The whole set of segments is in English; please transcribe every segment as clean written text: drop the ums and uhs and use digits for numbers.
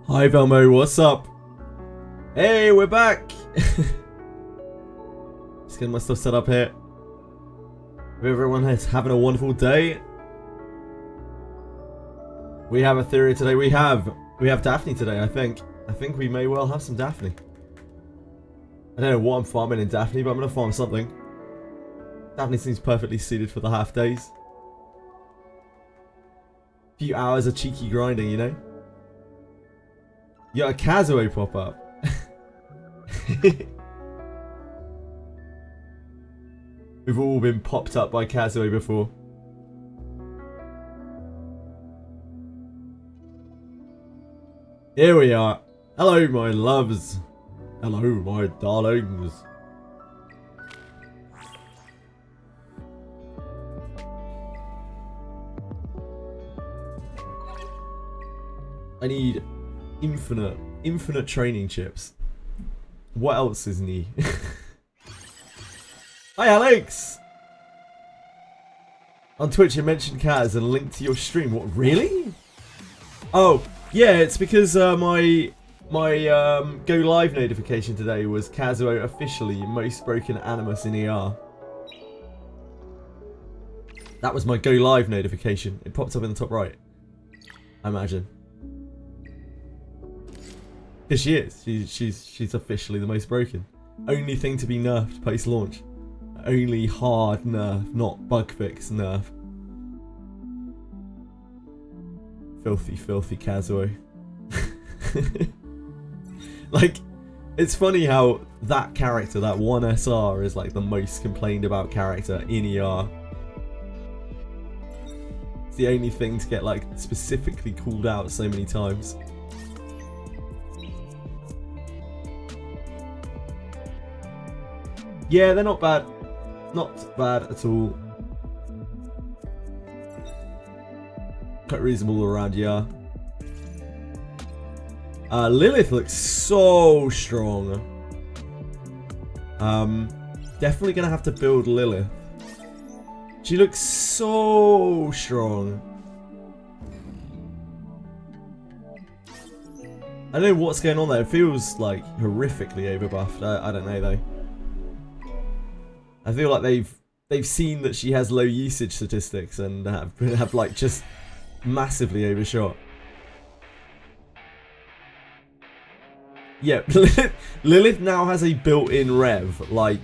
Hi Velmo, what's up? Hey, we're back! Just getting my stuff set up here. Hope everyone is having a wonderful day. We have Etheria today. We have Daphne today, I think. I think we may well have some Daphne. I don't know what I'm farming in Daphne, but I'm going to farm something. Daphne seems perfectly suited for the half days. A few hours of cheeky grinding, you know? You got a Kazuo pop up. We've all been popped up by Kazuo before. Here we are. Hello, my loves. Hello, my darlings. I need infinite training chips. What else is new? Hi Alex! On Twitch you mentioned Kaz and linked to your stream. What, really? Oh, yeah, it's because my go live notification today was Kazuo officially most broken animus in ER. That was my go live notification. It popped up in the top right. I imagine. Because she is. She's officially the most broken. Only thing to be nerfed post launch. Only hard nerf, not bug fix nerf. Filthy, filthy Kazuo. Like, it's funny how that character, that one SR, is like the most complained about character in ER. It's the only thing to get like specifically called out so many times. Yeah, they're not bad. Not bad at all. Quite reasonable around, yeah. Lilith looks so strong. Definitely gonna have to build Lilith. She looks so strong. I don't know what's going on there. It feels like horrifically overbuffed. I don't know though. I feel like they've seen that she has low usage statistics and have like just massively overshot. Yeah, Lilith now has a built-in rev. Like,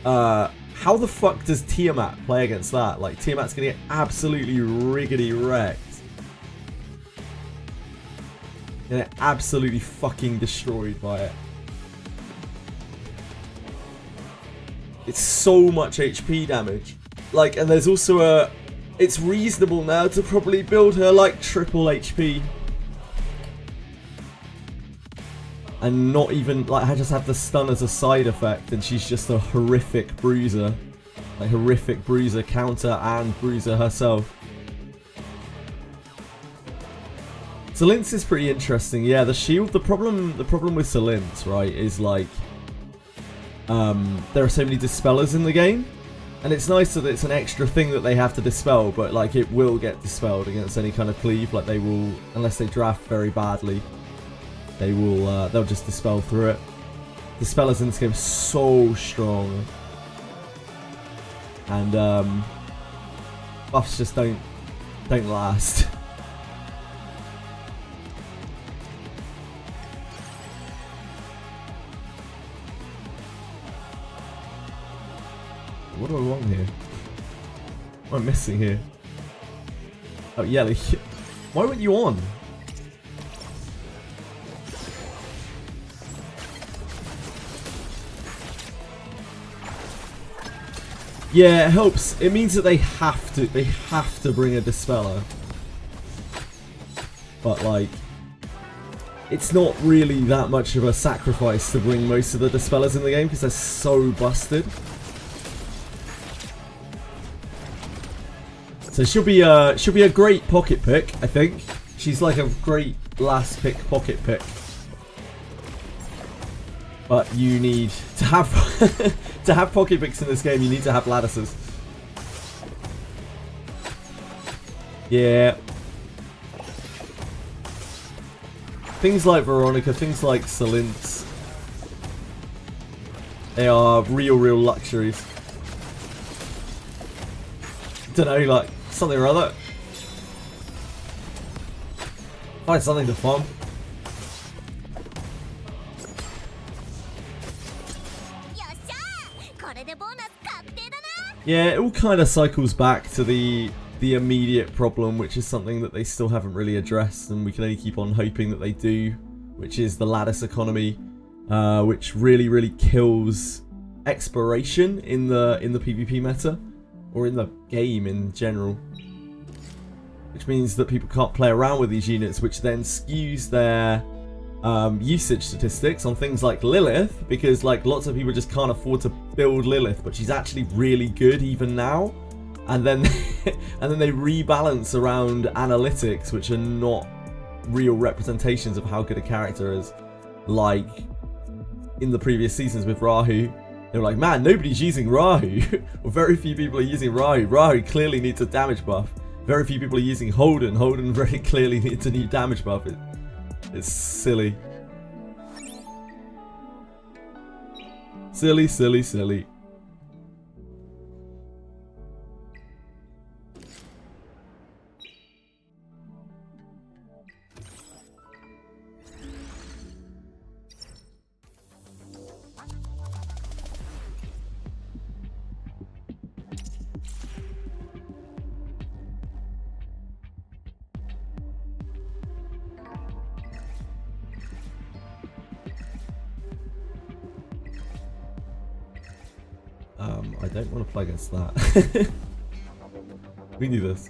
how the fuck does Tiamat play against that? Like, Tiamat's gonna get absolutely riggedy wrecked. Gonna get absolutely fucking destroyed by it. It's so much HP damage. Like, and there's also a... It's reasonable now to probably build her like triple HP. And not even, like, I just have the stun as a side effect and she's just a horrific bruiser. Like, horrific bruiser counter and bruiser herself. Selintz is pretty interesting. Yeah, the shield, the problem with Selintz, right, is like... there are so many dispellers in the game, and it's nice that it's an extra thing that they have to dispel, but like it will get dispelled against any kind of cleave. Like they will, unless they draft very badly, they will they'll just dispel through it. Dispellers in this game are so strong, and buffs just don't last. What do I want here? What am I missing here? Oh, yeah, why weren't you on? Yeah, it helps. It means that they have to bring a dispeller. But like, it's not really that much of a sacrifice to bring most of the dispellers in the game because they're so busted. So she'll be a great pocket pick, I think. She's like a great last pick pocket pick. But you need to have to have pocket picks in this game. You need to have lattices. Yeah. Things like Veronica, things like Salints, they are real luxuries. Don't know, like something or other. Find something to farm. Yeah, it all kind of cycles back to the immediate problem, which is something that they still haven't really addressed, and we can only keep on hoping that they do, which is the lattice economy, which really kills exploration in the PvP meta, or in the game in general. Which means that people can't play around with these units, which then skews their usage statistics on things like Lilith, because like lots of people just can't afford to build Lilith, but she's actually really good even now. And then and then they rebalance around analytics, which are not real representations of how good a character is. Like in the previous seasons with Rahu, they were like, man, nobody's using Rahu. Or very few people are using Rahu. Rahu clearly needs a damage buff. Very few people are using Holden. Holden very clearly needs a new damage buff. It's silly. Silly. I don't want to play against that. We do this.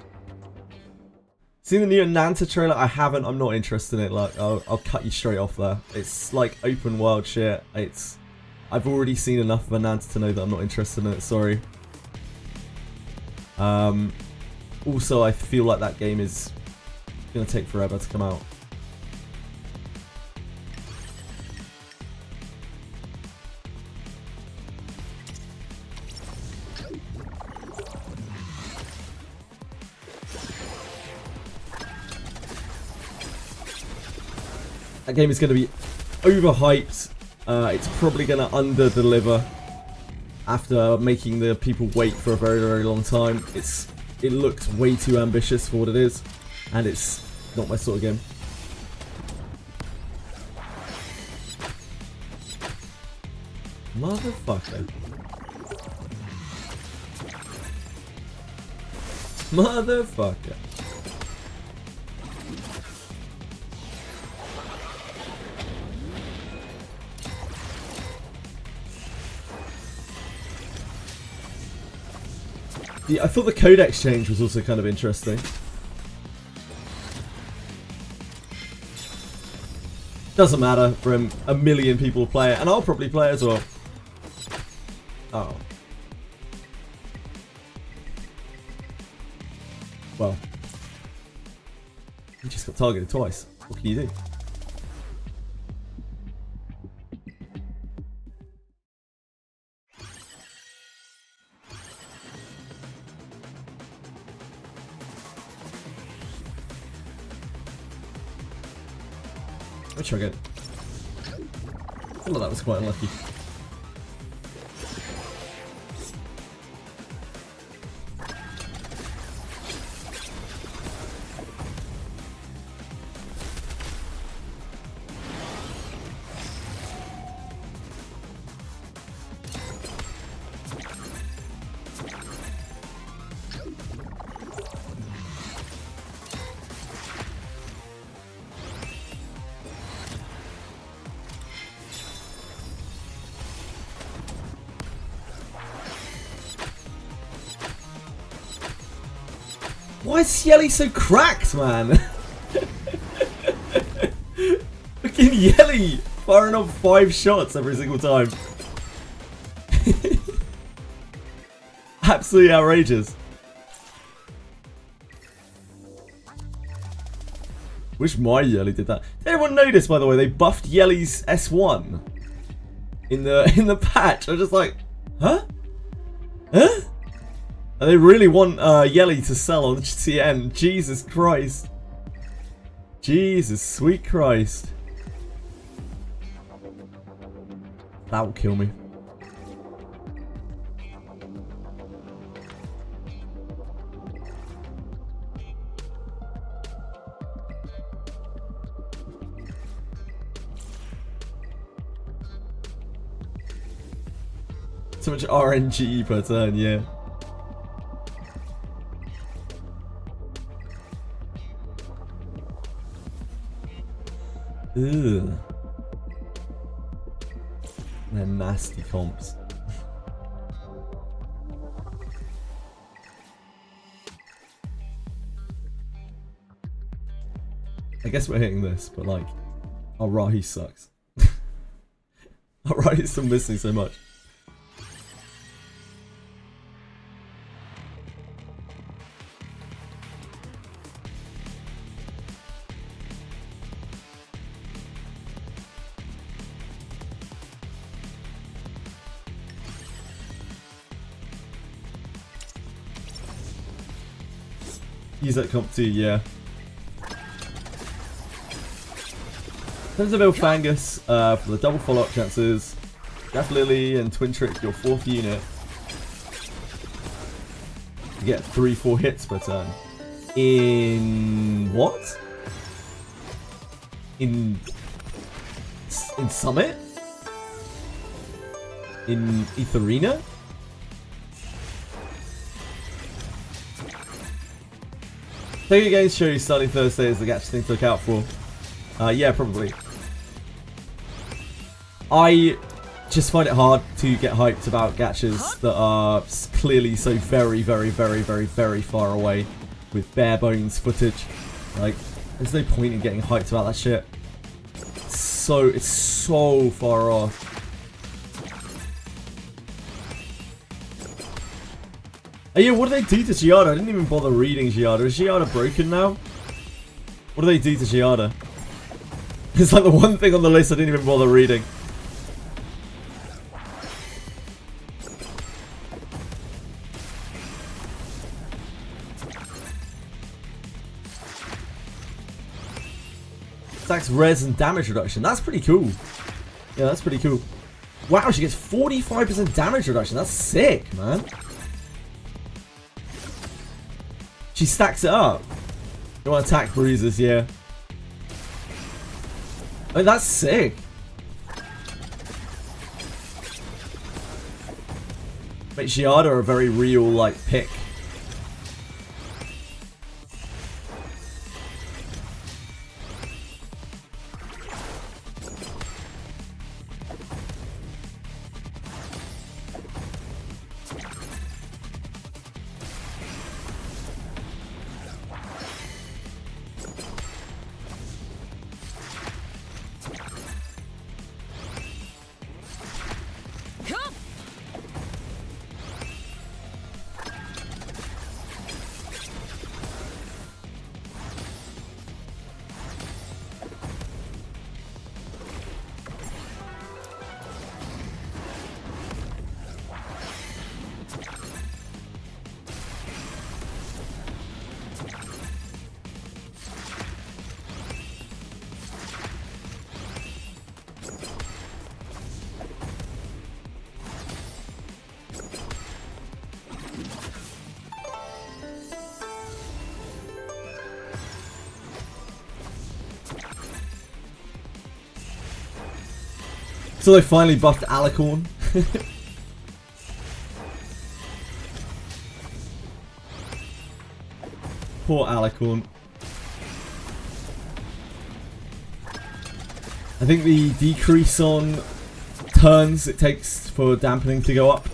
Seen the new Nanta trailer? I haven't. I'm not interested in it. Like, I'll cut you straight off there. It's like open world shit. I've already seen enough of Nanta to know that I'm not interested in it. Sorry. Also, I feel like that game is gonna take forever to come out. That game is going to be overhyped. It's probably going to under-deliver after making the people wait for a very long time. It looks way too ambitious for what it is, and it's not my sort of game. Motherfucker. Motherfucker. Yeah, I thought the codex change was also kind of interesting. Doesn't matter, from a million people play it, and I'll probably play it as well. Oh. Well. You just got targeted twice. What can you do? Let's try again. I feel like that was quite unlucky. Why is Yelly so cracked, man? Fucking Yelly firing off 5 shots every single time. Absolutely outrageous. Wish my Yelly did that. Did everyone notice, by the way, they buffed Yelly's S1 in the patch? I'm just like, huh? Huh? And they really want Yelly to sell on GTN. Jesus Christ. Jesus, sweet Christ. That will kill me. So much RNG per turn, yeah. Ugh. They're nasty comps. I guess we're hitting this, but like, Arahi sucks. Arahi's still missing so much. Use that comp too, yeah. In terms of Ilfangus, for the double follow-up chances, Death Lily and Twin Trick your 4th unit. You get 3-4 hits per turn. In what? In Summit? In Etheria? Take Games show you starting Thursday is the Gatch thing to look out for. Yeah, probably. I just find it hard to get hyped about Gatchas that are clearly so very, very, very, very, very far away with bare bones footage. Like, there's no point in getting hyped about that shit. It's so far off. Oh yeah, what do they do to Giada? I didn't even bother reading Giada. Is Giada broken now? What do they do to Giada? It's like the one thing on the list I didn't even bother reading. Attacks res and damage reduction. That's pretty cool. Yeah, that's pretty cool. Wow, she gets 45% damage reduction. That's sick, man. She stacks it up. You want to attack bruises, yeah. Oh, that's sick. Make Giada a very real, like, pick. So they finally buffed Alicorn. Poor Alicorn. I think the decrease on turns it takes for dampening to go up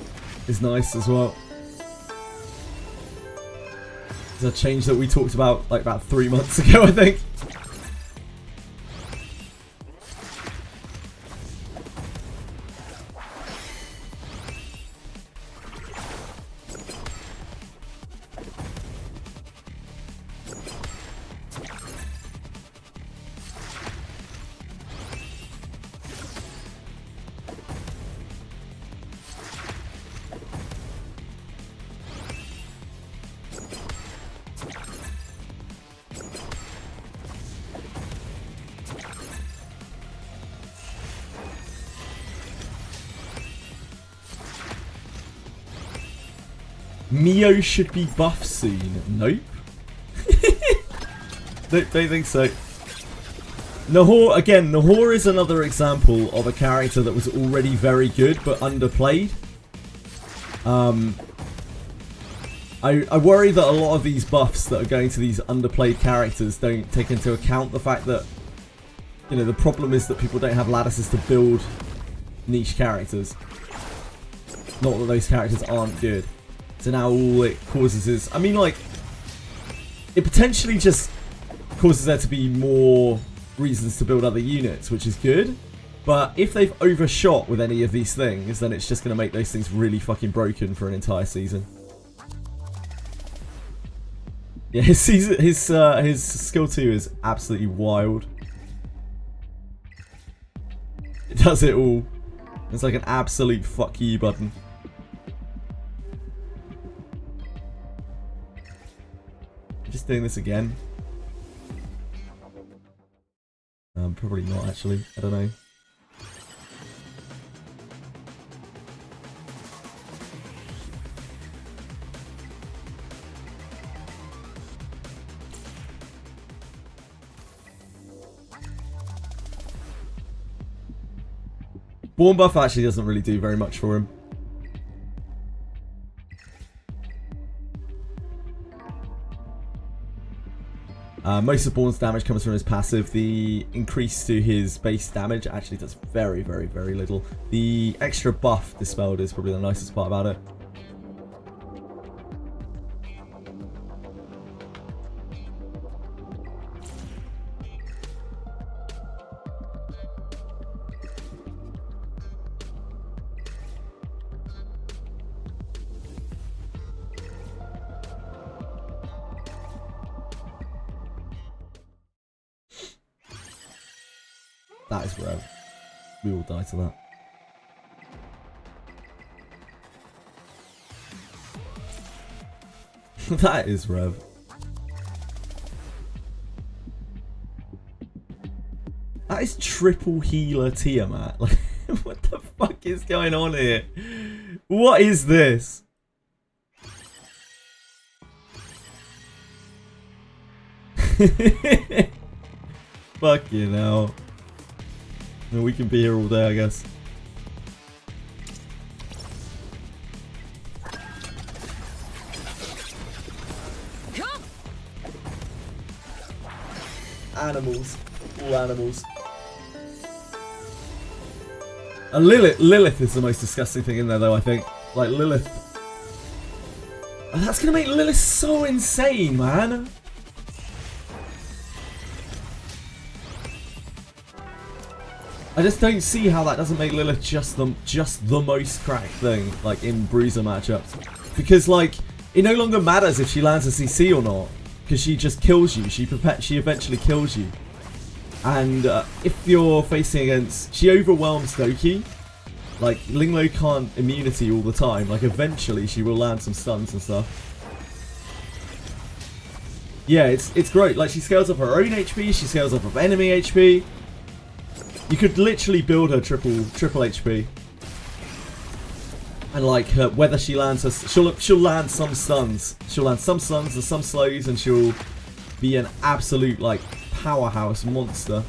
is nice as well. It's a change that we talked about like about 3 months ago, I think. Mio should be buffed soon. Nope. Don't think so. Nahor, again, Nahor is another example of a character that was already very good but underplayed. I worry that a lot of these buffs that are going to these underplayed characters don't take into account the fact that, you know, the problem is that people don't have lattices to build niche characters. Not that those characters aren't good. So now all it causes is, I mean, like, it potentially just causes there to be more reasons to build other units, which is good. But if they've overshot with any of these things, then it's just going to make those things really fucking broken for an entire season. Yeah, his skill 2 is absolutely wild. It does it all. It's like an absolute fuck you button. I'm just doing this again. Probably not actually. I don't know. Born buff actually doesn't really do very much for him. Most of Born's damage comes from his passive. The increase to his base damage actually does very, very, very little. The extra buff dispelled is probably the nicest part about it. That is Rev. We will die to that. That is Rev. That is triple healer Tiamat. Like, what the fuck is going on here? What is this? Fuck you know. No, we can be here all day, I guess. Animals. All animals. And Lilith is the most disgusting thing in there, though, I think. Like, Lilith. That's gonna make Lilith so insane, man. I just don't see how that doesn't make Lilith just the most cracked thing, like, in Bruiser matchups. Because, like, it no longer matters if she lands a CC or not, because she just kills you. She eventually kills you. And if you're facing against... She overwhelms Doki. Like, Linglo can't immunity all the time. Like, eventually she will land some stuns and stuff. Yeah, it's great. Like, she scales up her own HP, she scales up her enemy HP. You could literally build her triple HP, and like whether she lands her, she'll land some stuns, and some slows, and she'll be an absolute like powerhouse monster.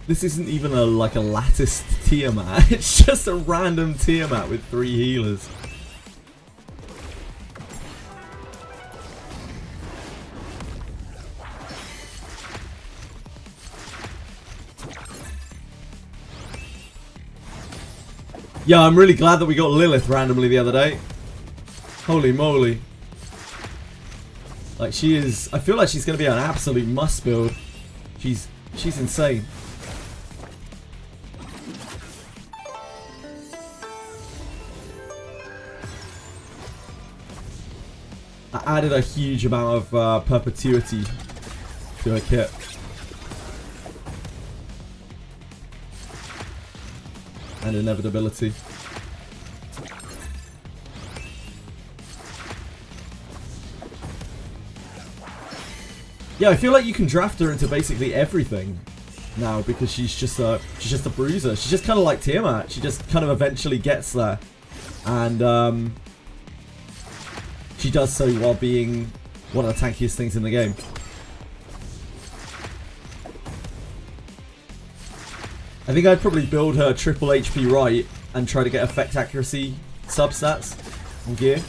This isn't even a like a latticed Tiamat. It's just a random Tiamat with 3 healers. Yeah, I'm really glad that we got Lilith randomly the other day. Holy moly. Like, she is... I feel like she's going to be an absolute must build. She's insane. That added a huge amount of perpetuity to her kit. And inevitability. Yeah, I feel like you can draft her into basically everything now because she's just a bruiser. She's just kind of like Tiamat. She just kind of eventually gets there, and she does so while being one of the tankiest things in the game. I think I'd probably build her triple HP right and try to get effect accuracy substats on gear.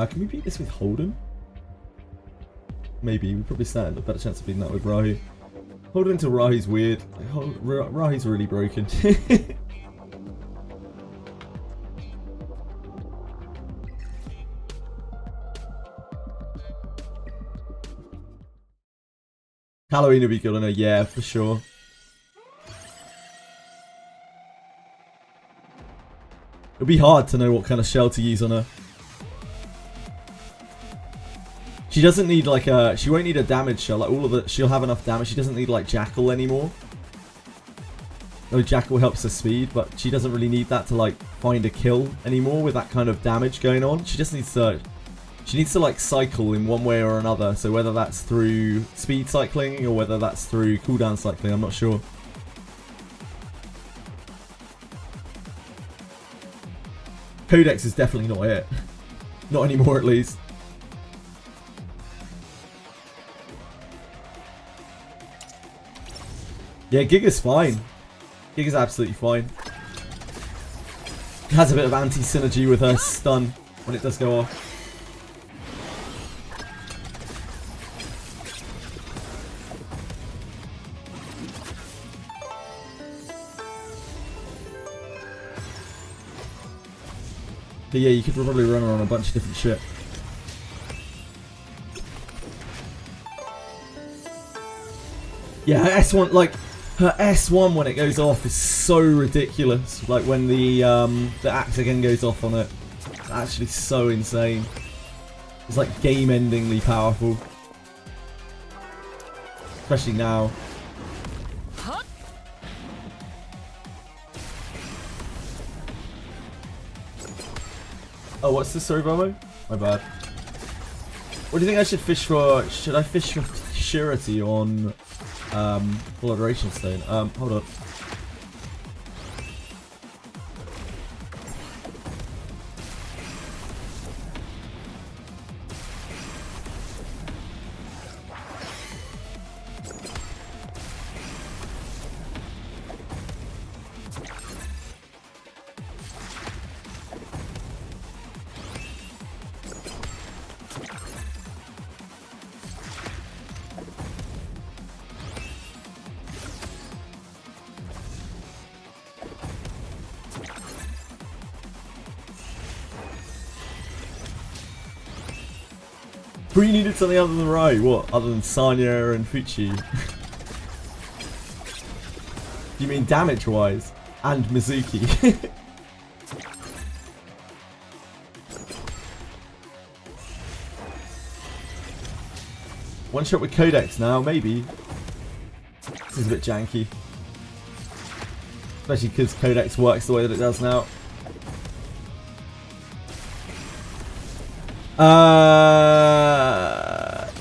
Can we beat this with Holden? Maybe. We probably stand a better chance of beating that with Rahi. Holden until Rahi's weird. Rahi's really broken. Halloween would be good on her, yeah, for sure. It'll be hard to know what kind of shell to use on her. She doesn't need like a, she won't need a damage shell, like all of it, she'll have enough damage. She doesn't need like Jackal anymore. No, Jackal helps her speed, but she doesn't really need that to like find a kill anymore with that kind of damage going on. She just needs to, like cycle in one way or another. So whether that's through speed cycling or whether that's through cooldown cycling, I'm not sure. Codex is definitely not it. Not anymore at least. Yeah, Giga's fine. Giga's absolutely fine. It has a bit of anti-synergy with her stun when it does go off. But yeah, you could probably run her on a bunch of different shit. Yeah, her S1, like, her S1 when it goes off is so ridiculous. Like when the axe again goes off on it. It's actually so insane. It's like game-endingly powerful. Especially now. Oh, what's this, sorry, Bomo? My bad. What do you think I should fish for? Should I fish for surety on full adoration stone? Hold on. We needed something other than Rai. What? Other than Sanya and Fuchi? You mean damage-wise? And Mizuki? One shot with Codex now, maybe. This is a bit janky. Especially because Codex works the way that it does now.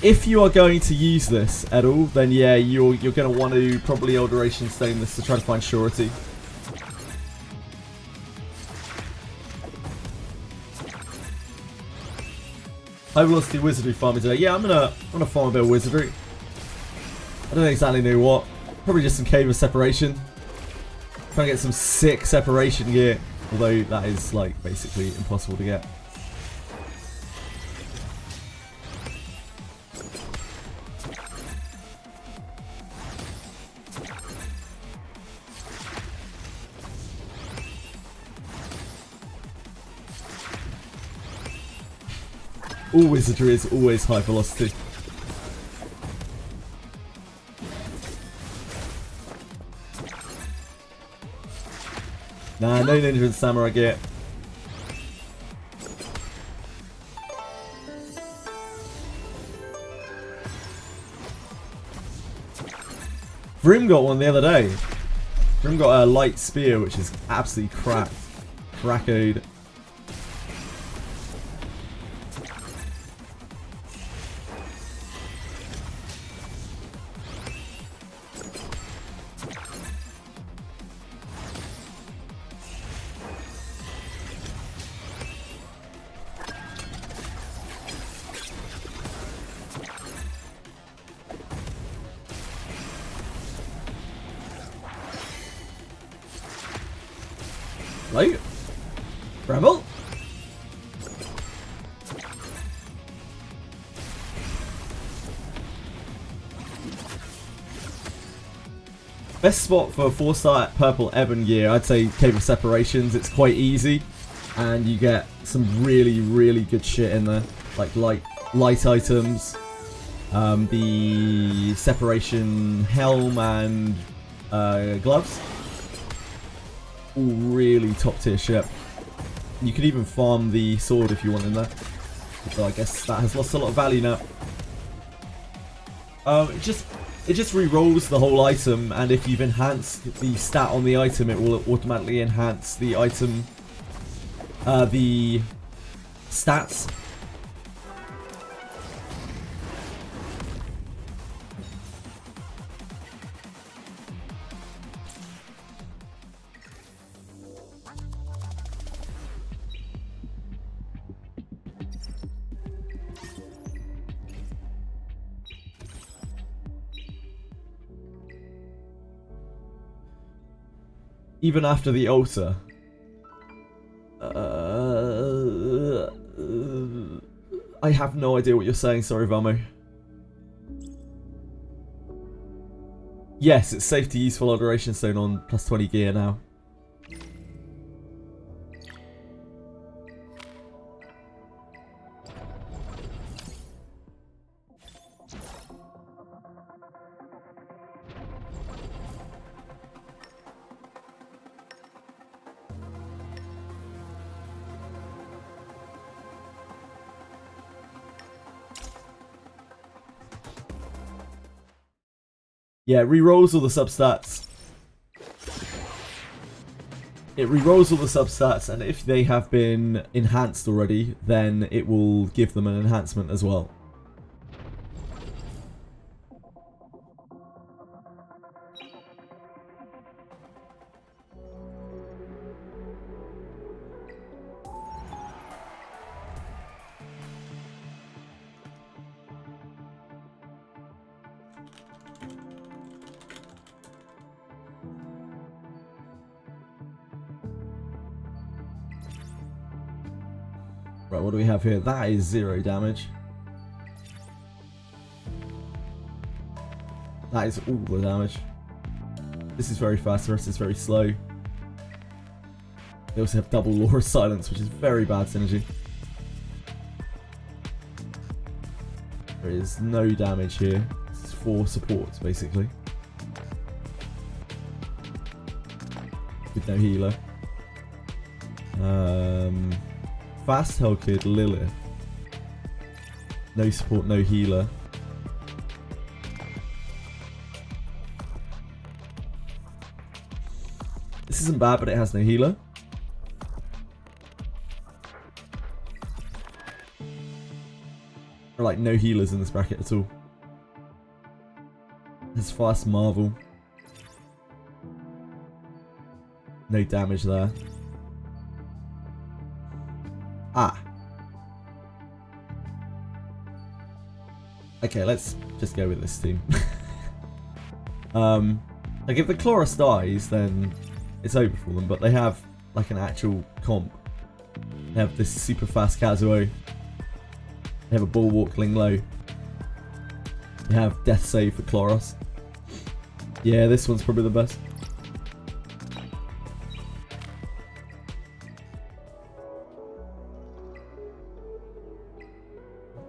If you are going to use this at all, then yeah, you're going to want to probably Elderation Stone this to try to find surety. High velocity wizardry farming today. Yeah, I'm gonna farm a bit of wizardry. I don't exactly know what. Probably just some cave of separation. Trying to get some sick separation gear, although that is like basically impossible to get. All wizardry is always high velocity. Nah, no ninja and samurai gear. Vroom got one the other day. Vroom got a light spear, which is absolutely cracked. Crackoed. Right? Bramble? Best spot for 4-star purple ebon gear, I'd say Cave of Separations. It's quite easy, and you get some really, really good shit in there, like light items, the separation helm and gloves. All really top tier shit. You could even farm the sword if you want in there. So I guess that has lost a lot of value now. It just re-rolls the whole item, and if you've enhanced the stat on the item, it will automatically enhance the item, the stats. Even after the altar. I have no idea what you're saying, sorry Vamo. Yes, it's safe to use full Adoration Stone on plus 20 gear now. Yeah, it re-rolls all the substats. It re-rolls all the substats, and if they have been enhanced already, then it will give them an enhancement as well. Right, what do we have here? That is 0 damage. That is all the damage. This is very fast, the rest is very slow. They also have double Law of Silence, which is very bad synergy. There is no damage here. This is 4 supports, basically. With no healer. Fast Hellkid, Lilith. No support, no healer. This isn't bad, but it has no healer. Or like no healers in this bracket at all. It's Fast Marvel. No damage there. Ah. Okay, let's just go with this team. Like if the Chloros dies, then it's over for them, but they have like an actual comp. They have this super fast Kazuo. They have a Bulwark Linglo. They have Death Save for Chloros. Yeah, this one's probably the best.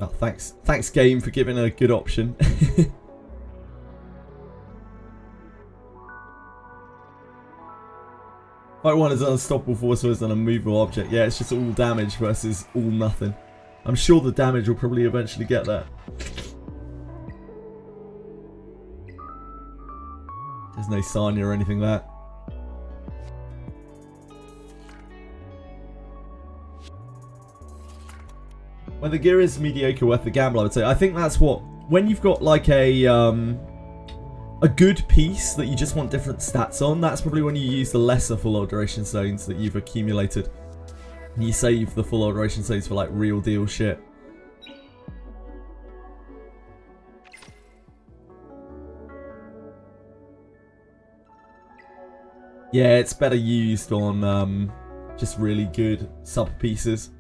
Oh, thanks game for giving a good option. Fight 1 is an unstoppable force, so it's an unmovable object. Yeah, it's just all damage versus all nothing. I'm sure the damage will probably eventually get that. There's no Sanya or anything like that. When the gear is mediocre, worth the gamble, I would say. I think that's what, when you've got like a good piece that you just want different stats on, that's probably when you use the lesser full alteration stones that you've accumulated. And you save the full alteration stones for like real deal shit. Yeah, it's better used on just really good sub pieces.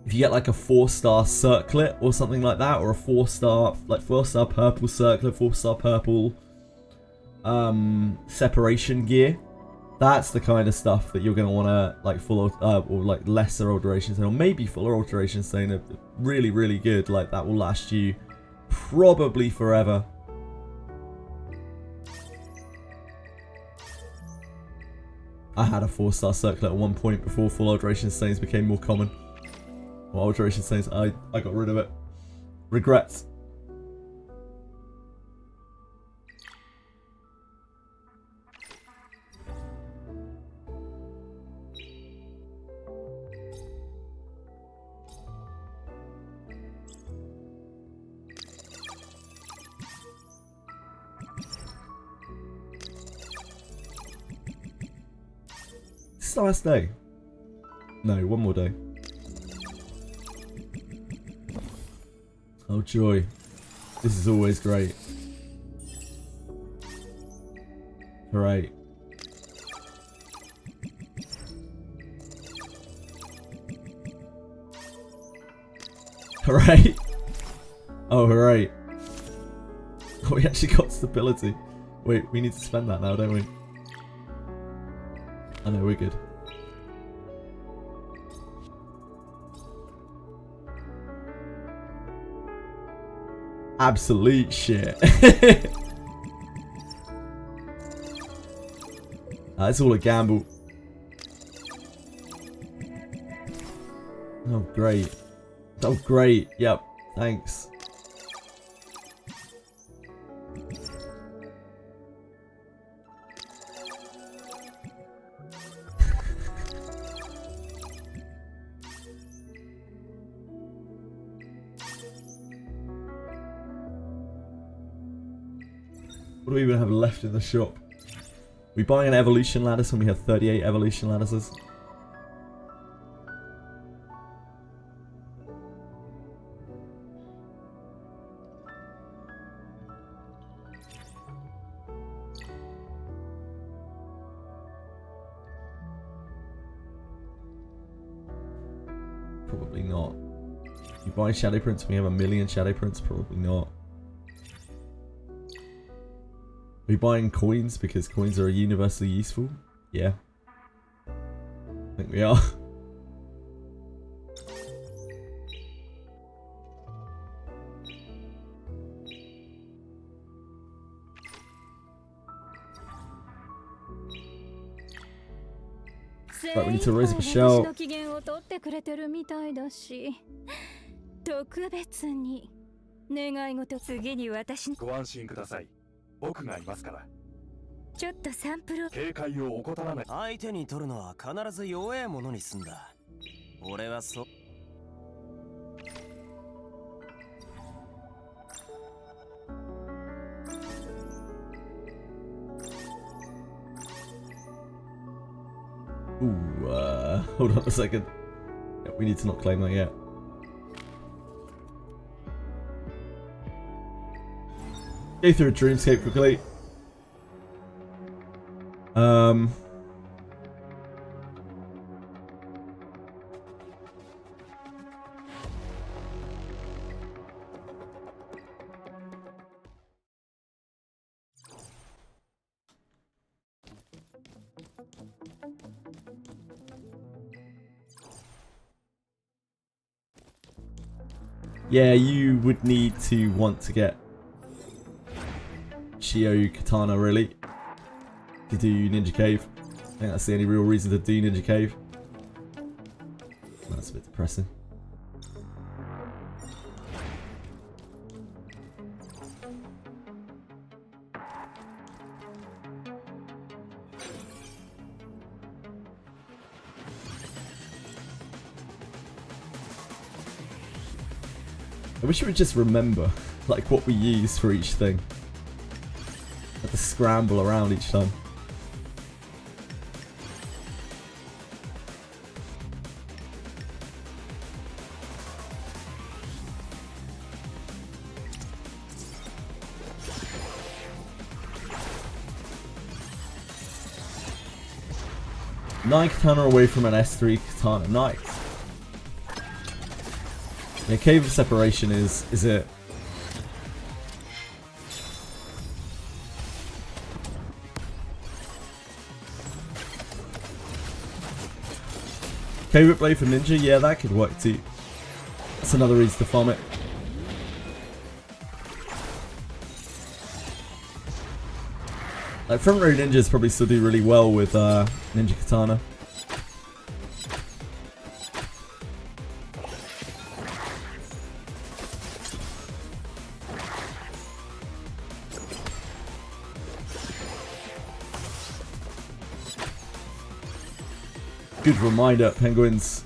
If you get like a 4-star circlet or something like that, or a 4-star, like 4-star purple circlet, 4-star purple separation gear, that's the kind of stuff that you're going to want to like full or like lesser alteration stone, or maybe fuller alteration stone are really, really good. Like that will last you probably forever. I had a 4-star circlet at one point before full alteration stones became more common. Well, alteration stones, I got rid of it. Regrets. This is the last day. No, one more day. Oh joy. This is always great. Hooray. Hooray. Oh hooray. Oh, we actually got stability. Wait, we need to spend that now, don't we? I know, we're good. Absolute shit. It's all a gamble. Oh, great. Oh, great. Yep. Thanks. What do we even have left in the shop? We buying an evolution lattice when we have 38 evolution lattices? Probably not. You buy shadow prints when we have 1,000,000 shadow prints? Probably not. Are we buying coins because coins are universally useful? Yeah. I think we are. Right, we need to raise up a shell. 僕がいますから。ちょっとサンプル警戒を怠らない。相手に取るのは必ず弱えものにすんだ。俺はそう。Ooh, hold on a second. Yeah, we need to not claim that yet. Go through a dreamscape quickly. Yeah, you would need to want to get Shio Katana, really, to do Ninja Cave. I think that's the only real reason to do Ninja Cave. That's a bit depressing. I wish we would just remember, like, what we use for each thing. Have to scramble around each time. Nine katana away from an S3 katana. Nice. Yeah, Cave of Separation is it. Cave Blade for Ninja, yeah, that could work too. That's another reason to farm it. Like, front row ninjas probably still do really well with Ninja Katana. Good reminder, penguins.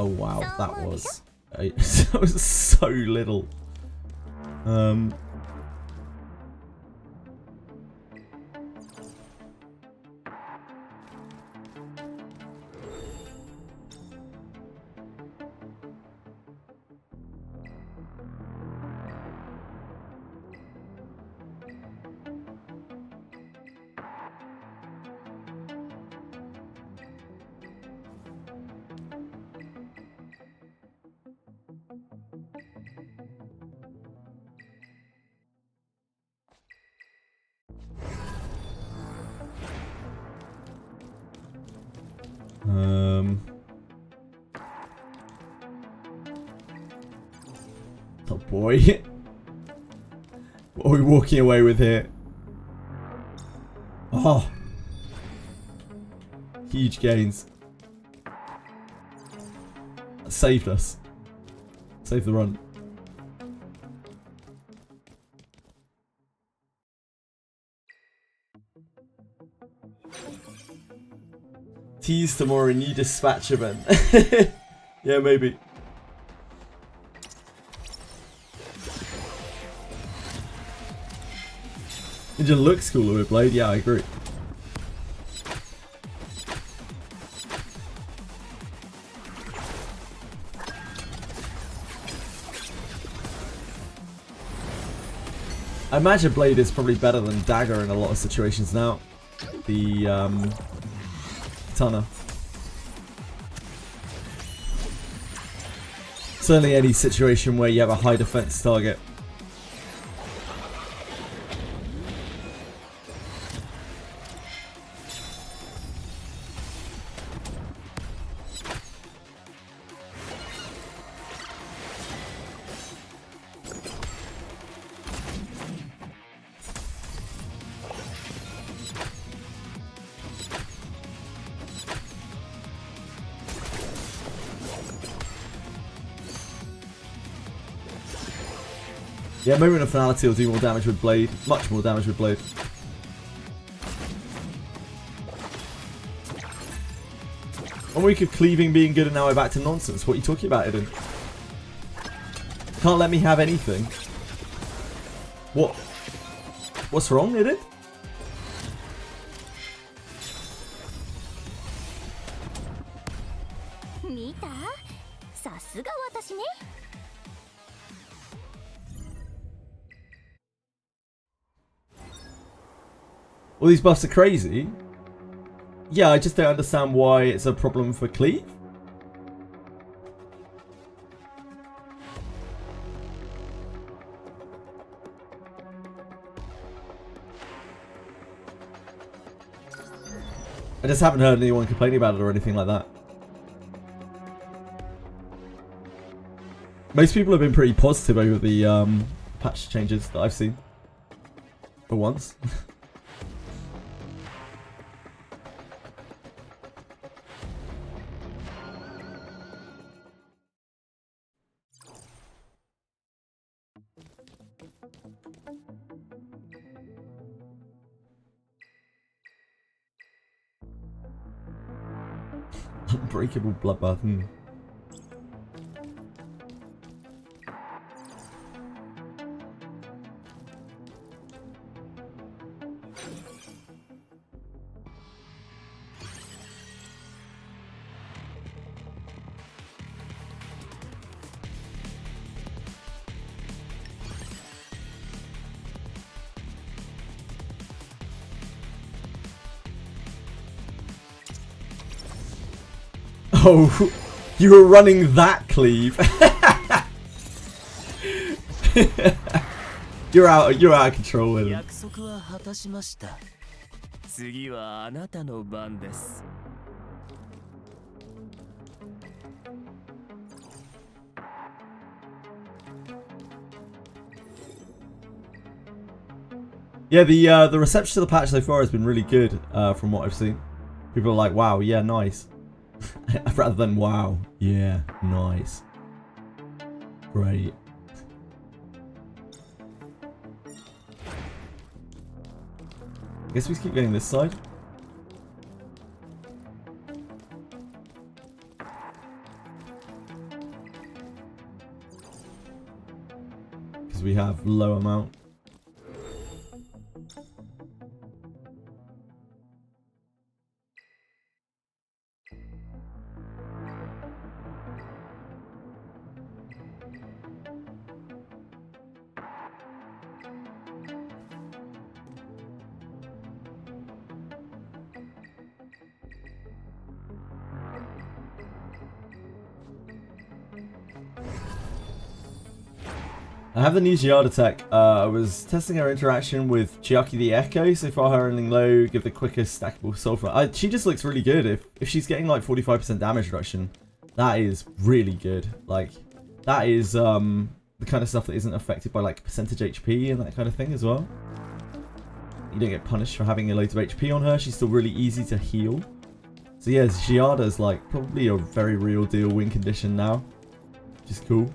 Oh wow, that was that was so little. Oh boy. What are we walking away with here? Oh. Huge gains. That saved us. Saved the run. Tease tomorrow, new dispatch event. Yeah, maybe. Ninja looks cooler with Blade, yeah, I agree. I imagine Blade is probably better than Dagger in a lot of situations now. The Katana. Certainly any situation where you have a high defense target. Yeah, Moment of Finality will do more damage with Blade. Much more damage with Blade. One week of cleaving being good and now we're back to nonsense. What are you talking about, Eden? Can't let me have anything. What? What's wrong, Edith? All these buffs are crazy. Yeah, I just don't understand why it's a problem for Cleve. I just haven't heard anyone complaining about it or anything like that. Most people have been pretty positive over the patch changes that I've seen. For once. Unbreakable bloodbath. Oh, you were running that, Cleve. You're out of control with him. Yeah, the reception to the patch so far has been really good, from what I've seen. People are like, wow, yeah, nice. Rather than, wow, yeah, nice. Great. I guess we keep going this side. Because we have low amount. I have the new Giada tech. I was testing her interaction with Chiaki the Echo. So far, her ending low, give the quickest stackable sulfur. She just looks really good. If she's getting like 45% damage reduction, that is really good. Like, that is the kind of stuff that isn't affected by like percentage HP and that kind of thing as well. You don't get punished for having a load of HP on her. She's still really easy to heal. So yeah, Giada's like probably a very real deal win condition now, which is cool.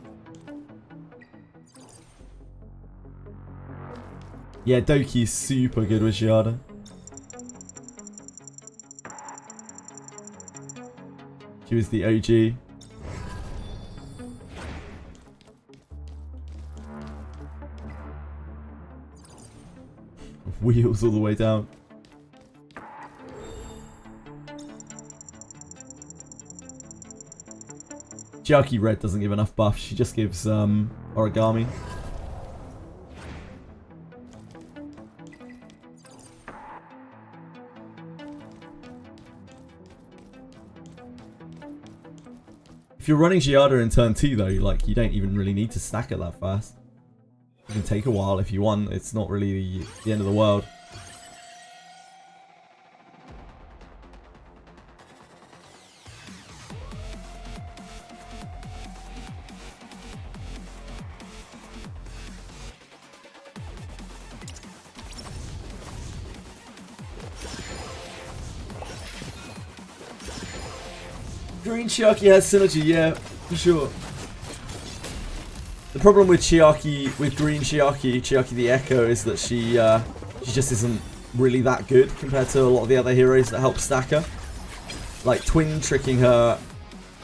Yeah, Doki's super good with Giada. She was the OG. Wheels all the way down. Chiaki Red doesn't give enough buff. She just gives origami. If you're running Giada in turn 2 though, like, you don't even really need to stack it that fast. It can take a while if you want. It's not really the end of the world. Green Chiaki has synergy, yeah, for sure. The problem with Chiaki, with Green Chiaki, Chiaki the Echo, is that she just isn't really that good compared to a lot of the other heroes that help stack her. Like, twin tricking her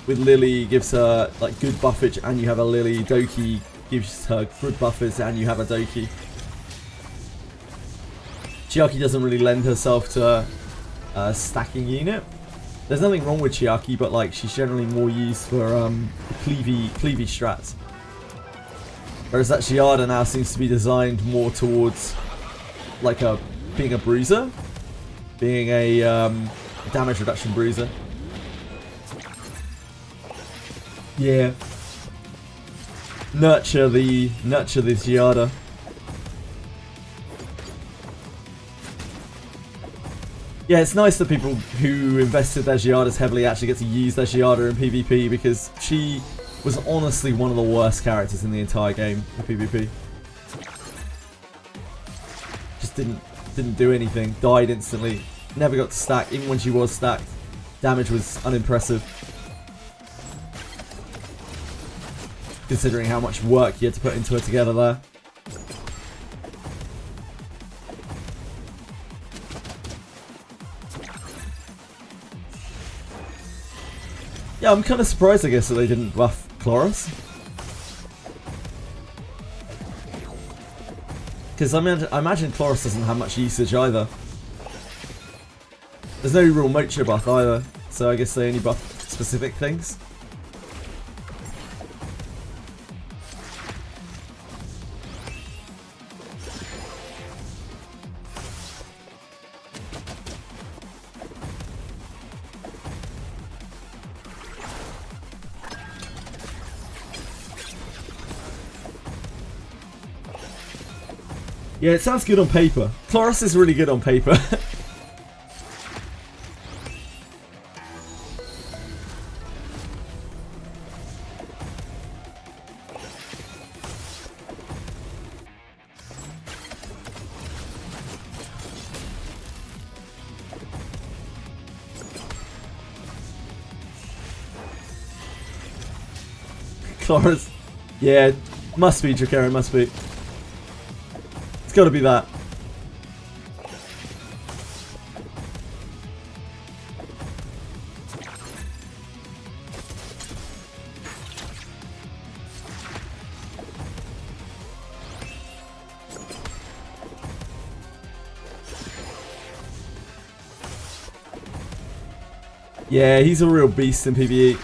with Lily gives her like good buffage, and you have a Lily. Doki gives her good buffers, and you have a Doki. Chiaki doesn't really lend herself to a stacking unit. There's nothing wrong with Chiaki, but like she's generally more used for cleavy strats. Whereas that Giada now seems to be designed more towards like being a bruiser, being a damage reduction bruiser. Yeah. Nurture the Giada. Yeah, it's nice that people who invested their Giadas heavily actually get to use their Giada in PvP, because she was honestly one of the worst characters in the entire game in PvP. Just didn't do anything, died instantly, never got to stack, even when she was stacked. Damage was unimpressive, considering how much work you had to put into her together there. Yeah, I'm kind of surprised, I guess, that they didn't buff Chloris. Because I imagine Chloris doesn't have much usage either. There's no real Mocha buff either, so I guess they only buff specific things. Yeah, it sounds good on paper. Chloris is really good on paper. Chloris. Yeah, must be Drakera, must be. It's gotta be that. Yeah, he's a real beast in PvE.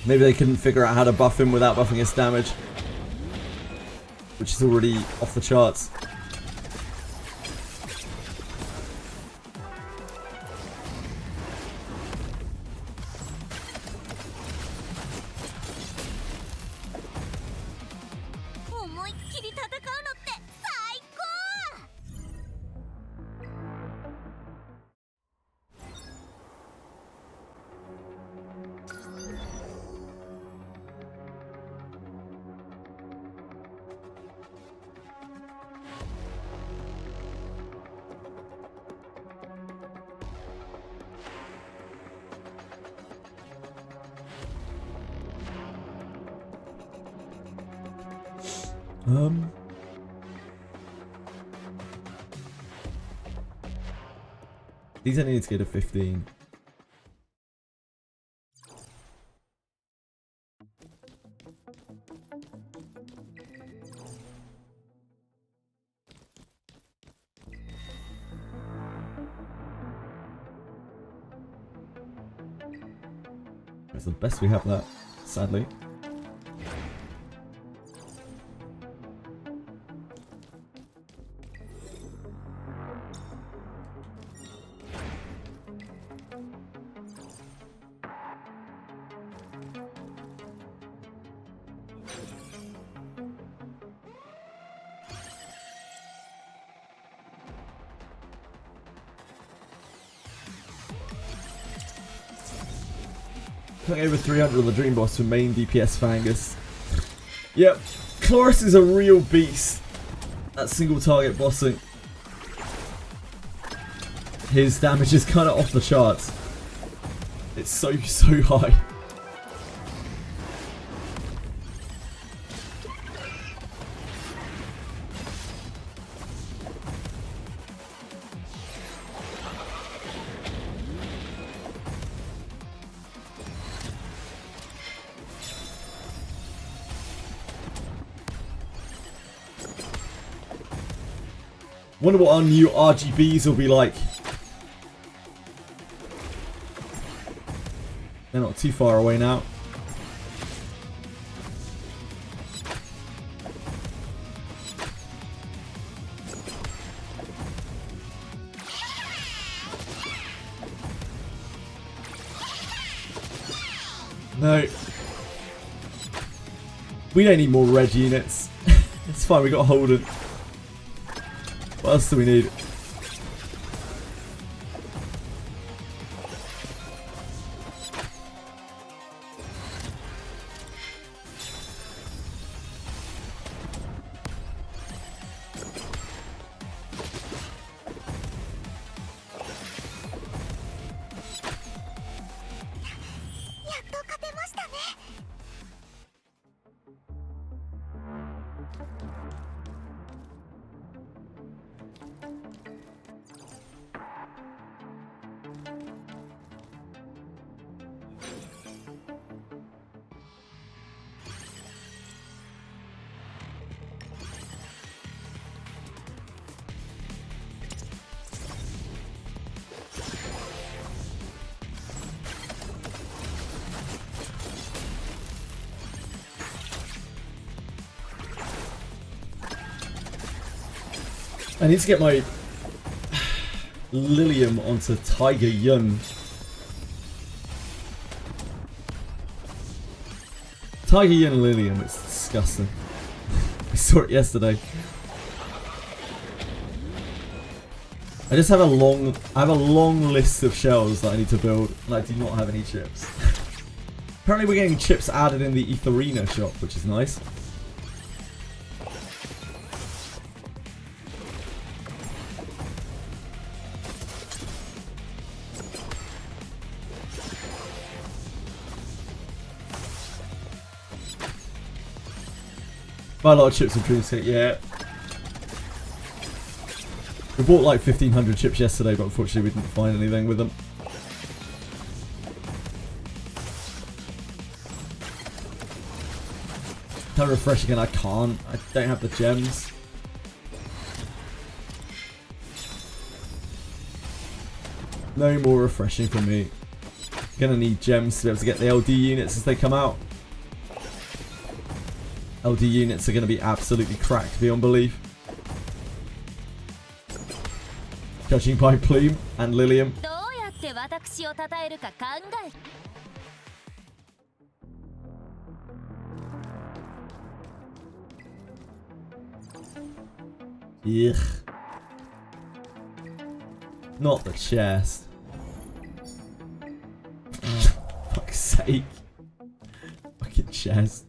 Maybe they couldn't figure out how to buff him without buffing his damage, which is already off the charts. These only need to go to 15. That's the best we have that, sadly. Putting over 300 on the Dream Boss for main DPS Fangus. Yep, Chloris is a real beast at single target bossing. His damage is kind of off the charts. It's so high. Wonder what our new RGBs will be like. They're not too far away now. No. We don't need more red units. It's fine, we got Holden. What else do we need? I need to get my Lilium onto Tiger Yun. Tiger Yun and Lilium, it's disgusting. I saw it yesterday. I just have a long list of shells that I need to build, and I do not have any chips. Apparently we're getting chips added in the Etheria shop, which is nice. Buy a lot of chips with Dreamscape, yeah. We bought like 1,500 chips yesterday, but unfortunately we didn't find anything with them. Can I refresh again? I can't. I don't have the gems. No more refreshing for me. Gonna need gems to be able to get the LD units as they come out. LD units are going to be absolutely cracked beyond belief. Judging by Plume and Lilium. Ugh. Not the chest. Fuck's sake. Fucking chest.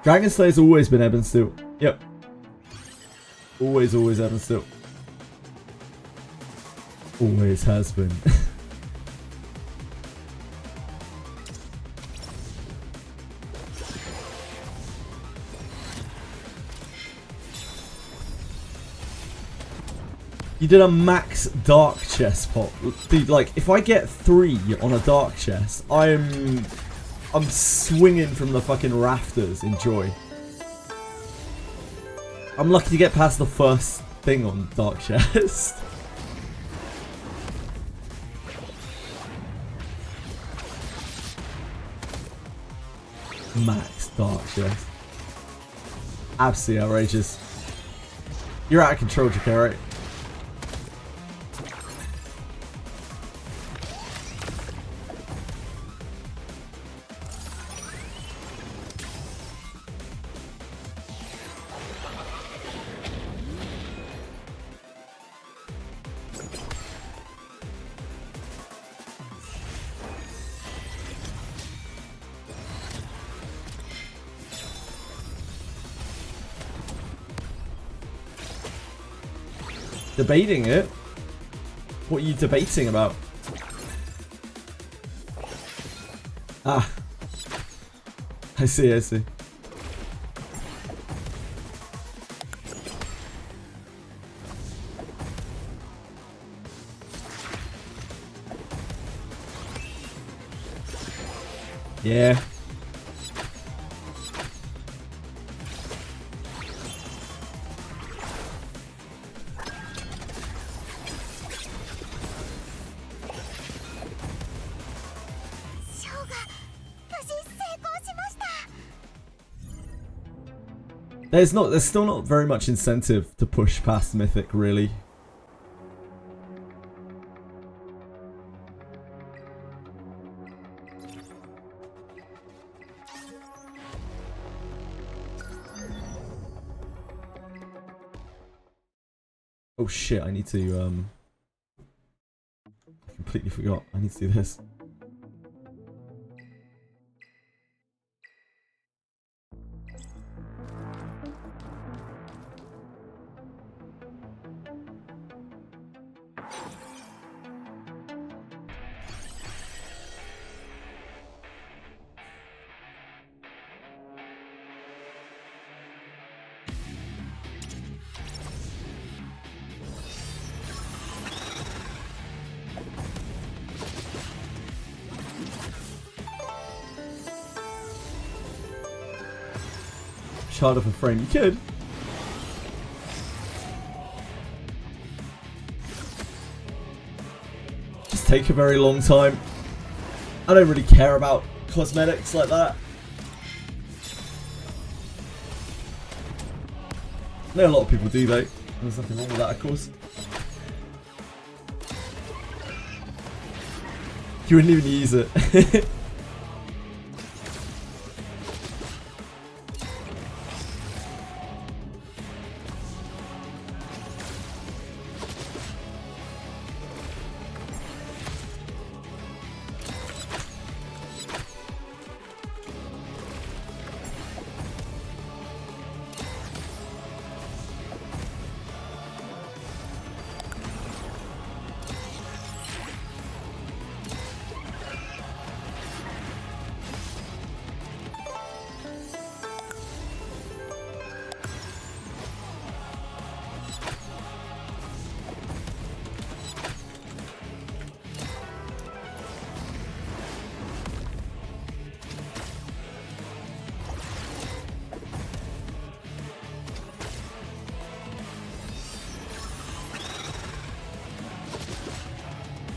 Dragon Slayer's always been Ebb and Steel. Yep. Always Ebb and Steel. Always has been. You did a max dark chest pop. Dude, like, if I get 3 on a dark chest, I'm swinging from the fucking rafters in joy. I'm lucky to get past the first thing on dark chest. Max dark chest. Absolutely outrageous. You're out of control, Jakari. Debating it? What are you debating about? Ah. I see. Yeah. There's still not very much incentive to push past Mythic, really. Oh shit, I need to I completely forgot. I need to do this. Shard of a frame. You could. Just take a very long time. I don't really care about cosmetics like that. I know a lot of people do though. There's nothing wrong with that, of course. You wouldn't even use it.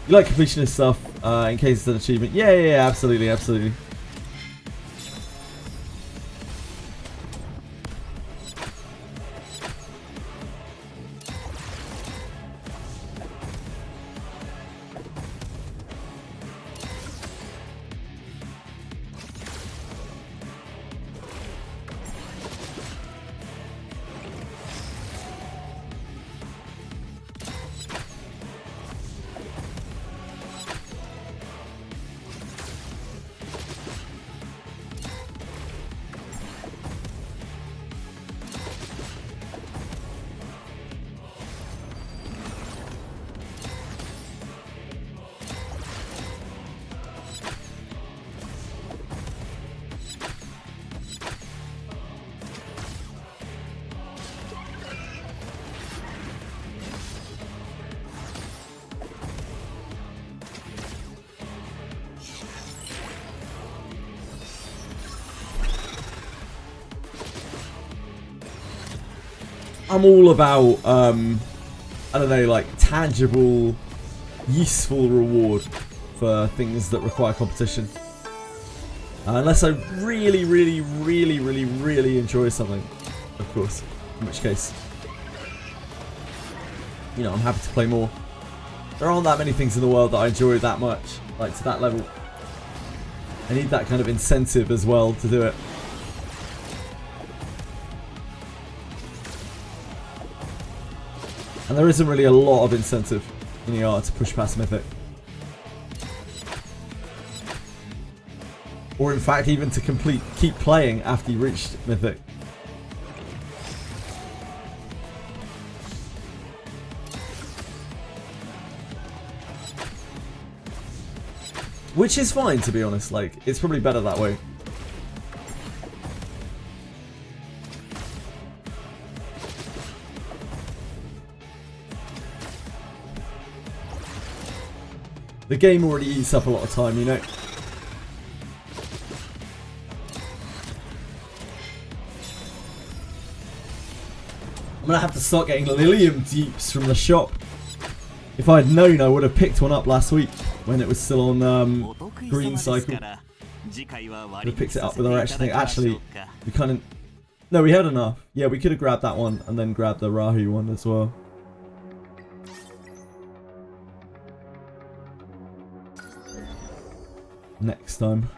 You like completionist stuff in case it's an achievement? Yeah, absolutely, absolutely. I'm all about, I don't know, like tangible, useful reward for things that require competition. Unless I really, really, really, really, really enjoy something, of course. In which case, you know, I'm happy to play more. There aren't that many things in the world that I enjoy that much, like to that level. I need that kind of incentive as well to do it. And there isn't really a lot of incentive in ER to push past Mythic. Or in fact even to keep playing after you reached Mythic. Which is fine, to be honest, like, it's probably better that way. The game already eats up a lot of time, you know. gonna have to start getting Lilium dupes from the shop. If I'd known, I would have picked one up last week when it was still on green cycle. Would have picked it up with our extra thing. Actually, we kind of... No, we had enough. Yeah, we could have grabbed that one and then grabbed the Rahu one as well. Next time.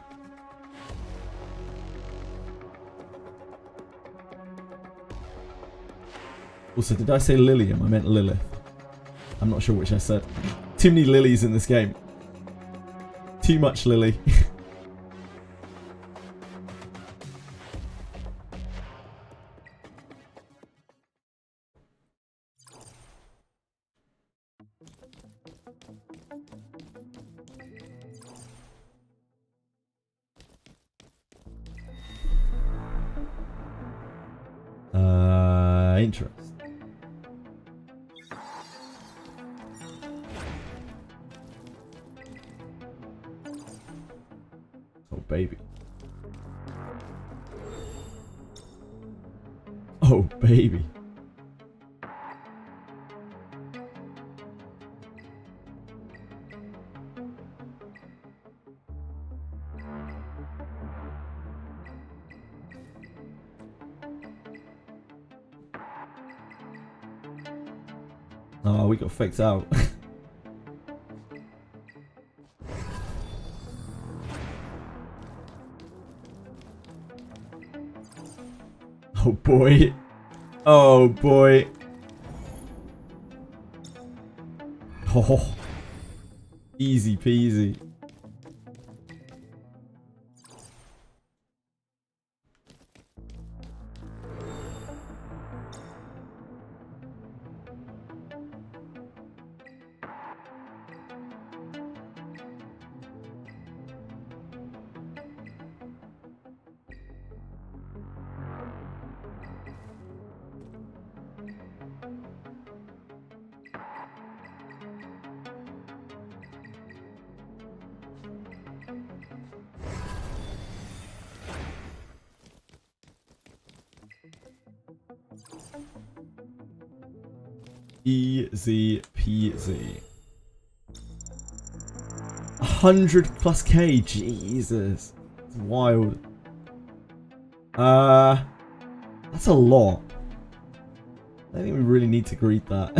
Also, did I say Lilium? I meant Lilith. I'm not sure which I said. Too many lilies in this game. Too much lily. Interest. Oh, baby. Oh, baby. Oh, we got faked out. Oh boy. Oh boy. Oh. Easy peasy. Easy peasy. 100 plus K, Jesus. It's wild. That's a lot. I don't think we really need to greet that.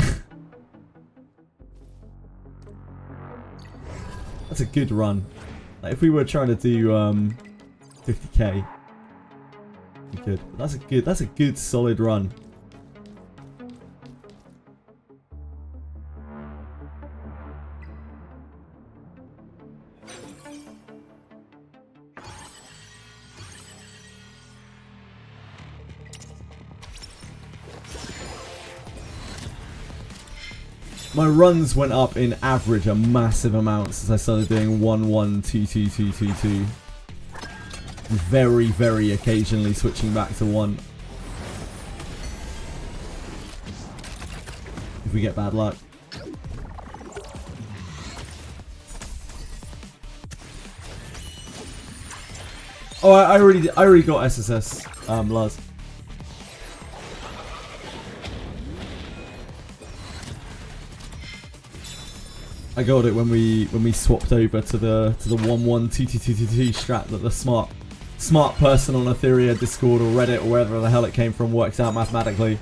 That's a good run. Like if we were trying to do 50k, we could. But that's a good solid run. My runs went up in average a massive amount since I started doing 1-1, 2-2, 2-2-2. Very, very occasionally switching back to 1. If we get bad luck. Oh, I already got SSS, Lars. I got it when we swapped over to the 1-1 2-2-2-2 strat that the smart person on Etheria Discord or Reddit or wherever the hell it came from works out mathematically.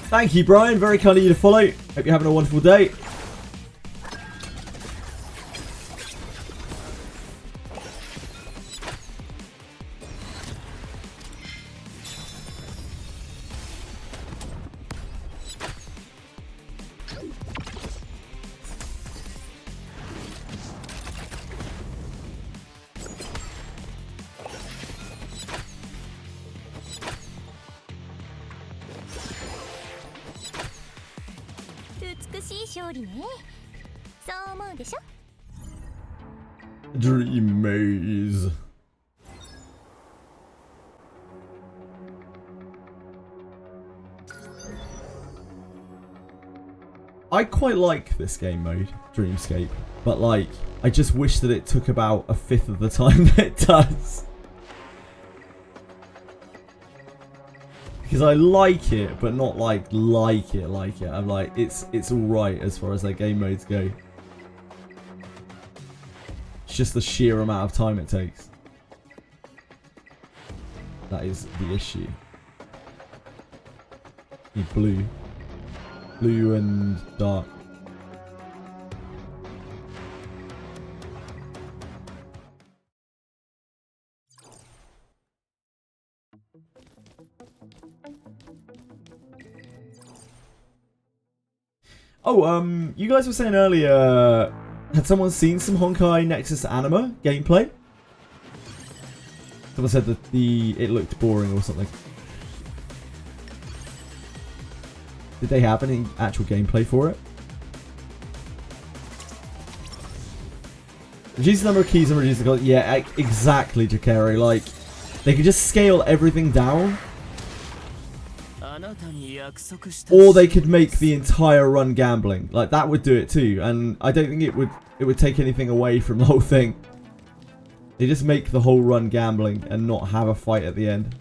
Thank you, Brian. Very kind of you to follow. Hope you're having a wonderful day. Dream maze. I quite like this game mode, Dreamscape, but like, I just wish that it took about a fifth of the time that it does. Because I like it, but not like it. I'm like, it's alright as far as their game modes go. It's just the sheer amount of time it takes. That is the issue. Need blue. Blue and dark. Oh, you guys were saying earlier, had someone seen some Honkai Nexus Anima gameplay? Someone said that it looked boring or something. Did they have any actual gameplay for it? Reduce the number of keys and reduce the cost. Yeah, exactly, Jakari. Like, they could just scale everything down. Or they could make the entire run gambling. Like, that would do it too. And I don't think it would take anything away from the whole thing. They just make the whole run gambling and not have a fight at the end.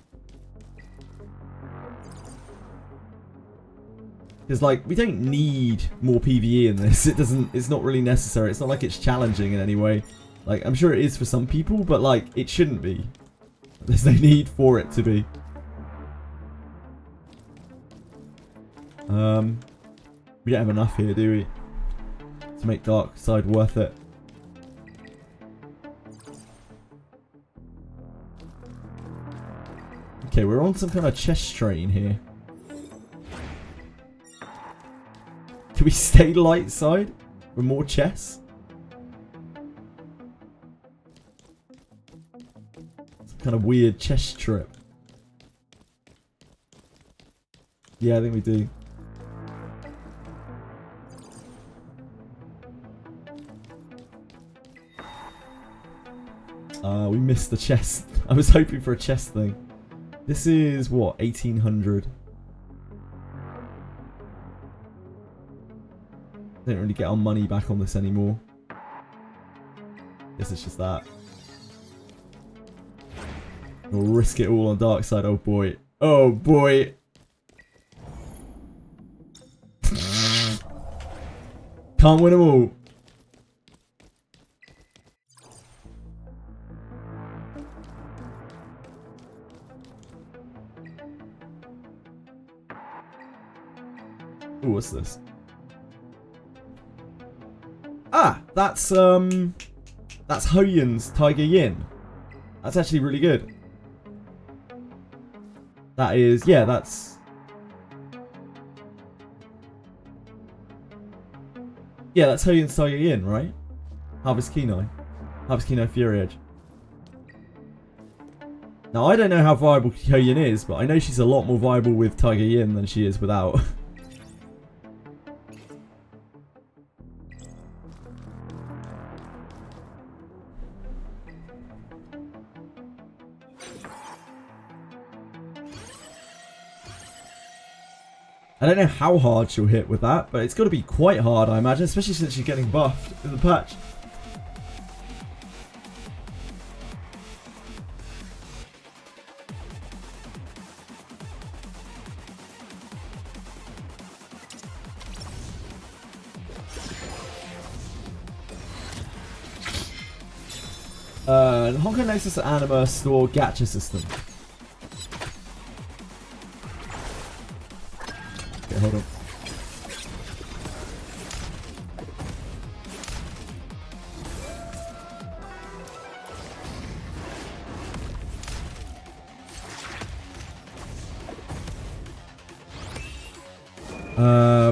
Because, like, we don't need more PvE in this. It's not really necessary. It's not like it's challenging in any way. Like, I'm sure it is for some people, but, like, it shouldn't be. There's no need for it to be. We don't have enough here, do we? To make Dark Side worth it. Okay, we're on some kind of chess train here. Can we stay light side with more chess? Some kind of weird chess trip. Yeah, I think we do. We missed the chest. I was hoping for a chest thing. This is what, 1800. Don't really get our money back on this anymore. Guess it's just that. We'll risk it all on Dark Side. Oh boy. Oh boy. Can't win them all. Ooh, what's this? Ah, that's Hoyun's Tiger Yin. That's actually really good. That is, yeah, that's... Yeah, that's Hoyun's Tiger Yin, right? Harvest Kenai. Harvest Kenai Fury Edge. Now, I don't know how viable Hoyun is, but I know she's a lot more viable with Tiger Yin than she is without. I don't know how hard she'll hit with that, but it's got to be quite hard, I imagine, especially since she's getting buffed in the patch. Honkai Nexus Anima store gacha system. Okay, hold on.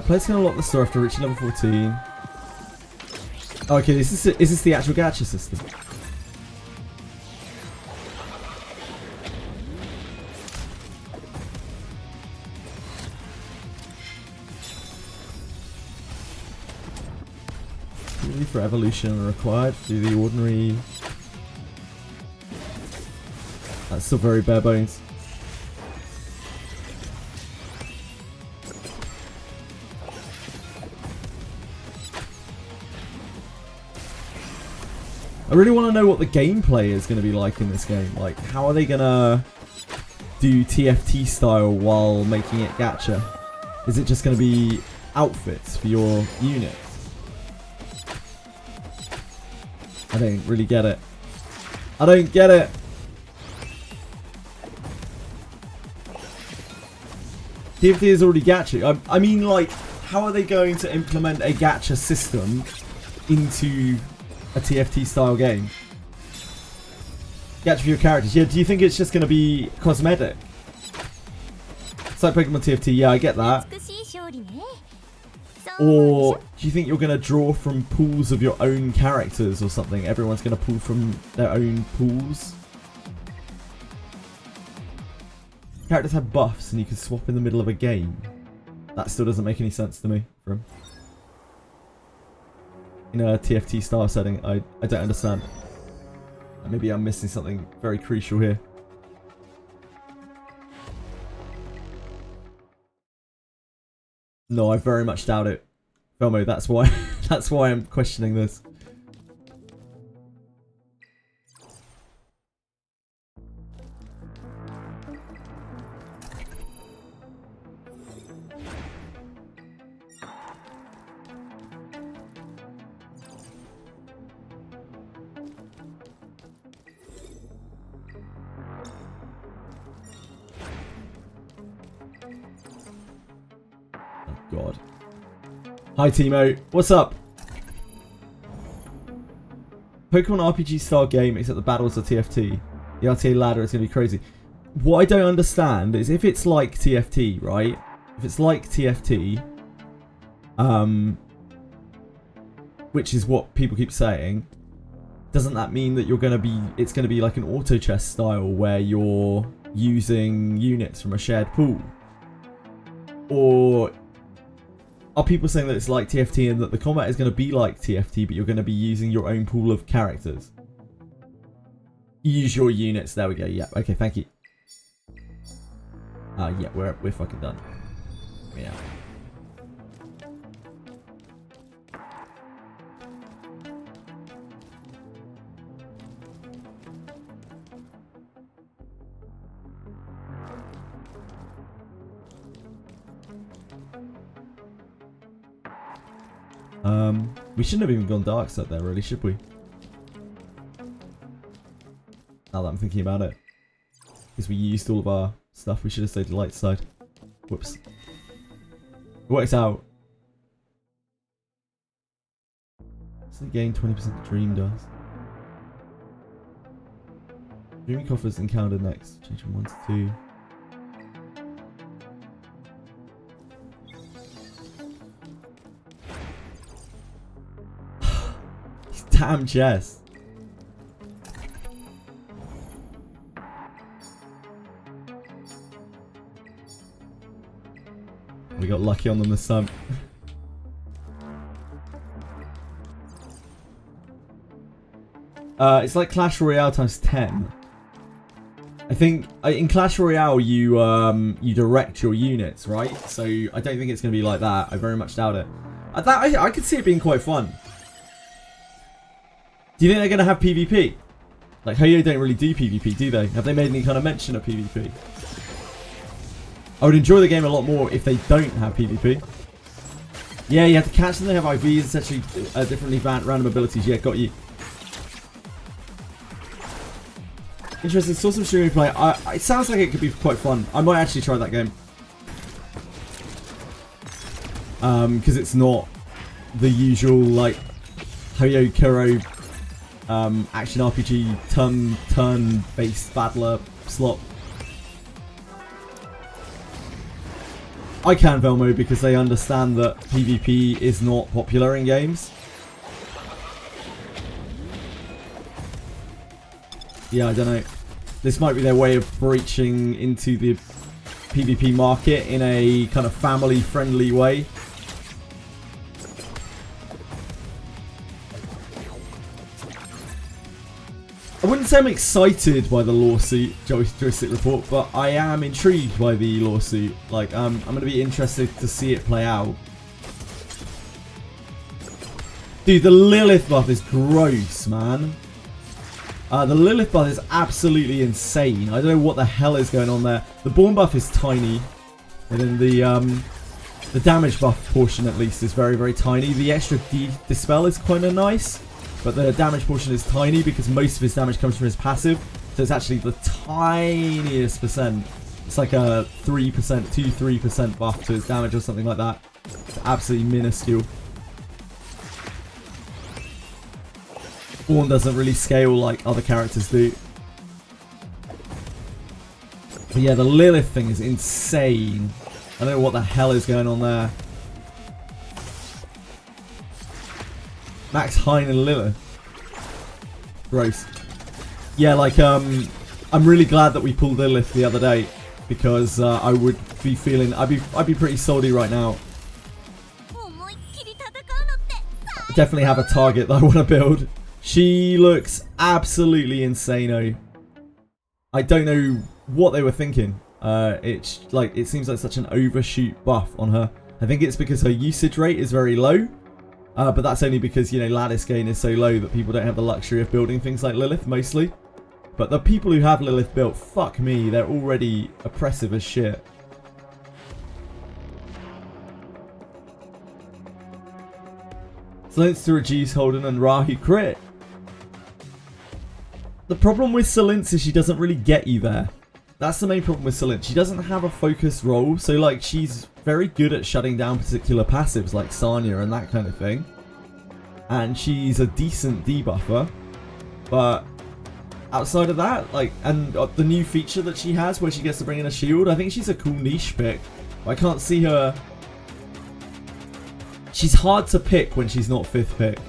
Players can unlock the store after reaching level 14. Oh, okay, is this the actual gacha system? For evolution are required to do the ordinary. That's still very bare bones. I really want to know what the gameplay is going to be like in this game. Like, how are they going to do TFT style while making it gacha? Is it just going to be outfits for your units? I don't really get it. I don't get it. TFT is already gacha. I mean, like, how are they going to implement a gacha system into a TFT style game? Gacha for your characters. Yeah, do you think it's just going to be cosmetic? It's like Pokemon TFT, yeah, I get that. Or do you think you're going to draw from pools of your own characters or something? Everyone's going to pull from their own pools? Characters have buffs and you can swap in the middle of a game. That still doesn't make any sense to me. From in a TFT style setting, I don't understand. Maybe I'm missing something very crucial here. No, I very much doubt it. Velmo, that's why I'm questioning this. God. Hi Timo, what's up? Pokemon RPG style game except the battles are TFT. The RTA ladder is going to be crazy. What I don't understand is if it's like TFT, right? If it's like TFT, which is what people keep saying, doesn't that mean that it's going to be like an auto chess style where you're using units from a shared pool? Or are people saying that it's like TFT and that the combat is going to be like TFT, but you're going to be using your own pool of characters? Use your units. There we go. Yeah. Okay. Thank you. Yeah. We're fucking done. Yeah. We shouldn't have even gone dark side there, really, should we? Now that I'm thinking about it. Because we used all of our stuff, we should have stayed light side. Whoops. It works out. So gain 20% dream does. Dreaming coffers encountered next. Change from 1 to 2. Damn chest. We got lucky on them this time. It's like Clash Royale times 10. I think in Clash Royale you direct your units, right? So I don't think it's going to be like that. I very much doubt it. I could see it being quite fun. Do you think they're going to have PvP? Like, Ho-Yo don't really do PvP, do they? Have they made any kind of mention of PvP? I would enjoy the game a lot more if they don't have PvP. Yeah, you have to catch them, they have IVs, essentially differently random abilities. Yeah, got you. Interesting, saw some streaming play. It sounds like it could be quite fun. I might actually try that game. Because it's not the usual, like, Ho-Yo Kuro action RPG turn-based battler slot. I can Velmo because they understand that PvP is not popular in games. Yeah, I don't know. This might be their way of breaching into the PvP market in a kind of family-friendly way. I wouldn't say I'm excited by the lawsuit, Joystick Report, but I am intrigued by the lawsuit. Like, I'm going to be interested to see it play out. Dude, the Lilith buff is gross, man. The Lilith buff is absolutely insane. I don't know what the hell is going on there. The Born buff is tiny. And then the damage buff portion at least is very, very tiny. The extra Dispel is kind of nice. But the damage portion is tiny because most of his damage comes from his passive. So it's actually the tiniest percent. It's like a 3%, 2-3% buff to his damage or something like that. It's absolutely minuscule. Born doesn't really scale like other characters do. But yeah, the Lilith thing is insane. I don't know what the hell is going on there. Max Hein and Lilith. Gross. Yeah, like, I'm really glad that we pulled Lilith the other day. Because I would be feeling... I'd be pretty salty right now. I definitely have a target that I want to build. She looks absolutely insane-o. I don't know what they were thinking. It's like, it seems like such an overshoot buff on her. I think it's because her usage rate is very low. But that's only because, you know, lattice gain is so low that people don't have the luxury of building things like Lilith, mostly. But the people who have Lilith built, fuck me, they're already oppressive as shit. Silence to reduce Holden and Rahu crit. The problem with Silence is she doesn't really get you there. That's the main problem with Silence. She doesn't have a focused role, so like she's very good at shutting down particular passives like Sanya and that kind of thing. And she's a decent debuffer, but outside of that, like, and the new feature that she has where she gets to bring in a shield, I think she's a cool niche pick. I can't see her... She's hard to pick when she's not 5th pick,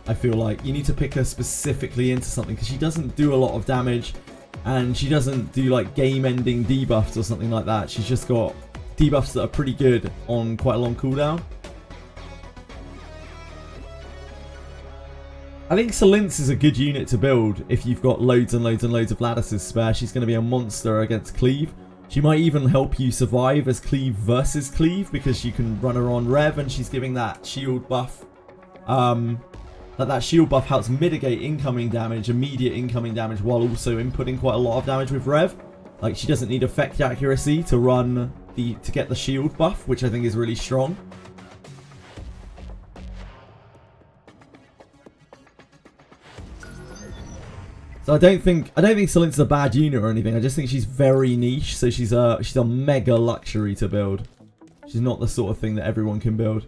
I feel like. You need to pick her specifically into something because she doesn't do a lot of damage and she doesn't do like game-ending debuffs or something like that. She's just got debuffs that are pretty good on quite a long cooldown. I think Silence is a good unit to build if you've got loads and loads and loads of lattices spare. She's going to be a monster against Cleave. She might even help you survive as Cleave versus Cleave because you can run her on Rev and she's giving that shield buff. That shield buff helps mitigate incoming damage, immediate incoming damage, while also inputting quite a lot of damage with Rev. Like she doesn't need effect accuracy to get the shield buff, which I think is really strong. So I don't think Silence is a bad unit or anything. I just think she's very niche. So she's a mega luxury to build. She's not the sort of thing that everyone can build.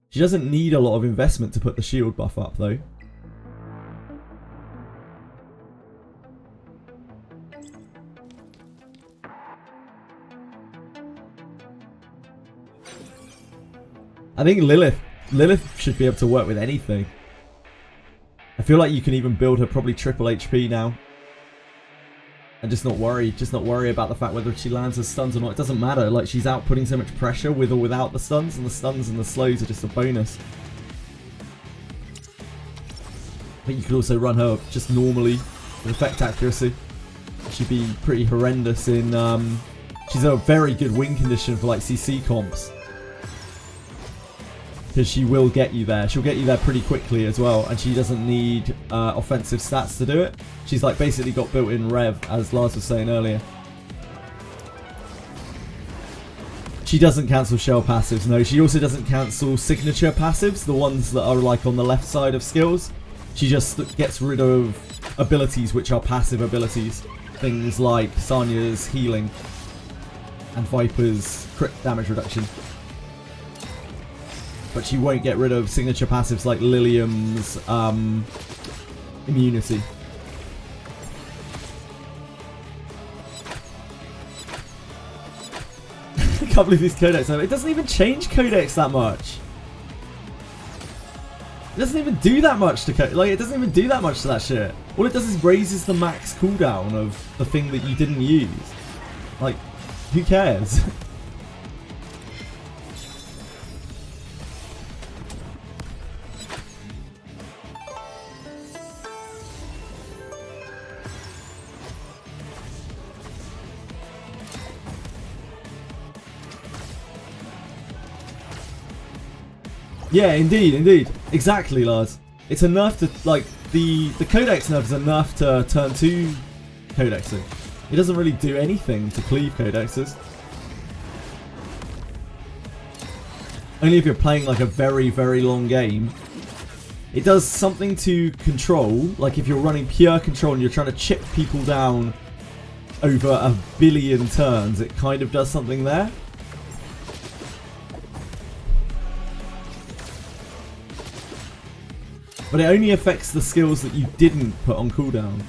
She doesn't need a lot of investment to put the shield buff up though. I think Lilith should be able to work with anything. I feel like you can even build her probably triple HP now. And just not worry about the fact whether she lands her stuns or not. It doesn't matter, like she's outputting so much pressure with or without the stuns, and the stuns and the slows are just a bonus. But you could also run her just normally with effect accuracy. She'd be pretty horrendous in, she's a very good win condition for like CC comps. Because she will get you there. She'll get you there pretty quickly as well, and she doesn't need offensive stats to do it. She's like basically got built-in Rev, as Lars was saying earlier. She doesn't cancel shell passives, no. She also doesn't cancel signature passives, the ones that are like on the left side of skills. She just gets rid of abilities which are passive abilities. Things like Sanya's healing and Viper's crit damage reduction. But she won't get rid of signature passives like Lilium's immunity. I can't believe this codex. It doesn't even change codex that much. It doesn't even do that much to like. It doesn't even do that much to that shit. All it does is raises the max cooldown of the thing that you didn't use. Like, who cares? Yeah, indeed. Exactly, Lars. It's enough to, like, the Codex nerf is enough to turn 2 Codexing. It doesn't really do anything to cleave Codexes. Only if you're playing like a very, very long game. It does something to control, like if you're running pure control and you're trying to chip people down over a billion turns, it kind of does something there. But it only affects the skills that you didn't put on cooldown.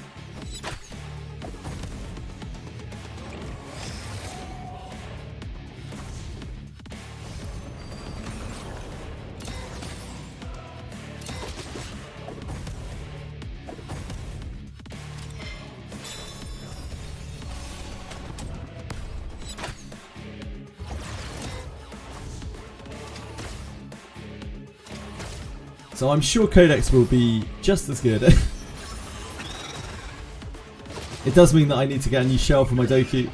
So I'm sure Codex will be just as good. It does mean that I need to get a new shell for my Doku.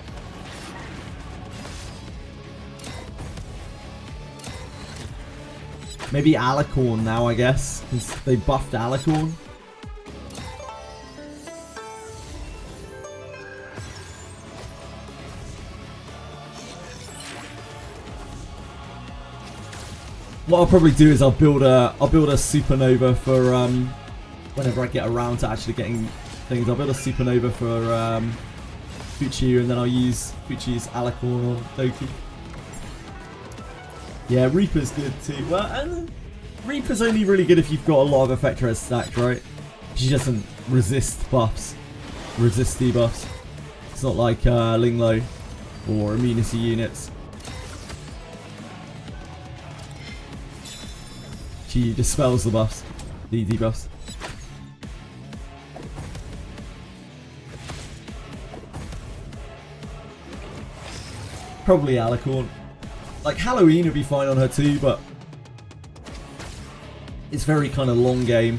Maybe Alicorn now, I guess, because they buffed Alicorn. What I'll probably do is I'll build a supernova for whenever I get around to actually getting things. I'll build a supernova for Fuchiu, and then I'll use Fuchiu's Alicorn or Doku. Yeah, Reaper's good too. Well, and Reaper's only really good if you've got a lot of Effector Heads stacked, right? She doesn't resist buffs, resist debuffs. It's not like Linglo or immunity units. She dispels the buffs, the debuffs. Probably Alicorn. Like Halloween would be fine on her too, but it's very kind of long game.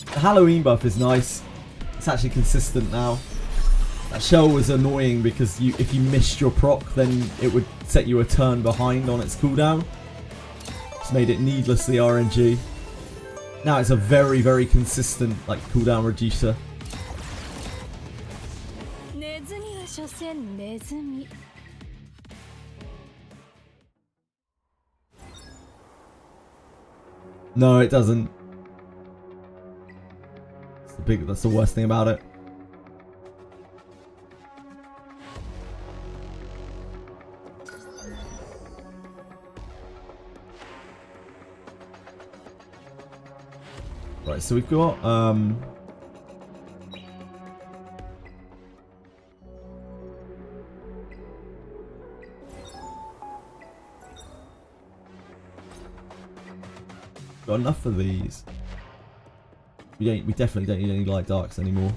The Halloween buff is nice. It's actually consistent now. That shell was annoying because if you missed your proc, then it would set you a turn behind on its cooldown. Made it needlessly RNG. Now it's a very, very consistent like cooldown reducer. No, it doesn't. That's the worst thing about it. Right, so we've got enough of these. We definitely don't need any light darks anymore.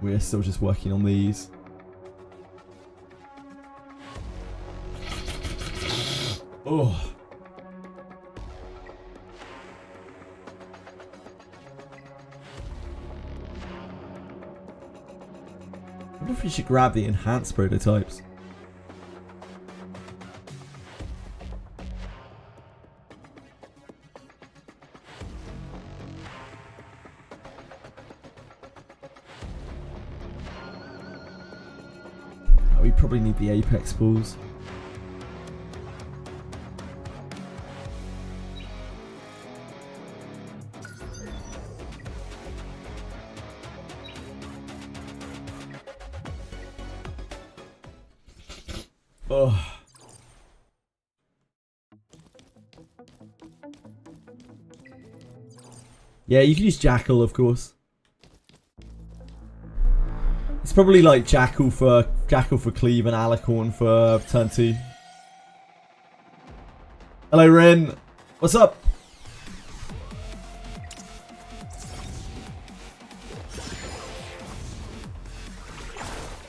We're still just working on these. Oh. I wonder if we should grab the enhanced prototypes. We probably need the Apex balls. Oh. Yeah, you can use Jackal, of course. It's probably like Jackal for Jackal for cleave and Alicorn for turn 2. Hello, Rin. What's up?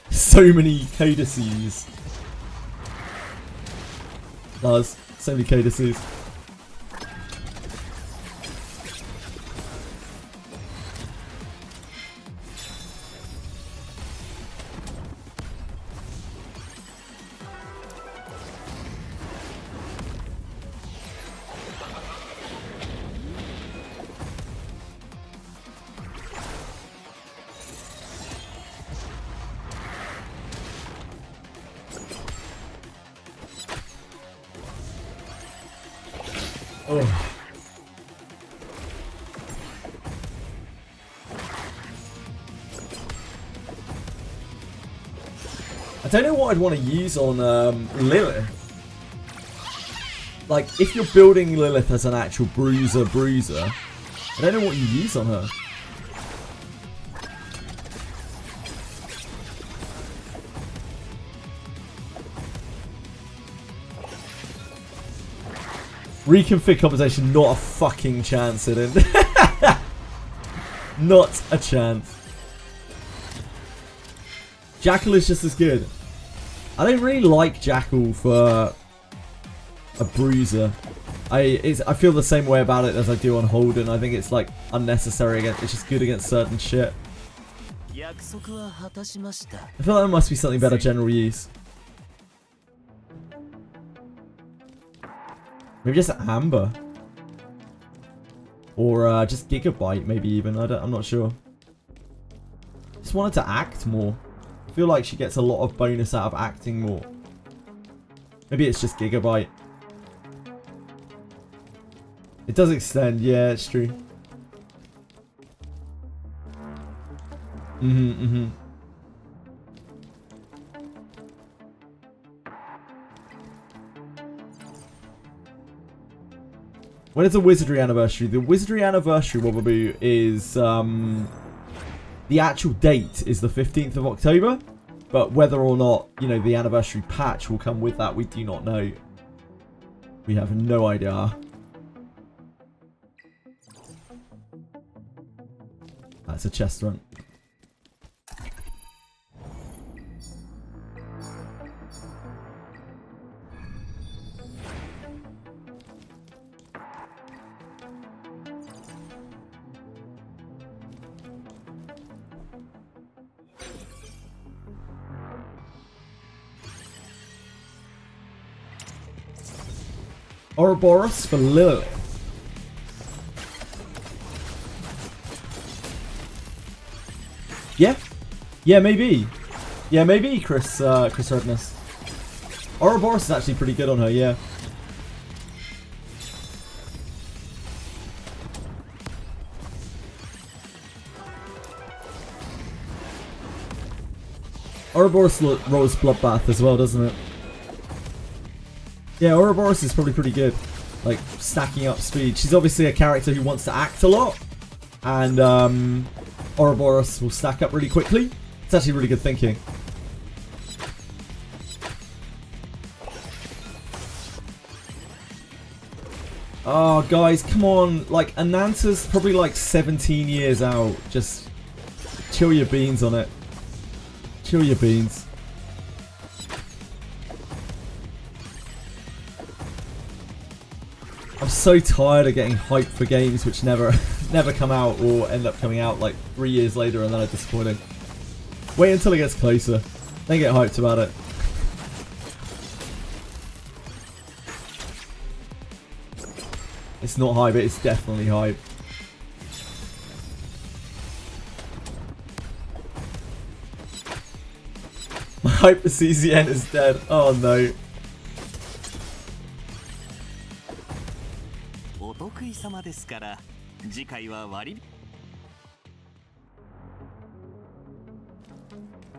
So many codices. Lars, so many codices. Oh. I don't know what I'd want to use on Lilith. Like, if you're building Lilith as an actual bruiser, I don't know what you use on her. Reconfig compensation, not a fucking chance in it. Not a chance. Jackal is just as good. I don't really like Jackal for a bruiser. I feel the same way about it as I do on Holden. I think it's like unnecessary against. It's just good against certain shit. I feel like there must be something better general use. Maybe just Amber. Or just Gigabyte, maybe even. I'm not sure. Just wanted to act more. I feel like she gets a lot of bonus out of acting more. Maybe it's just Gigabyte. It does extend, yeah, it's true. When is the Wizardry anniversary? The Wizardry anniversary, Wobbleboo, is the actual date is the 15th of October, but whether or not, you know, the anniversary patch will come with that, we do not know. We have no idea. That's a chest run. Ouroboros for Lilith. Yeah? Yeah, maybe. Yeah, maybe Chris Redness. Ouroboros is actually pretty good on her, yeah. Ouroboros rolls Bloodbath as well, doesn't it? Yeah, Ouroboros is probably pretty good. Like, stacking up speed. She's obviously a character who wants to act a lot. And, Ouroboros will stack up really quickly. It's actually really good thinking. Oh, guys, come on. Like, Ananta's probably like 17 years out. Just chill your beans on it. Chill your beans. I'm so tired of getting hyped for games which never come out or end up coming out like 3 years later and then are disappointing. Wait until it gets closer. Then get hyped about it. It's not hype, it's definitely hype. My hype for CZN is dead. Oh no.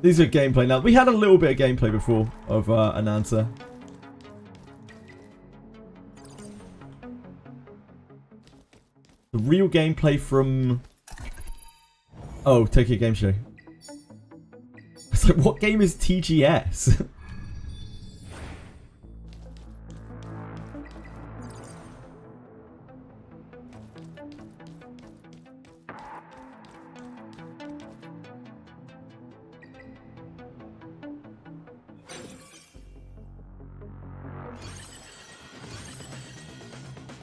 These are gameplay now. We had a little bit of gameplay before of Ananta. The real gameplay from... Oh, Tokyo Game Show. It's like, what game is TGS?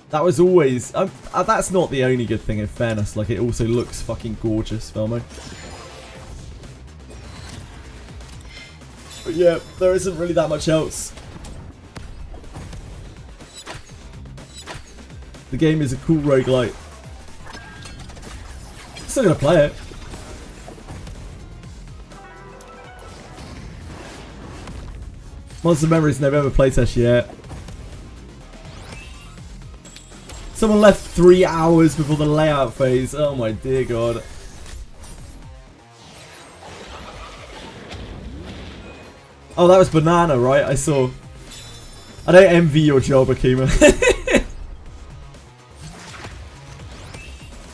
That was always... that's not the only good thing, in fairness. Like, it also looks fucking gorgeous, Velmo. But yeah, there isn't really that much else. The game is a cool roguelite. Still gonna play it. Monster Memories November playtest yet. Someone left 3 hours before the layout phase. Oh my dear god. Oh, that was Banana, right? I saw. I don't envy your job, Akima.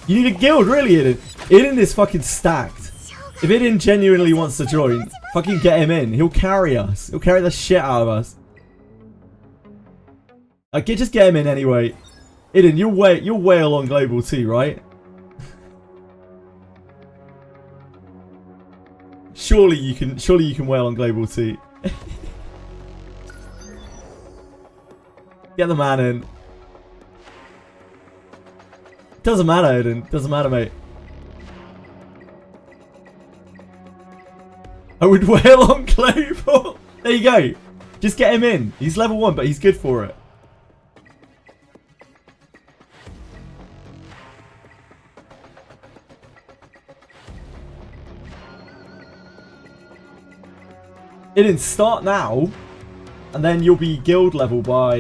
You need a guild, really, Iden. Iden is fucking stacked. If Iden genuinely wants to join, fucking get him in. He'll carry us. He'll carry the shit out of us. Okay, just get him in anyway. Iden, you're way along global too, right? Surely you can wail on global too. Get the man in. Doesn't matter, Eden. Doesn't matter, mate. I would wail on global. There you go. Just get him in. He's level 1, but he's good for it. Eden, start now, and then you'll be guild level by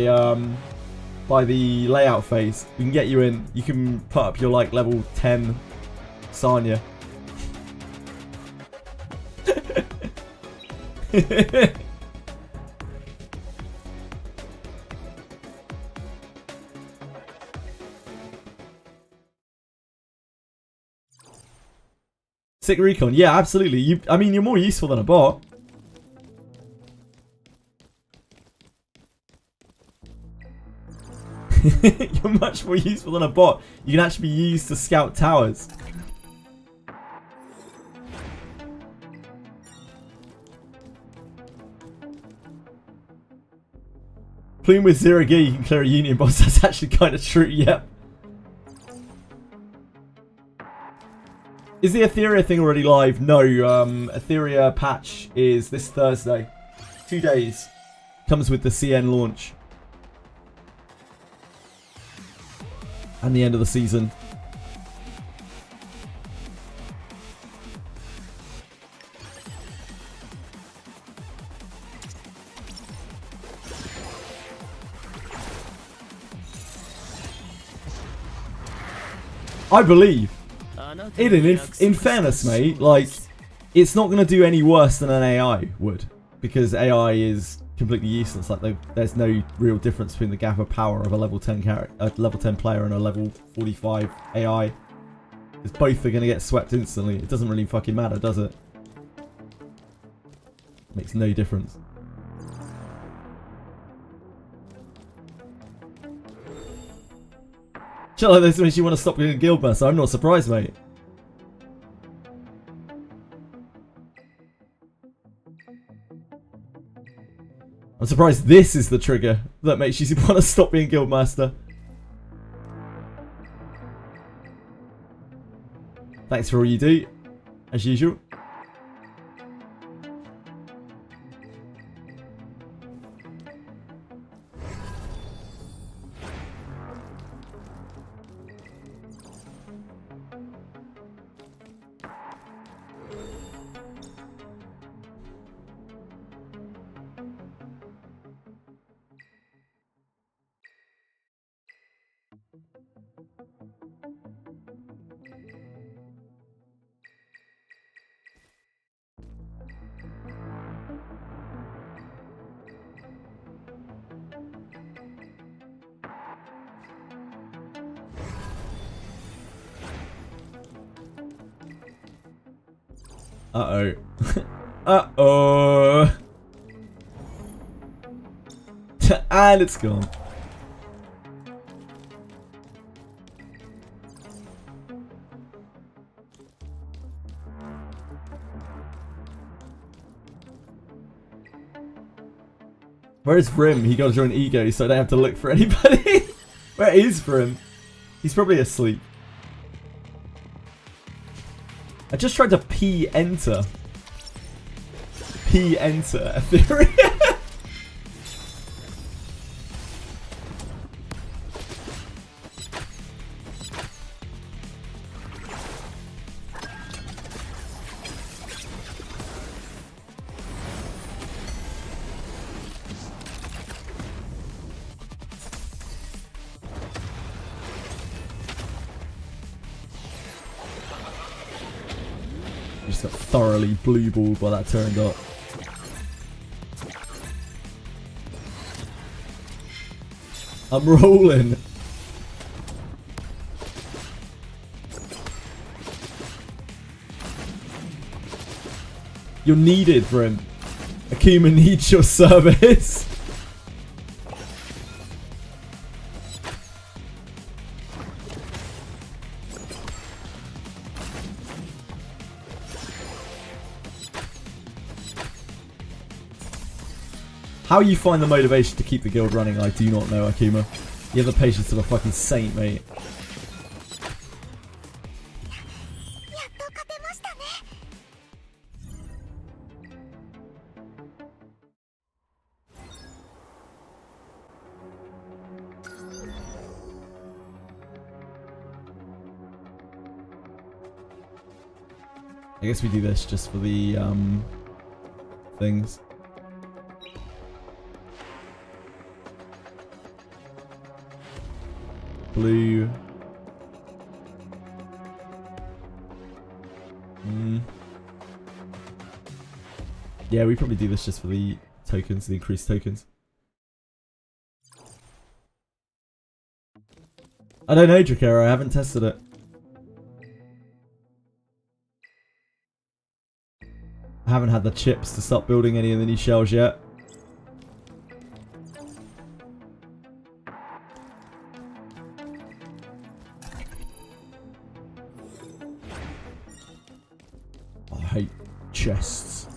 the layout phase. We can get you in. You can put up your like level 10 Sanya. Sick recon. Yeah, absolutely. I mean, you're more useful than a bot. You're much more useful than a bot. You can actually be used to scout towers. Plume with 0 gear, you can clear a union boss. That's actually kind of true, yep. Is the Etheria thing already live? No, Etheria patch is this Thursday. 2 days. Comes with the CN launch. And the end of the season. I believe. Eden, in fairness, mate, like, it's not going to do any worse than an AI would. Because AI is completely useless. Like, there's no real difference between the gap of power of a level 10 player and a level 45 AI. Because both are going to get swept instantly. It doesn't really fucking matter, does it? Makes no difference. Shit like this makes you want to stop being a guild master. I'm not surprised, mate. I'm surprised this is the trigger that makes you want to stop being guildmaster. Thanks for all you do, as usual. Uh-oh. Uh-oh. And it's gone. Where's Vrim? He got to join Ego, so I don't have to look for anybody. Where is Vrim? He's probably asleep. I just tried to P-enter. P-enter Etheria. Just got thoroughly blue balled by that turn dot. I'm rolling. You're needed, Vrim. Akuma needs your service. How you find the motivation to keep the guild running, I do not know, Akuma. You have the patience of a fucking saint, mate. I guess we do this just for the things. Blue. Yeah, we probably do this just for the tokens, the increased tokens. I don't know, Drakera, I haven't tested it. I haven't had the chips to start building any of the new shells yet. I hate chests.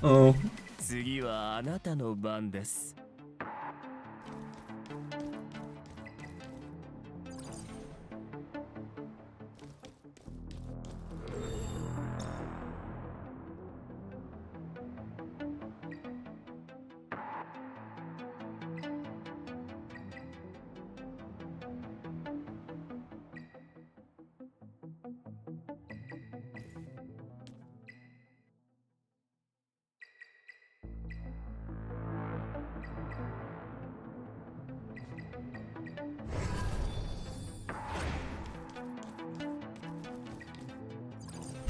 Oh. 次はあなたの番です。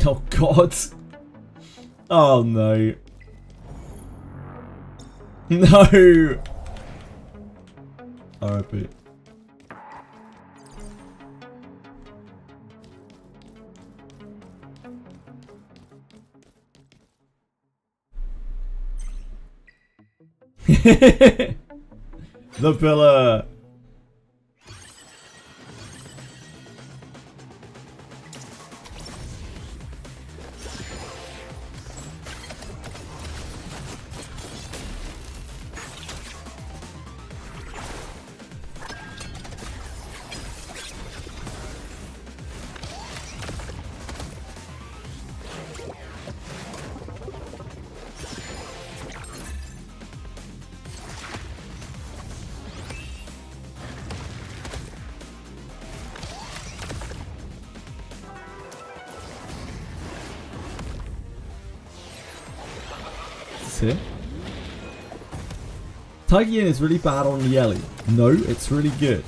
Oh god. Oh no. No. RIP. The pillar. here. Taigian is really bad on Yelly. No, it's really good.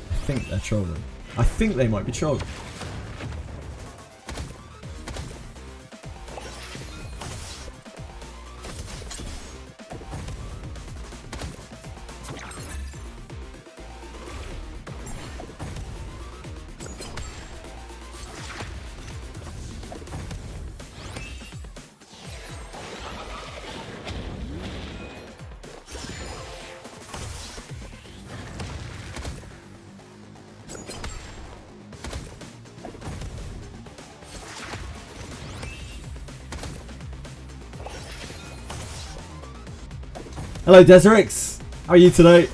I think they're trolling. I think they might be trolling. Hello Deserix, how are you today?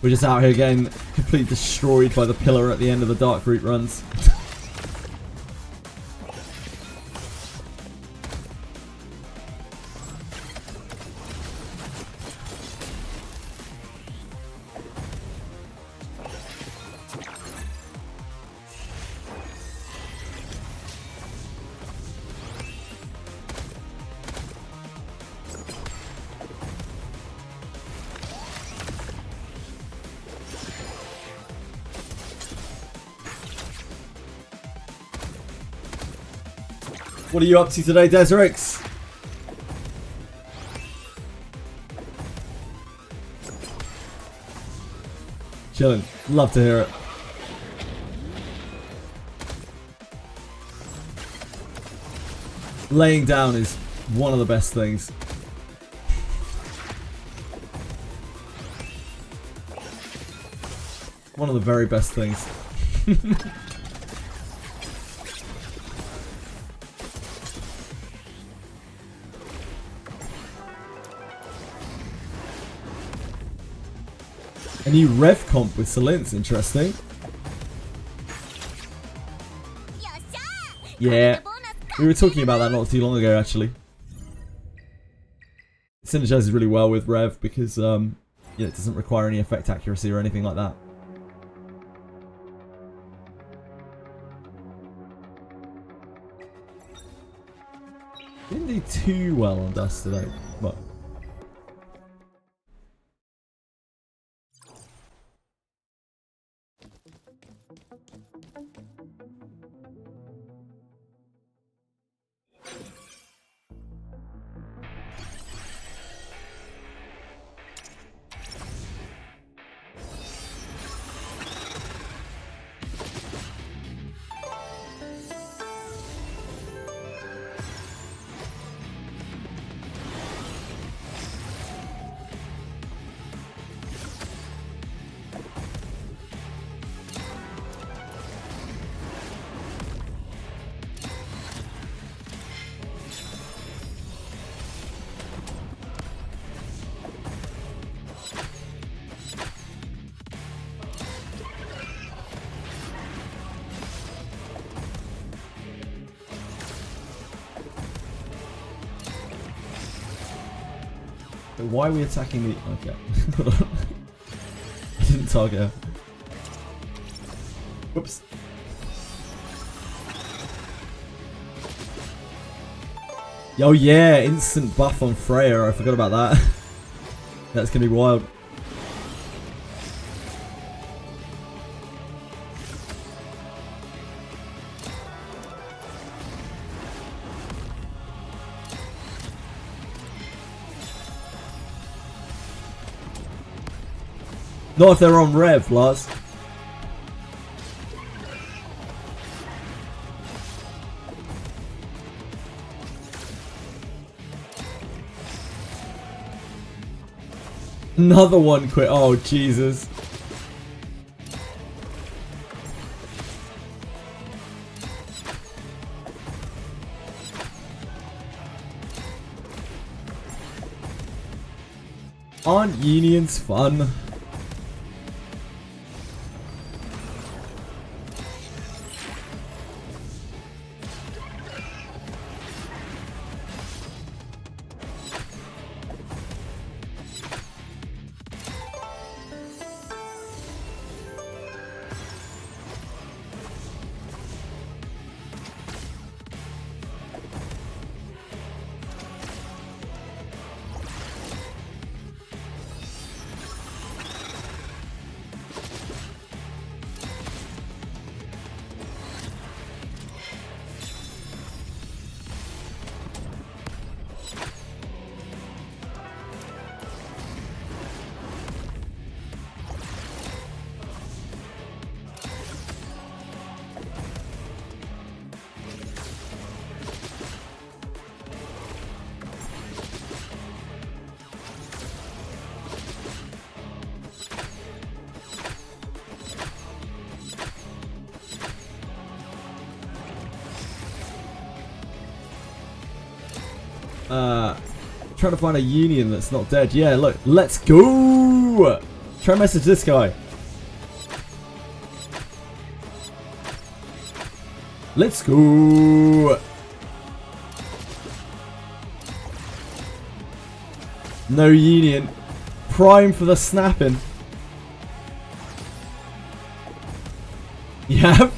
We're just out here getting completely destroyed by the pillar at the end of the Dark Route runs. What are you up to today, Deserix? Chilling. Love to hear it. Laying down is one of the best things. One of the very best things. A new rev comp with Celin's interesting. Yeah, we were talking about that not too long ago actually. It synergizes really well with rev because yeah, it doesn't require any effect accuracy or anything like that. Didn't do too well on Dust today, but why are we attacking the... Okay. I didn't target her. Whoops. Oh yeah, instant buff on Freya. I forgot about that. That's gonna be wild. Not if they're on rev, Lars. Another one quit. Oh, Jesus. Aren't unions fun? Trying to find a union that's not dead. Yeah, look. Let's go! Try and message this guy. Let's go! No union. Prime for the snapping. Yeah.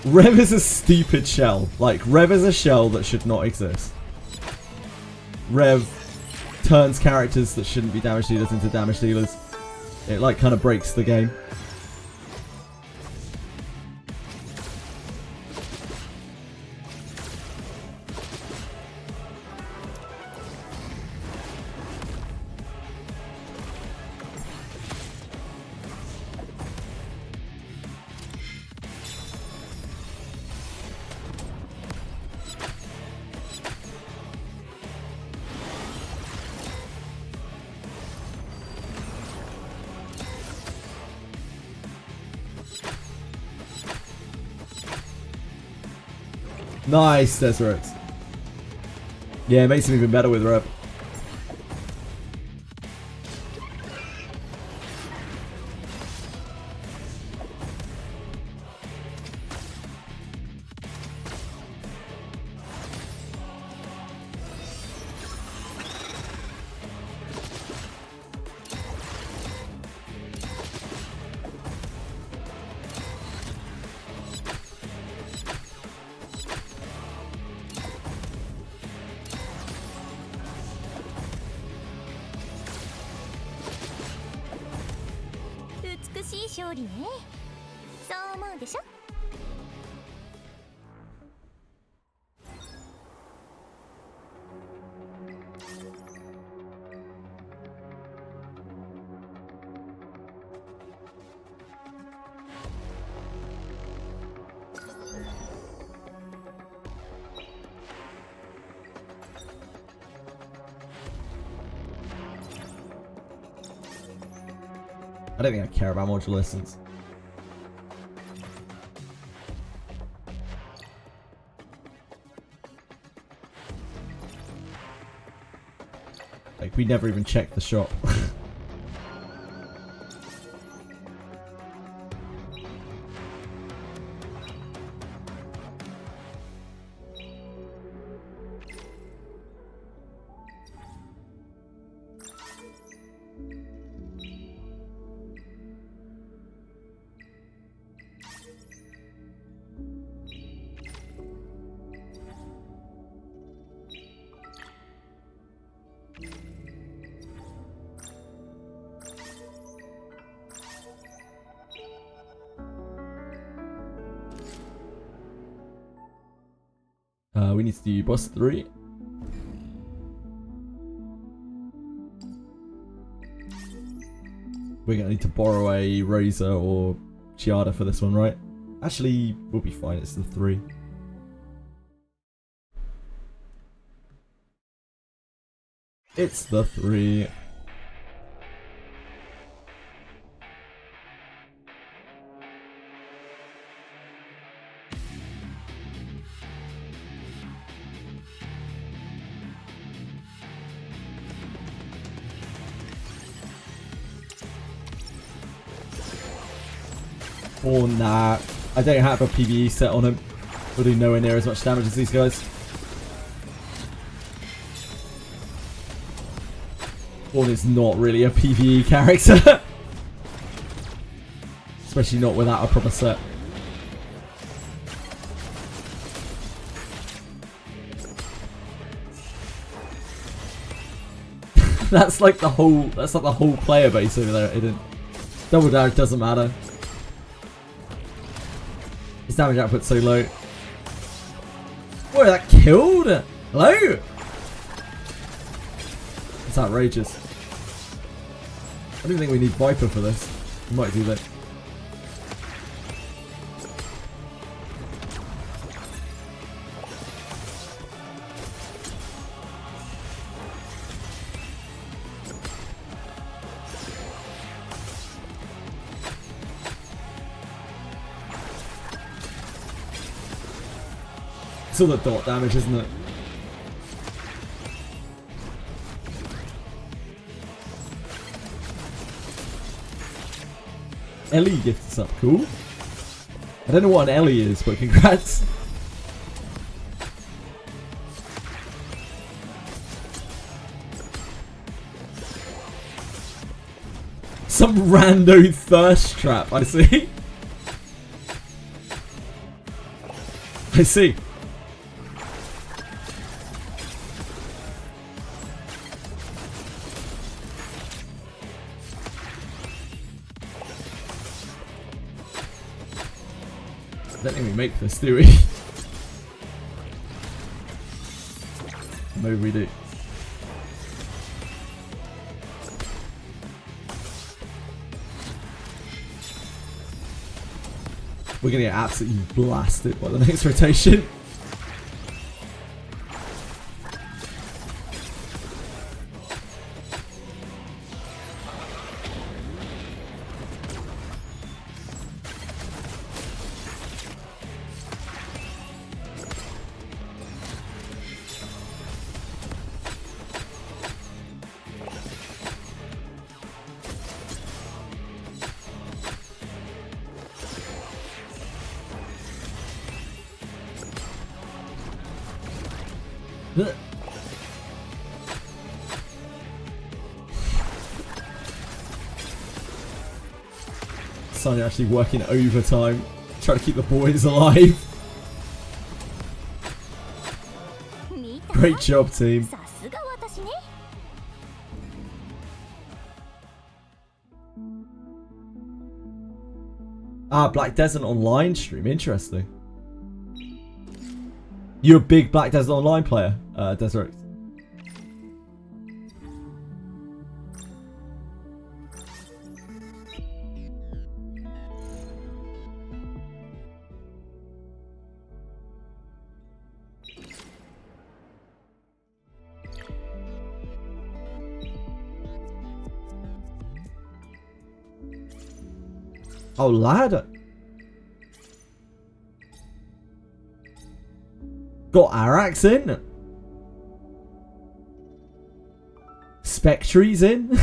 Rev is a stupid shell. Like, Rev is a shell that should not exist. Rev turns characters that shouldn't be damage dealers into damage dealers. It, like, kind of breaks the game. Nice, Deseret. Yeah, it makes him even better with Rev. I don't think I care about module lessons. Like, we never even checked the shop. We need to do boss 3. We're gonna need to borrow a Razor or Chiada for this one, right? Actually, we'll be fine. It's the 3. It's the 3. Or nah, I don't have a PvE set on him. We'll do nowhere near as much damage as these guys. Orn is not really a PvE character. Especially not without a proper set. That's like the whole player base over there. It didn't. Double damage doesn't matter. His damage output's so low. Whoa, that killed? Hello? That's outrageous. I don't think we need Viper for this. We might do that. It's all the dot damage, isn't it? Ellie gifts us up, cool. I don't know what an Ellie is, but congrats. Some rando thirst trap, I see. I see. I don't think we make this, do we? Maybe we do. We're gonna get absolutely blasted by the next rotation. Sonya actually working overtime, trying to keep the boys alive. Great job, team. Ah, Black Desert Online stream. Interesting. You're a big Black Desert Online player, Desert. Oh, ladder. Got Arax in. Spectre's in.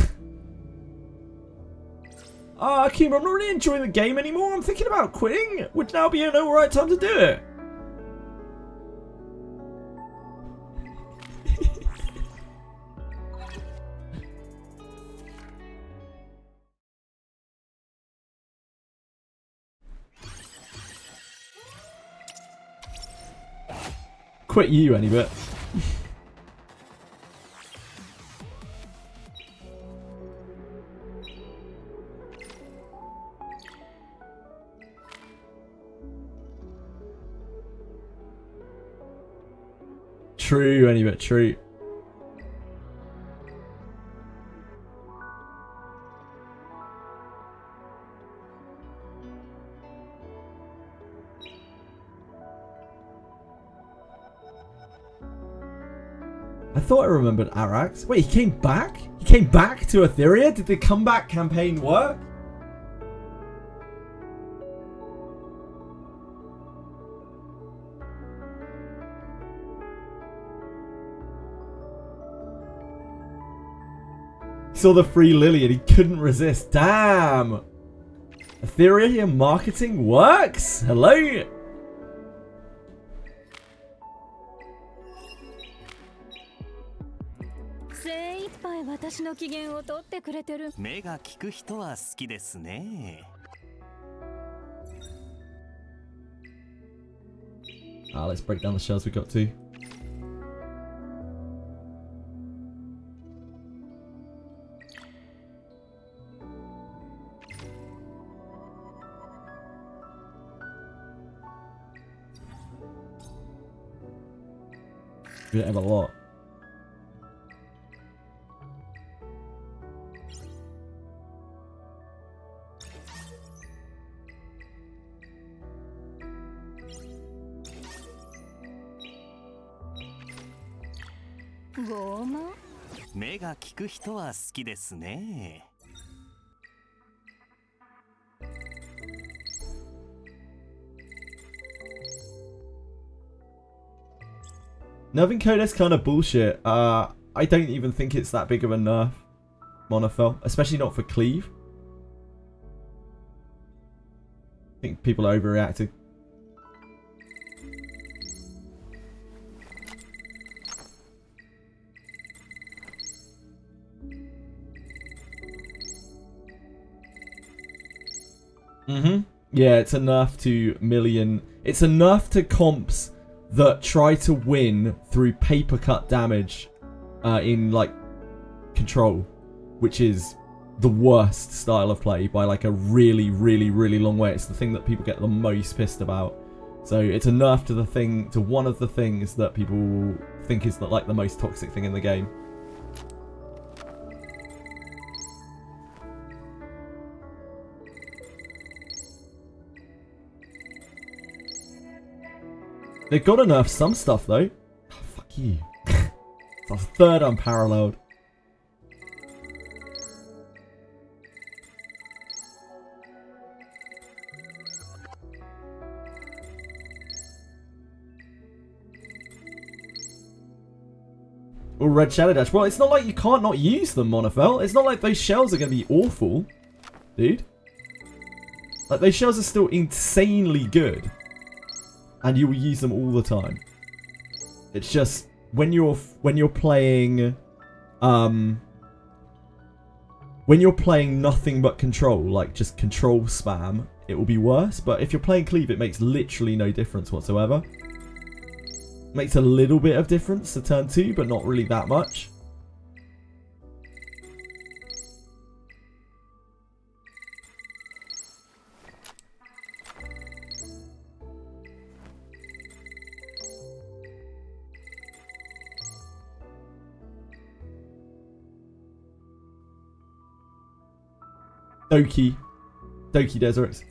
Kim, I'm not really enjoying the game anymore. I'm thinking about quitting. Would now be an alright time to do it? Quit you any bit. True, any bit, true. I thought I remembered Arax. Wait, he came back? He came back to Etheria? Did the comeback campaign work? He saw the free Lily and he couldn't resist. Damn! Etheria marketing works? Hello? Let's break down the shells we got to. We don't have a lot. Nerfing Codex kind of bullshit. I don't even think it's that big of a nerf, Monofel. Especially not for Cleave. I think people are overreacting. Yeah, it's a nerf to million. It's a nerf to comps that try to win through paper cut damage in like control, which is the worst style of play by like a really, really, really long way. It's the thing that people get the most pissed about. So it's a nerf to the thing, to one of the things that people think is like the most toxic thing in the game. They've got to nerf some stuff though. Oh, fuck you. It's our third unparalleled. Or Red Shadow Dash. Well, it's not like you can't not use them, Monofel. It's not like those shells are going to be awful, dude. Like, those shells are still insanely good. And you will use them all the time. It's just when you're playing nothing but control, like just control spam, it will be worse. But if you're playing Cleave, it makes literally no difference whatsoever. Makes a little bit of difference to turn 2, but not really that much. Doki Deserts.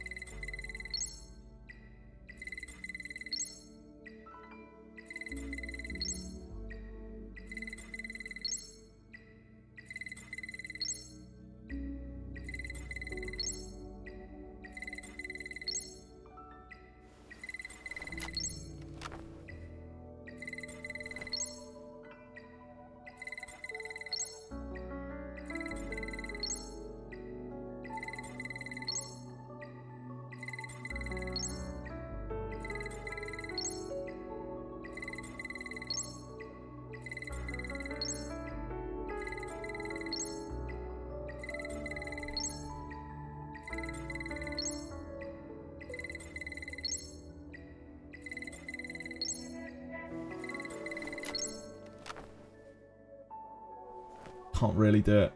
Can't really do it.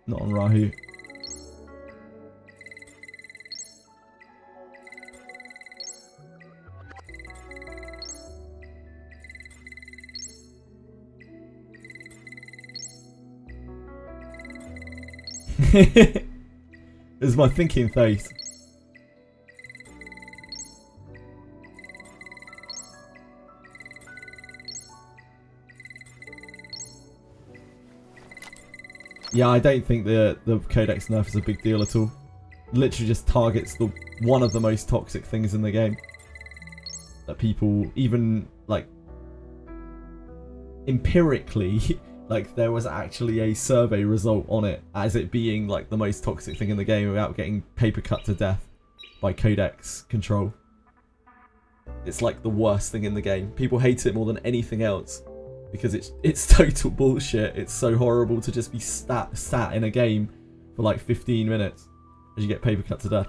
Not on Rahu. This is my thinking face. Yeah, I don't think the Codex nerf is a big deal at all. Literally just targets one of the most toxic things in the game. That people, even like empirically, like there was actually a survey result on it as it being like the most toxic thing in the game without getting paper cut to death by Codex control. It's like the worst thing in the game. People hate it more than anything else. Because it's total bullshit. It's so horrible to just be sat in a game for like 15 minutes as you get paper cut to death.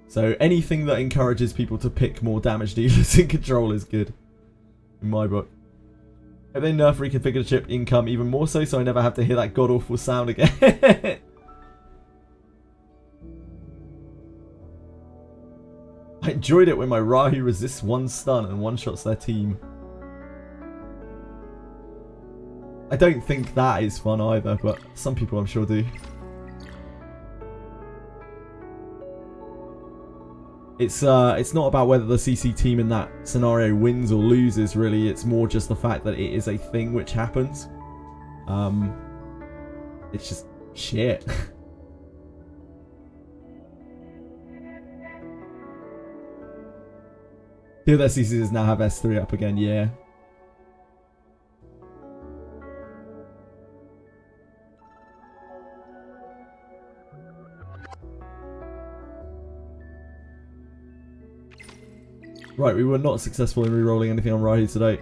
So anything that encourages people to pick more damage dealers in control is good. In my book. If they nerf reconfigure the chip income even more so I never have to hear that god awful sound again. I enjoyed it when my Rahu resists one stun and one-shots their team. I don't think that is fun either, but some people I'm sure do. It's not about whether the CC team in that scenario wins or loses, really. It's more just the fact that it is a thing which happens. It's just shit. Two of their CCs now have S3 up again, yeah. Right, we were not successful in re-rolling anything on Rahi today.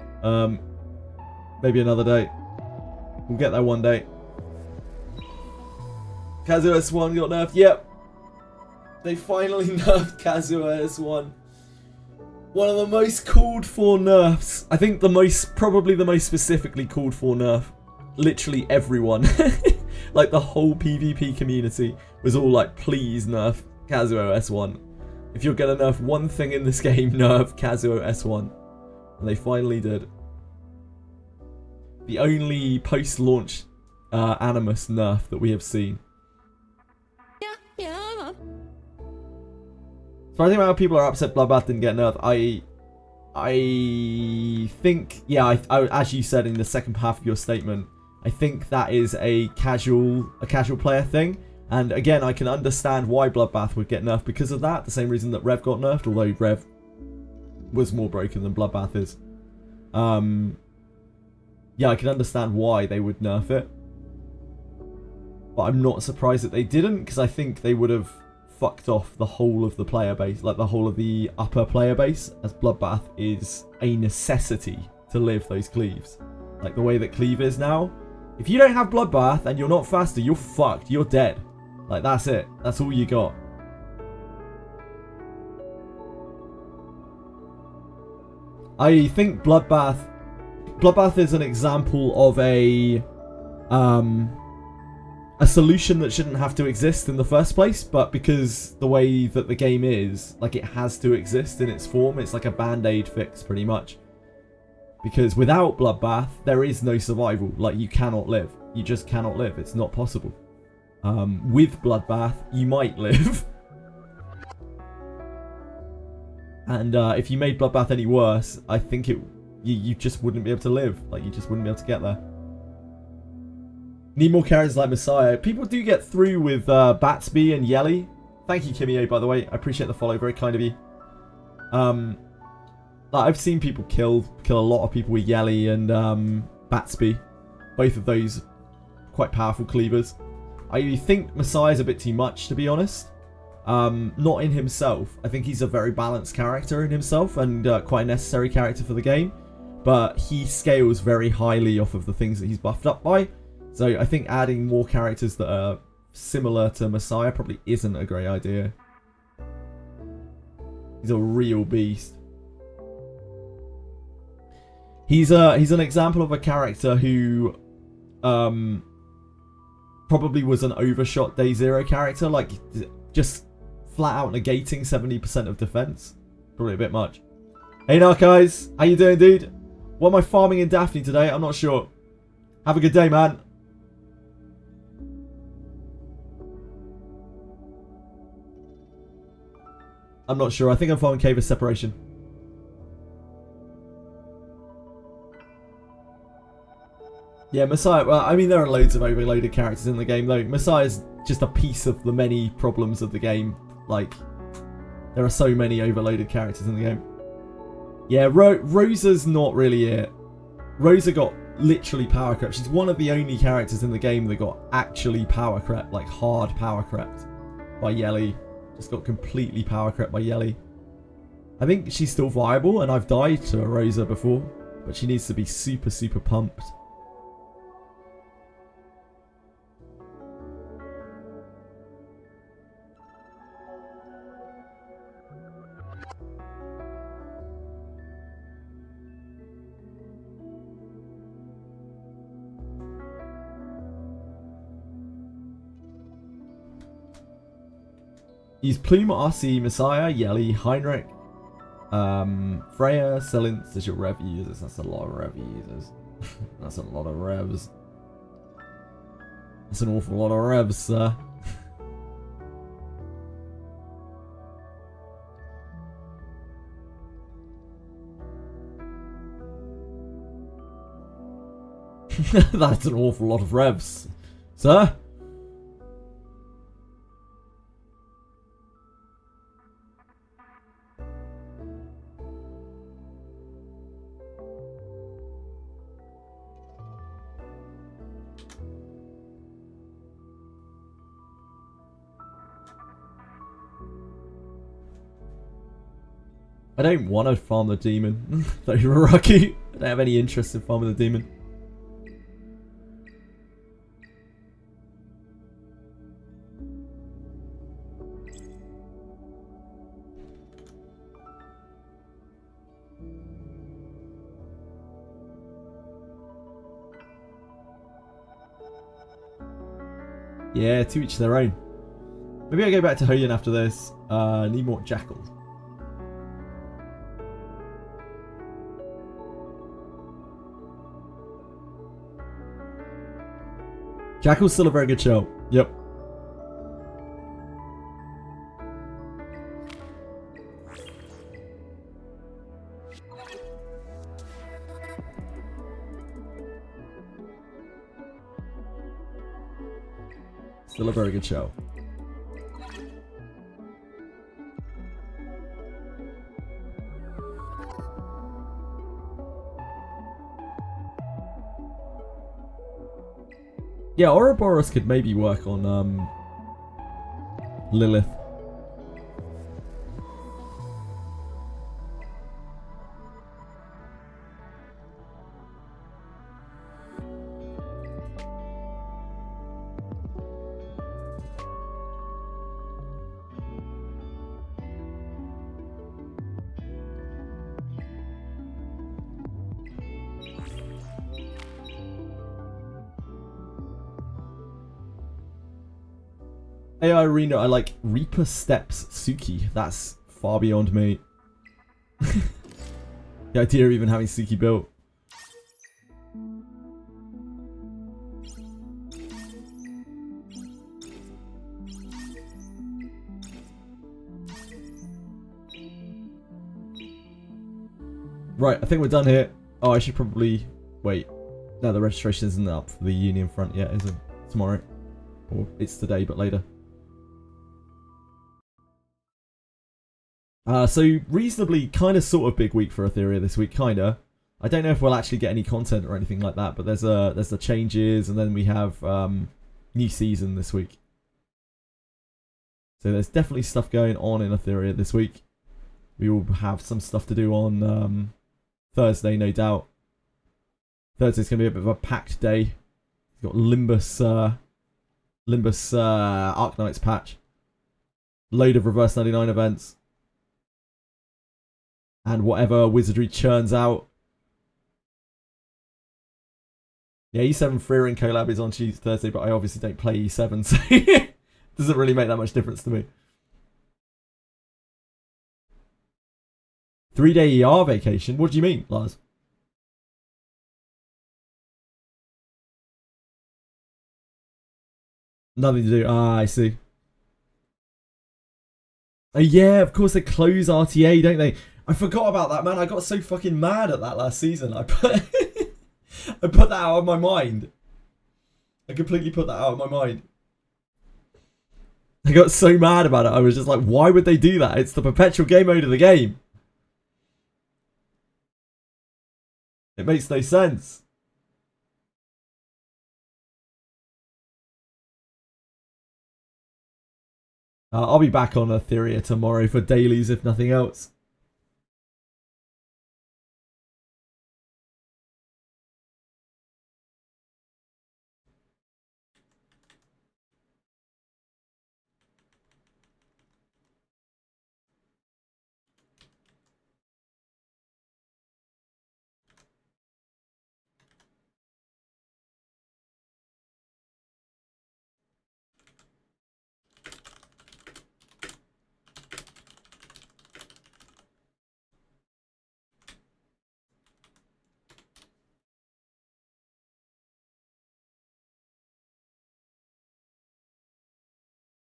Maybe another day. We'll get there one day. Kazuo S1 got nerfed. Yep. They finally nerfed Kazuo S1. One of the most called for nerfs. I think probably the most specifically called for nerf. Literally everyone. Like the whole PvP community was all like, please nerf Kazuo S1. If you're going to nerf one thing in this game, nerf Kazuo S1. And they finally did. The only post-launch Animus nerf that we have seen. Surprising amount of people are upset Bloodbath didn't get nerfed. I think, yeah, as you said in the second half of your statement, I think that is a casual player thing. And again, I can understand why Bloodbath would get nerfed because of that. The same reason that Rev got nerfed, although Rev was more broken than Bloodbath is. Yeah, I can understand why they would nerf it. But I'm not surprised that they didn't, because I think they would have fucked off the whole of the player base, like the whole of the upper player base, as Bloodbath is a necessity to live those cleaves. Like the way that cleave is now. If you don't have Bloodbath and you're not faster, you're fucked. You're dead. Like, that's it. That's all you got. I think Bloodbath is an example of a solution that shouldn't have to exist in the first place, but because the way that the game is, like, it has to exist in its form. It's like a band-aid fix, pretty much. Because without Bloodbath, there is no survival. Like, you cannot live. You just cannot live. It's not possible. With Bloodbath, you might live. And if you made Bloodbath any worse, I think you just wouldn't be able to live. Like, you just wouldn't be able to get there. Need more characters like Messiah. People do get through with Batsby and Yelly. Thank you, Kimio, by the way. I appreciate the follow. Very kind of you. Like, I've seen people kill a lot of people with Yelly and Batsby. Both of those quite powerful cleavers. I think Messiah's a bit too much, to be honest. Not in himself. I think he's a very balanced character in himself and quite a necessary character for the game. But he scales very highly off of the things that he's buffed up by. So I think adding more characters that are similar to Messiah probably isn't a great idea. He's a real beast. He's an example of a character who probably was an overshot day zero character, like just flat out negating 70% of defense. Probably a bit much. Hey Narcos, how you doing, dude? What am I farming in Daphne today? I'm not sure. Have a good day, man. I'm not sure. I think I'm farming Cave of Separation. Yeah, Messiah, well, I mean, there are loads of overloaded characters in the game, though. Messiah's just a piece of the many problems of the game. Like, there are so many overloaded characters in the game. Yeah, Rosa's not really it. Rosa got literally power crept. She's one of the only characters in the game that got actually power crept, like hard power crept by Yelly. Just got completely power crept by Yelly. I think she's still viable, and I've died to a Rosa before, but she needs to be super, super pumped. Use Plume, RC, Messiah, Yelly, Heinrich, Freya, Selins as your rev users. That's a lot of rev users. That's a lot of revs. That's an awful lot of revs, sir. That's an awful lot of revs, sir. I don't want to farm the demon. Though you're lucky. I don't have any interest in farming the demon. Yeah, to each their own. Maybe I go back to Hoyan after this. Need more jackals. Jackal's still a very good show. Yep. Still a very good show. Yeah, Ouroboros could maybe work on Lilith. AI Arena, I like Reaper Steps Suki. That's far beyond me. The idea of even having Suki built. Right, I think we're done here. Oh, I should probably... Wait. No, the registration isn't up for the Union front yet, is it? Tomorrow. Or it's today, but later. So reasonably kind of sort of big week for Etheria this week, kinda. I don't know if we'll actually get any content or anything like that, but there's the changes, and then we have new season this week. So there's definitely stuff going on in Etheria this week. We will have some stuff to do on Thursday, no doubt. Thursday's going to be a bit of a packed day. We've got Limbus Arknights patch. Load of Reverse 99 events. And whatever Wizardry churns out. Yeah, E7 Free Ring collab is on Tuesday, Thursday, but I obviously don't play E7, so it doesn't really make that much difference to me. 3-day ER vacation? What do you mean, Lars? Nothing to do. Ah, I see. Oh, yeah, of course they close RTA, don't they? I forgot about that, man. I got so fucking mad at that last season. I put that out of my mind. I completely put that out of my mind. I got so mad about it. I was just like, why would they do that? It's the perpetual game mode of the game. It makes no sense. I'll be back on Etheria tomorrow for dailies, if nothing else.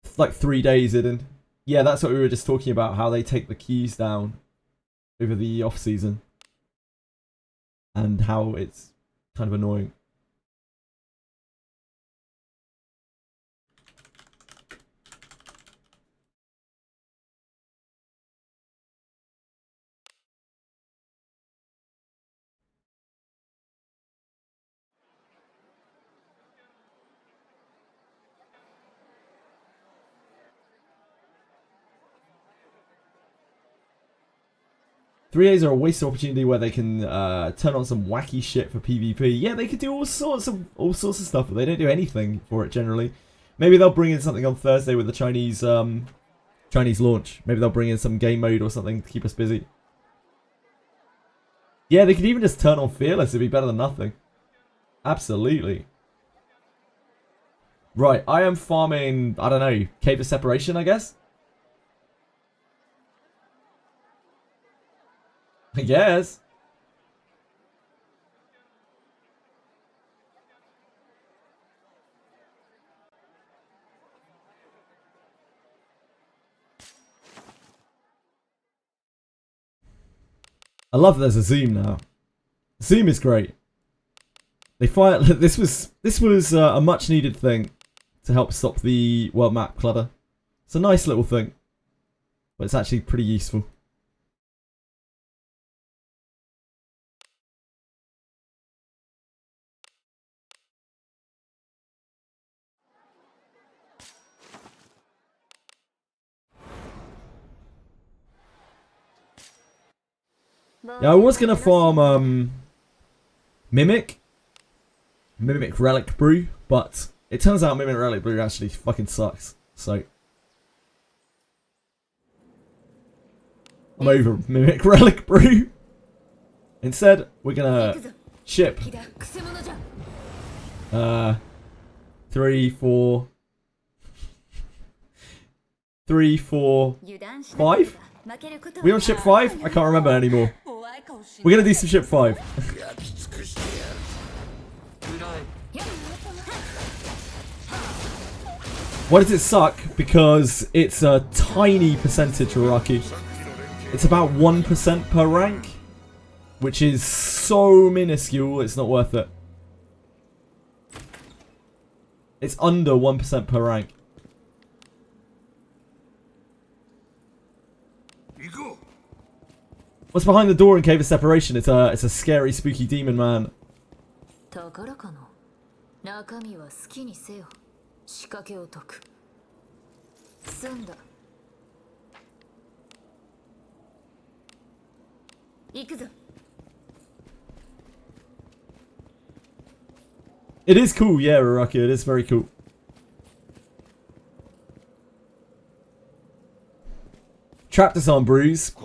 It's like 3 days, Iden. Yeah, that's what we were just talking about, how they take the keys down over the off-season. And how it's kind of annoying. 3As are a wasted opportunity where they can turn on some wacky shit for PvP. Yeah, they could do all sorts of stuff, but they don't do anything for it generally. Maybe they'll bring in something on Thursday with the Chinese launch. Maybe they'll bring in some game mode or something to keep us busy. Yeah, they could even just turn on Fearless. It'd be better than nothing. Absolutely. Right, I am farming, I don't know, Cave of Separation, I guess? I guess. I love there's a zoom now. Zoom is great. They find this was a much needed thing to help stop the world map clutter. It's a nice little thing, but it's actually pretty useful. Yeah, I was gonna farm Mimic Relic Brew, but it turns out Mimic Relic Brew actually fucking sucks. So I'm over Mimic Relic Brew. Instead, we're gonna ship 3, 4, 5. We on ship 5? I can't remember anymore. We're gonna do some ship 5. Why does it suck? Because it's a tiny percentage Iraqi. It's about 1% per rank, which is so minuscule, it's not worth it. It's under 1% per rank. What's behind the door in Cave of Separation? It's a scary, spooky demon man. It is cool, yeah, Raraki, it is very cool. Trap Disarm Bruise.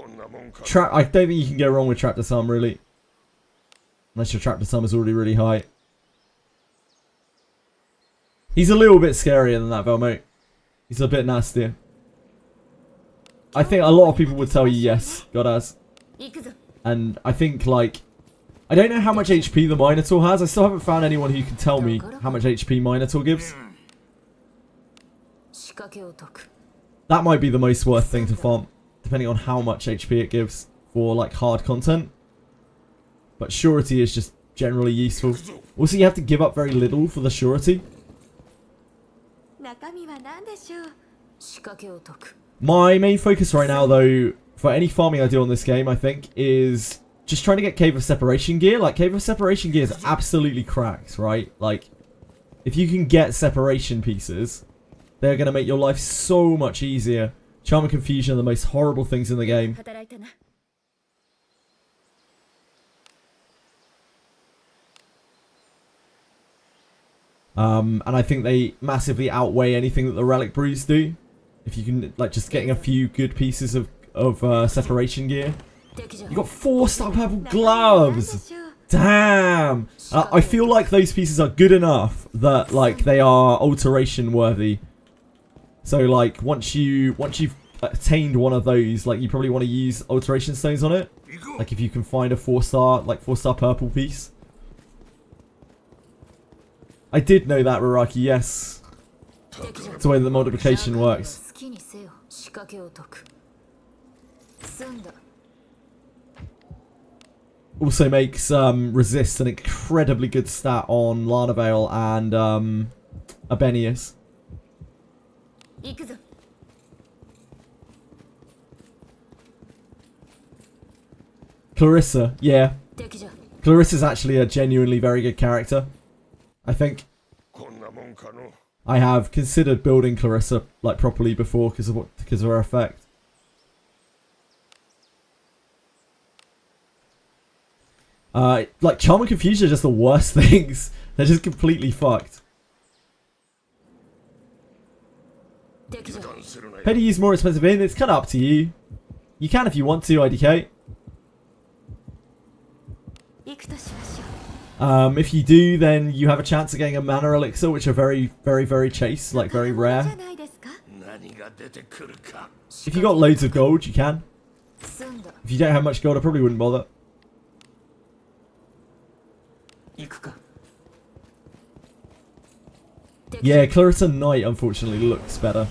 I don't think you can go wrong with Trap Disarm, really. Unless your Trap Disarm is already really high. He's a little bit scarier than that, Velmo. He's a bit nastier. I think a lot of people would tell you yes, Godaz. And I think, like, I don't know how much HP the Minotaur has. I still haven't found anyone who can tell me how much HP Minotaur gives. That might be the most worth thing to farm, depending on how much HP it gives for, like, hard content. But surety is just generally useful. Also, you have to give up very little for the surety. My main focus right now, though, for any farming I do on this game, I think, is just trying to get Cave of Separation gear. Like, Cave of Separation gear is absolutely cracked, right? Like, if you can get separation pieces, they're going to make your life so much easier. Charm and Confusion are the most horrible things in the game. And I think they massively outweigh anything that the Relic Brews do. If you can, like, just getting a few good pieces of separation gear. You got 4-star purple gloves! Damn! I feel like those pieces are good enough that, like, they are alteration worthy. So, like, once you've attained one of those, like, you probably want to use alteration stones on it. Like, if you can find a 4-star purple piece. I did know that, Raraki, yes. It's the way the multiplication works. Also makes resist an incredibly good stat on Larnavale and Abenius. Clarissa, yeah. Clarissa's actually a genuinely very good character, I think. I have considered building Clarissa, like, properly before because of her effect. Like Charm and Confusion are just the worst things. They're just completely fucked. Pay to use more expensive in, it's kind of up to you. You can if you want to, IDK. If you do, then you have a chance of getting a mana elixir, which are very, very, very chase, like very rare. If you got loads of gold, you can. If you don't have much gold, I probably wouldn't bother. Yeah, Clarissa Knight unfortunately looks better.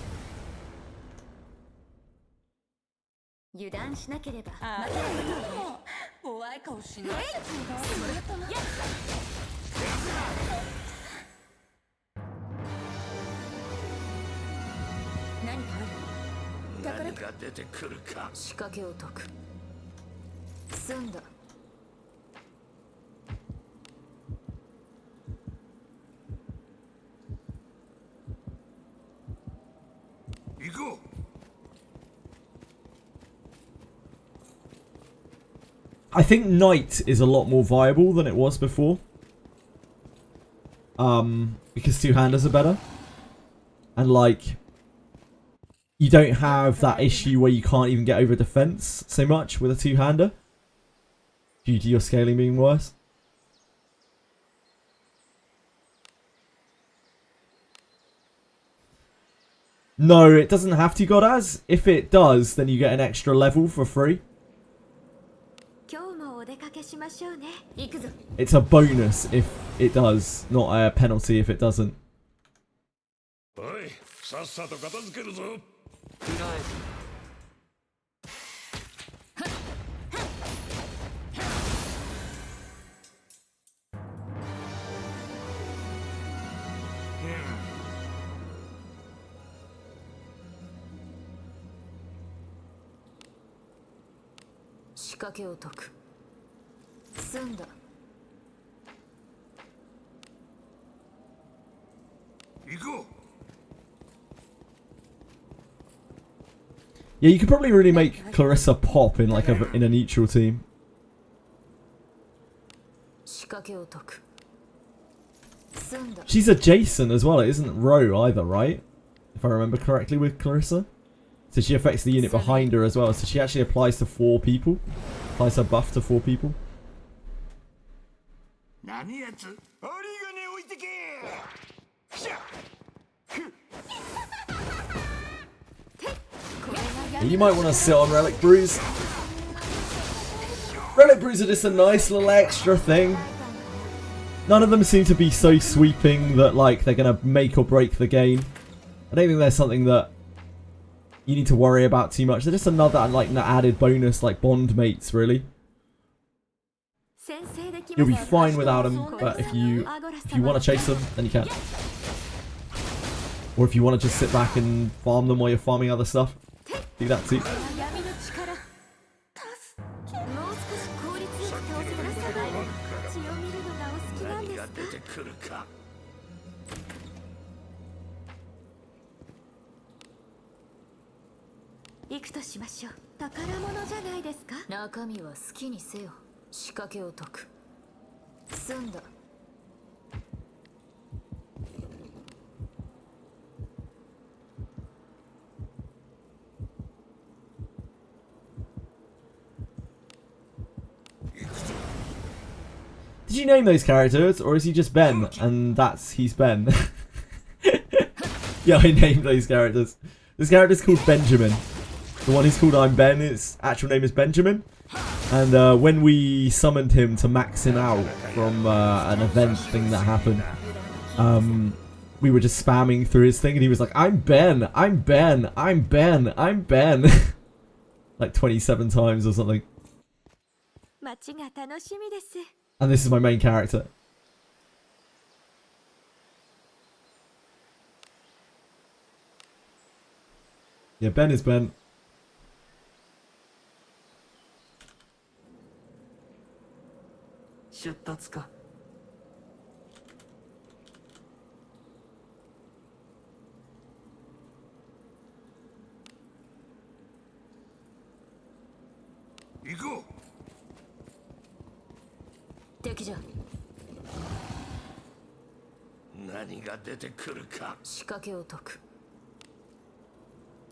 I think Knight is a lot more viable than it was before. Because two-handers are better. And like, you don't have that issue where you can't even get over defense so much with a two-hander. Due to your scaling being worse. No, it doesn't have to, Godaz. If it does, then you get an extra level for free. It's a bonus if it does, not a penalty if it doesn't. Yeah, you could probably really make Clarissa pop in like in a neutral team. She's adjacent as well. It isn't row either, right? If I remember correctly with Clarissa. So she affects the unit behind her as well. So she actually applies to 4 people. Applies her buff to 4 people. You might want to sit on Relic Brews. Relic Brews are just a nice little extra thing. None of them seem to be so sweeping that like they're going to make or break the game. I don't think there's something that you need to worry about too much. They're just another like added bonus, like bond mates, really. You'll be fine without them, but if you want to chase them, then you can. Or if you want to just sit back and farm them while you're farming other stuff, do that too. Did you name those characters, or is he just Ben, and he's Ben? Yeah, I named those characters. This character's called Benjamin. The one who's called I'm Ben, his actual name is Benjamin. And when we summoned him to max him out from an event thing that happened, we were just spamming through his thing, and he was like, I'm Ben, I'm Ben, I'm Ben, I'm Ben. Like 27 times or something. And this is my main character. Yeah, Ben is Ben. 敵じゃ。何が出てくるか。仕掛けを解く。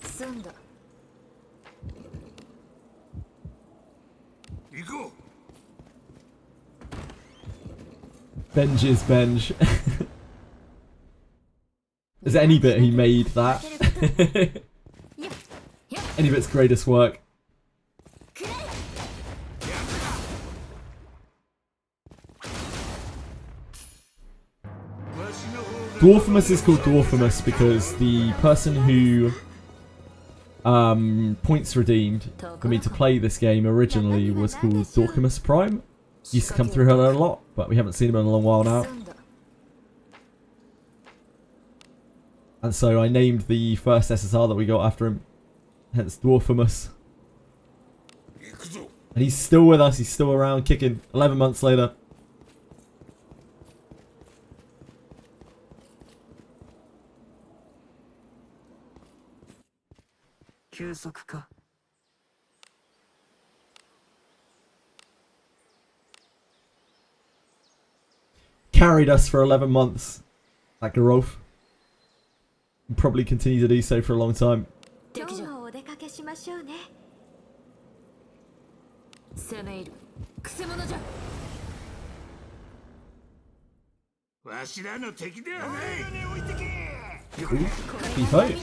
済んだ。行こう。 Benj is Benj. Is there any bit he made that? Any bit's greatest work. Dwarfimus is called Dwarfimus because the person who points redeemed for me to play this game originally was called Dorkimus Prime. Used to come through her a lot, but we haven't seen him in a long while now. And so I named the first SSR that we got after him, hence Dwarfimus. And he's still with us, he's still around kicking 11 months later. Carried us for 11 months, like Garolf. Probably continue to do so for a long time. Be fight.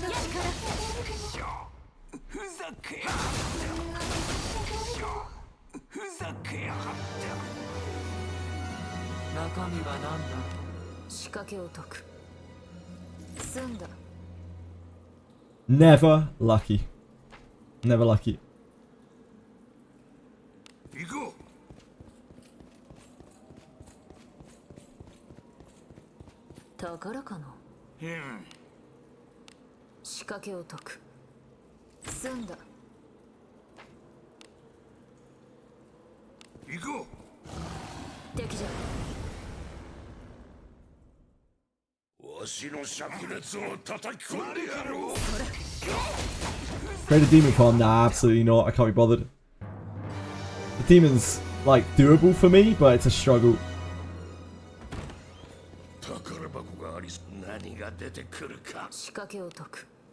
Never lucky. Never lucky. Create a demon farm? Nah, absolutely not. I can't be bothered. The demon's like doable for me, but it's a struggle.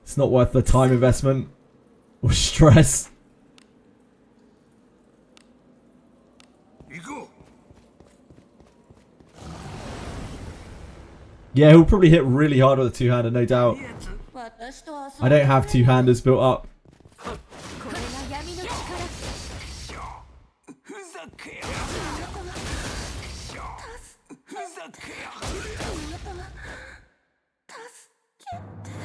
It's not worth the time investment or stress. Yeah, he'll probably hit really hard with a two-hander, no doubt. I don't have two-handers built up.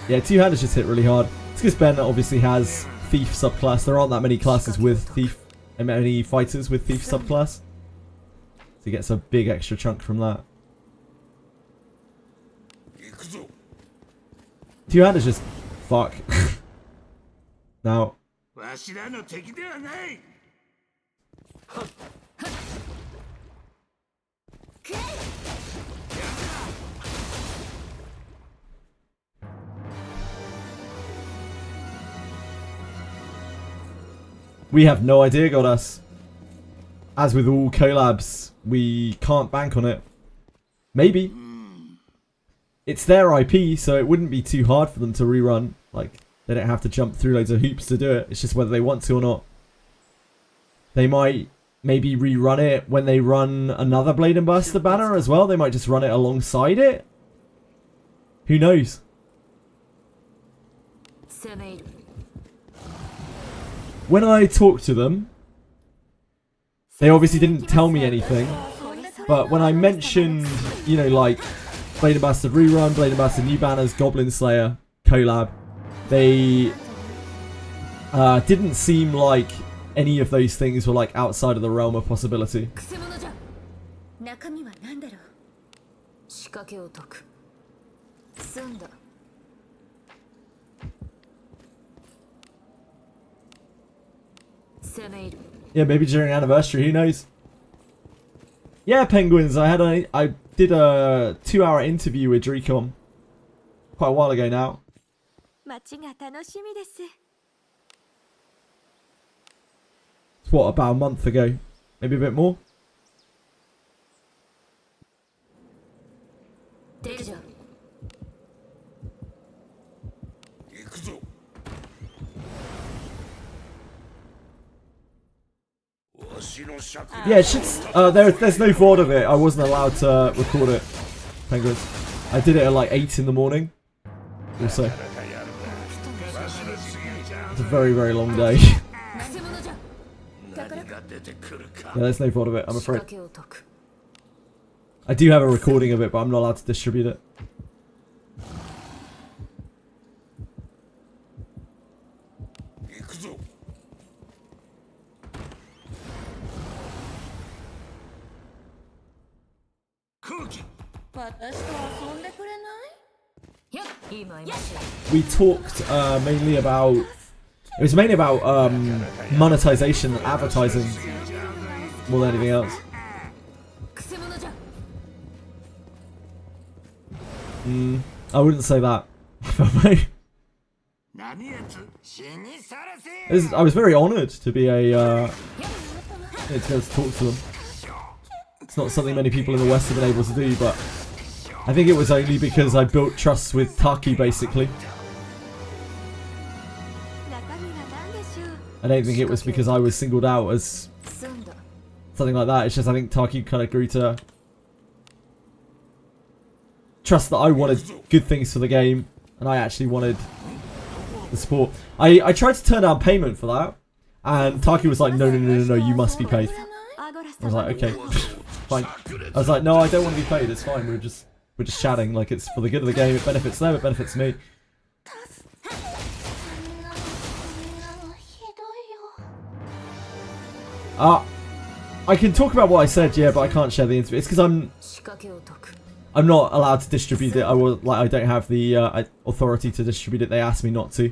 Yeah, two-handers just hit really hard. It's because Ben obviously has Thief subclass. There aren't that many classes with Thief, and many fighters with Thief subclass. So he gets a big extra chunk from that. Two-handers just fuck. Now. We have no idea, Goddess. As with all collabs, we can't bank on it. Maybe. It's their IP, so it wouldn't be too hard for them to rerun. Like, they don't have to jump through loads of hoops to do it. It's just whether they want to or not. They might maybe rerun it when they run another Blade and Burster banner as well. They might just run it alongside it. Who knows? When I talked to them, they obviously didn't tell me anything. But when I mentioned, you know, like Blade and Bastard rerun, Blade and Bastard new banners, Goblin Slayer, collab, they didn't seem like any of those things were like outside of the realm of possibility. Yeah, maybe during anniversary, who knows? Yeah, Penguins, I did a 2-hour interview with Drecom quite a while ago now. It's what, about a month ago? Maybe a bit more? Yeah, it should. There's no VOD of it. I wasn't allowed to record it. Penguins. I did it at like 8 in the morning. Also, it's a very, very long day. Yeah, there's no VOD of it, I'm afraid. I do have a recording of it, but I'm not allowed to distribute it. We talked mainly about... It was mainly about monetization and advertising more than anything else. I wouldn't say that. I was very honoured to be to be able to talk to them. It's not something many people in the West have been able to do, but I think it was only because I built trust with Taki, basically. I don't think it was because I was singled out as something like that. It's just I think Taki kind of grew to trust that I wanted good things for the game, and I actually wanted the support. I tried to turn down payment for that, and Taki was like, no, you must be paid. I was like, okay, fine. I was like, no, I don't want to be paid, it's fine, we're just chatting, like it's for the good of the game, it benefits them, it benefits me. I can talk about what I said, yeah, but I can't share the interview. It's because I'm not allowed to distribute it. I don't have the authority to distribute it. They asked me not to.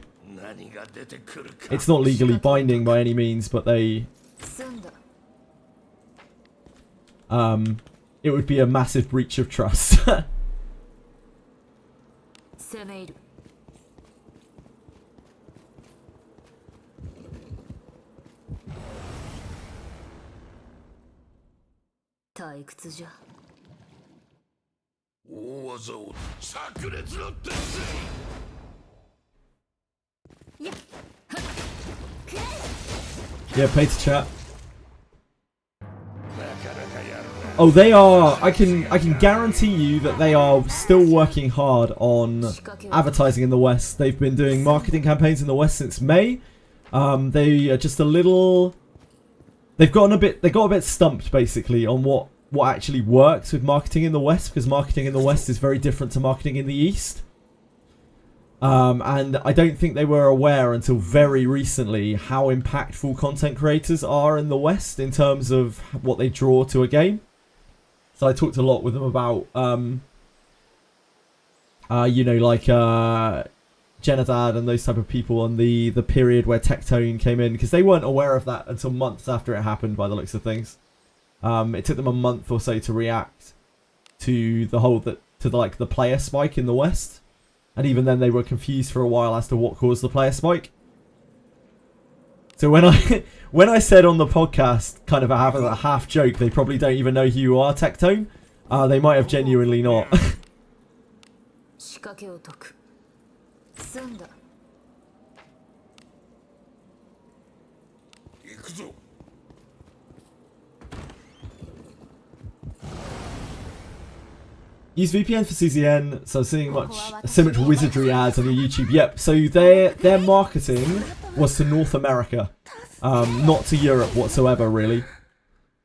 It's not legally binding by any means, but they... it would be a massive breach of trust. Yeah, pay to chat. Oh, they are. I can guarantee you that they are still working hard on advertising in the West. They've been doing marketing campaigns in the West since May. They are just a little. They got a bit stumped basically on what actually works with marketing in the West, because marketing in the West is very different to marketing in the East. And I don't think they were aware until very recently how impactful content creators are in the West in terms of what they draw to a game. So I talked a lot with them about, you know, like Genadad and those type of people on the period where Tectone came in, because they weren't aware of that until months after it happened by the looks of things. It took them a month or so to react to the player spike in the West. And even then they were confused for a while as to what caused the player spike. So when I said on the podcast, kind of a half joke, they probably don't even know who you are, Tectone. They might have genuinely not. Use VPN for CZN, so seeing so much Wizardry ads on your YouTube. Yep, so their marketing was to North America, not to Europe whatsoever, really.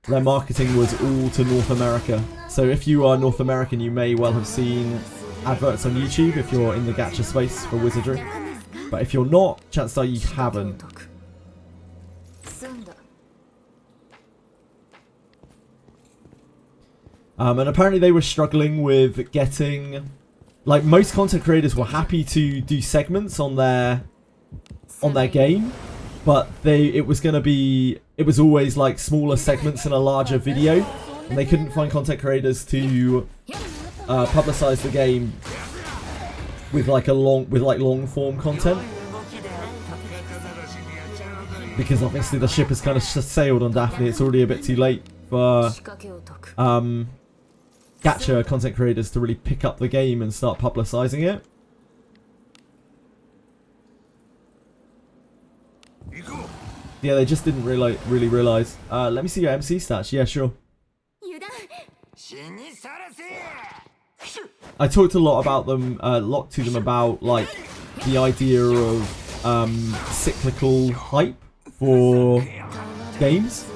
Their marketing was all to North America. So if you are North American, you may well have seen adverts on YouTube if you're in the gacha space for Wizardry. But if you're not, chances are you haven't. And apparently they were struggling with getting, like, most content creators were happy to do segments on their game, but it was always like smaller segments in a larger video, and they couldn't find content creators to publicize the game with long form content, because obviously the ship has kind of sailed on Daphne. It's already a bit too late for gacha content creators to really pick up the game and start publicizing it. Yeah, they just didn't really realize. Let me see your MC stats. Yeah, sure. I talked a lot about them, to them about like the idea of cyclical hype for games,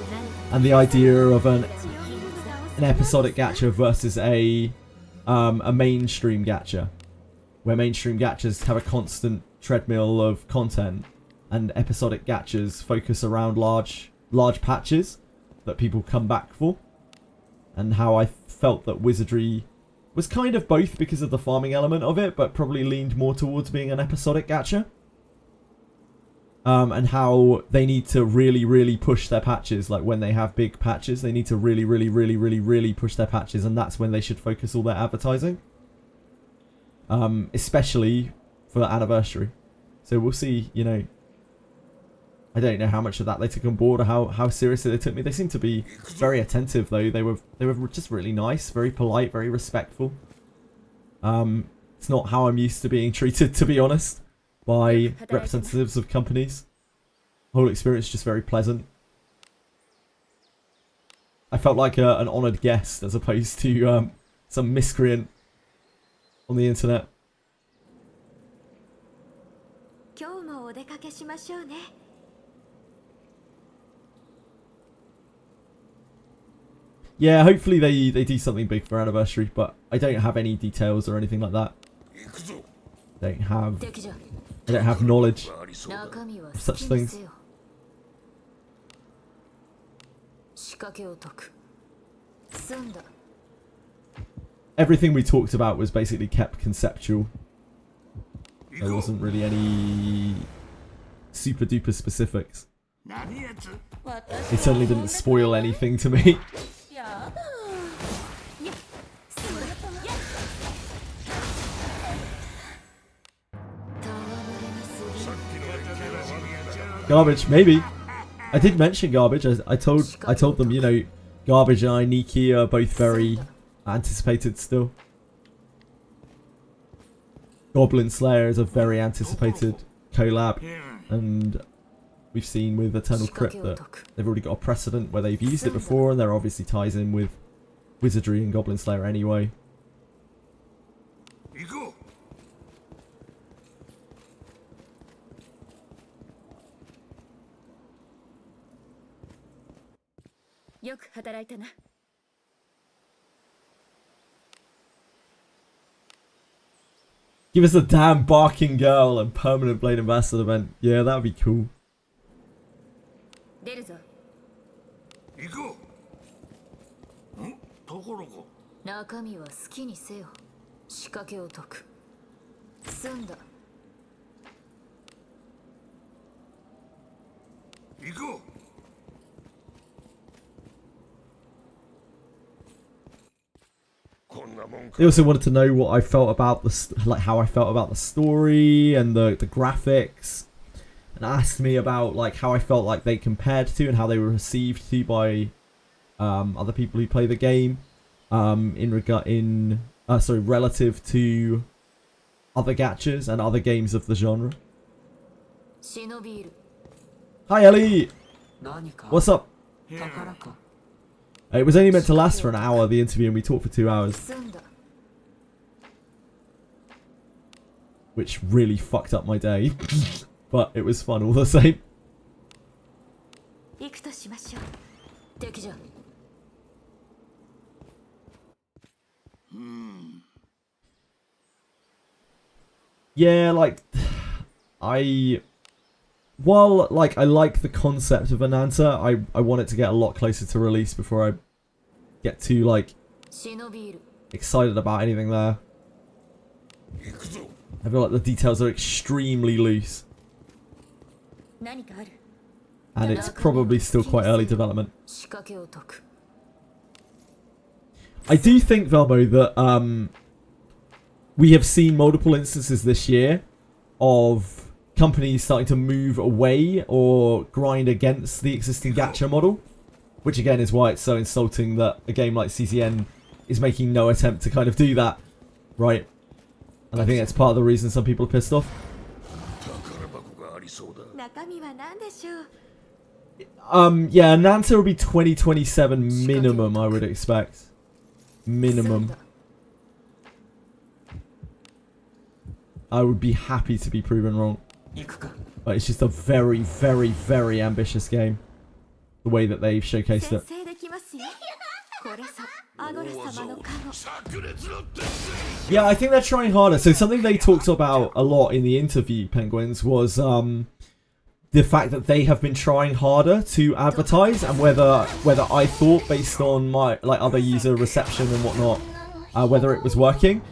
and the idea of an episodic gacha versus a mainstream gacha, where mainstream gachas have a constant treadmill of content, and episodic gachas focus around large patches that people come back for, and how I felt that Wizardry was kind of both because of the farming element of it, but probably leaned more towards being an episodic gacha. And how they need to really push their patches. Like when they have big patches, they need to really push their patches, and that's when they should focus all their advertising. Especially for the anniversary. So we'll see, you know. I don't know how much of that they took on board or how seriously they took me. They seemed to be very attentive though. They were just really nice, very polite, very respectful. It's not how I'm used to being treated, to be honest, by representatives of companies. The whole experience is just very pleasant. I felt like an honoured guest as opposed to some miscreant on the internet. Yeah, hopefully they do something big for anniversary, but I don't have any details or anything like that. I don't have knowledge of such things. Everything we talked about was basically kept conceptual. There wasn't really any super duper specifics. It certainly didn't spoil anything to me. Garbage, maybe. I did mention garbage. I told them, you know, garbage and Niki are both very anticipated still. Goblin Slayer is a very anticipated collab, and we've seen with Eternal Crypt that they've already got a precedent where they've used it before, and there obviously ties in with Wizardry and Goblin Slayer anyway. Give us a damn barking girl and permanent Blade Ambassador event. Yeah, that would be cool. They also wanted to know what I felt about how I felt about the story and the graphics, and asked me about like how I felt like they compared to and how they were received to by other people who play the game, relative to other gachas and other games of the genre. Hi Ellie, what's up? It was only meant to last for an hour, the interview, and we talked for 2 hours. Which really fucked up my day. But it was fun all the same. Yeah, like... While, like, I like the concept of Ananta, I want it to get a lot closer to release before I get too, like, excited about anything there. I feel like the details are extremely loose. And it's probably still quite early development. I do think, Velmo, that we have seen multiple instances this year of companies starting to move away or grind against the existing gacha model, which again is why it's so insulting that a game like CCN is making no attempt to kind of do that, right? And I think that's part of the reason some people are pissed off. Yeah, Nanta will be 2027 minimum, I would expect. Minimum. I would be happy to be proven wrong. But it's just a very, very, very ambitious game. The way that they've showcased it. Yeah, I think they're trying harder. So something they talked about a lot in the interview, Penguins, was the fact that they have been trying harder to advertise, and whether I thought, based on my other user reception and whatnot, whether it was working.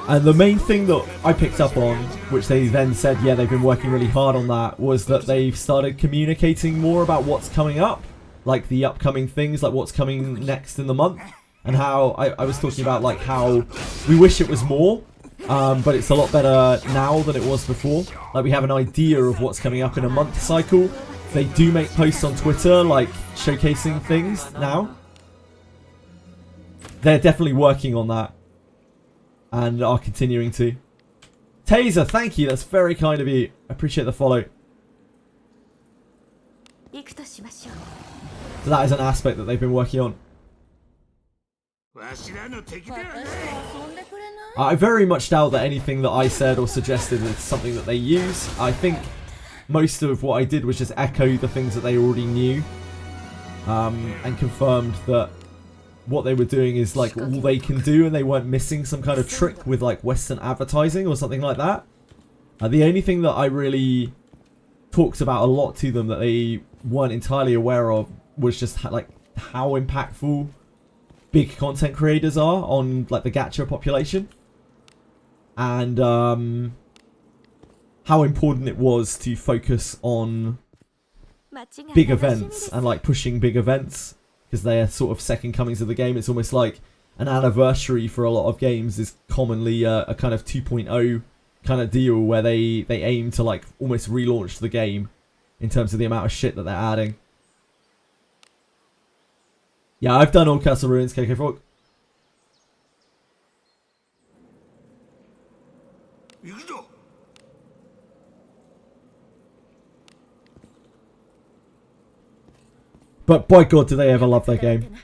And the main thing that I picked up on, which they then said, yeah, they've been working really hard on that, was that they've started communicating more about what's coming up, like the upcoming things, like what's coming next in the month, and how I was talking about like how we wish it was more, but it's a lot better now than it was before. Like we have an idea of what's coming up in a month cycle. They do make posts on Twitter like showcasing things now. They're definitely working on that. And are continuing to. Taser, thank you. That's very kind of you. I appreciate the follow. So that is an aspect that they've been working on. I very much doubt that anything that I said or suggested is something that they use. I think most of what I did was just echo the things that they already knew. And confirmed that what they were doing is like all they can do, and they weren't missing some kind of trick with like Western advertising or something like that. The only thing that I really talked about a lot to them that they weren't entirely aware of was just like how impactful big content creators are on like the gacha population, and how important it was to focus on big events and like pushing big events. Because they are sort of second comings of the game. It's almost like an anniversary for a lot of games is commonly a kind of 2.0 kind of deal where they aim to like almost relaunch the game in terms of the amount of shit that they're adding. Yeah, I've done all Castle Ruins, KK Frog. But by God, do they ever love their game.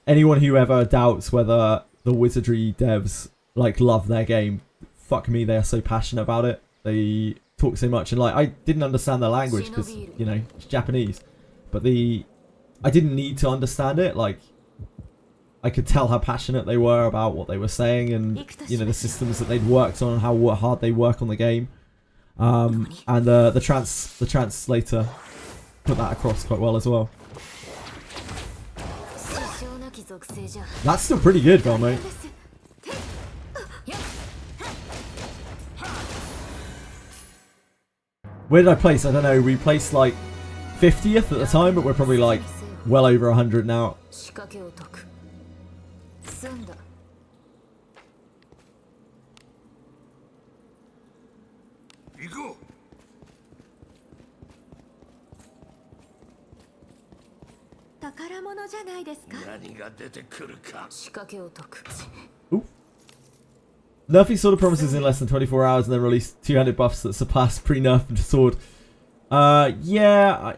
Anyone who ever doubts whether the Wizardry devs like love their game, fuck me, they are so passionate about it. They talk so much, and like I didn't understand their language because, you know, it's Japanese. But I didn't need to understand it. Like I could tell how passionate they were about what they were saying, and you know the systems that they'd worked on and how hard they work on the game. And the translator put that across quite well as well. That's still pretty good, though, mate. Where did I place? I don't know. We placed like 50th at the time, but we're probably like well over 100 now. Ooh. Nerfing Sword of Promises in less than 24 hours and then release 200 buffs that surpass pre-nerfed Sword. Yeah,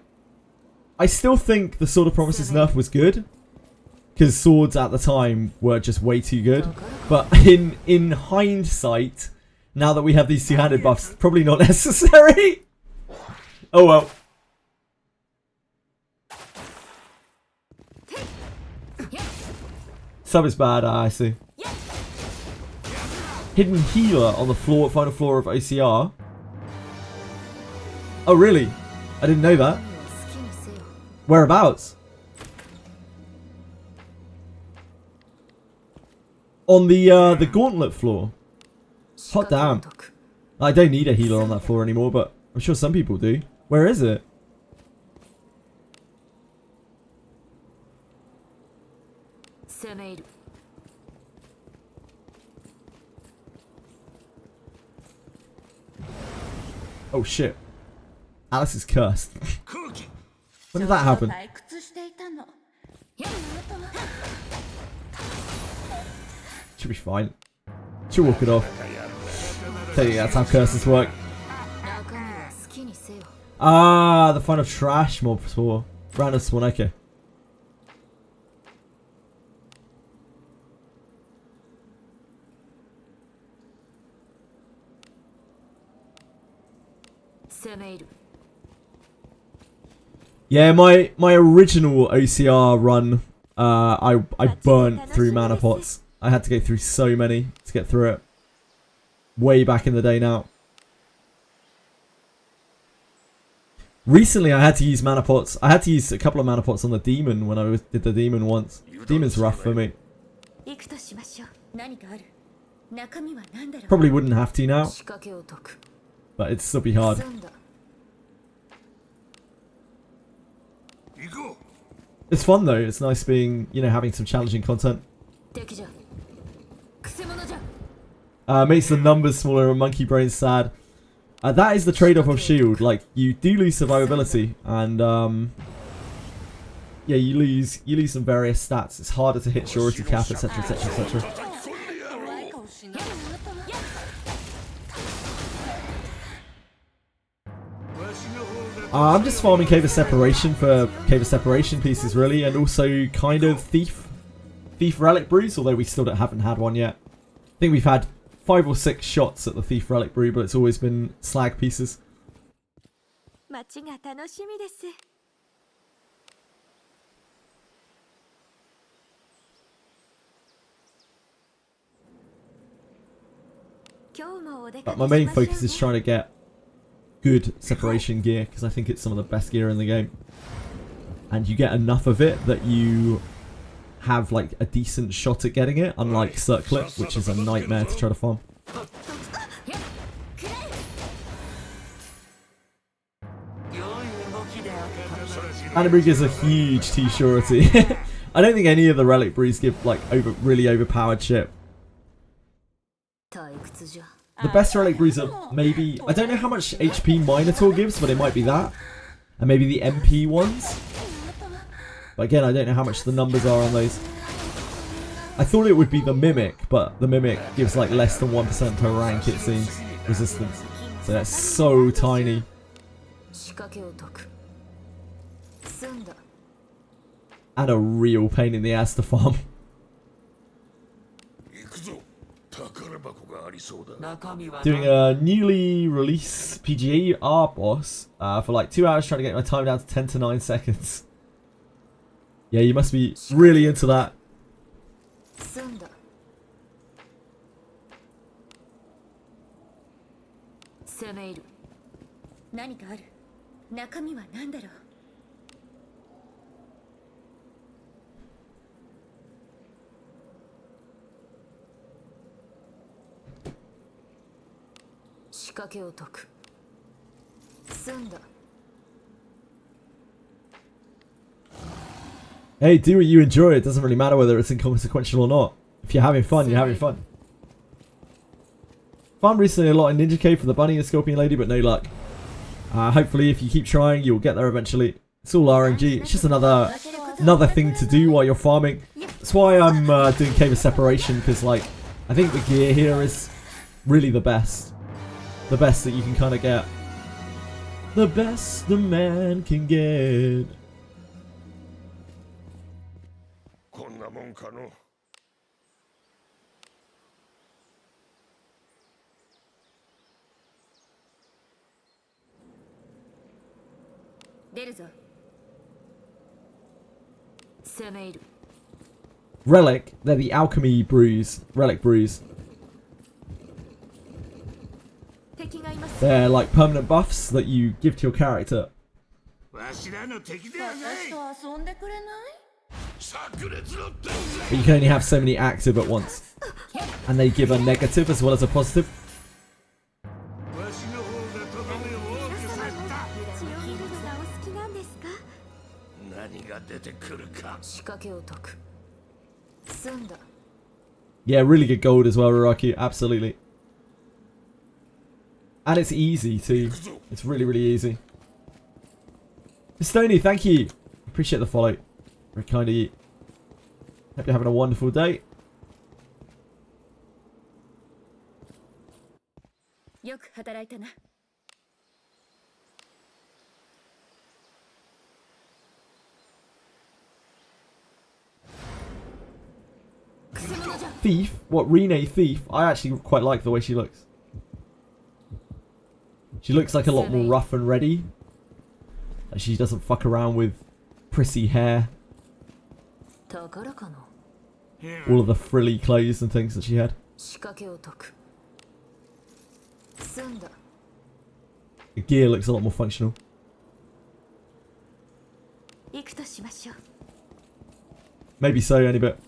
I still think the Sword of Promises nerf was good. Because swords at the time were just way too good. But in hindsight, now that we have these two-handed buffs, probably not necessary. Oh well. Sub is bad, I see. Hidden healer on the final floor of OCR. Oh really? I didn't know that. Whereabouts? On the gauntlet floor. Hot damn. I don't need a healer on that floor anymore, but I'm sure some people do. Where is it? Oh shit. Alice is cursed. When did that happen? Should be fine. She'll walk it off. Tell you that's how curses work. Ah, the final trash mob for random spawn. Okay. Yeah, my original OCR run, I burnt through mana pots. I had to go through so many to get through it. Way back in the day now. Recently, I had to use mana pots. I had to use a couple of mana pots on the demon when I did the demon once. Demon's rough for me. Probably wouldn't have to now, but it'd still be hard. It's fun though. It's nice being, you know, having some challenging content. Makes the numbers smaller and monkey brains sad. That is the trade-off of shield. Like, you do lose survivability, and yeah, you lose some various stats. It's harder to hit surety cap, etc, etc, etc. I'm just farming Cave of Separation for Cave of Separation pieces, really, and also kind of Thief Relic Brews, although we still haven't had one yet. I think we've had 5 or 6 shots at the Thief Relic Brew, but it's always been slag pieces. But my main focus is trying to get good separation gear, because I think it's some of the best gear in the game. And you get enough of it that you have like a decent shot at getting it, unlike Circlet, which is a nightmare to try to farm. Annabrig is a huge T-surety. I don't think any of the Relic Brews give like really overpowered shit. The best Relic Brews are maybe, I don't know how much HP Minotaur gives, but it might be that. And maybe the MP ones. But again, I don't know how much the numbers are on those. I thought it would be the Mimic, but the Mimic gives like less than 1% per rank, it seems, resistance. So that's so tiny. And a real pain in the ass to farm. Doing a newly released PGA art boss for like 2 hours, trying to get my time down to 10 to 9 seconds. Yeah, you must be really into that. Hey, do what you enjoy. It doesn't really matter whether it's inconsequential or not. If you're having fun, you're having fun. Found recently a lot in Ninja Cave for the Bunny and Scorpion Lady, but no luck. Hopefully, if you keep trying, you'll get there eventually. It's all RNG. It's just another thing to do while you're farming. That's why I'm doing Cave of Separation, because like I think the gear here is really the best. The best that you can kind of get. The best the man can get. Relic, they're the alchemy brews, relic brews. They're like permanent buffs that you give to your character. But you can only have so many active at once. And they give a negative as well as a positive. Yeah, really good gold as well, Raraki. Absolutely. And it's easy too. It's really, really easy. Stoney, thank you. Appreciate the follow. Very kind of you. Hope you're having a wonderful day. Thief, Rene Thief, I actually quite like the way she looks. She looks like a lot more rough and ready. Like she doesn't fuck around with prissy hair. All of the frilly clothes and things that she had. The gear looks a lot more functional. Maybe so, only bit.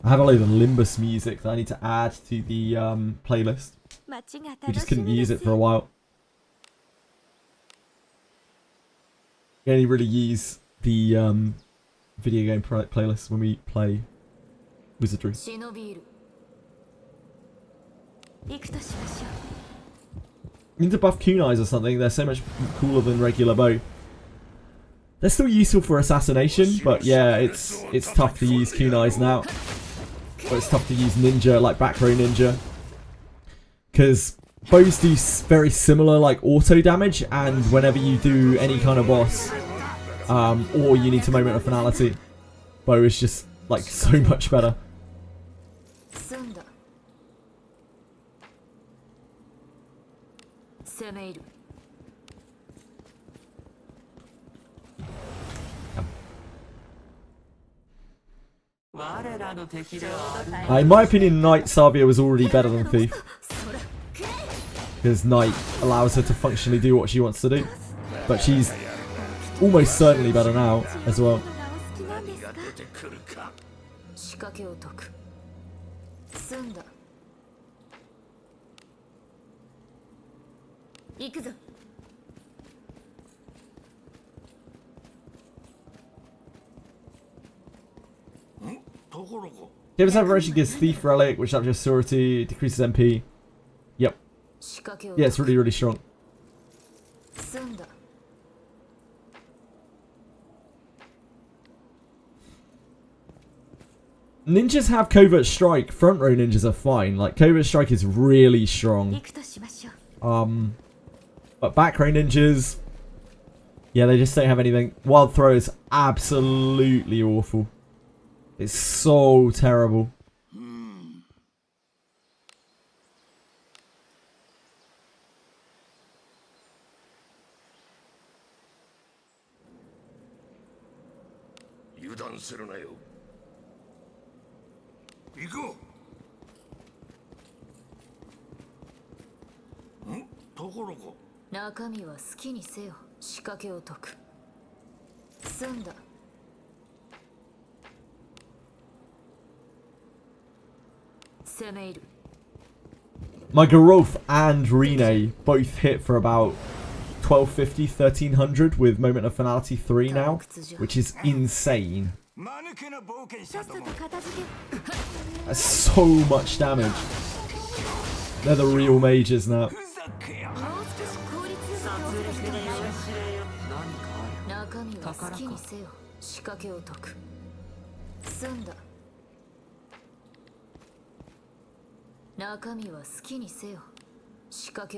I have a load of Limbus music that I need to add to the playlist. We just couldn't use it for a while. We only really use the video game playlist when we play Wizardry. You need to buff kunais or something, they're so much cooler than regular bow. They're still useful for assassination, but yeah, it's tough to use kunais now. But it's tough to use ninja, like back row ninja. Because bows do very similar like auto damage, and whenever you do any kind of boss, or you need to moment of finality, bow is just like so much better. In my opinion, Knight Sabia was already better than Thief. Because Knight allows her to functionally do what she wants to do. But she's almost certainly better now as well. Gives aberration, gives Thief Relic, which up your Surety, decreases MP. Yep. Yeah, it's really, really strong. Ninjas have Covert Strike. Front row ninjas are fine. Like, Covert Strike is really strong. But back row ninjas, yeah, they just don't have anything. Wild Throw is absolutely awful. It's so terrible. My Garoth and Rene both hit for about 1250, 1300 with Moment of Finality 3 now, which is insane. That's so much damage. They're the real mages now.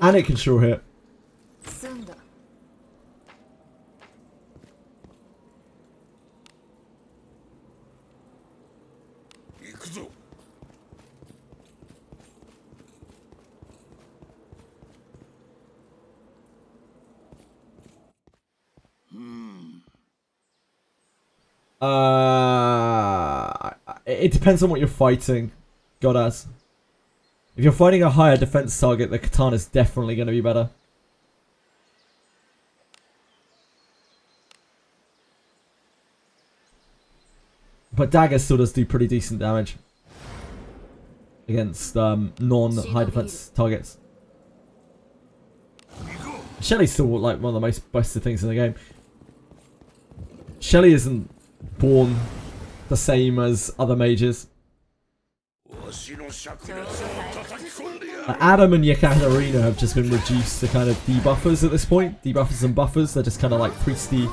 And it can sure hit. It depends on what you're fighting, Goddess. If you're fighting a higher defense target, the katana's definitely going to be better. But dagger still does do pretty decent damage against non-high defense targets. Shelly's still like one of the most busted things in the game. Shelly isn't born the same as other mages. Adam and Yekaterina have just been reduced to kind of debuffers at this point. Debuffers and buffers. They're just kind of like priesty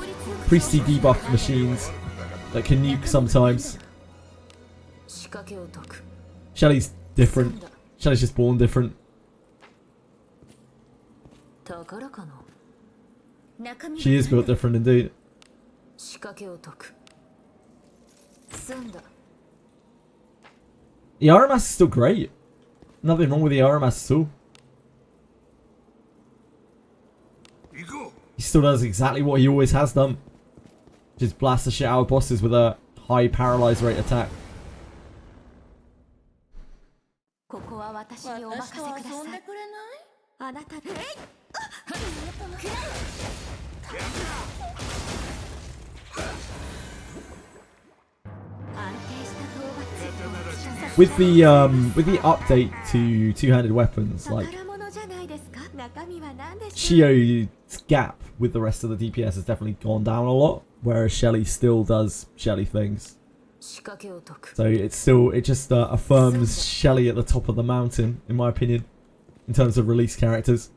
debuff machines that can nuke sometimes. Shelly's different. Shelly's just born different. She is built different indeed. The Aramas is still great. Nothing wrong with the Aramas at all. He still does exactly what he always has done. Just blast the shit out of bosses with a high paralyze rate attack. With the update to two-handed weapons, like Shio's gap with the rest of the DPS has definitely gone down a lot, whereas Shelly still does Shelly things. So it just affirms Shelly at the top of the mountain, in my opinion, in terms of release characters.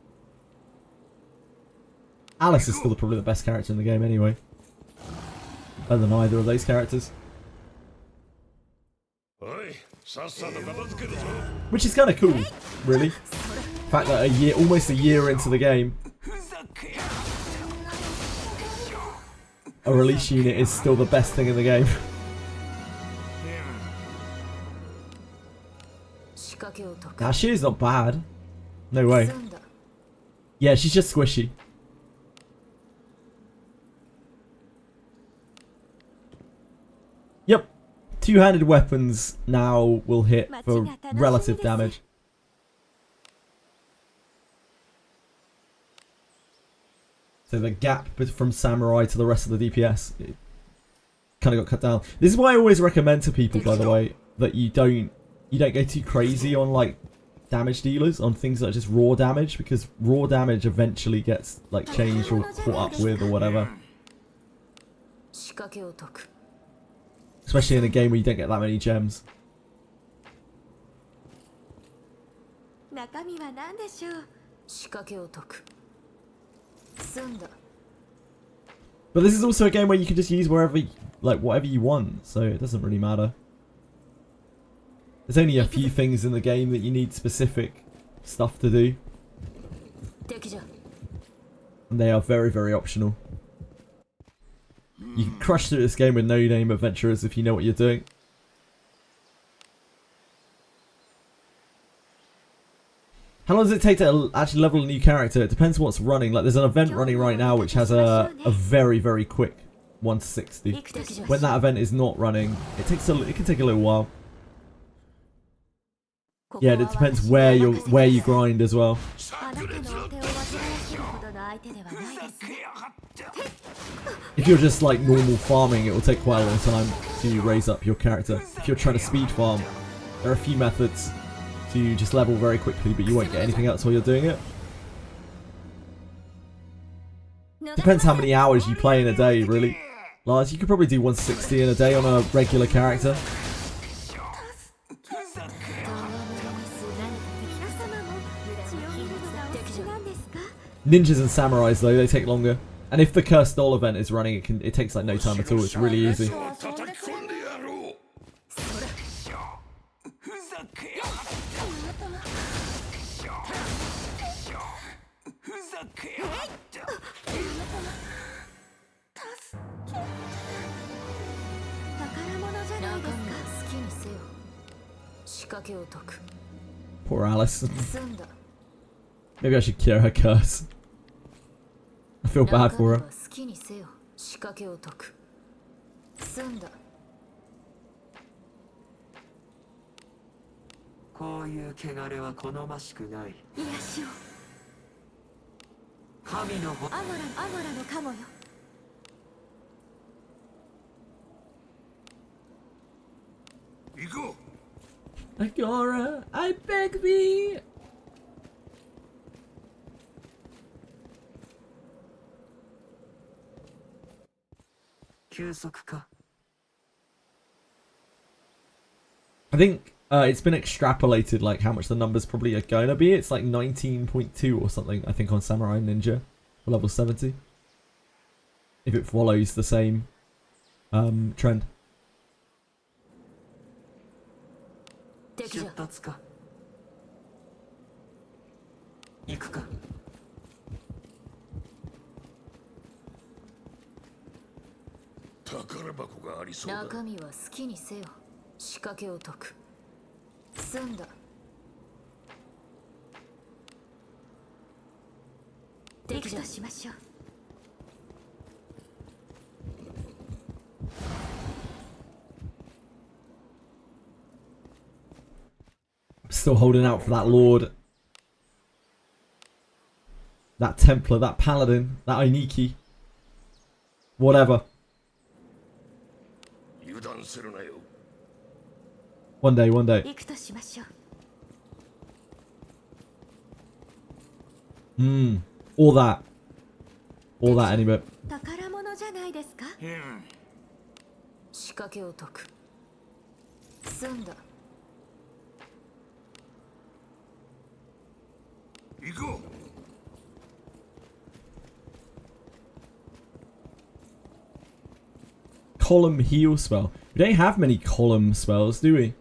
Alice is still probably the best character in the game anyway, better than either of those characters. Which is kind of cool, really. The fact that almost a year into the game, a release unit is still the best thing in the game. Now she is not bad. No way. Yeah, she's just squishy. Yep. Two-handed weapons now will hit for relative damage. So the gap from Samurai to the rest of the DPS kind of got cut down. This is why I always recommend to people, by the way, that you don't go too crazy on like damage dealers, on things that are just raw damage, because raw damage eventually gets like changed or caught up with or whatever. Especially in a game where you don't get that many gems. But this is also a game where you can just use whatever you want, so it doesn't really matter. There's only a few things in the game that you need specific stuff to do. And they are very, very optional. You can crush through this game with no-name adventurers if you know what you're doing. How long does it take to actually level a new character? It depends what's running. Like, there's an event running right now which has a very, very quick 1 to 60. When that event is not running, it can take a little while. Yeah, it depends where you grind as well. If you're just like normal farming, it will take quite a long time to raise up your character. If you're trying to speed farm, there are a few methods to just level very quickly, but you won't get anything else while you're doing it. Depends how many hours you play in a day, really. Lars, you could probably do 160 in a day on a regular character. Ninjas and samurais though, they take longer. And if the Cursed Doll event is running, it takes like no time at all. It's really easy. Poor Alice. Maybe I should cure her curse. I feel bad for her. Agora, I beg thee! I think It's been extrapolated, like how much the numbers probably are going to be. It's like 19.2 or something, I think, on Samurai Ninja for level 70. If it follows the same trend. 出発か。行くか。宝箱がありそうだ。中身は好きにせよ。仕掛けを解く。済んだ。行くとしましょう。 Still holding out for that Lord. That Templar, that Paladin, that Ainiki. Whatever. One day, one day. All that. All that anyway. 宝物じゃないですか。仕掛けを解く。済んだ。 Column heal spell. We don't have many column spells, do we?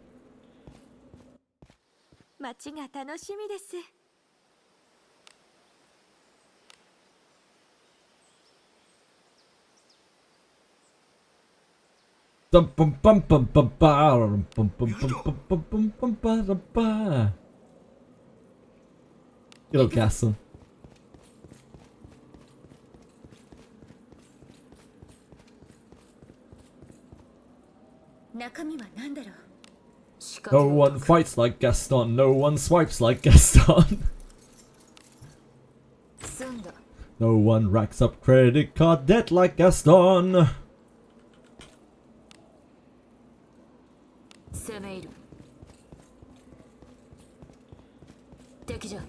街が楽しみです。 Good old castle. No one fights like Gaston. No one swipes like Gaston. No one racks up credit card debt like Gaston. Man,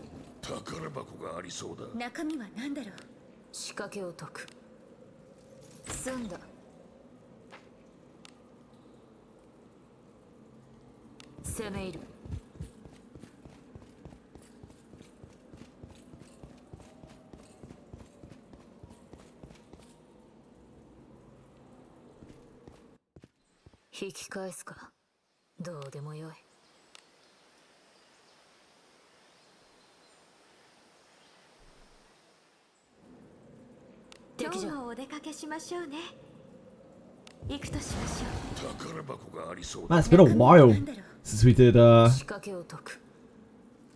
it's been a while since we did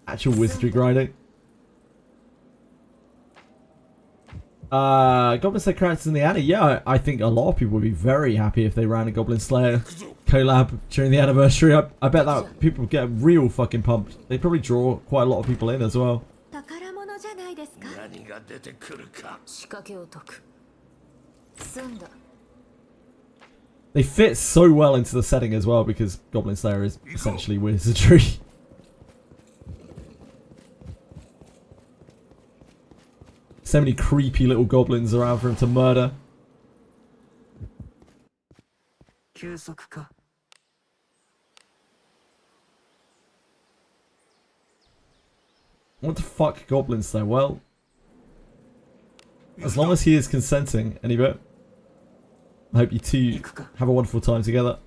actual wizardry grinding. Goblin Slayer characters in the Annie. Yeah, I think a lot of people would be very happy if they ran a Goblin Slayer collab during the anniversary. I bet that people would get real fucking pumped. They probably draw quite a lot of people in as well. They fit so well into the setting as well because Goblin Slayer is essentially wizardry. So many creepy little goblins around for him to murder. What the fuck, Goblin Slayer? Well, as long as he is consenting, anyway. I hope you two have a wonderful time together.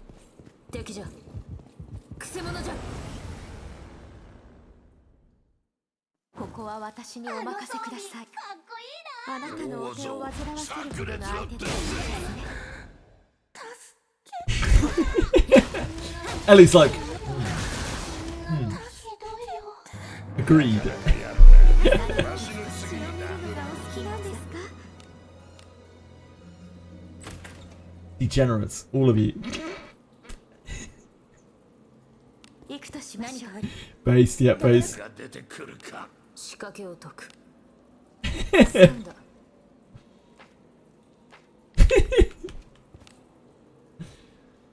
Ellie's like, agreed. Degenerates, all of you. Base, yeah, base.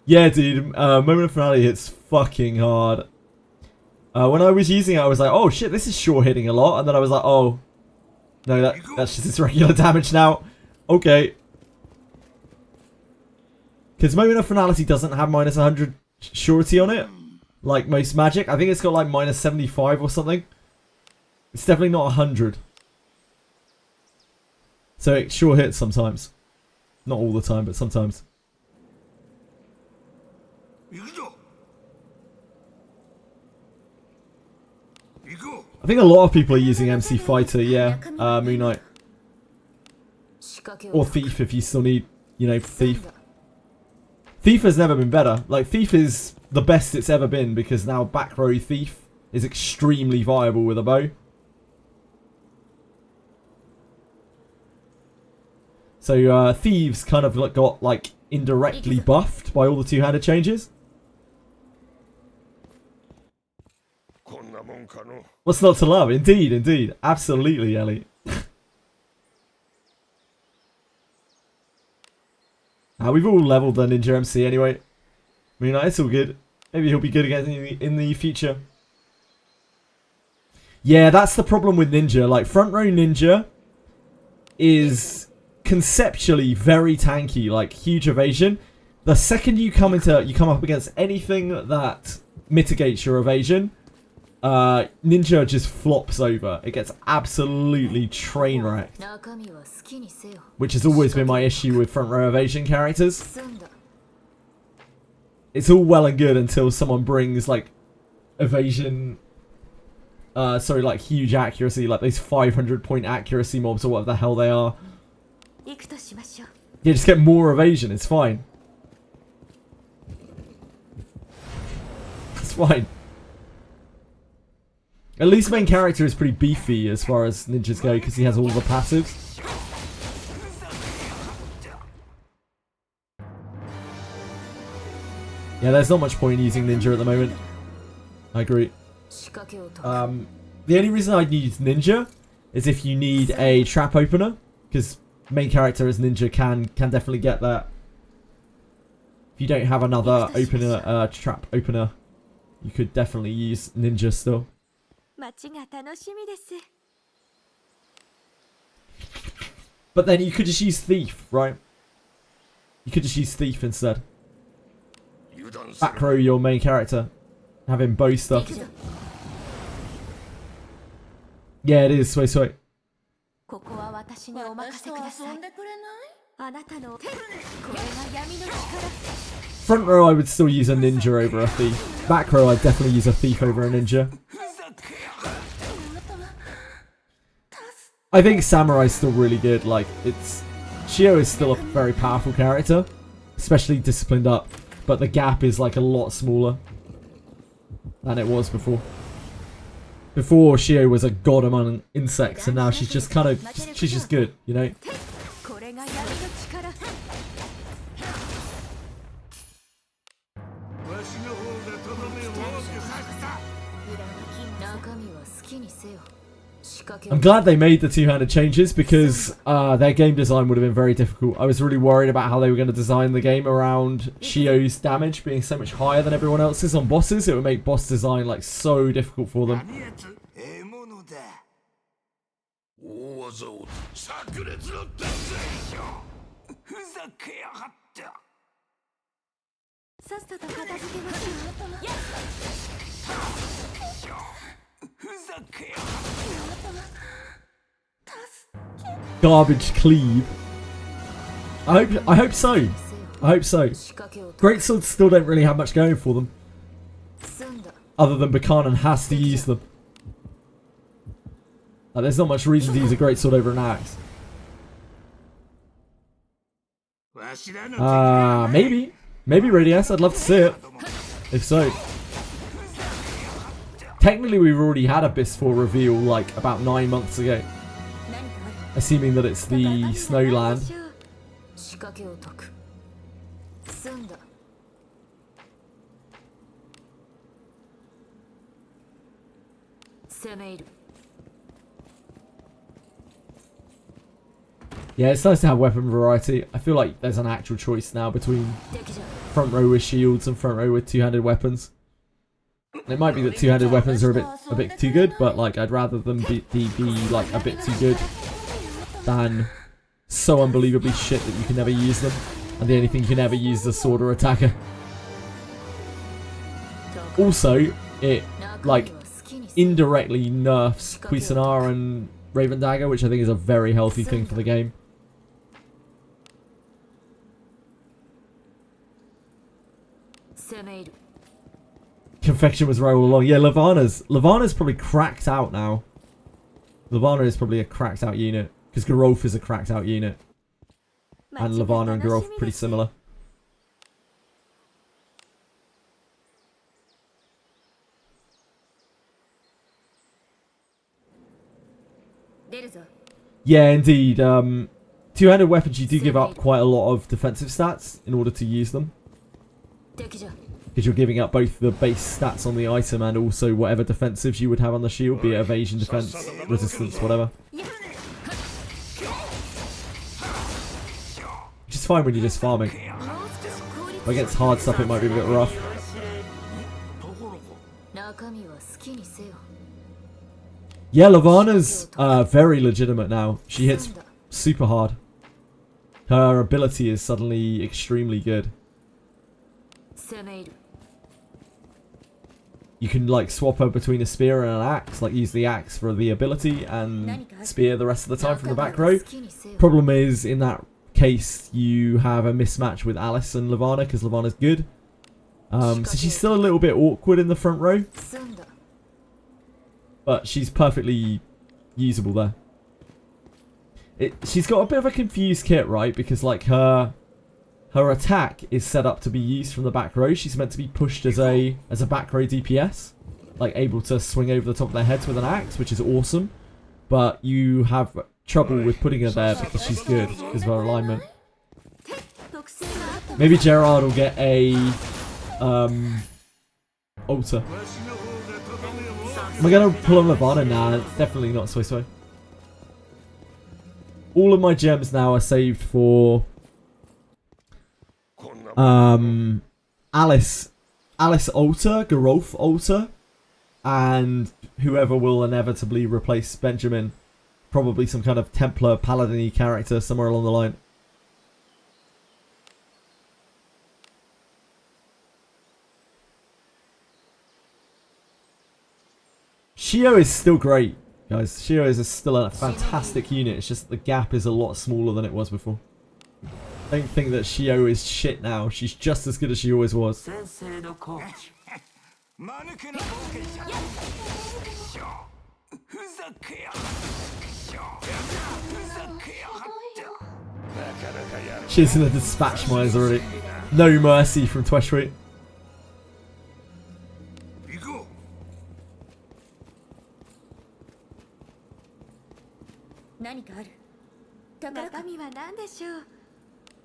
Yeah, dude, moment of finale hits fucking hard. When I was using it, I was like, oh shit, this is sure hitting a lot. And then I was like, oh, no, that's just its regular damage now. Okay. Because moment of finality doesn't have minus 100 surety on it. like most magic. I think it's got like minus 75 or something. It's definitely not 100. So it sure hits sometimes. Not all the time, but sometimes. I think a lot of people are using MC Fighter, yeah. Moon Knight. Or Thief if you still need, you know, Thief. Thief has never been better. Like, Thief is the best it's ever been because now back row Thief is extremely viable with a bow. So, Thieves kind of got, like, indirectly buffed by all the two-handed changes. What's not to love? Indeed, indeed. Absolutely, Ellie. We've all leveled the Ninja MC anyway. I mean, it's all good. Maybe he'll be good again in the future. Yeah, that's the problem with Ninja. Like, front row Ninja is conceptually very tanky, like huge evasion. The second you come up against anything that mitigates your evasion, Ninja just flops over. It gets absolutely train wrecked. Which has always been my issue with front row evasion characters. It's all well and good until someone brings like evasion, sorry, like huge accuracy, like those 500 point accuracy mobs or whatever the hell they are. Yeah, just get more evasion, it's fine. It's fine. At least main character is pretty beefy as far as ninjas go because he has all the passives. Yeah, there's not much point in using ninja at the moment. I agree. The only reason I'd use ninja is if you need a trap opener, because main character as ninja can definitely get that. If you don't have another opener, trap opener, you could definitely use ninja still. But then you could just use Thief, right? You could just use Thief instead. Back row your main character. Have him bow stuff. Yeah, it is. Sweet, sweet. Front row I would still use a ninja over a thief. Back row I'd definitely use a thief over a ninja. I think Samurai's still really good. Like, Shio is still a very powerful character, especially disciplined up, but the gap is like a lot smaller than it was before. Before, Shio was a god among insects, and now she's just kind of, she's just good, you know? I'm glad they made the two-handed changes because their game design would have been very difficult. I was really worried about how they were going to design the game around Shio's damage being so much higher than everyone else's on bosses. It would make boss design like so difficult for them. Garbage cleave. I hope so. I hope so. Greatswords still don't really have much going for them. Other than Buchanan has to use them. Like, there's not much reason to use a greatsword over an axe. Maybe. Maybe Radius, I'd love to see it. If so. Technically we've already had Abyss 4 reveal like about 9 months ago. Assuming that it's the Snowland. Yeah, it's nice to have weapon variety. I feel like there's an actual choice now between front row with shields and front row with two-handed weapons. It might be that two-handed weapons are a bit too good, but like I'd rather them be like a bit too good than so unbelievably shit that you can never use them, and the only thing you can ever use is a sword or attacker. Also, it like indirectly nerfs Cuisinart and Raven Dagger, which I think is a very healthy thing for the game. Confection was right all along. Yeah, Levana's probably cracked out now. Levana is probably a cracked out unit, because Garolf is a cracked out unit. And Levana and Garolf are pretty similar. Yeah, indeed. Two-handed weapons, you do give up quite a lot of defensive stats in order to use them. Because you're giving up both the base stats on the item and also whatever defensives you would have on the shield, be it evasion, defense, resistance, whatever. Which is fine when you're just farming. But against hard stuff, it might be a bit rough. Yeah, Levana's very legitimate now. She hits super hard. Her ability is suddenly extremely good. You can like swap her between a spear and an axe, like use the axe for the ability and spear the rest of the time from the back row. Problem is, in that case, you have a mismatch with Alice and Levana because Levana's good. So she's still a little bit awkward in the front row. But she's perfectly usable there. She's got a bit of a confused kit, right? Because like her attack is set up to be used from the back row. She's meant to be pushed as a back row DPS, like able to swing over the top of their heads with an axe, which is awesome. But you have trouble with putting her there because she's good because of her alignment. Maybe Gerard will get a altar. Am I gonna pull on Levana? Nah, definitely not Soy. All of my gems now are saved for Alice altar, Garolf altar, and whoever will inevitably replace Benjamin. Probably some kind of Templar Paladin-y character somewhere along the line. Shio is still great, guys. Shio is still a fantastic unit. It's just the gap is a lot smaller than it was before. I don't think that Shio is shit now. She's just as good as she always was. She's in a dispatch mines already. No mercy from Tweshweet.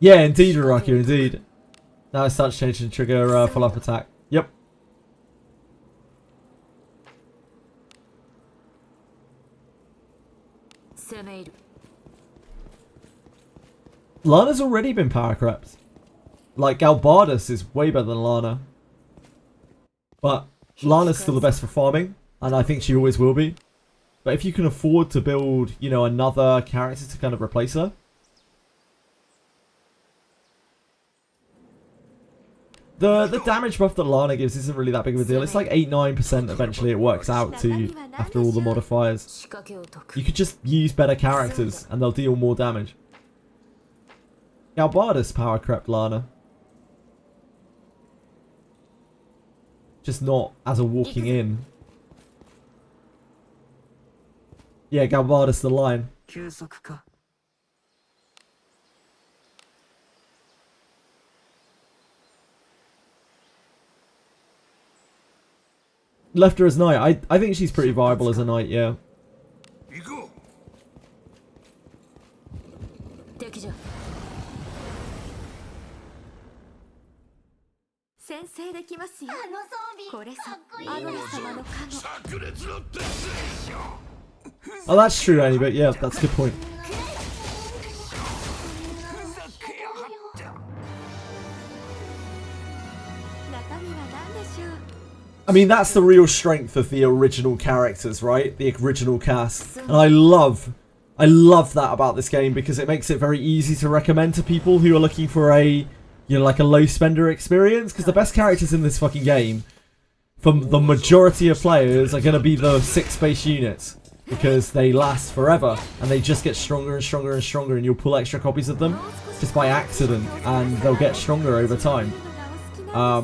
Yeah, indeed, Raraku, indeed. Now it starts changing to trigger follow-up attack. Yep. Lana's already been power crept. Like, Galbardus is way better than Lana. But Lana's still the best for farming, and I think she always will be. But if you can afford to build, you know, another character to kind of replace her. The damage buff that Lana gives isn't really that big of a deal. It's like 8-9% eventually it works out to after all the modifiers. You could just use better characters and they'll deal more damage. Galbardus power crept Lana. Just not as a walking in. Yeah, Galbardus the Lion. Left her as knight. I think she's pretty viable as a knight, yeah. Oh, that's true, Annie, but yeah, that's a good point. I mean, that's the real strength of the original characters, right? The original cast. And I love that about this game because it makes it very easy to recommend to people who are looking for a, you know, like a low spender experience. Because the best characters in this fucking game, from the majority of players are going to be the 6 base units. Because they last forever and they just get stronger and stronger and stronger, and you'll pull extra copies of them just by accident and they'll get stronger over time. I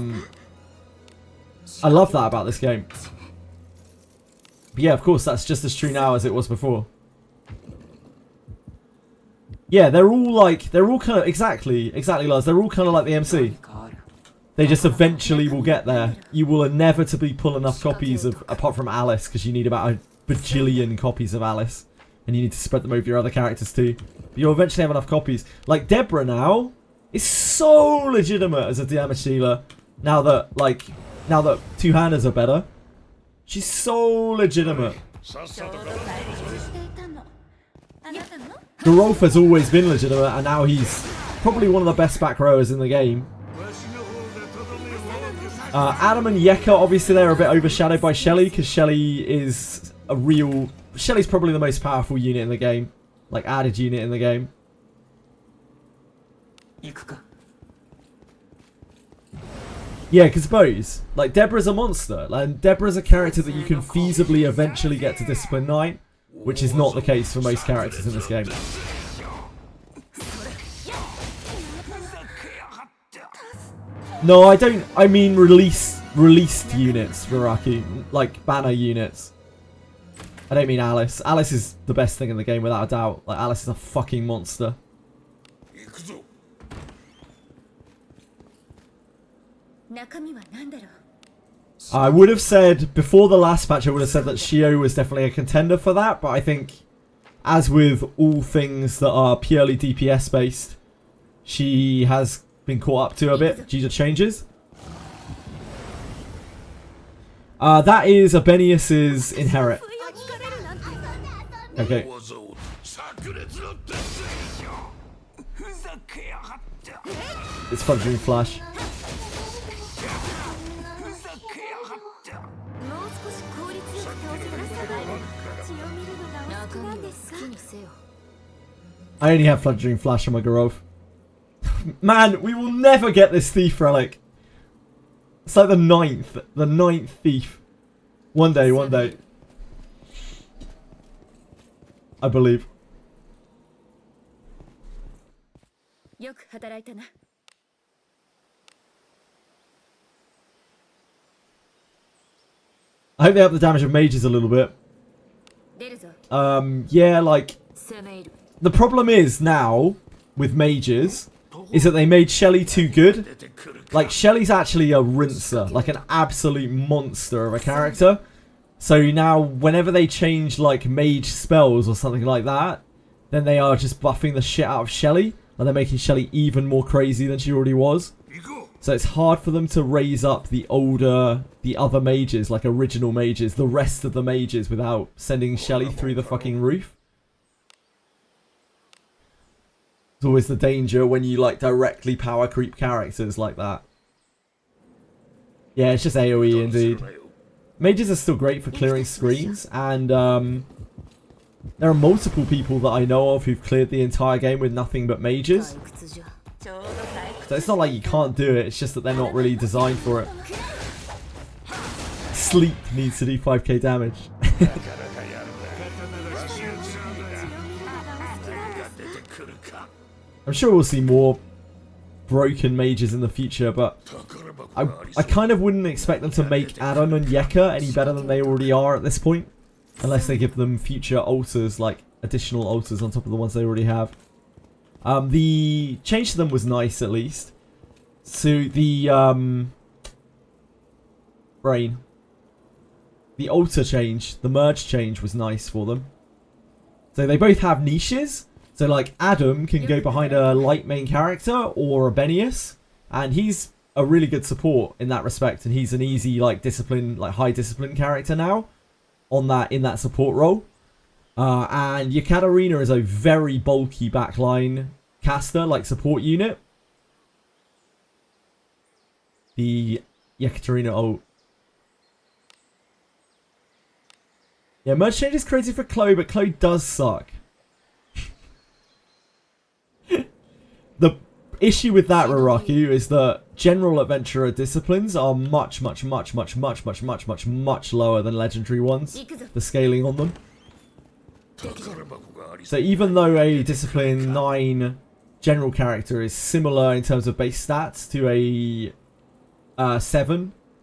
love that about this game. But yeah, of course, that's just as true now as it was before. Yeah, they're all kind of, exactly, Lars, they're all kind of like the MC. They just eventually will get there. You will inevitably pull enough copies of, apart from Alice, because you need about a bajillion copies of Alice. And you need to spread them over your other characters too. But you'll eventually have enough copies. Like, Deborah now is so legitimate as a damage dealer. Now that two-handers are better. She's so legitimate. Gerolf has always been legitimate, and now he's probably one of the best back rowers in the game. Adam and Yeka, obviously they're a bit overshadowed by Shelly, because Shelly is a real... Shelly's probably the most powerful unit in the game. Like, added unit in the game. Yeah, because Bose, like, Deborah's a monster. Like, Deborah's a character that you can feasibly eventually get to Discipline 9, which is not the case for most characters in this game. No, I don't. I mean released units, Miraki, like banner units. I don't mean Alice. Alice is the best thing in the game without a doubt. Like, Alice is a fucking monster. I would have said, before the last patch, I would have said that Shio was definitely a contender for that, but I think, as with all things that are purely DPS based, she has been caught up to a bit due to changes. That is Abenius's Inherit. Okay. It's Fudging Flash. I only have Fluttering Flash on my Garov. Man, we will never get this Thief Relic. It's like the ninth Thief. One day. I believe. I hope they up the damage of mages a little bit. Yeah, like... The problem is now, with mages, is that they made Shelly too good. Like, Shelly's actually a rinser. Like, an absolute monster of a character. So now, whenever they change, like, mage spells or something like that, then they are just buffing the shit out of Shelly. And they're making Shelly even more crazy than she already was. So it's hard for them to raise up the other mages, like original mages, the rest of the mages, without sending Shelly through the fucking roof. It's always the danger when you, like, directly power creep characters like that. Yeah, it's just AoE indeed. Mages are still great for clearing screens, and there are multiple people that I know of who've cleared the entire game with nothing but mages. So it's not like you can't do it, it's just that they're not really designed for it. Sleep needs to do 5k damage. I'm sure we'll see more broken mages in the future, but I kind of wouldn't expect them to make Adam and Yeka any better than they already are at this point. Unless they give them future altars, like additional altars on top of the ones they already have. The change to them was nice, at least. So the brain, the altar change, the merge change was nice for them. So they both have niches. So like Adam can go behind a light main character or a Benius, and he's a really good support in that respect. And he's an easy like discipline, like high discipline character now, in that support role. And Yekaterina is a very bulky backline caster, like support unit. The Yekaterina ult. Yeah, merge change is crazy for Chloe, but Chloe does suck. issue with that, Raraku, is that general adventurer disciplines are much lower than legendary ones. The scaling on them. So even though a discipline 9 general character is similar in terms of base stats to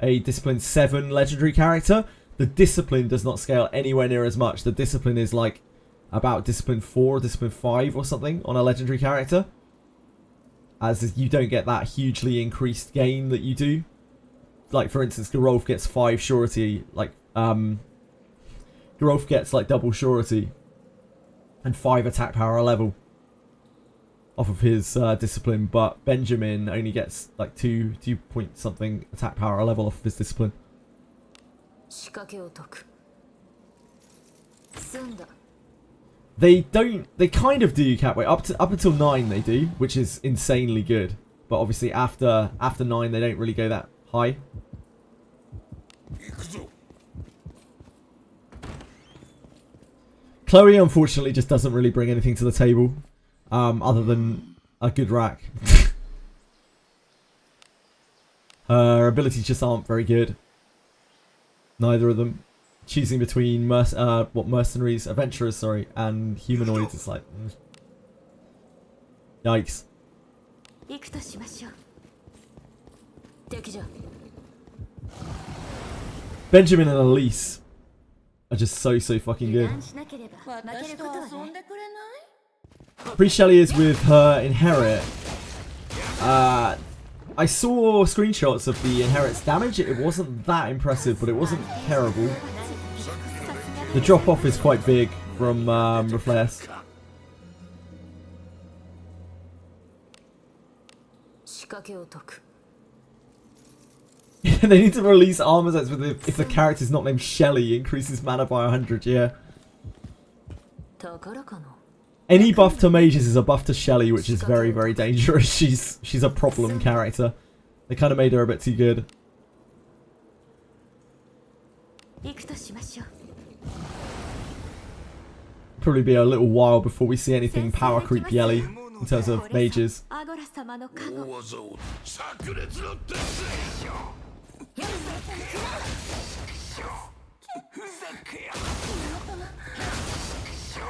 a discipline 7 legendary character, the discipline does not scale anywhere near as much. The discipline is like about discipline 4 or discipline 5 or something on a legendary character, as you don't get that hugely increased gain that you do. Like for instance, Gerolf gets 5 surety, like Gerolf gets like double surety and 5 attack power level off of his discipline, but Benjamin only gets like 2 point something attack power level off of his discipline. They kind of do Catway up until 9 they do, which is insanely good. But obviously after 9 they don't really go that high. Chloe unfortunately just doesn't really bring anything to the table, other than a good rack. Her abilities just aren't very good. Neither of them. Choosing between mercenaries, adventurers, sorry, and humanoids is like, yikes. Benjamin and Elise are just so fucking good. Pre-Shelly is with her Inherit. I saw screenshots of the Inherit's damage. It wasn't that impressive, but it wasn't terrible. The drop-off is quite big from Reflex. They need to release armor sets with if the character's not named Shelly, increases mana by 100, yeah. Any buff to mages is a buff to Shelly, which is very dangerous. She's a problem character. They kind of made her a bit too good. Probably be a little while before we see anything power creep Yelly in terms of mages.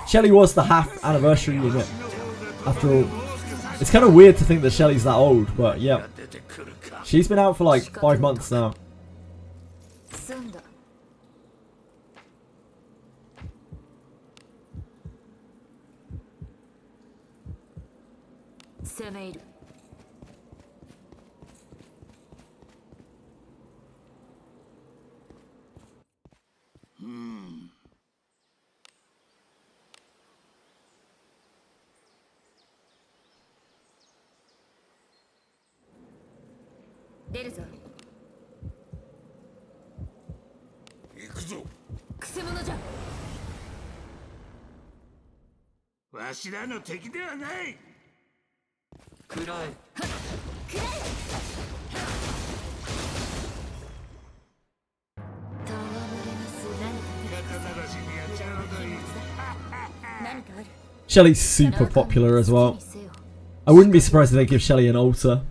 Shelly was the half anniversary unit after all. It's kind of weird to think that Shelly's that old, but yeah. She's been out for like 5 months now. Shelly's super popular as well. I wouldn't be surprised if they give Shelly an altar.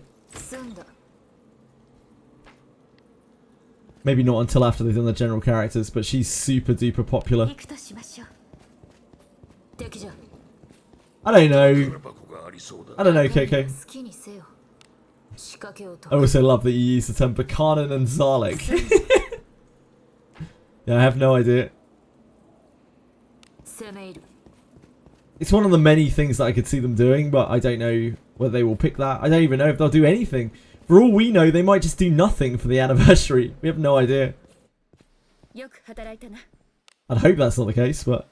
Maybe not until after they've done the general characters, but she's super duper popular. I don't know. KK. I also love that you use the term Buchanan and Zarlik. Yeah, I have no idea. It's one of the many things that I could see them doing, but I don't know whether they will pick that. I don't even know if they'll do anything. For all we know, they might just do nothing for the anniversary. We have no idea. I'd hope that's not the case, but...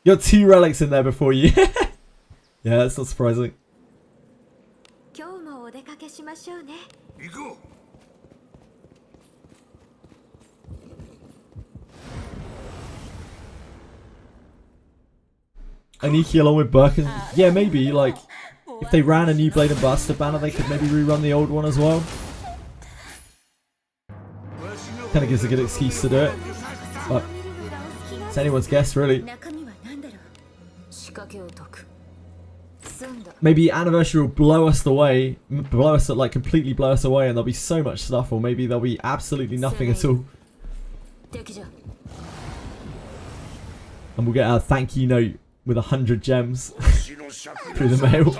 You got 2 relics in there before you. Yeah, that's not surprising. Aniki along with Birkin. Yeah, maybe, like... If they ran a new Blade and Buster banner, they could maybe rerun the old one as well. Kind of gives a good excuse to do it. But it's anyone's guess, really. maybe Anniversary will blow us away, like completely blow us away, and there'll be so much stuff, or maybe there'll be absolutely nothing at all. And we'll get a thank you note with 100 gems through the mail.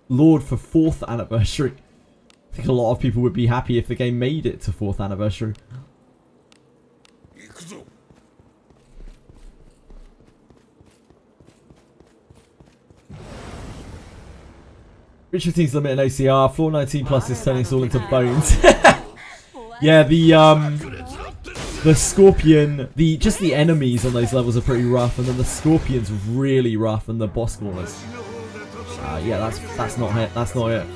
Lord for 4th anniversary. I think a lot of people would be happy if the game made it to 4th anniversary. Ritual teams limit and OCR. Floor 19 plus is turning us all into bones. Yeah, the Scorpion, just the enemies on those levels are pretty rough, and then the Scorpion's really rough, and the boss corners. Yeah, that's not it. That's not it.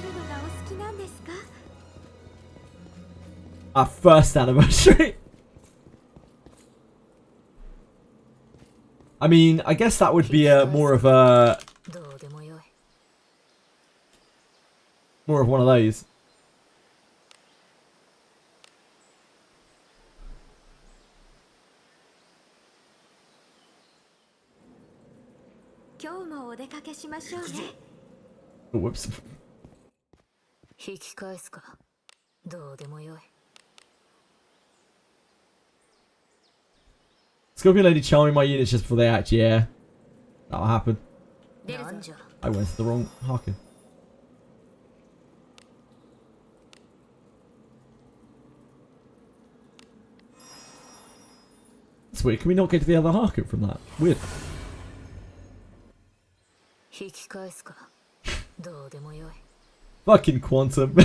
Our 1st anniversary. I mean, I guess that would be more of one of those. Oh, whoops. Scorpion Lady charming my units just before they act. Yeah, that'll happen. I went to the wrong Harkin. That's weird. Can we not get to the other Harkin from that? Weird. Fucking Quantum.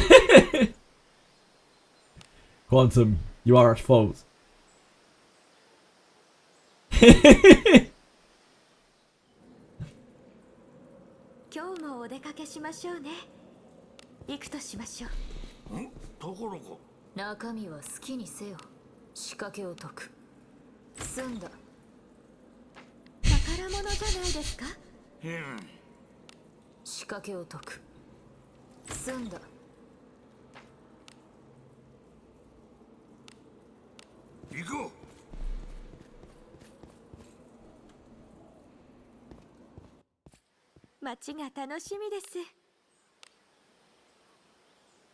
Quantum, you are at fault.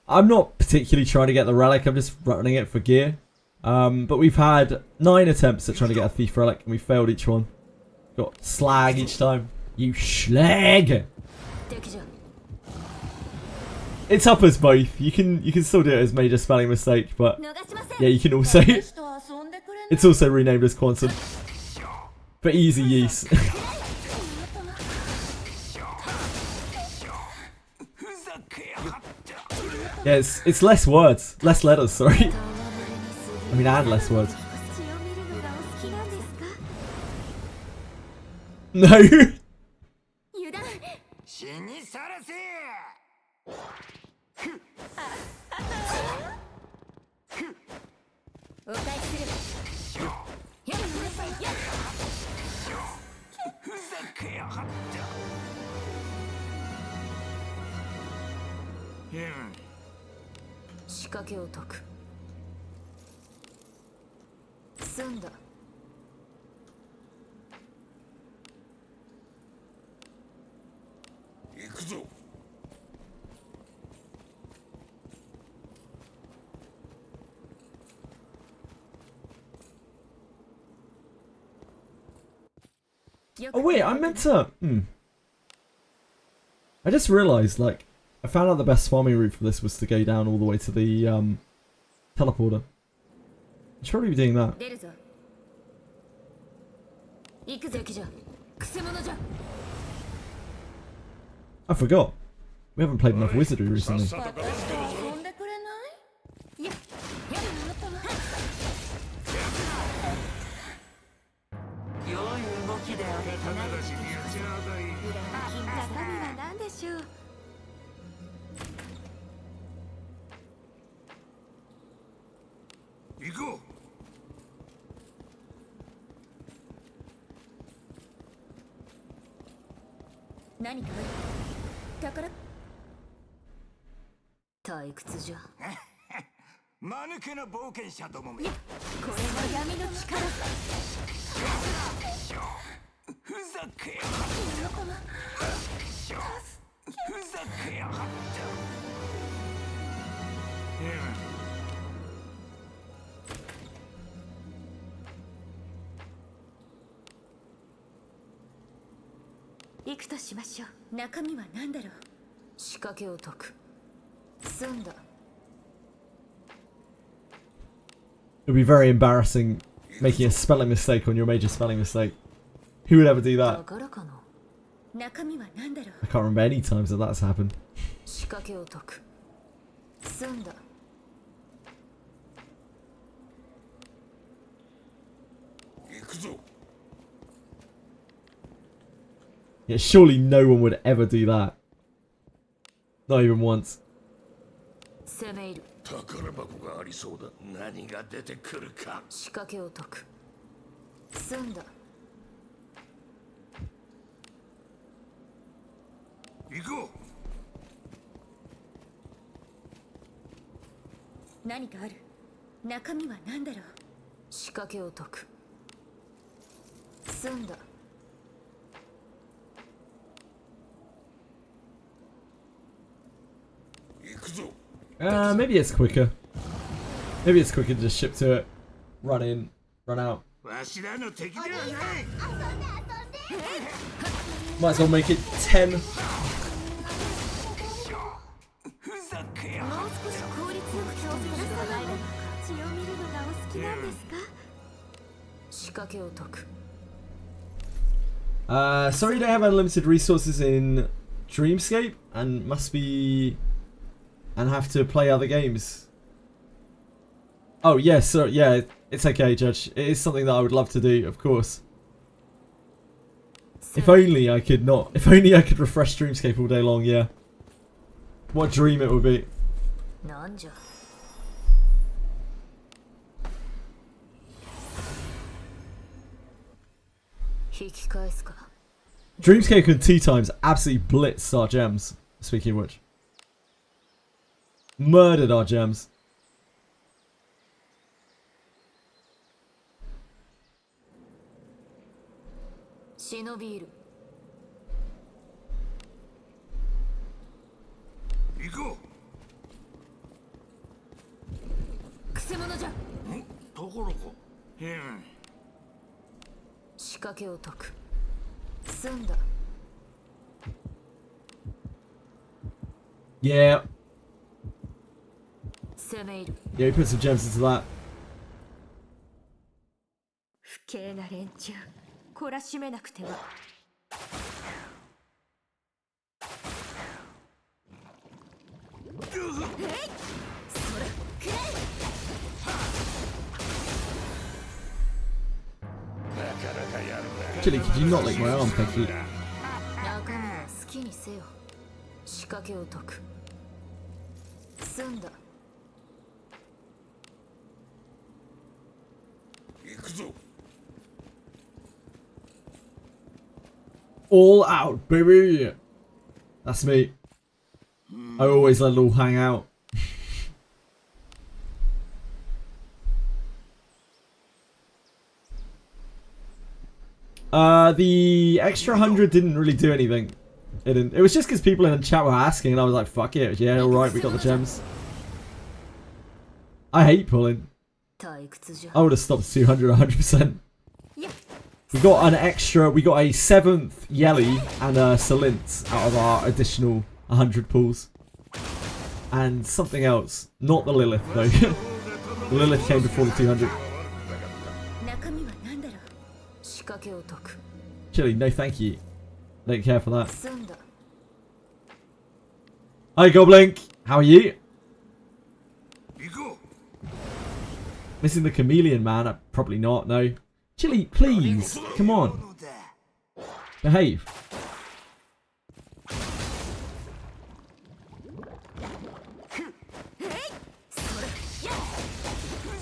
I'm not particularly trying to get the relic, I'm just running it for gear. But we've had 9 attempts at trying to get a thief relic and we failed each one. Got slag each time. You schlag! It's up as both. You can still do it as major spelling mistake, but yeah, you can also it's also renamed as Quantum for easy use. Yeah, it's less words, less letters, sorry. I mean, and less words. No. Oh wait, I meant to... I just realised, like, I found out the best farming route for this was to go down all the way to the teleporter. I should probably be doing that. I forgot. We haven't played enough Wizardry recently. 何かある？宝？退屈じゃ。間抜けな冒険者どもめ。これが闇の力。ふざけやがった。ふざけやがった。行くとしましょう。中身は何だろう。仕掛けを解く。済んだ。It would be very embarrassing making a spelling mistake on your major spelling mistake. Who would ever do that? 宝かな。中身は何だろう。 I can't remember any times that that's happened. 仕掛けを解く。済んだ。行くぞ。Yeah, surely no one would ever do that. Not even once. 攻め入る。宝箱がありそうだ。何が出てくるか。仕掛けを解く。済んだ。行こう。何かある。中身は何だろう。仕掛けを解く。済んだ。行くぞ。Maybe it's quicker. Maybe it's quicker to just ship to it, run in, run out. わしらの敵ではない。 Might as well make it 10. ふざけや。もう少し効率よく調整するのがないだろうか。血を見るのがお好きなんですか。仕掛けを解く。Sorry, you don't have unlimited resources in Dreamscape and must be and have to play other games. Oh yes, so yeah, it's okay, Judge. It is something that I would love to do, of course. If only I could not. If only I could refresh Dreamscape all day long. Yeah. What a dream it would be. なんじゃ。引き返すか。 Dreamscape could 2 times absolutely blitzed our gems. Speaking of which, murdered our gems. 忍び入る。行こくせ者じゃ。う。ところか。仕掛けを解く。済んだ。 Yeah. 攻め入る。 Yeah, we put some gems into that. 不敬な連中。懲らしめなくては。Actually, could you not lick my arm, thank you? 中身は好きにせよ。仕掛けを解く。済んだ。行くぞ。 All out, baby. That's me. I always let it all hang out. The extra 100 didn't really do anything. It didn't. It was just because people in the chat were asking, and I was like, "Fuck it, yeah, all right, we got the gems." I hate pulling. 退屈じゃ。 I would have stopped 200, 100%. We got an extra. We got a 7th Yelly and a Salint out of our additional 100 pulls, and something else. Not the Lilith though. The Lilith came before the 200. 中身は何だろう。仕掛けを解く。 Chili, no thank you. Don't care for that. 済んだ。 Hi Goblink, how are you? 行こ Missing the chameleon man? Probably not. No. Chili, please, come う。 on, のだ。 behave. ふ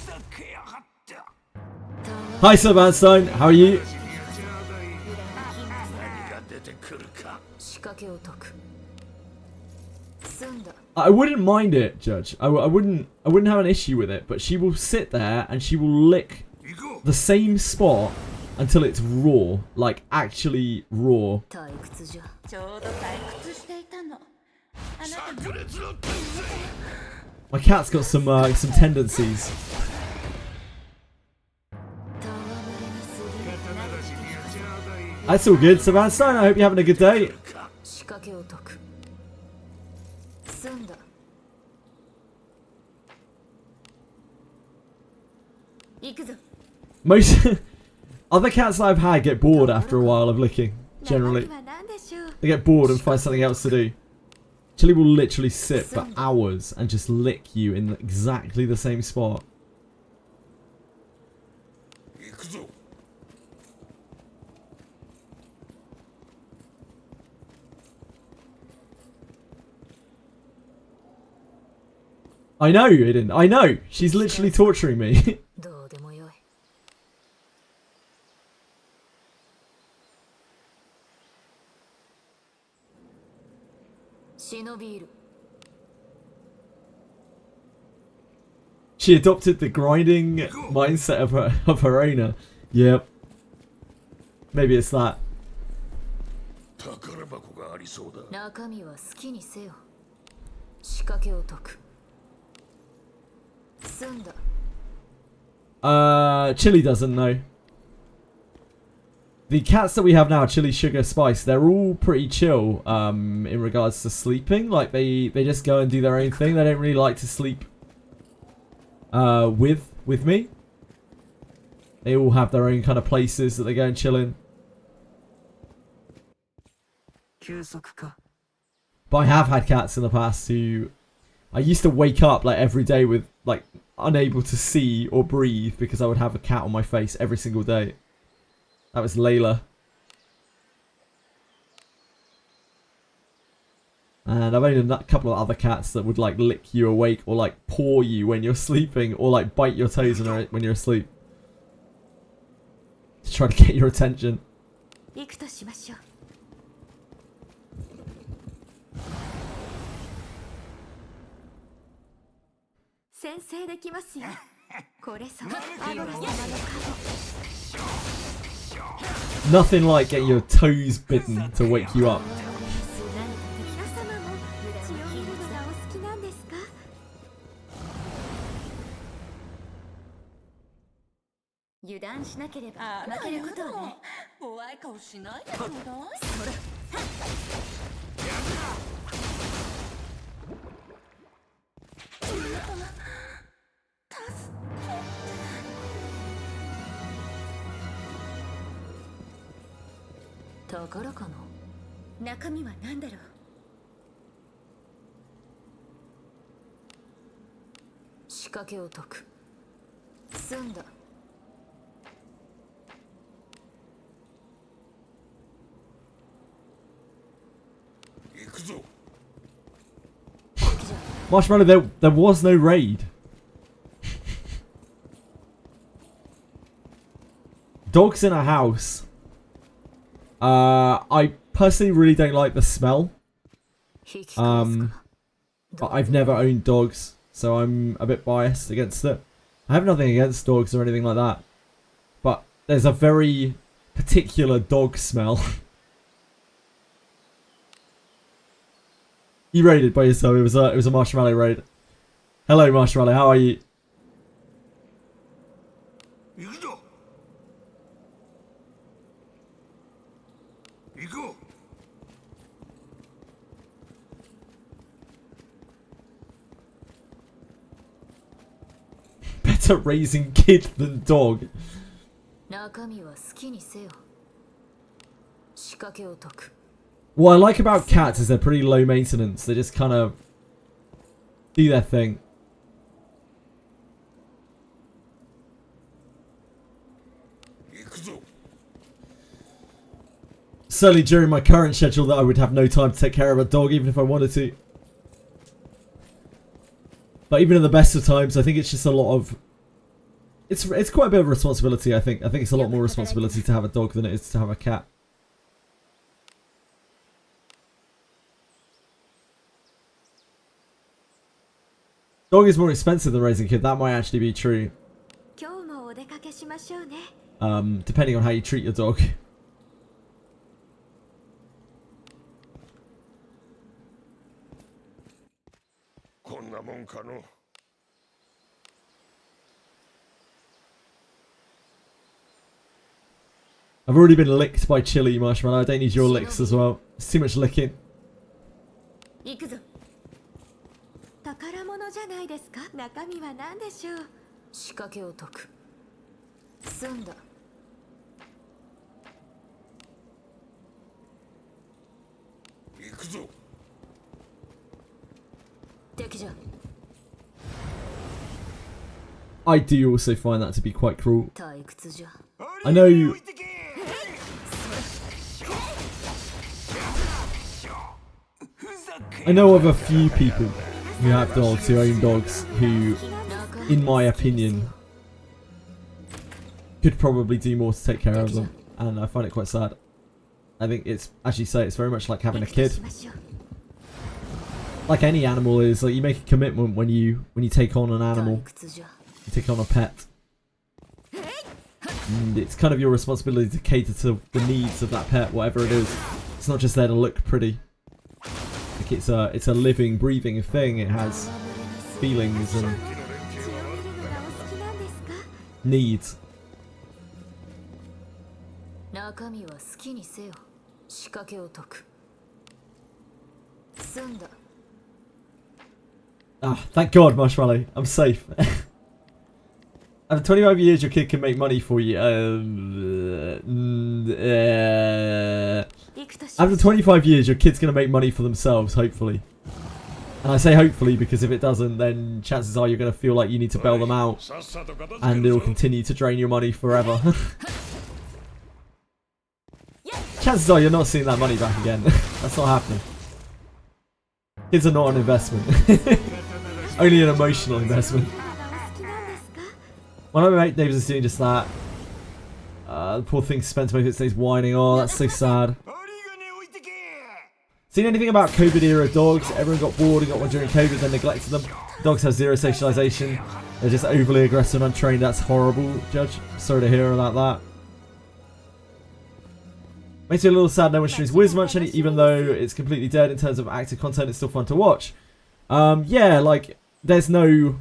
ざけやがった。 Hi Sir Bernstein, how are you? 何が出てくるか。仕掛 I wouldn't mind it, Judge. I wouldn't have an issue with it, but she will sit there and she will lick the same spot until it's raw, like actually raw. My cat's got some tendencies. That's all good, Sebastian. I hope you're having a good day. Most other cats that I've had get bored after a while of licking, generally. They get bored and find something else to do. Chili will literally sit for hours and just lick you in exactly the same spot. I know, Aiden. I know. She's literally torturing me. She adopted the grinding mindset of her owner. Yep. Maybe it's that. Chili doesn't know. The cats that we have now, Chili, Sugar, Spice, they're all pretty chill in regards to sleeping. Like, they just go and do their own thing. They don't really like to sleep with me. They all have their own kind of places that they go and chill in. But I have had cats in the past who... I used to wake up like every day with like unable to see or breathe because I would have a cat on my face every single day. That was Layla. And I've owned a couple of other cats that would like lick you awake or like paw you when you're sleeping or like bite your toes when you're asleep. To try to get your attention. Nothing like getting your toes bitten to wake you up. Marshmallow, there was no raid. Dogs in a house. I personally really don't like the smell. But I've never owned dogs, so I'm a bit biased against it. I have nothing against dogs or anything like that. But there's a very particular dog smell. You raided by yourself. It was a Marshmallow raid. Hello, Marshmallow. How are you? Better raising kid than dog. What I like about cats is they're pretty low maintenance. They just kind of do their thing. Certainly during my current schedule that I would have no time to take care of a dog even if I wanted to. But even in the best of times, I think it's just a lot of... It's quite a bit of responsibility, I think. I think it's a lot more responsibility to have a dog than it is to have a cat. Dog is more expensive than raising a kid. That might actually be true. 今日もお出かけしましょうね。 Depending on how you treat your dog. I've already been licked by Chili Marshmallow. I don't need your licks as well. It's too much licking. 行くぞ。宝物じゃないですか。中身は何でしょう。仕掛けを解く。済んだ。行くぞ。敵じゃ。 I do also find that to be quite cruel. 退屈じゃ。 I know. I know of a few people who have dogs, who own dogs, who, in my opinion, could probably do more to take care of them, and I find it quite sad. I think it's, as you say, it's very much like having a kid. Like any animal is, like you make a commitment when you take on an animal, you take on a pet. And it's kind of your responsibility to cater to the needs of that pet, whatever it is. It's not just there to look pretty. Like it's a living, breathing thing. It has feelings and needs. 中身は好きにせよ。仕掛けを解く。済んだ。 Ah, thank God, Marshmallow. I'm safe. After 25 years, your kid can make money for you. After 25 years, your kid's going to make money for themselves, hopefully. And I say hopefully because if it doesn't, then chances are you're going to feel like you need to bail them out. And it'll continue to drain your money forever. Chances are you're not seeing that money back again. That's not happening. Kids are not an investment. Only an emotional investment. One of my neighbours is doing just that. The poor thing spends most of its days whining. Oh, that's so sad. Seen anything about COVID era dogs? Everyone got bored and got one during COVID, then neglected them. Dogs have zero socialisation. They're just overly aggressive and untrained. That's horrible, Judge. Sorry to hear about that. Makes me a little sad no one streams Wiz much, even though it's completely dead in terms of active content. It's still fun to watch. Yeah, like there's no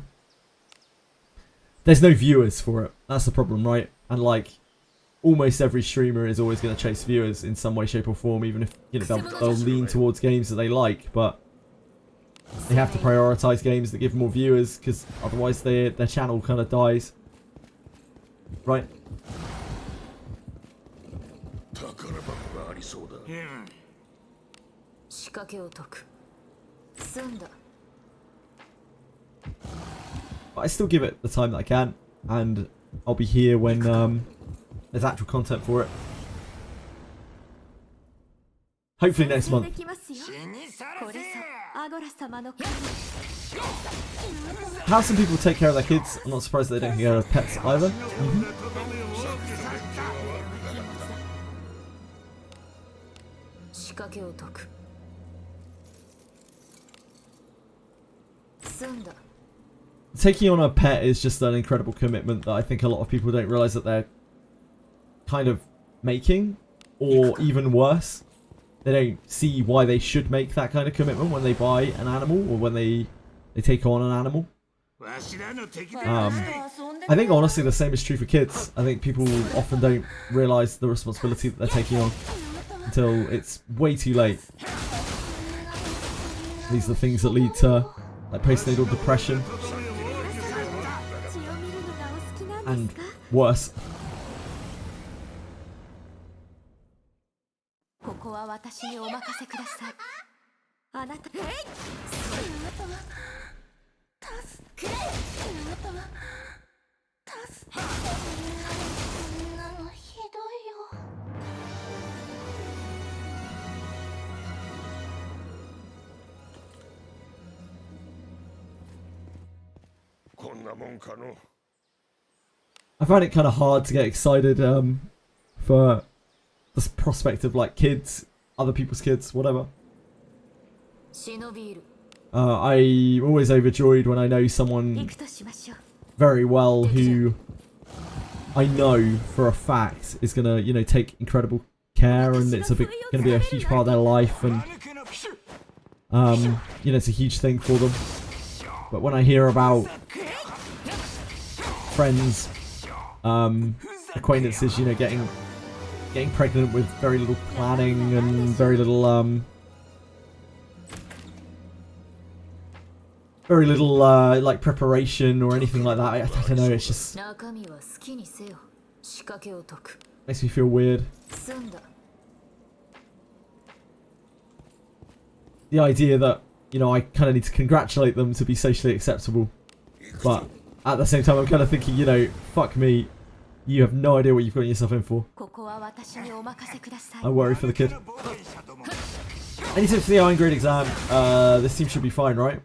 viewers for it. That's the problem, right? And like almost every streamer is always going to chase viewers in some way, shape, or form, even if they'll lean towards games that they like, but they have to prioritize games that give more viewers because otherwise their channel kind of dies, right? But I still give it the time that I can, and I'll be here when there's actual content for it. Hopefully next month. How some people take care of their kids. I'm not surprised they don't take care of pets either. Taking on a pet is just an incredible commitment that I think a lot of people don't realise that they're kind of making, or even worse, they don't see why they should make that kind of commitment when they buy an animal or when they take on an animal. I think honestly the same is true for kids. I think people often don't realise the responsibility that they're taking on until it's way too late. These are the things that lead to like postnatal depression and worse. I find it kind of hard to get excited for the prospect of like kids, other people's kids, whatever. I'm always overjoyed when I know someone very well who I know for a fact is gonna, you know, take incredible care, and it's gonna be a huge part of their life, and you know, it's a huge thing for them. But when I hear about friends, acquaintances, you know, getting pregnant with very little planning and very little like preparation or anything like that, I don't know, it's just makes me feel weird. The idea that, you know, I kind of need to congratulate them to be socially acceptable, but at the same time I'm kind of thinking, you know, fuck me, you have no idea what you've got yourself in for. I worry for the kid. Any tips for the Iron Grade exam? This team should be fine, right?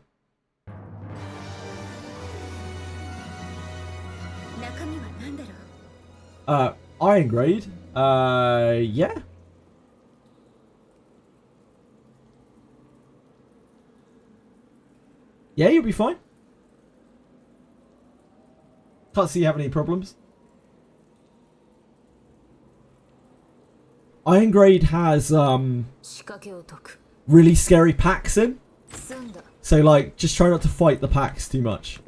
Iron Grade? Yeah. Yeah, you'll be fine. Can't see you having any problems. Iron Grade has really scary packs in. So like, just try not to fight the packs too much.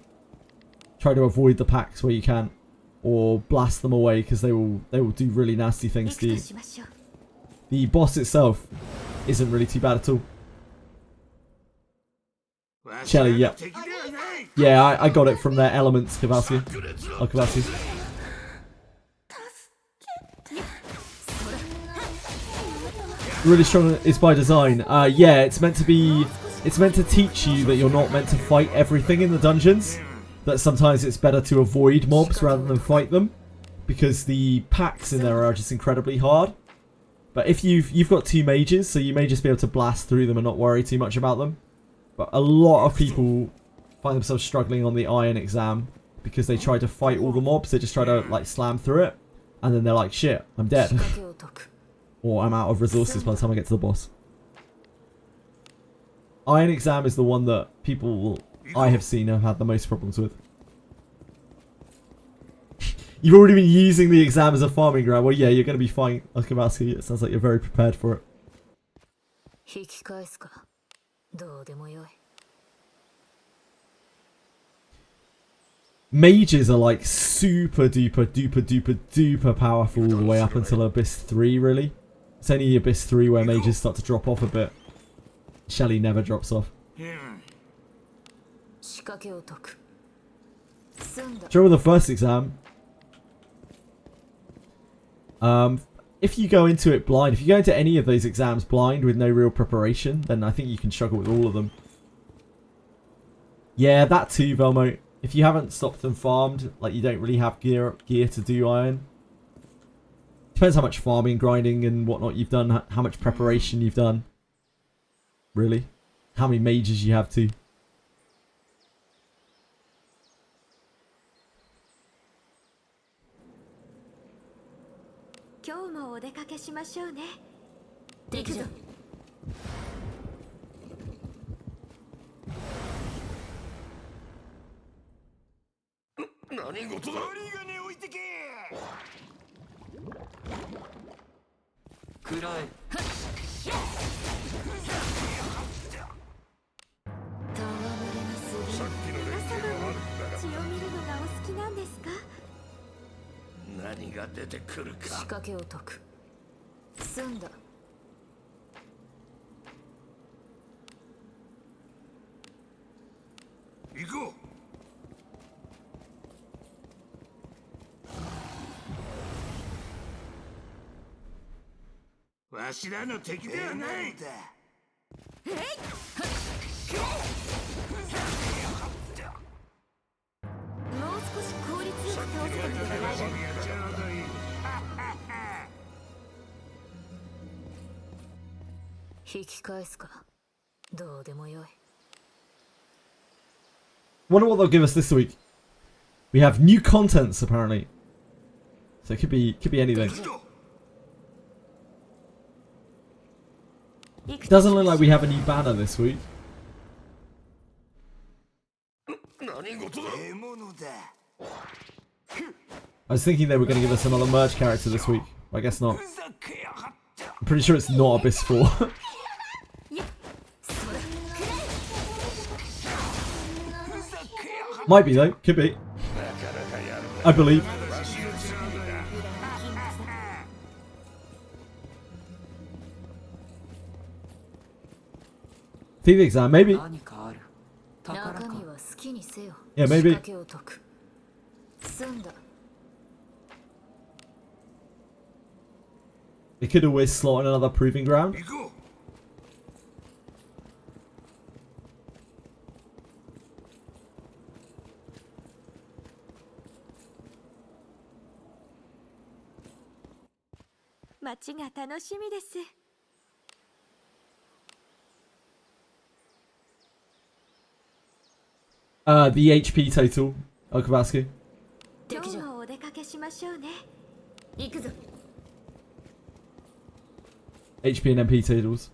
Try to avoid the packs where you can, or blast them away, because they will do really nasty things to you. The boss itself isn't really too bad at all. Shelly, yeah. Yeah, I got it from their elements, Kavasi. Oh, Kavasi. Really strong is by design. Yeah, it's meant to teach you that you're not meant to fight everything in the dungeons. That sometimes it's better to avoid mobs rather than fight them, because the packs in there are just incredibly hard. But if you've got 2 mages, so you may just be able to blast through them and not worry too much about them. But a lot of people find themselves struggling on the Iron exam because they try to fight all the mobs. They just try to like slam through it, and then they're like, shit, I'm dead. Or I'm out of resources by the time I get to the boss. Iron exam is the one that people I have seen have had the most problems with. You've already been using the exam as a farming ground. Well, yeah, you're going to be fine. It sounds like you're very prepared for it. Mages are like super duper powerful all the way up until Abyss 3, really. It's only Abyss 3 where mages start to drop off a bit. Shelly never drops off. During the first exam, if you go into it blind, if you go into any of those exams blind with no real preparation, then I think you can struggle with all of them. Yeah, that too, Velmo. If you haven't stopped and farmed, like you don't really have gear to do iron. Depends how much farming, grinding and whatnot you've done, how much preparation you've done. Really? How many mages you have to. Wonder what they'll give us this week. We have new contents apparently, so it could be anything. Doesn't look like we have a new banner this week. I was thinking they were going to give us another merge character this week, but I guess not. I'm pretty sure it's not Abyss 4. Might be though, could be. I believe. TV exam, maybe. Yeah, maybe. They could always slot in another proving ground. The HP total, Okabaski. HP and MP totals.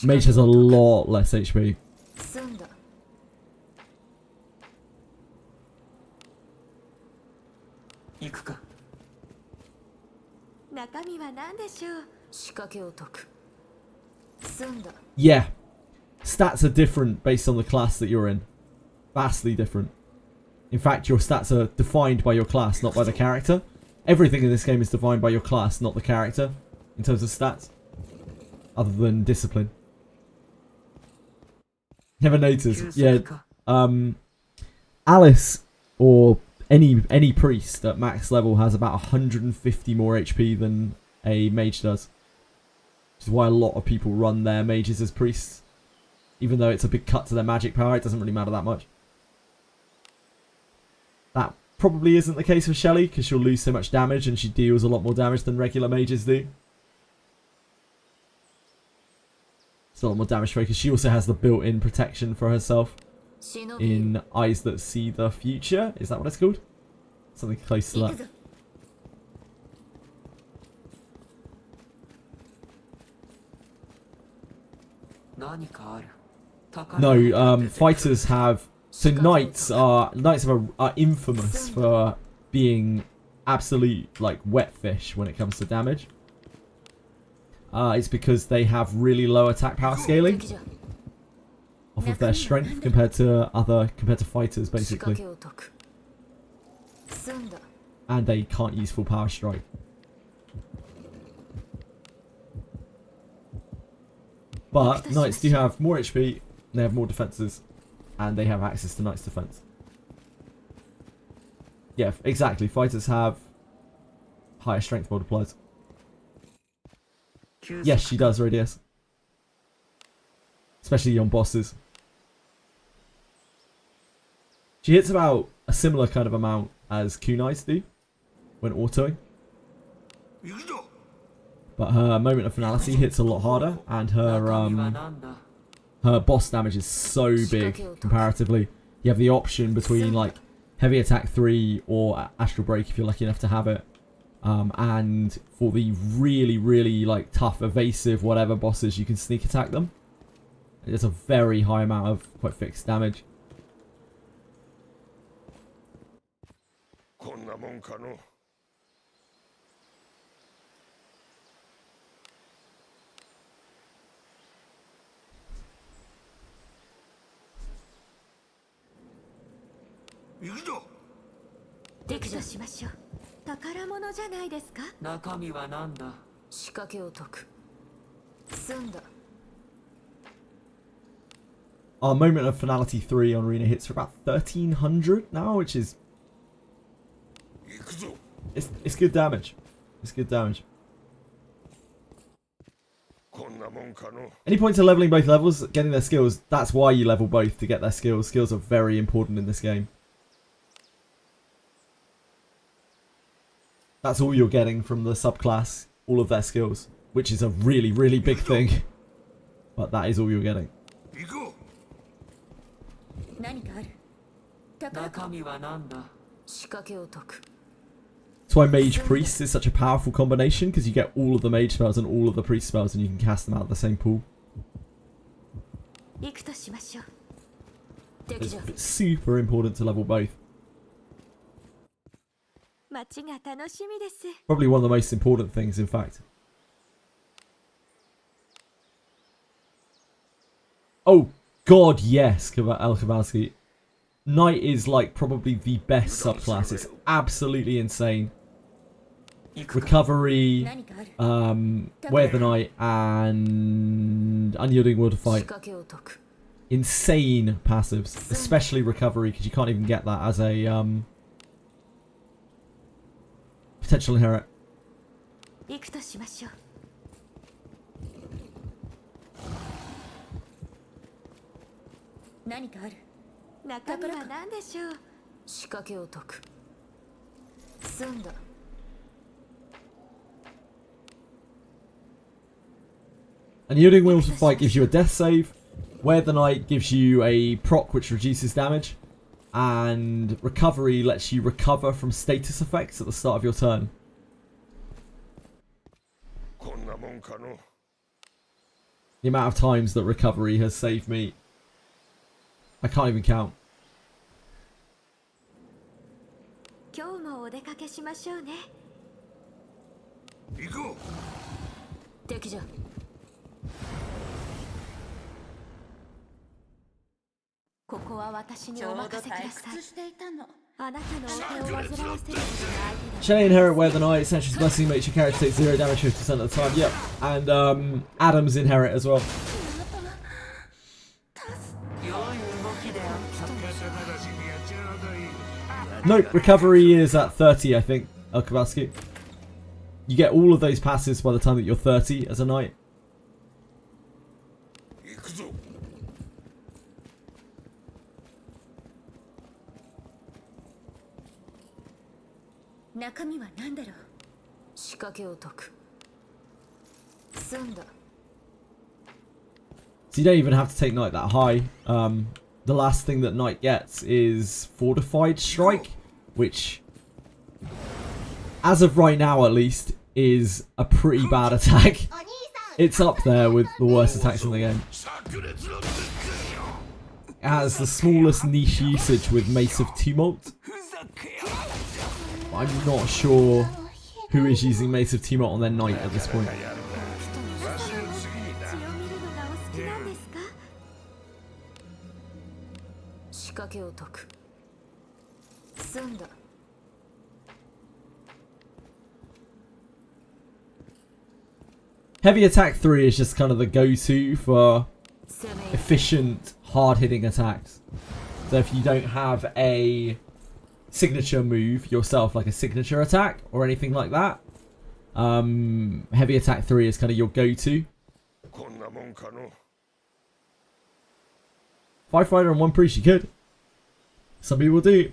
Mage has a lot less HP. Yeah. Stats are different based on the class that you're in. Vastly different. In fact, your stats are defined by your class, not by the character. Everything in this game is defined by your class, not the character, in terms of stats. Other than discipline. Never noticed. Yeah. Alice, or any priest at max level, has about 150 more HP than a mage does. Which is why a lot of people run their mages as priests. Even though it's a big cut to their magic power, it doesn't really matter that much. That probably isn't the case with Shelly, because she'll lose so much damage and she deals a lot more damage than regular mages do. It's a lot more damage focus. She also has the built-in protection for herself in Eyes That See the Future. Is that what it's called? Something close to that. No, fighters have... So knights are infamous for being absolute, like, wet fish when it comes to damage. It's because they have really low attack power scaling off of their strength compared to fighters, basically. And they can't use full power strike. But knights do have more HP, they have more defenses, and they have access to knight's defense. Yeah, exactly. Fighters have higher strength multipliers. Yes, she does, Radius. Especially on bosses. She hits about a similar kind of amount as kunais do when autoing. But her moment of finality hits a lot harder, and her boss damage is so big comparatively. You have the option between like heavy attack 3 or astral break if you're lucky enough to have it. And for the really like tough, evasive, whatever bosses, you can sneak attack them. It's a very high amount of quite fixed damage. Our moment of finality 3 on Arena hits for about 1300 now, which is it's good damage. It's good damage. Any points of leveling both levels, getting their skills, that's why you level both, to get their skills. Skills are very important in this game. That's all you're getting from the subclass, all of their skills, which is a really big thing. But that is all you're getting. That's why Mage Priest is such a powerful combination, because you get all of the mage spells and all of the priest spells and you can cast them out of the same pool. 行くとしましょう。敵じゃ。 It's super important to level both. 街が楽しみです。 Probably one of the most important things, in fact. Oh, God, yes, El Kowalski. Knight is, like, probably the best subclass. It's absolutely insane. Recovery, Wear the Knight, and Unyielding Will to Fight. Insane passives, especially Recovery, because you can't even get that as a potential inherit. 行くとしましょう。何かある？中身は何でしょう？仕掛けを解く。済んだ。 Unyielding Will to Fight gives you a death save. Wear the Knight gives you a proc which reduces damage. And Recovery lets you recover from status effects at the start of your turn. The amount of times that Recovery has saved me, I can't even count. 今日もお出かけしましょうね。行こう。敵じゃ。 ここは私にお任せください。あなたのお手を煩わせることが相手だ。Shelly Inherit Wear the Knight, Sentry's Blessing makes your character take 0 damage 50% of the time. Yep. And Adam's Inherit as well. Nope, Recovery is at 30, I think, El Kowalski. You get all of those passes by the time that you're 30 as a knight. So you don't even have to take Knight that high. The last thing that Knight gets is Fortified Strike, which, as of right now at least, is a pretty bad attack. It's up there with the worst attacks in the game. It has the smallest niche usage with Mace of Tumult. I'm not sure who is using Mace of Tumult on their Knight at this point. Heavy Attack 3 is just kind of the go-to for efficient, hard-hitting attacks. So if you don't have a signature move yourself, like a signature attack or anything like that, Heavy Attack 3 is kind of your go-to. 5 fighter and 1 priest, you could. Some people do.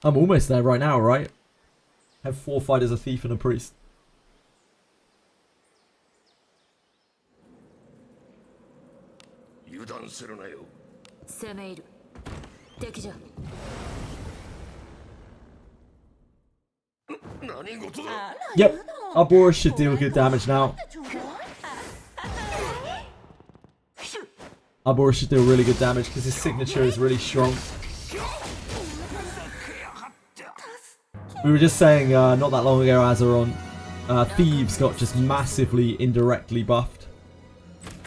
I'm almost there right now, right? Have 4 fighters, a thief, and a priest. Yep, our Boris should deal good damage now. Our Boris should deal really good damage because his signature is really strong. We were just saying not that long ago, Azeron, Thieves got just massively indirectly buffed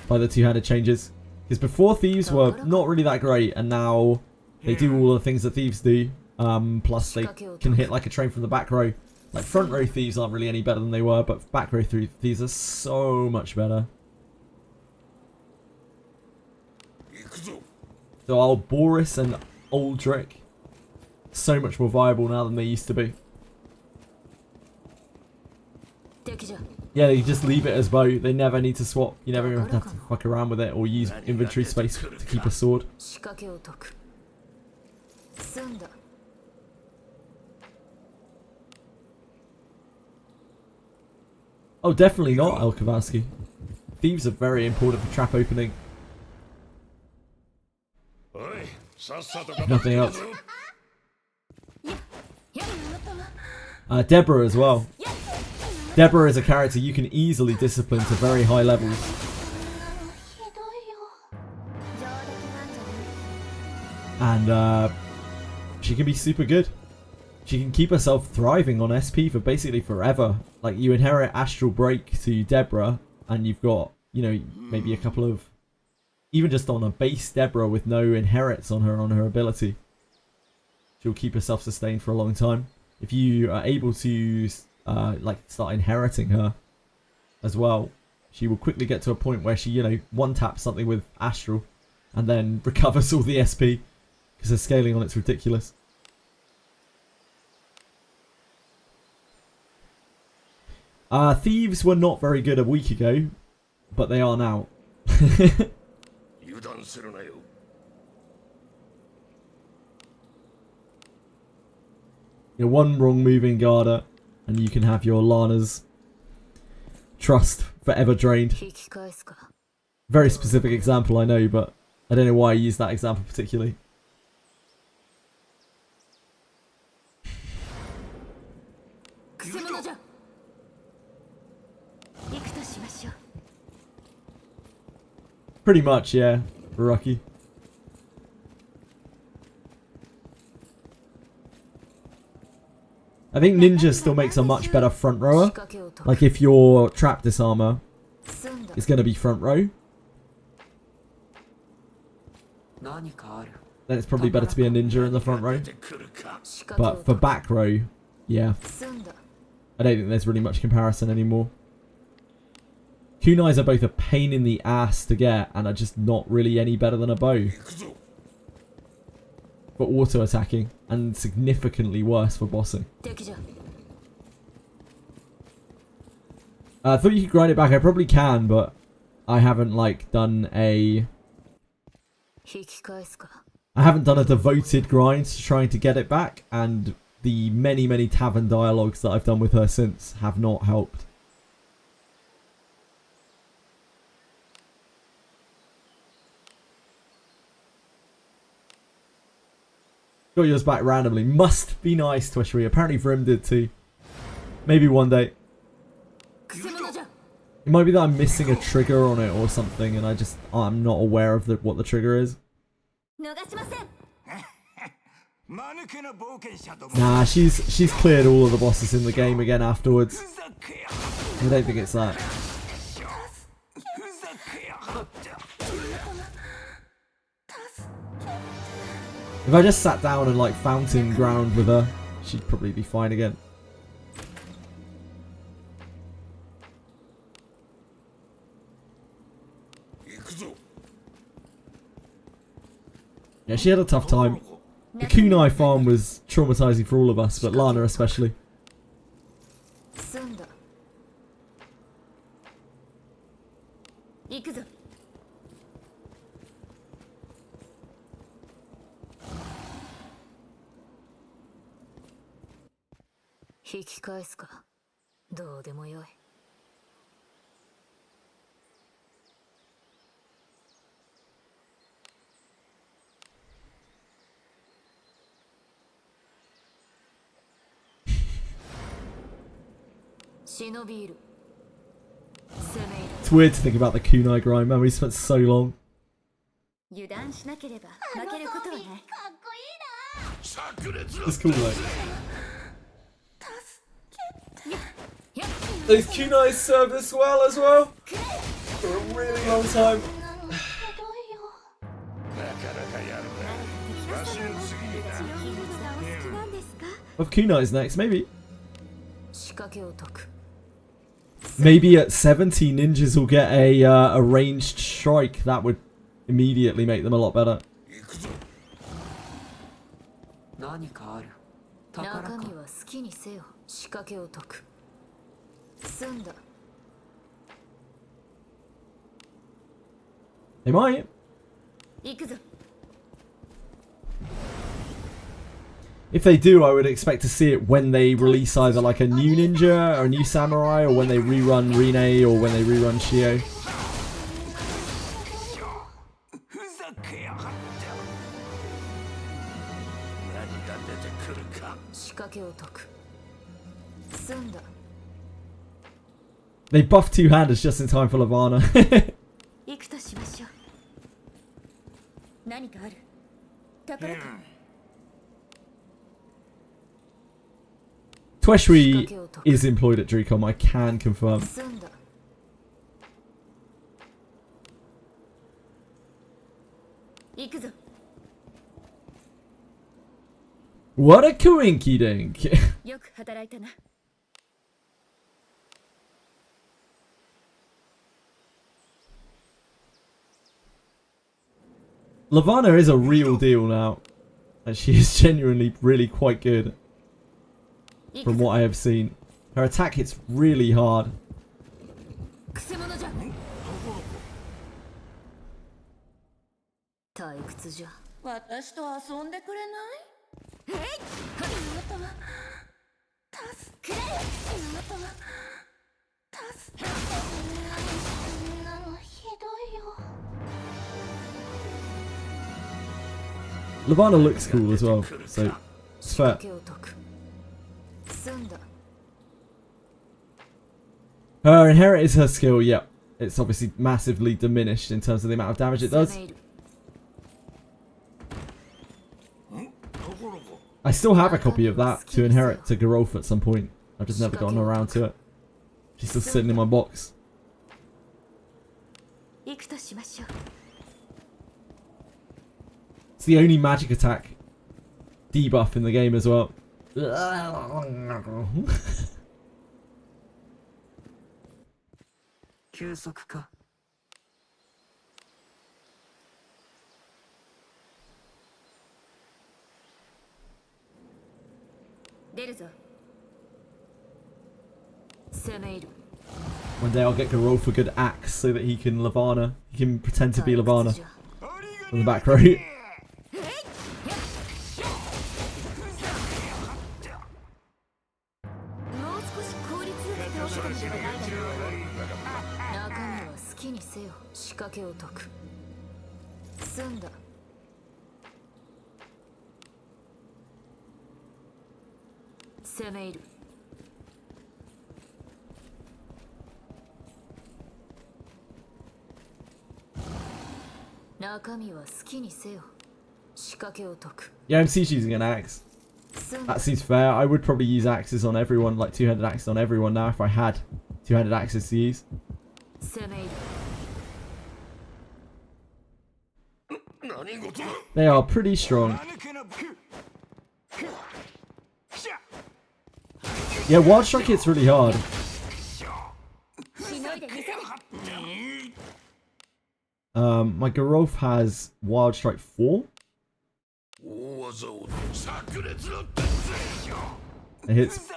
by the two-handed changes. Because before Thieves were not really that great, and now they do all the things that Thieves do. Plus they can hit like a train from the back row. Like front row Thieves aren't really any better than they were, but back row Thieves are so much better. So old Boris and Aldrich, so much more viable now than they used to be. Yeah, you just leave it as bow. They never need to swap. You never even have to fuck around with it or use inventory space to keep a sword. Oh, definitely not, El Kowalski. Thieves are very important for trap opening. If nothing else. Deborah as well. Deborah is a character you can easily discipline to very high levels. And she can be super good. She can keep herself thriving on SP for basically forever. Like, you inherit Astral Break to Deborah, and you've got, you know, maybe a couple of... Even just on a base Deborah with no inherits on her ability, she'll keep herself sustained for a long time. If you are able to like start inheriting her as well, she will quickly get to a point where she, you know, one taps something with Astral and then recovers all the SP because her scaling on it's ridiculous. Thieves were not very good a week ago, but they are now. You're one wrong move in Garda, and you can have your Lana's trust forever drained. Very specific example, I know, but I don't know why I use that example particularly. Pretty much, yeah, Rocky. I think Ninja still makes a much better front rower. Like, if your trap disarmer is going to be front row, then it's probably better to be a Ninja in the front row. But for back row, yeah, I don't think there's really much comparison anymore. Kunais are both a pain in the ass to get and are just not really any better than a bow. For auto attacking and significantly worse for bossing. I thought you could grind it back. I probably can, but I haven't like done a... I haven't done a devoted grind to trying to get it back, and the many tavern dialogues that I've done with her since have not helped. Got yours back randomly. Must be nice, Twishery. Apparently Vrim did too. Maybe one day. It might be that I'm missing a trigger on it or something, and I'm not aware of what the trigger is. Nah, she's cleared all of the bosses in the game again afterwards. I don't think it's that. If I just sat down and like fountain ground with her, she'd probably be fine again. Yeah, she had a tough time. The kunai farm was traumatizing for all of us, but Lana especially. It's weird to think about the kunai grind, man. We spent so long. It's cool though. Those kunais served us well as well for a really long time. Of kunais next, maybe. Maybe at 70 ninjas will get a ranged strike. That would immediately make them a lot better. They might. If they do, I would expect to see it when they release either like a new ninja or a new samurai, or when they rerun Rine, or when they rerun Shio. They buffed two-handers just in time for Lavana. 行くとしましょう。何かある？宝か。Tweshri is employed at Dracom, I can confirm. 済んだ。行くぞ。 What a coinky dink! よく働いたな。Lavana is a real deal now. And she is genuinely really quite good. From what I have seen. Her attack hits really hard. くせ者じゃ。退屈じゃ。私と遊んでくれない？えい！あなたは助けれ！あなたは助けれ！そんなのひどいよ。 Lavana looks cool as well, so it's fair. 済んだ。 Her inherit is her skill, yep. It's obviously massively diminished in terms of the amount of damage it does. I still have a copy of that to inherit to Geralf at some point. I've just never gotten around to it. She's still sitting in my box. 行くとしましょう。 It's the only magic attack debuff in the game as well. 休息か。出るぞ。攻め入る。 One day I'll get Geralf a good axe so that he can Lavana. He can pretend to be Lavana on the back row. もう少し効率よく倒したかもしれないだろう。中身は好きにせよ。仕掛けを解く。済んだ。攻め入る。中身は好きにせよ。仕掛けを解く。 Yeah, I'm siege using an axe. That seems fair. I would probably use axes on everyone, like two-handed axes on everyone now if I had two-handed axes to use. 攻め入る。 They are pretty strong. Yeah, Wild Strike hits really hard. しのいでみせる。 My Geralf has Wild Strike 4. It hits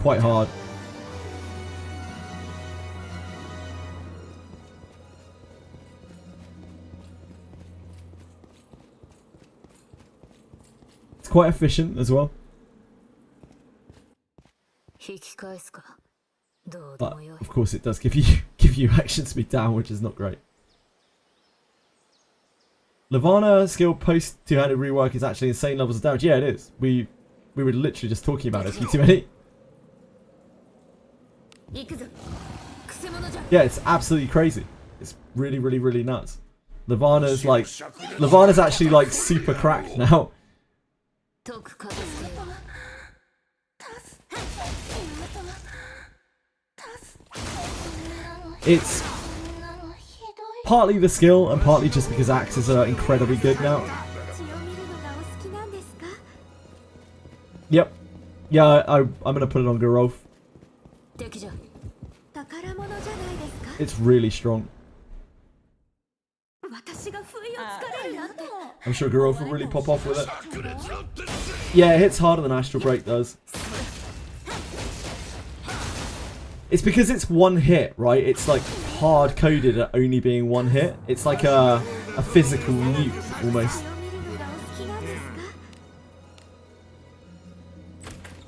quite hard. It's quite efficient as well. 引き返すか。どうで But もよい。 of course it does give you action speed down, which is not great. Lavana skill post two-handed rework is actually insane levels of damage. Yeah, it is. We were literally just talking about it. Too many. 行くぞ。くせ者じゃ。 Yeah, it's absolutely crazy. It's really, really, really nuts. Lavana's actually like super cracked now. 解く片付けよ。 It's partly the skill and partly just because axes are incredibly good now. 血を見るのがお好きなんですか？ Yep. Yeah, I'm gonna put it on Geralf. 敵じゃ。宝物じゃないですか？ It's really strong. 私が不意をつかれるなんて。 I'm sure Geralf will really pop off with it. Yeah, it hits harder than Astral Break does. It's because it's one hit, right? It's like hard coded at only being one hit. It's like a physical nuke almost. 血を見るのがお好きなんです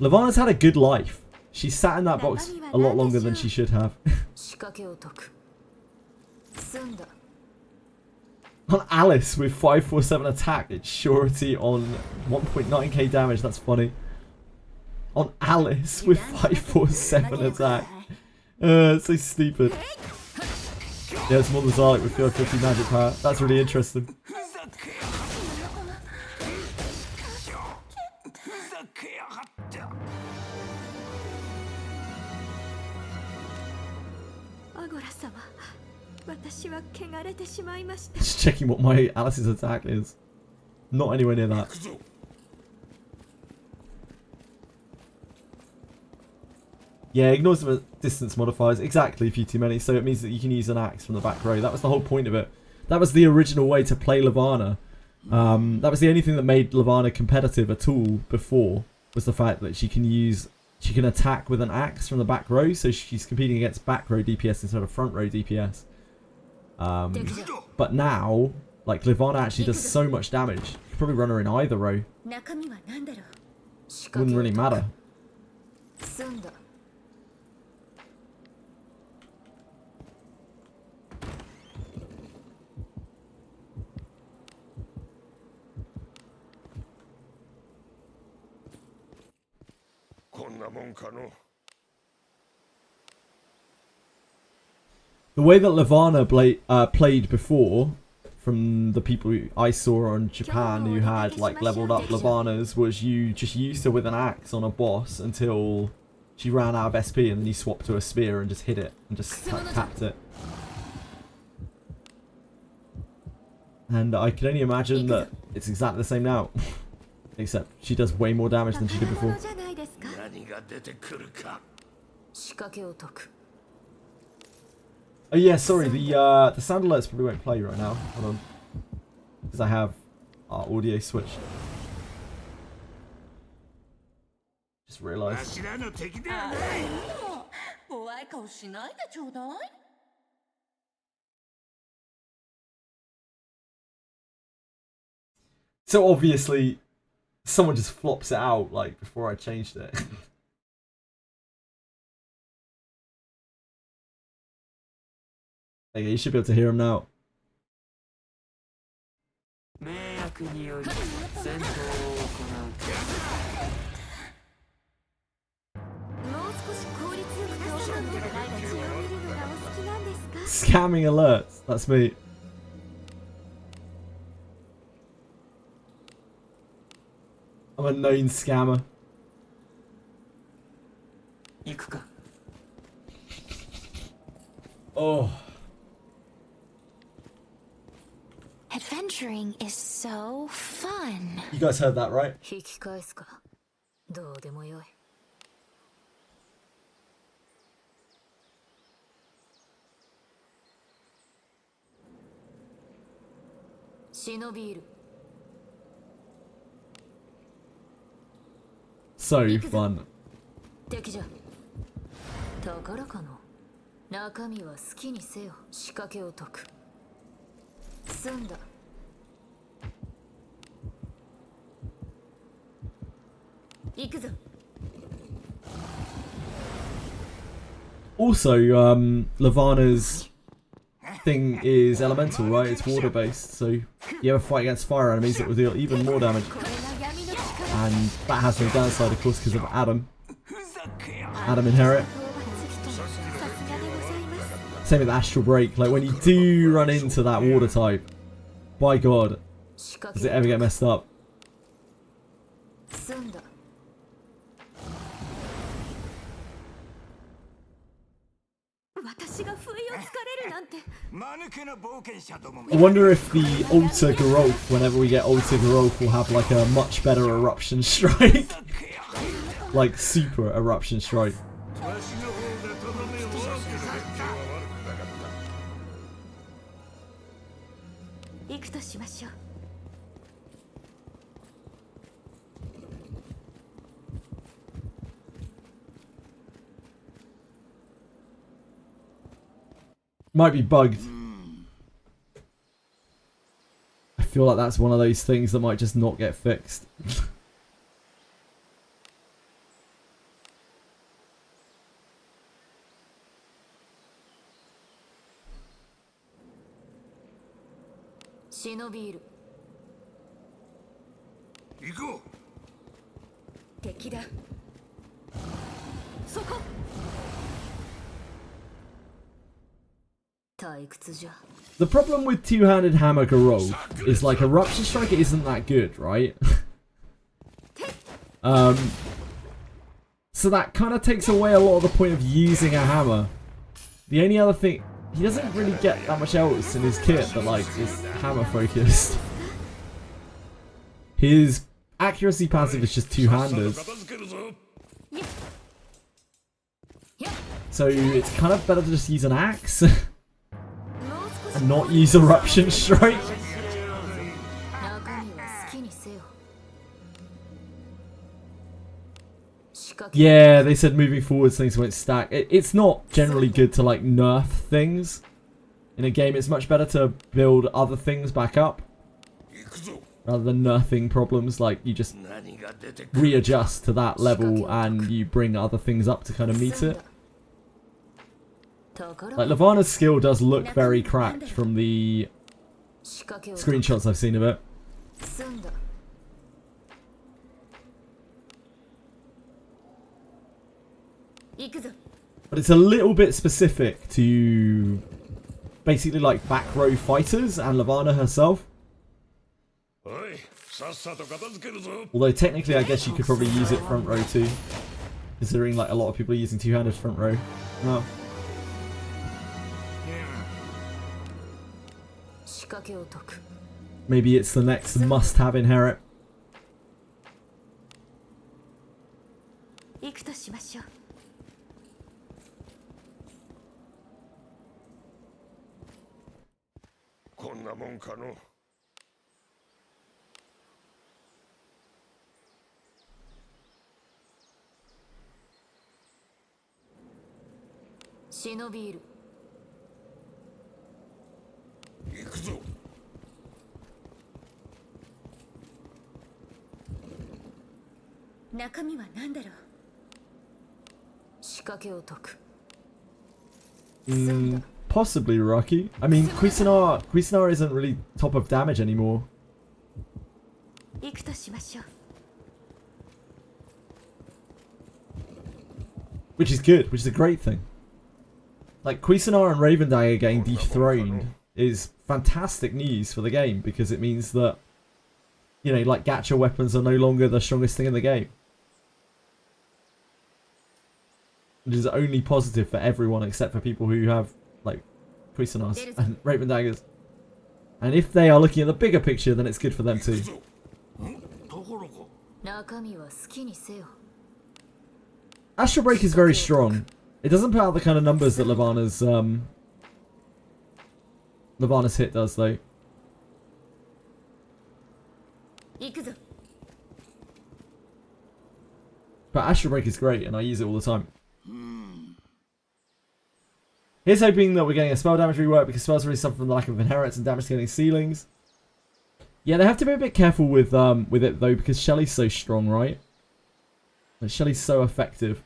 か？ Lavana's had a good life. She sat in that box a lot longer than she should have. 仕掛けを解く。済んだ。 On Alice with 547 attack, it's surety on 1.9k damage. That's funny. On Alice with 547 attack. It's so stupid. Yeah, it's more than Zarlik with 50 magic power. That's really interesting. Just checking what my Alice's attack is. Not anywhere near that. Yeah, ignores the distance modifiers. Exactly, if you too many. So it means that you can use an axe from the back row. That was the whole point of it. That was the original way to play Levana. That was the only thing that made Levana competitive at all before, was the fact that she can attack with an axe from the back row. So she's competing against back row DPS instead of front row DPS. But now, like, Levana actually does so much damage. You could probably run her in either row. Wouldn't really matter. The way that Levana played before, from the people I saw on Japan who had like leveled up Levanas, was you just used her with an axe on a boss until she ran out of SP, and then you swapped to a spear and just hit it and just tapped it. And I can only imagine that it's exactly the same now, except she does way more damage than she did before. Oh yeah, sorry, the sound alerts probably won't play right now. Hold on. Because I have our audio switched. Just realised. So obviously, someone just flops it out, like, before I changed it. Okay, you should be able to hear him now. Scamming alerts, that's me. I'm a known scammer. Oh. Adventuring is so fun. You guys heard that, right? So fun. Also, Levana's thing is elemental, right? It's water based, so you ever fight against fire enemies, it will deal even more damage. And that has no downside, of course, because of Adam. Adam inherit. Same with Astral Break. Like, when you do run into that water type, by God, does it ever get messed up? I wonder if the Alter Geralt, whenever we get Alter Geralt, will have like a much better Eruption Strike. Like super Eruption Strike. Might be bugged. I feel like that's one of those things that might just not get fixed. The problem with two-handed hammer Garou is like Eruption Strike isn't that good, right? So that kind of takes away a lot of the point of using a hammer. The only other thing, he doesn't really get that much else in his kit that like is hammer focused. His accuracy passive is just two-handed. So it's kind of better to just use an axe and not use Eruption Strike. Yeah, they said moving forwards things won't stack. It's not generally good to like nerf things in a game. It's much better to build other things back up rather than nerfing problems. Like you just readjust to that level and you bring other things up to kind of meet it. Like Levana's skill does look very cracked from the screenshots I've seen of it. But it's a little bit specific to basically like back row fighters and Levana herself. Although technically I guess you could probably use it front row too. Considering like a lot of people are using two-handed front row. No. Maybe it's the next must-have inherit. Possibly Rocky. I mean, Cuisinart isn't really top of damage anymore. Which is good, which is a great thing. Like, Cuisinart and Raven Dagger getting dethroned is fantastic news for the game, because it means that, you know, like, gacha weapons are no longer the strongest thing in the game. Which is only positive for everyone except for people who have, like, Cuisinarts and Raven Daggers. And if they are looking at the bigger picture, then it's good for them too. Astral Break is very strong. It doesn't put out the kind of numbers that Levana's hit does, though. But Astral Break is great, and I use it all the time. Here's hoping that we're getting a spell damage rework, because spells really suffer from the lack of inherits and damage scaling ceilings. Yeah, they have to be a bit careful with it though, because Shelly's so strong, right? And Shelly's so effective.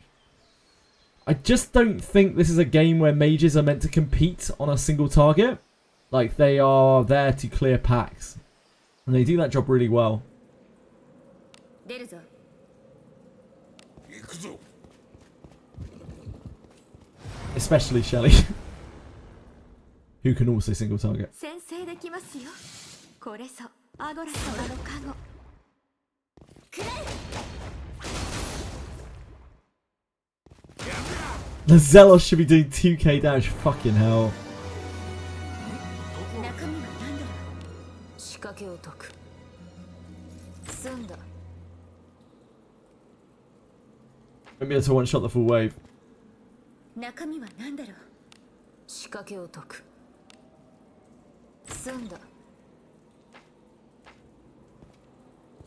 I just don't think this is a game where mages are meant to compete on a single target. Like, they are there to clear packs. And they do that job really well. Especially Shelly. Who can also single target. The Zealous should be doing 2k damage, fucking hell. Won't be able to one-shot the full wave.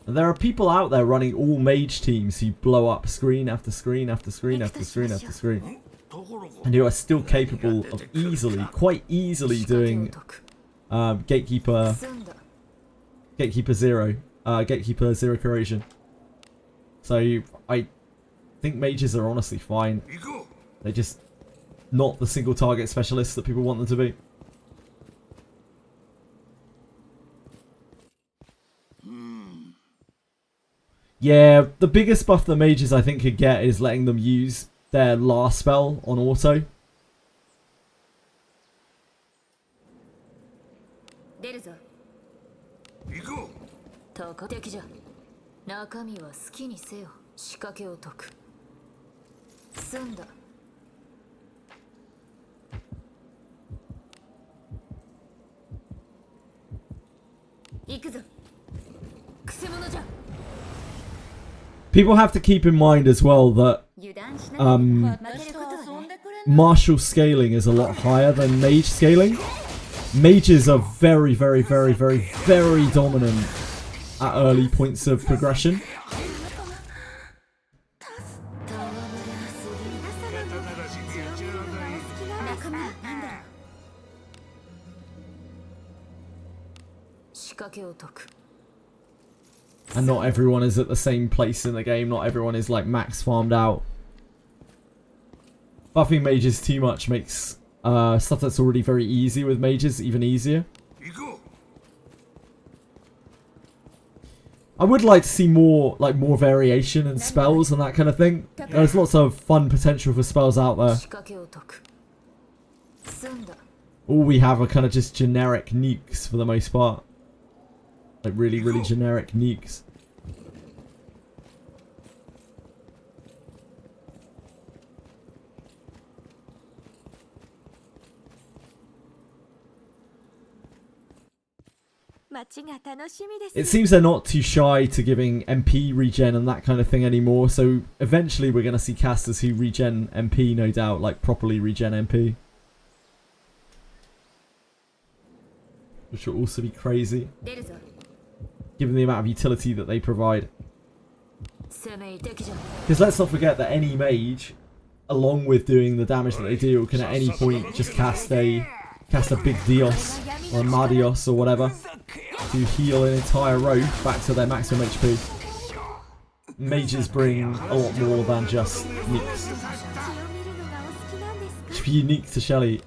There are people out there running all mage teams who blow up screen after screen after screen after screen after screen. And who are still capable of quite easily doing Gatekeeper 0 corrosion. So I think mages are honestly fine. They're just not the single target specialists that people want them to be. Yeah, the biggest buff that mages I think could get is letting them use their last spell on auto. 高敵じゃ。中身は好きにせよ。仕掛けを解く。済んだ。行くぞ。くせ者じゃ。 People have to keep in mind as well that 油断しなければ負けることはない。 martial scaling is a lot higher than mage scaling. Mages are very, very, very, very, very dominant at early points of progression. And not everyone is at the same place in the game. Not everyone is like max farmed out. Buffing mages too much makes stuff that's already very easy with mages even easier. I would like to see more variation in spells and that kind of thing. There's lots of fun potential for spells out there. All we have are kind of just generic nukes for the most part. Like really, really generic nukes. It seems they're not too shy to giving MP regen and that kind of thing anymore, so eventually we're going to see casters who regen MP, no doubt, like properly regen MP. Which will also be crazy, given the amount of utility that they provide. Because let's not forget that any mage, along with doing the damage that they do, can at any point just cast a big Dios or a Marios or whatever to heal an entire row back to their maximum HP. Mages bring a lot more than just nukes. It should be unique to Shelly.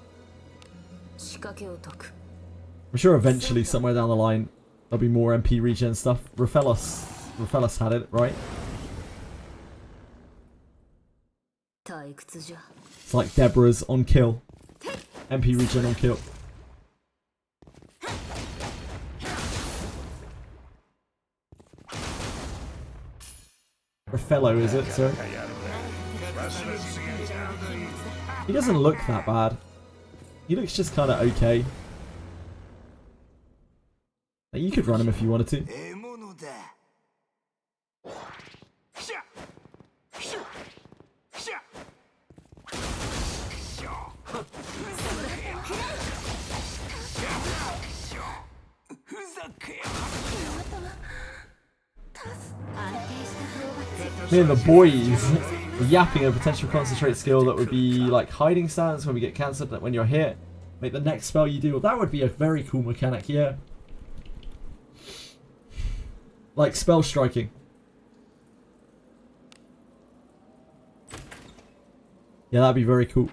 I'm sure eventually, somewhere down the line, there'll be more MP regen stuff. Raphelos had it, right? It's like Deborah's on kill. MP regen on kill. Raphello, is it? Sorry. He doesn't look that bad. He looks just kind of okay. Like, you could run him if you wanted to. Me and the boys yapping a potential concentrate skill that would be like hiding stance when we get cancelled when you're hit. Make the next spell you do. Well, that would be a very cool mechanic, yeah. Like spell striking. Yeah, that'd be very cool.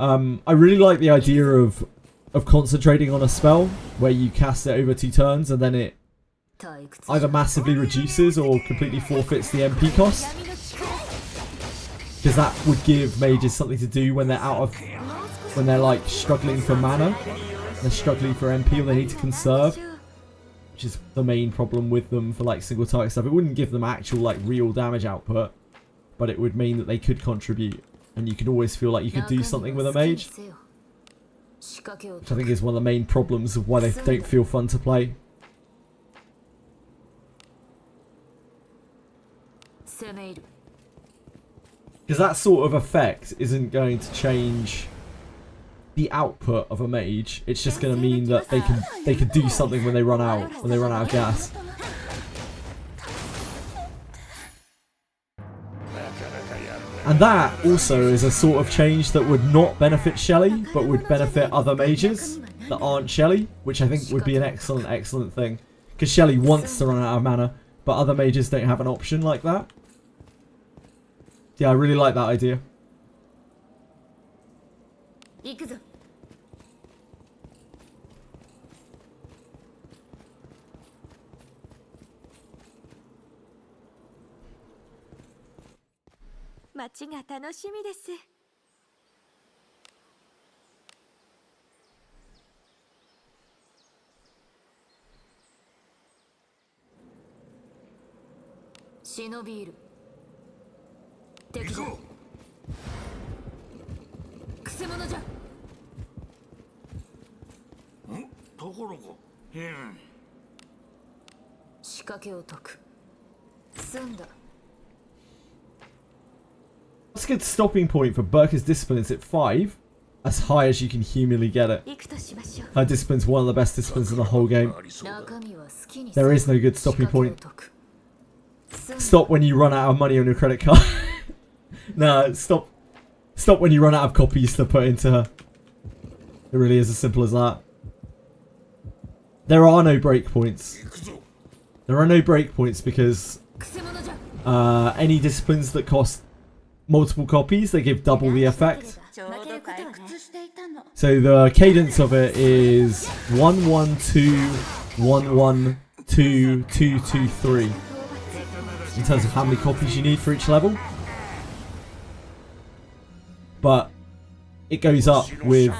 I really like the idea of concentrating on a spell where you cast it over 2 turns and then it either massively reduces or completely forfeits the MP cost. Because that would give mages something to do when they're like struggling for mana, they're struggling for MP, or they need to conserve, which is the main problem with them for like single target stuff. It wouldn't give them actual like real damage output, but it would mean that they could contribute, and you could always feel like you could do something with a mage, which I think is one of the main problems of why they don't feel fun to play. Because that sort of effect isn't going to change the output of a mage. It's just going to mean that they can do something when they run out of gas. And that also is a sort of change that would not benefit Shelly, but would benefit other mages that aren't Shelly, which I think would be an excellent thing. Because Shelly wants to run out of mana, but other mages don't have an option like that. Yeah, I really like that idea. 忍びいる。敵だ。くせ者じゃ。ところが仕掛けを解く。済んだ。 That's a good stopping point for Burka's discipline. It's at 5, as high as you can humanly get it. 行くとしましょう。 Her discipline's one of the best disciplines in the whole game. 中身は好きに There is no good stopping point. 仕掛けを解く。済んだ。 Stop when you run out of money on your credit card. Nah, stop when you run out of copies to put into her. It really is as simple as that. There are no breakpoints. There are no breakpoints because くせ者じゃ。 any disciplines that cost multiple copies, they give double the effect. ちょうど退屈していたの。 So the cadence of it is 1 1 2 1 1 2 2 2 3 in terms of how many copies you need for each level. But it goes up with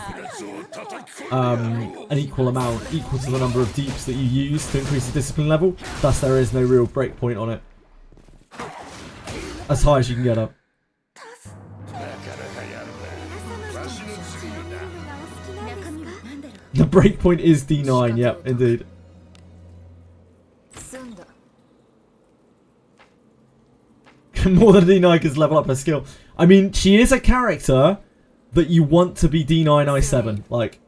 an equal amount, equal to the number of deeps that you use to increase the discipline level. Thus, there is no real breakpoint on it. As high as you can get up. The breakpoint is D9, yep, indeed. 済んだ。 More than D9 because level up her skill. I mean, she is a character that you want to be D9 I7. Like,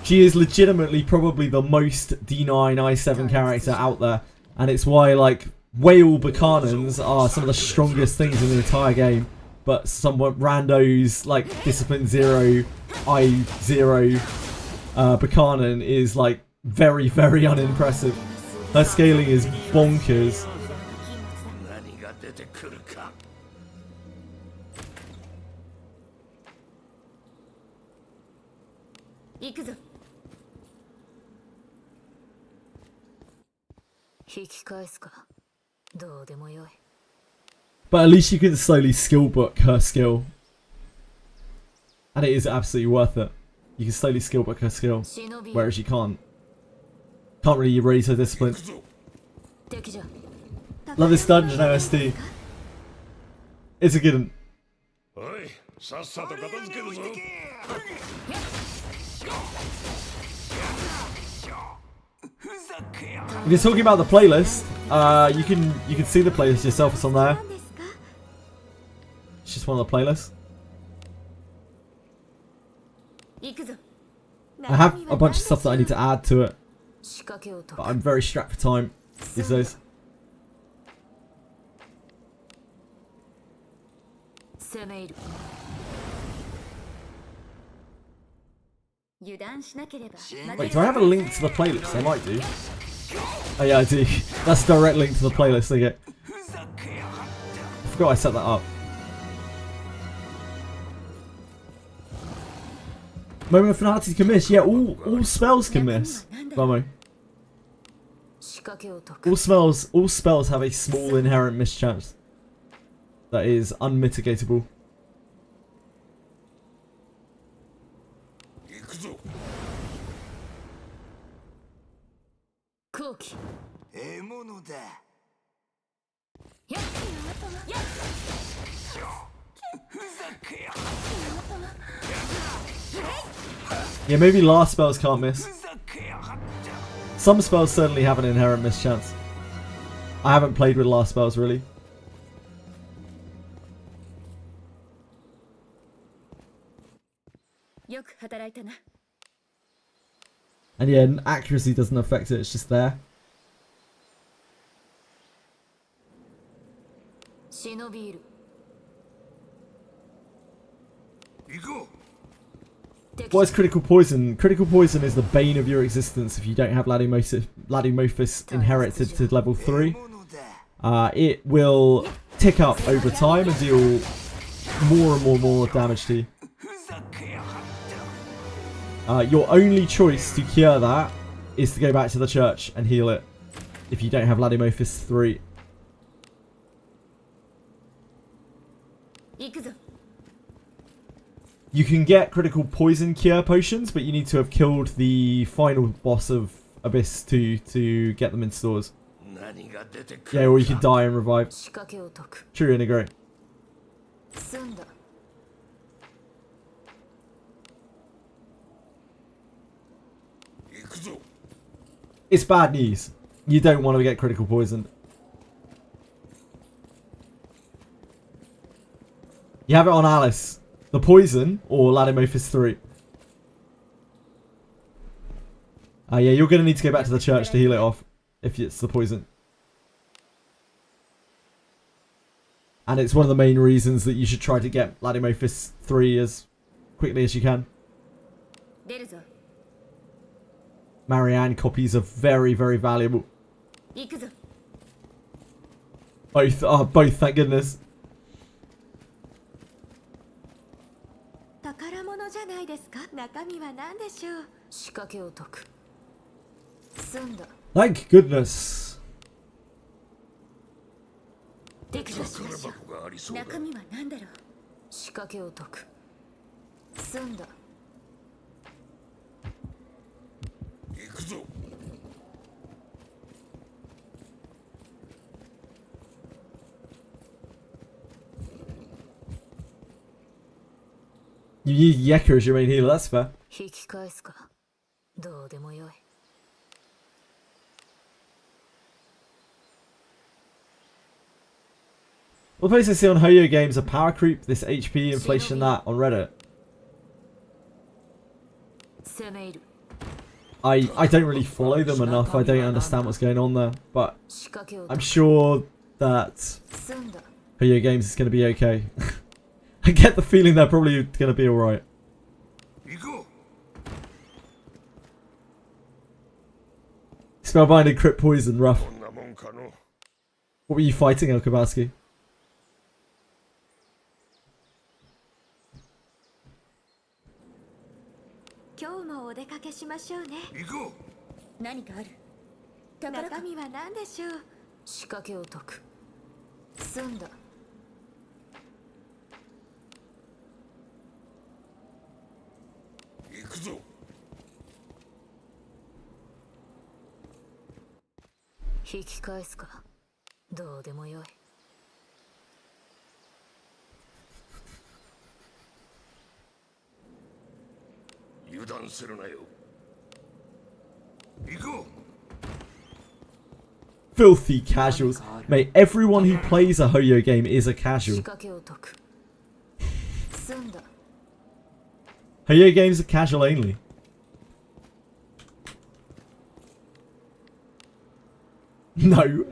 she is legitimately probably the most D9 I7 character out there. And it's why, like, whale Buchanans are some of the strongest things in the entire game. But somewhat randos, like, Discipline 0, I0, Buchanan is, like, very, very unimpressive. Her scaling is bonkers. 何が出てくるか。行くぞ。引き返すか。どうでもよい。 But at least you can slowly skill book her skill. And it is absolutely worth it. You can slowly skill book her skill. 忍び。 Whereas you can't. Can't really raise her discipline. 敵じゃ。 Love this dungeon OST. It's a good one. おい、さっさと片付けるぞ。 If you're talking about the playlist, you can see the playlist yourself. It's on there. 何ですか？ It's just one of the playlists. 行くぞ。 I have a bunch of stuff that I need to add to it, 仕掛けを解 but く。 I'm very strapped for time these days. 攻め入る。 油断しなければ。 Wait, do I have a link to the playlist? I might do. Oh yeah, I do. That's a direct link to the playlist they get. I forgot I set that up. Moment of finality can miss. Yeah, all spells can miss. Vamo. 仕掛けを解く。 All spells have a small inherent miss chance that is unmitigatable. 行くぞ。後期。獲物だ。やっ。やっ。ふざけや。 Yeah, maybe last spells can't miss. ふざけやがった。 Some spells certainly have an inherent miss chance. I haven't played with last spells really. よく働いたな。 And yeah, accuracy doesn't affect it, it's just there. 忍びいる。 行こう。 What is critical poison? Critical poison is the bane of your existence if you don't have Ladymophis inherited to level 3. 獲物だ。 It will tick up over time and deal more and more damage to you. ふざけやがった。 Your only choice to cure that is to go back to the church and heal it if you don't have Ladymophis 3. 行くぞ。 You can get critical poison cure potions, but you need to have killed the final boss of Abyss 2 to get them in stores. Yeah, or you can die and revive. 仕掛けを解く True and agree. 済んだ It's bad news. You don't want to get critical poisoned. You have it on Alice. The poison or Ladimophis 3. Yeah, you're going to need to go back to the church to heal it off. If it's the poison. And it's one of the main reasons that you should try to get Ladimophis 3 as quickly as you can. 出るぞ Marianne copies are very, very valuable. 行くぞ Both. Oh, both, thank goodness. 宝物じゃないですか。中身は何でしょう。仕掛けを解く済んだ Thank goodness. 手下しましょう中身は何だろう。仕掛けを解く済んだ You use Yeka as your main healer, that's fair. 引き返すかどうでもよい One place I see on Hoyo games are power creep, this HP inflation, that on Reddit. 攻め入る I don't really follow them enough, I don't understand what's going on there. But 仕掛けを I'm 解く sure that 済んだ Hoyo games is going to be okay. I get the feeling they're probably going to be alright. Spellbinding, crit poison, rough. What were you fighting, El Kabowski? 今日もお出かけしましょうね。何かある。中身は何でしょう。仕掛けを解く済んだ引き返すかどうでもよい Filthy casuals. Mate, everyone who plays a Hoyo game is a casual. 仕掛けを解く済んだ Hoyo games are casual only. No.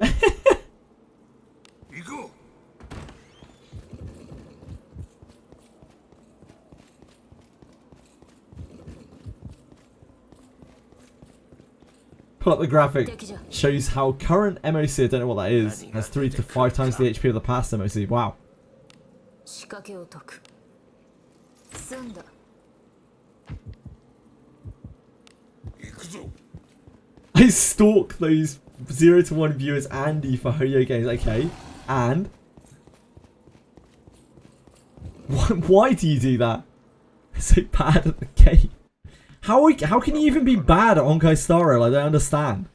Pull up the graphic. Shows how current MOC, I don't know what that is, has 3 to 5 times the HP of the past MOC. Wow. 仕掛けを解く済んだ I stalk those 0 to 1 viewers Andy for Hoyo games. Okay. And? Why do you do that? So bad at the game. How can you even be bad at Honkai Star Rail? I don't understand.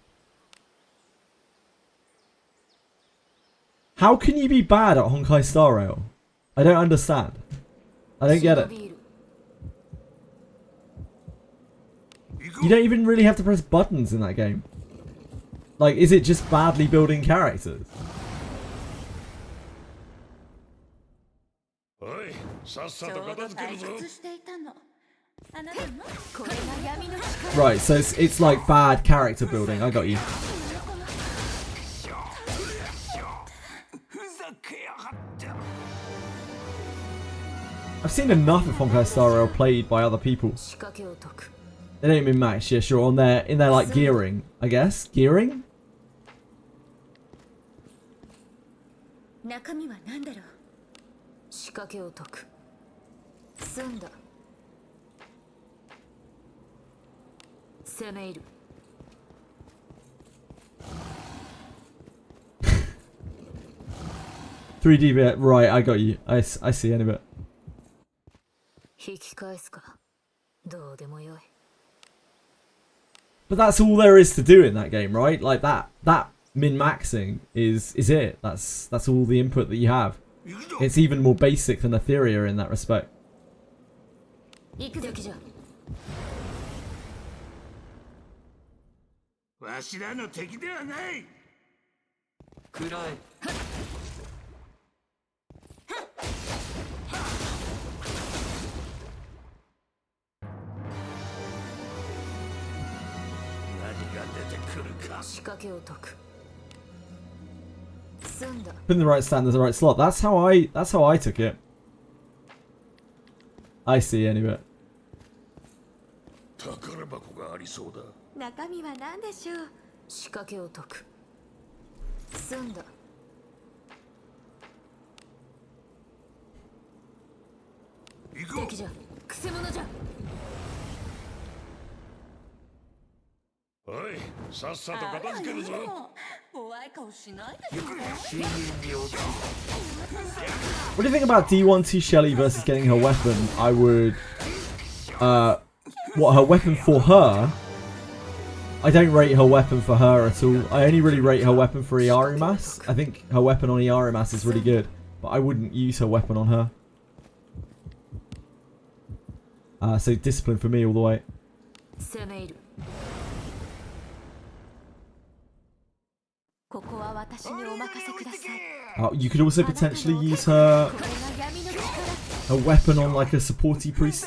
How can you be bad at Honkai Star Rail? I don't understand. I don't get it. You don't even really have to press buttons in that game. Like, is it just badly building characters? Right, so it's like bad character building. I got you. I've seen enough of Honkai Star Rail played by other people. 仕掛けを解く They don't even match, yeah, sure. In their like gearing, I guess. Gearing? 中身は何だろう。仕掛けを解く済んだ攻め入る 3D bit, right, I got you. I see any bit. 引き返すかどうでもよい But that's all there is to do in that game, right? Like that min-maxing is it. That's all the input that you have. It's even more basic than Etheria in that respect. 行くぞ敵じゃわしらの敵ではない。暗い。仕掛けを解く済んだ Put in the right stand, there's the right slot. That's how I took it. I see anyway. 宝箱がありそうだ。中身は何でしょう仕掛けを解く済んだ行こう。敵じゃくせ者じゃおい、さっさと片付けるぞ。怖い顔しないでよ。 What do you think about D12 Shelly versus getting her weapon? I would... what, her weapon for her? I don't rate her weapon for her at all. I only really rate her weapon for Iarimas. I think her weapon on Iarimas is really good. But I wouldn't use her weapon on her. So discipline for me all the way. 攻め入るここは私にお任せください You could also potentially use her weapon on like a supporty priest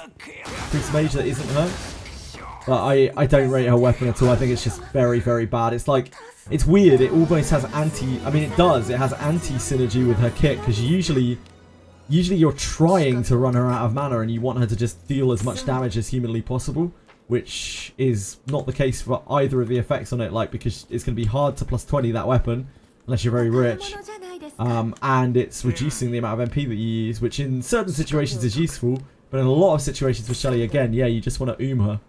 mage that isn't her. But I don't rate her weapon at all. I think it's just very, very bad. It's like, it's weird. It almost has I mean it does. It has anti-synergy with her kit because usually you're trying to run her out of mana and you want her to just deal as much damage as humanly possible, which is not the case for either of the effects on it, like, because it's going to be hard to plus 20 that weapon unless you're very rich, and it's reducing the amount of MP that you use, which in certain situations is useful, but in a lot of situations with Shelly, again, yeah, you just want to her,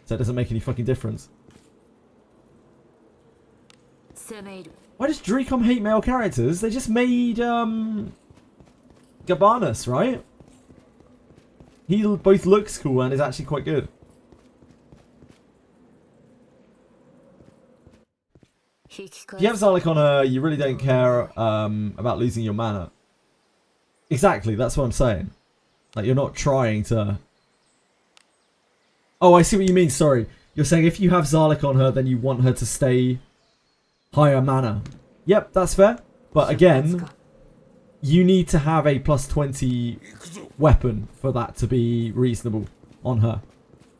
so it doesn't make any fucking difference. Why does Dracom hate male characters? They just made Gabanus, right? He both looks cool and is actually quite good. If you have Zarlik on her, you really don't care about losing your mana. Exactly, that's what I'm saying. Like, you're not trying to... Oh, I see what you mean, sorry. You're saying if you have Zarlik on her, then you want her to stay higher mana. Yep, that's fair. But again, you need to have a plus 20 weapon for that to be reasonable on her.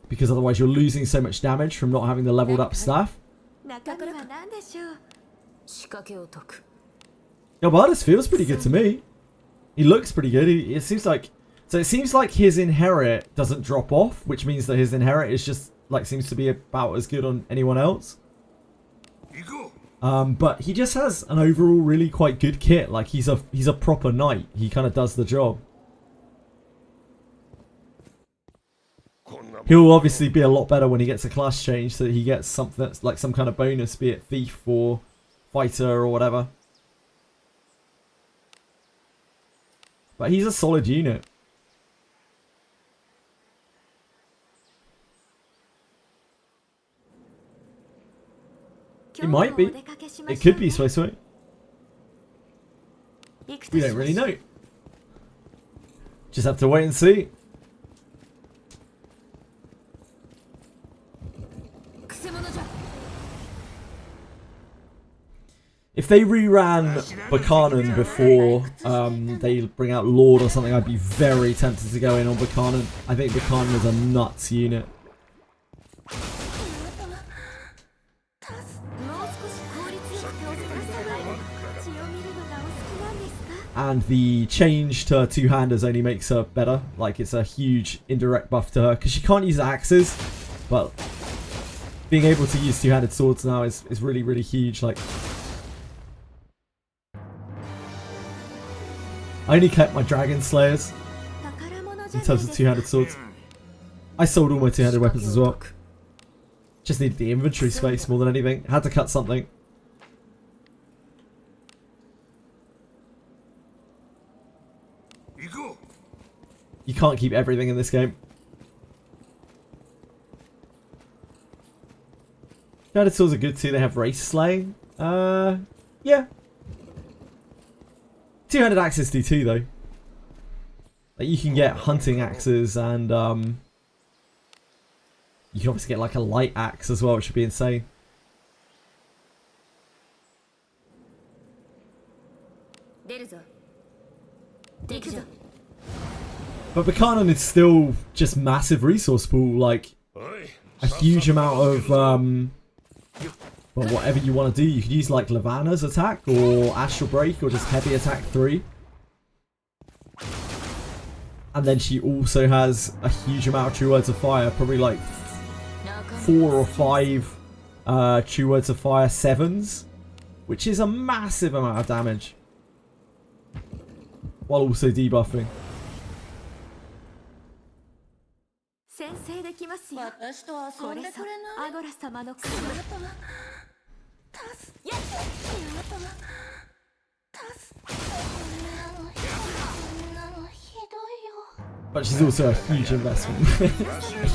Because otherwise you're losing so much damage from not having the leveled up staff. Galbardus feels pretty good to me. He looks pretty good. It seems like his inherit doesn't drop off, which means that his inherit is just like seems to be about as good on anyone else. But he just has an overall really quite good kit. Like he's a proper knight. He kind of does the job. He'll obviously be a lot better when he gets a class change, so that he gets something that's like some kind of bonus, be it thief or fighter or whatever. But he's a solid unit. It might be. It could be Sway Sway. We don't really know. Just have to wait and see. If they reran Buchanan before they bring out Lord or something, I'd be very tempted to go in on Buchanan. I think Buchanan is a nuts unit. And the change to two-handers only makes her better. Like, it's a huge indirect buff to her. Because she can't use axes. But being able to use two-handed swords now is really, really huge. Like, I only kept my Dragon Slayers in terms of two-handed swords. I sold all my two-handed weapons as well. Just needed the inventory space more than anything. Had to cut something. You can't keep everything in this game. Two-handed swords are good too. They have race slaying. Yeah. Two-handed axes do too, though. Like, you can get hunting axes and, you can obviously get, like, a light axe as well, which would be insane. But Buchanan is still just massive resource pool, like, a huge amount of, well, whatever you want to do. You could use, like, Levana's attack, or Astral Break, or just Heavy Attack 3. And then she also has a huge amount of True Words of Fire, probably like 4 or 5 True Words of Fire 7s, which is a massive amount of damage, while also debuffing. 先制できますよ。私と遊んでくれない？アゴラ様の助けて。やった。助けて。ひどいよ。 But she's also a huge investment. A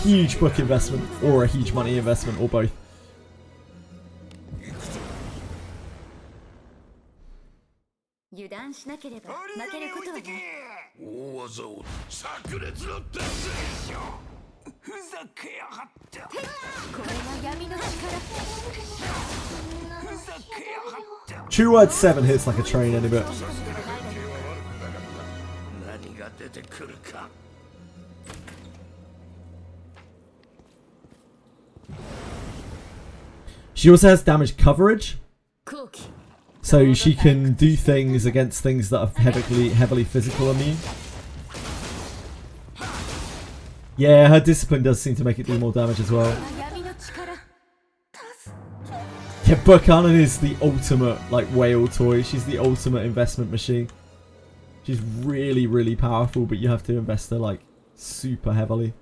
huge book investment, or a huge money investment, or both. 油断しなければ負けることはない。大技を炸裂の達成。ふざけやがった。これが闇の力。ふざけやがった。 True Word 7 hits like a train any bit. 何が出てくるか。 She also has damage coverage, 後期。 so she can do things against things that are heavily physical immune. Yeah, her discipline does seem to make it do more damage as well. 闇の力。 Yeah, Buchanan is the ultimate, like, whale toy. She's the ultimate investment machine. She's really, really powerful, but you have to invest her, like, super heavily.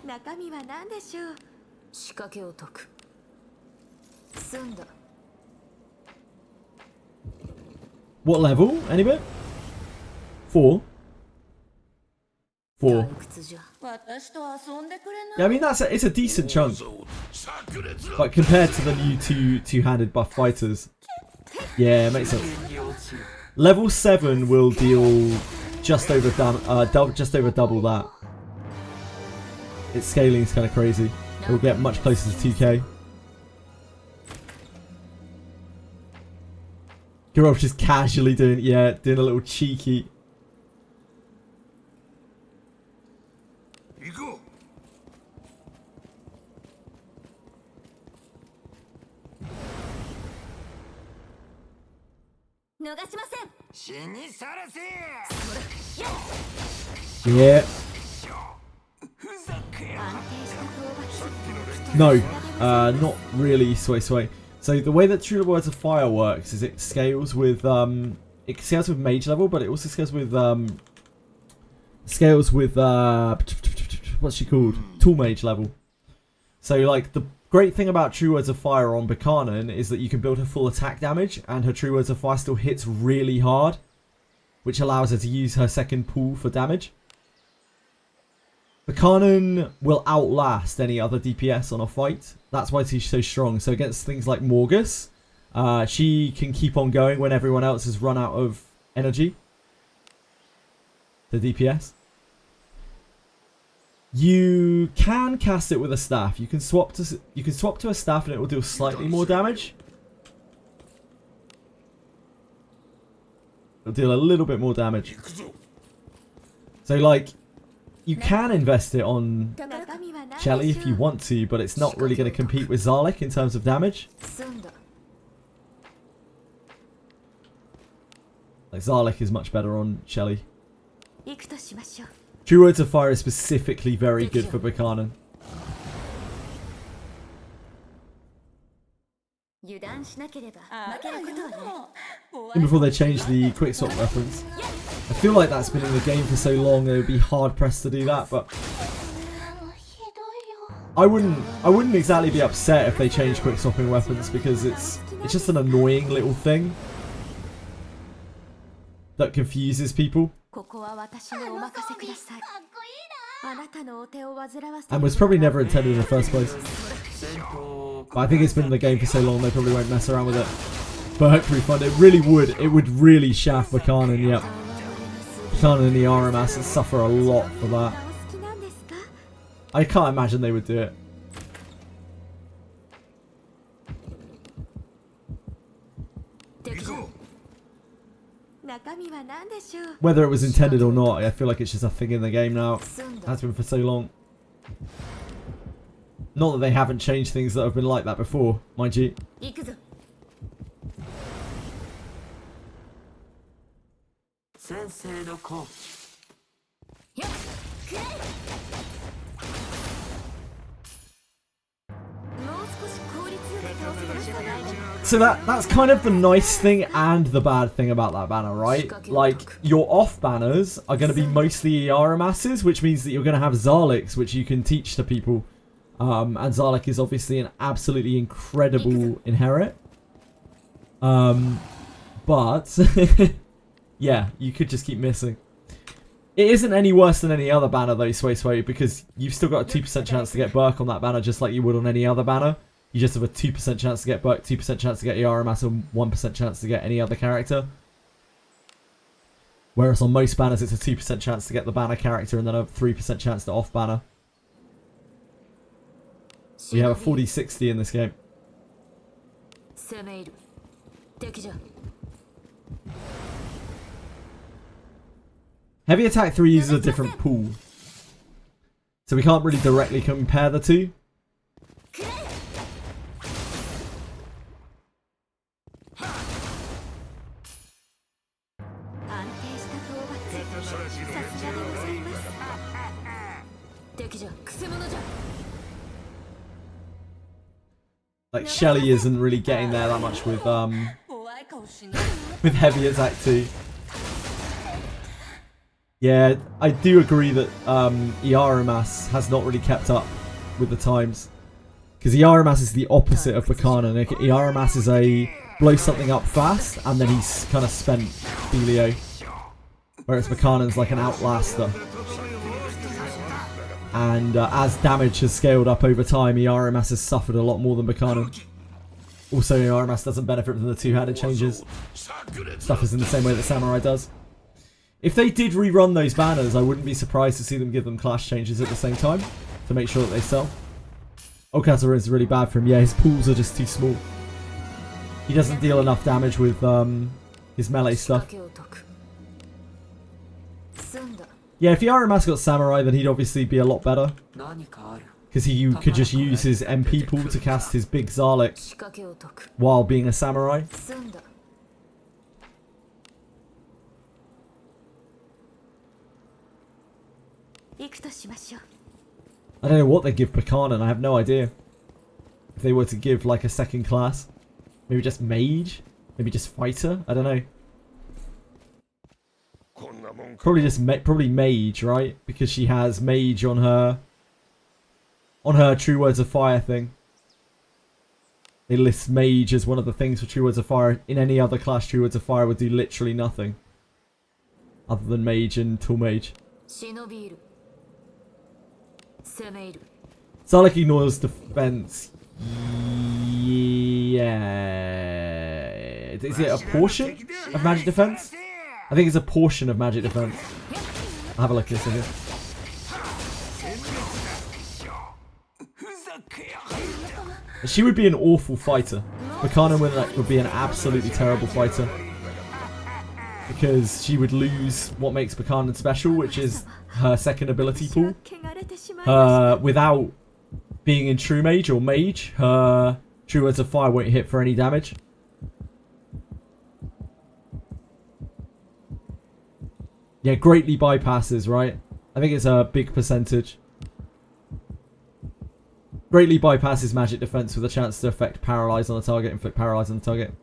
中身は何でしょう。仕掛けを解く。済んだ。 What level? Any bit? 4? 4. 退屈じゃ。私と遊んでくれ Yeah, ない？ I mean, it's a decent chunk. But compared to the new two-handed buff fighters, yeah, it makes sense. Level 7 will deal just over double that. Its scaling is kind of crazy. It will get much closer to 2k. Girl just casually doing a little cheeky. 行こう。逃しません。死にさらせ。 Yeah. ふざけやがっ 安定した討伐。 No, not really sway. So the way that True Words of Fire works is it scales with mage level, but it also scales with what's she called? Tool mage level. So like the great thing about True Words of Fire on Buchanan is that you can build her full attack damage, and her True Words of Fire still hits really hard, which allows her to use her second pool for damage. Buchanan will outlast any other DPS on a fight. That's why she's so strong. So against things like Morgus, she can keep on going when everyone else has run out of energy. The DPS. You can cast it with a staff. You can swap to a staff and it will deal slightly more damage. It'll deal a little bit more damage. So like, you can invest it on Shelly if you want to, but it's not really going to compete with Zarlik in terms of damage. 済んだ。 Like, Zarlik is much better on Shelly. 行くとしましょう。 True Words of Fire is specifically very good for Buchanan. 油断しなければ負けることはない。 Even before they changed the quick swap weapons. I feel like that's been in the game for so long they would be hard pressed to do that, but I wouldn't exactly be upset if they changed quick swapping weapons, because it's just an annoying little thing that confuses people. ここは私にお任せください。あなたのお手を煩わせ And was probably never intended in the first place. 戦闘を But I think it's been in the game for so long they probably won't mess around with it. But refund, it really would. It would really shaft Buchanan, yep. Buchanan and the RMS would suffer a lot for that. I can't imagine they would do it. Whether it was intended or not, I feel like it's just a thing in the game now. It has been for so long. Not that they haven't changed things that have been like that before, mind you. So that's kind of the nice thing and the bad thing about that banner, right? Like, your off banners are going to be mostly Yaramasses, which means that you're going to have Zarliks, which you can teach to people. And Zarlik is obviously an absolutely incredible inherit. But, yeah, you could just keep missing. It isn't any worse than any other banner though, Sway, because you've still got a 2% chance to get Burke on that banner just like you would on any other banner. You just have a 2% chance to get Burke, 2% chance to get Yaramas, and 1% chance to get any other character. Whereas on most banners it's a 2% chance to get the banner character and then a 3% chance to off banner. We have a 40-60 in this game. Heavy Attack 3 uses a different pool, so we can't really directly compare the two. Like Shelly isn't really getting there that much with Heavy Attack 2. Yeah, I do agree that Iaramas has not really kept up with the times. Because Iaramas is the opposite of Buchanan. Iaramas is a blow something up fast and then he's kind of spent Filio. Whereas Buchanan's like an outlaster. And as damage has scaled up over time, Iaramas has suffered a lot more than Buchanan. Also, Iaramas doesn't benefit from the two-handed changes. Stuff is in the same way that Samurai does. If they did rerun those banners, I wouldn't be surprised to see them give them clash changes at the same time to make sure that they sell. Okazura is really bad for him. Yeah, his pools are just too small. He doesn't deal enough damage with his melee stuff. Yeah, if Yaramas got Samurai, then he'd obviously be a lot better. Because he could just use his MP pool to cast his big Zarlik while being a Samurai. I don't know what they give Buchanan, I have no idea. If they were to give like a second class. Maybe just Mage? Maybe just Fighter? I don't know. Probably Mage, right? Because she has Mage on her True Words of Fire thing. They list Mage as one of the things for True Words of Fire. In any other class, True Words of Fire would do literally nothing other than Mage and Tool Mage. Zarlik ignores defense. Yeah. Is it a portion of magic defense? I think it's a portion of magic defense. I'll have a look at this again. She would be an awful fighter. Buchanan would be an absolutely terrible fighter. Because she would lose what makes Buchanan special, which is her second ability pool. Without being in True Mage or Mage, her True Words of Fire won't hit for any damage. Yeah, greatly bypasses, right? I think it's a big percentage. Greatly bypasses magic defense with a chance to affect paralyze on the target, inflict paralyze on the target.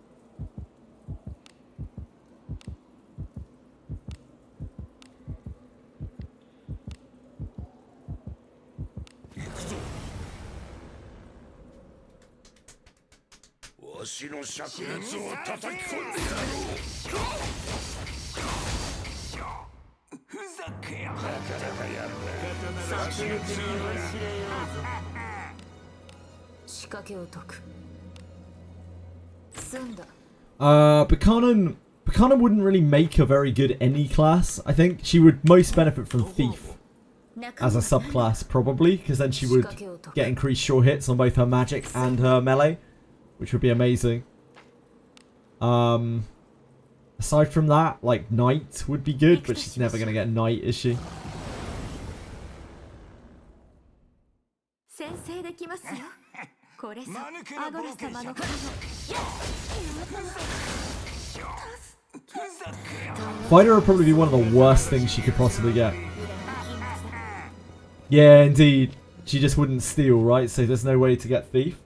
Buchanan wouldn't really make a very good any class. I think she would most benefit from Thief as a subclass, probably, because then she would get increased sure hits on both her magic and her melee, which would be amazing. Aside from that, like Knight would be good, but she's never gonna get Knight, is she? Fighter would probably be one of the worst things she could possibly get. Yeah, indeed. She just wouldn't steal, right? So there's no way to get Thief.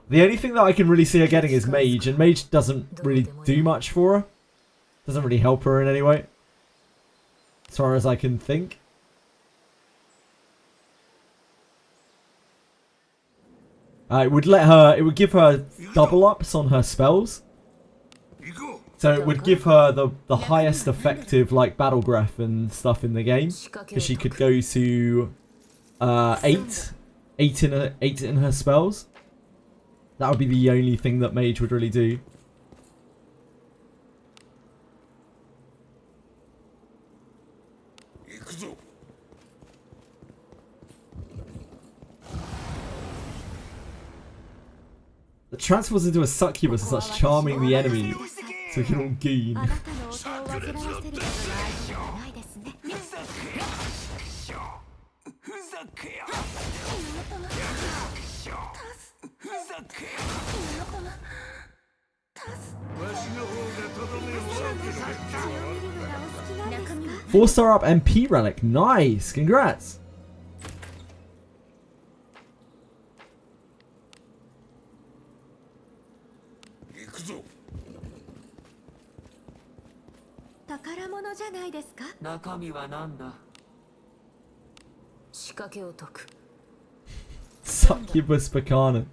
The only thing that I can really see her getting is Mage, and Mage doesn't really do much for her. Doesn't really help her in any way. As far as I can think. It would give her double ups on her spells. So it would give her the highest effective like battle breath and stuff in the game. Because she could go to 8 in her spells. That would be the only thing that Mage would really do. The transfers into a succubus is such charming the enemy, so we can all goon. Four-star up MP relic, nice, congrats. Succubus Buchanan.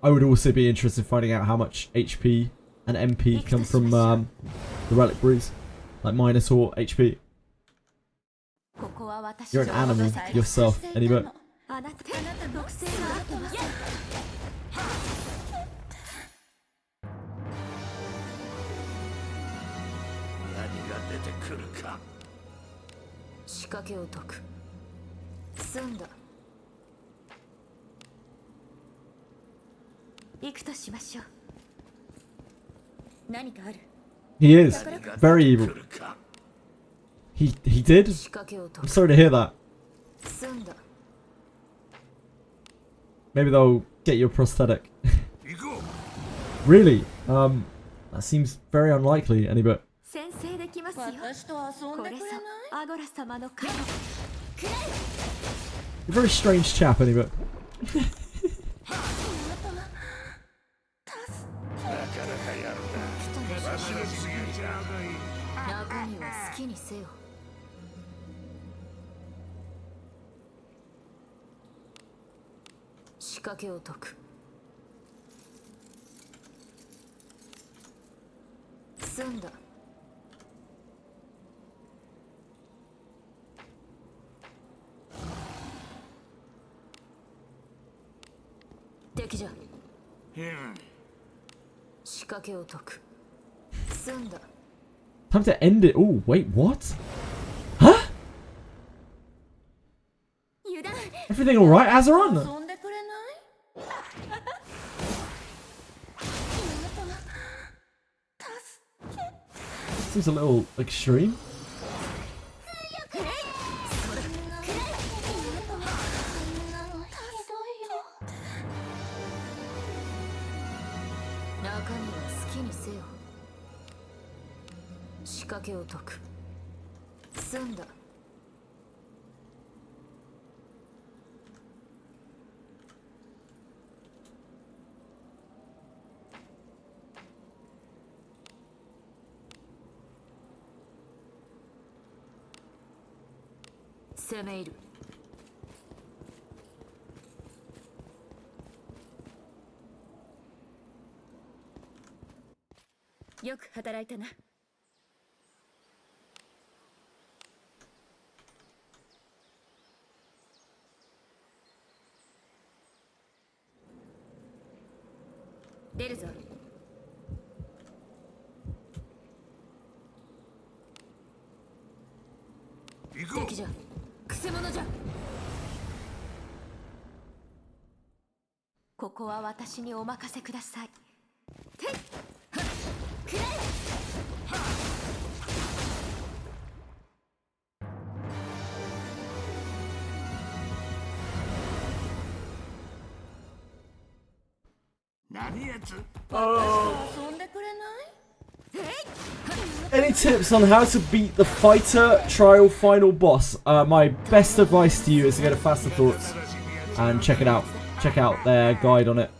I would also be interested in finding out how much HP and MP come from the Relic Brews. Like Minotaur HP. You're an animal yourself, anyway. He is very evil. He did? I'm sorry to hear that. Maybe they'll get you a prosthetic. Really? That seems very unlikely, anyway. You're a very strange chap, anyway. 中身は好きにせよ。仕掛けを解く。済んだ。敵じゃ。仕掛けを解く。済んだ。Time to end it. Oh, wait, what? Huh? Everything alright, Azeron? 遊んでくれないSeems a little extreme. 中身は好きにせよ。仕掛けを解く。済んだ。攻め入る。よく働いたな。出るぞ。敵じゃ。くせ者じゃ。ここは私にお任せください。てっはっくれ。何やつ？遊んでくれない Any tips on how to beat the fighter trial final boss? My best advice to you is to go to Faster Thoughts and check it out. Check out their guide on it.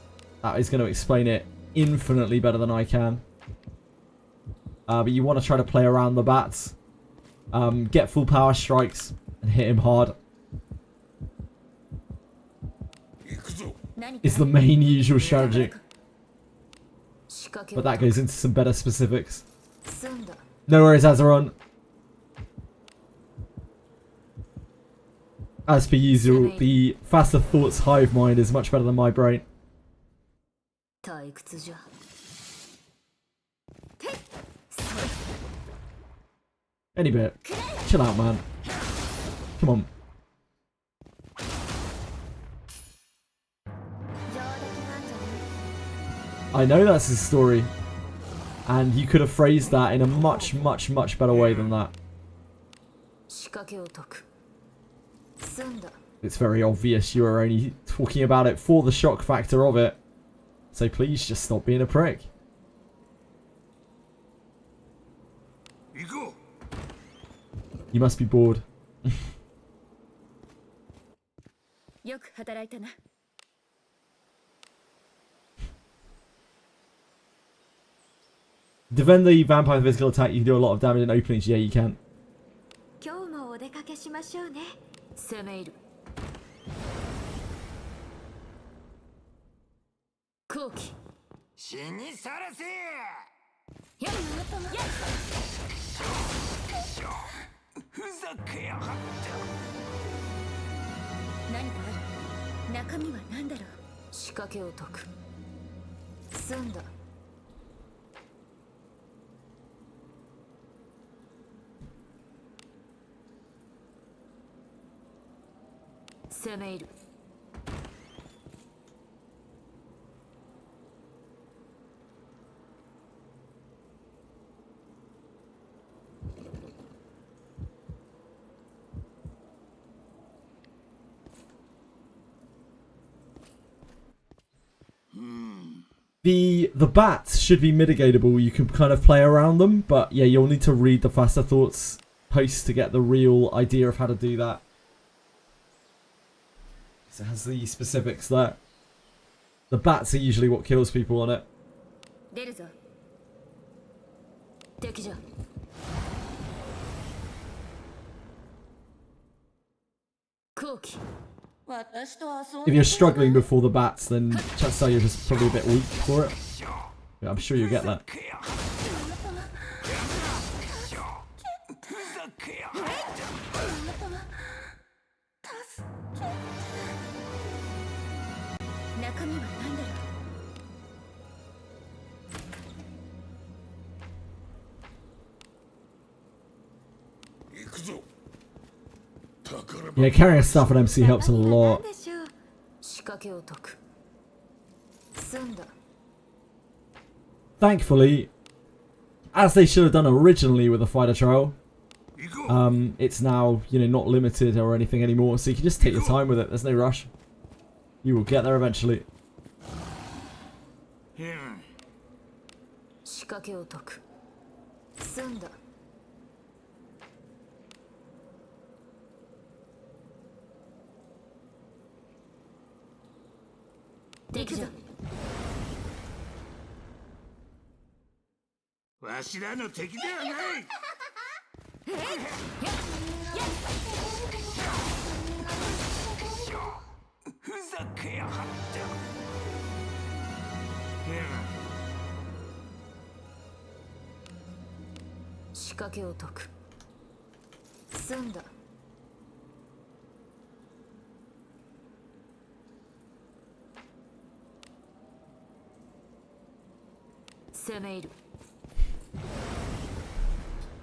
That is going to explain it infinitely better than I can. But you want to try to play around the bats. Get full power strikes and hit him hard. Is the main usual strategy. But that goes into some better specifics. No worries, Azeron. As per usual, the Faster Thoughts hive mind is much better than my brain. Any bit. Chill out, man. Come on. I know that's his story. And you could have phrased that in a much, much, much better way than that. It's very obvious you are only talking about it for the shock factor of it. So please just stop being a prick. You must be bored. Defend the vampire physical attack, you can do a lot of damage in openings. Yeah, you can. The bats should be mitigatable. You can kind of play around them, but yeah, you'll need to read the Faster Thoughts post to get the real idea of how to do that. So it has the specifics there. The bats are usually what kills people on it. 敵じゃ If you're struggling before the bats, then chances are you're just probably a bit weak for it. Yeah, I'm sure you'll get that. 中身は何だろう 行くぞ。 Yeah, carrying stuff at MC helps a lot. 仕掛けを解く済んだ Thankfully, as they should have done originally with the fighter trial, it's now, you know, not limited or anything anymore, so you can just take your time with it. There's no rush. You will get there eventually. 仕掛けを解く済んだ 敵だ わしらの敵ではない。ふざけやがって。仕掛けを解く済んだ 攻め入る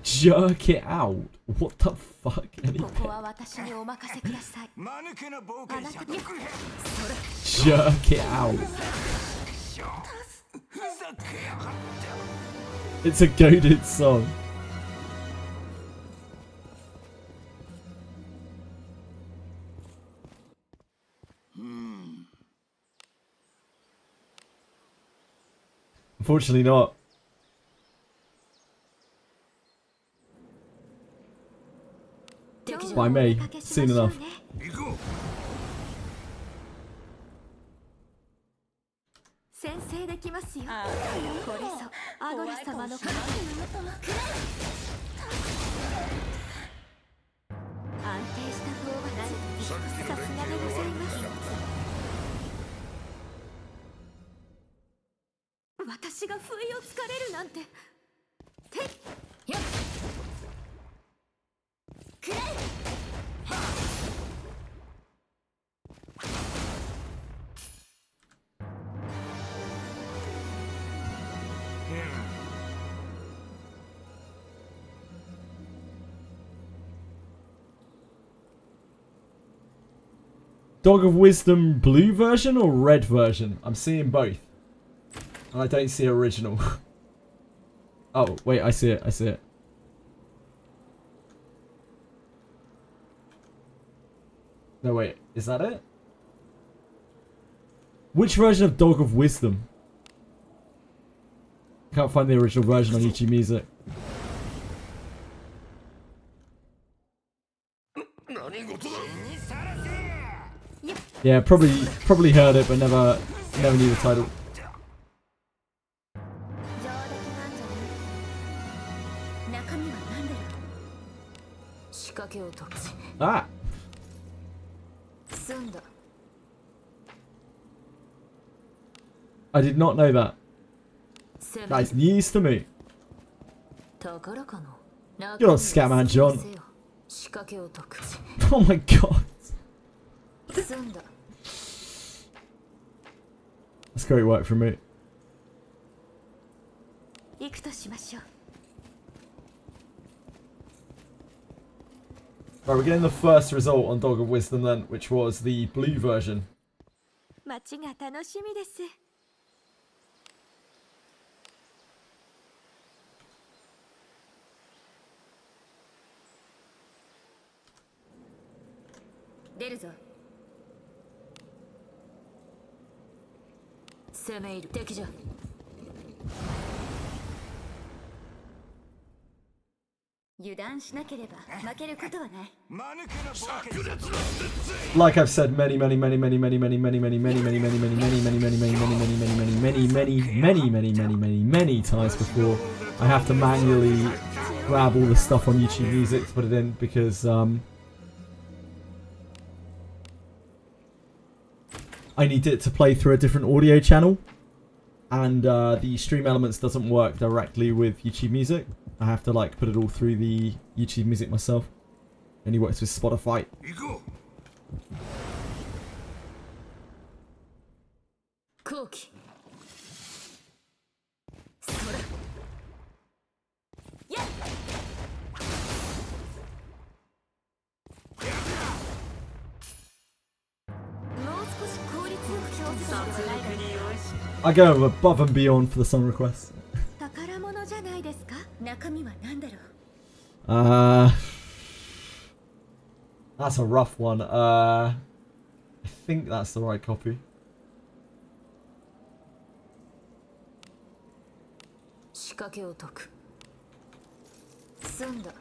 Jerk it out. What the fuck? ここは私にお任せください 間抜けな冒険者とくれ。 Jerk it out. ふざけやがって。 It's a goaded song. Unfortunately not. By me, soon enough. 行こう。 先制できますよこれぞアゴラ様の神安定した討伐さすがでございます私が不意をつかれるなんててっやっくらえ Dog of Wisdom blue version or red version? I'm seeing both. And I don't see original. Oh, wait, I see it, I see it. No, wait, is that it? Which version of Dog of Wisdom? Can't find the original version on YouTube Music. Yeah, probably heard it, but never knew the title. Ah! I did not know that. That is news to me. You're not Scatman John. Oh my god. That's great work from me. Right, we're getting the first result on Dog of Wisdom then, which was the blue version. 街が楽しみです。出るぞ。攻め入る敵じゃ。油断しなければ負けることはない。 Like I've said many times before, I have to manually grab all the stuff on YouTube Music to put it in because I need it to play through a different audio channel, and the Stream Elements doesn't work directly with YouTube Music. I have to like put it all through the YouTube Music myself. Only works with Spotify. Cookie. I go above and beyond for the song requests. That's a rough one. I think that's the right copy. 仕掛けを解く。済んだ。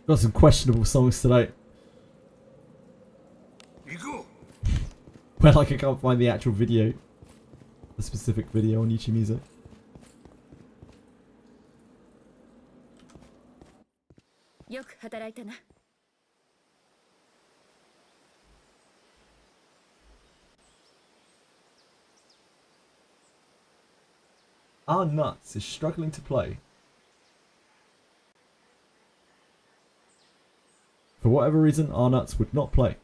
Got some questionable songs today. Where like I can't find the actual video. The specific video on YouTube Music. Our Nuts is struggling to play. For whatever reason, Our Nuts would not play.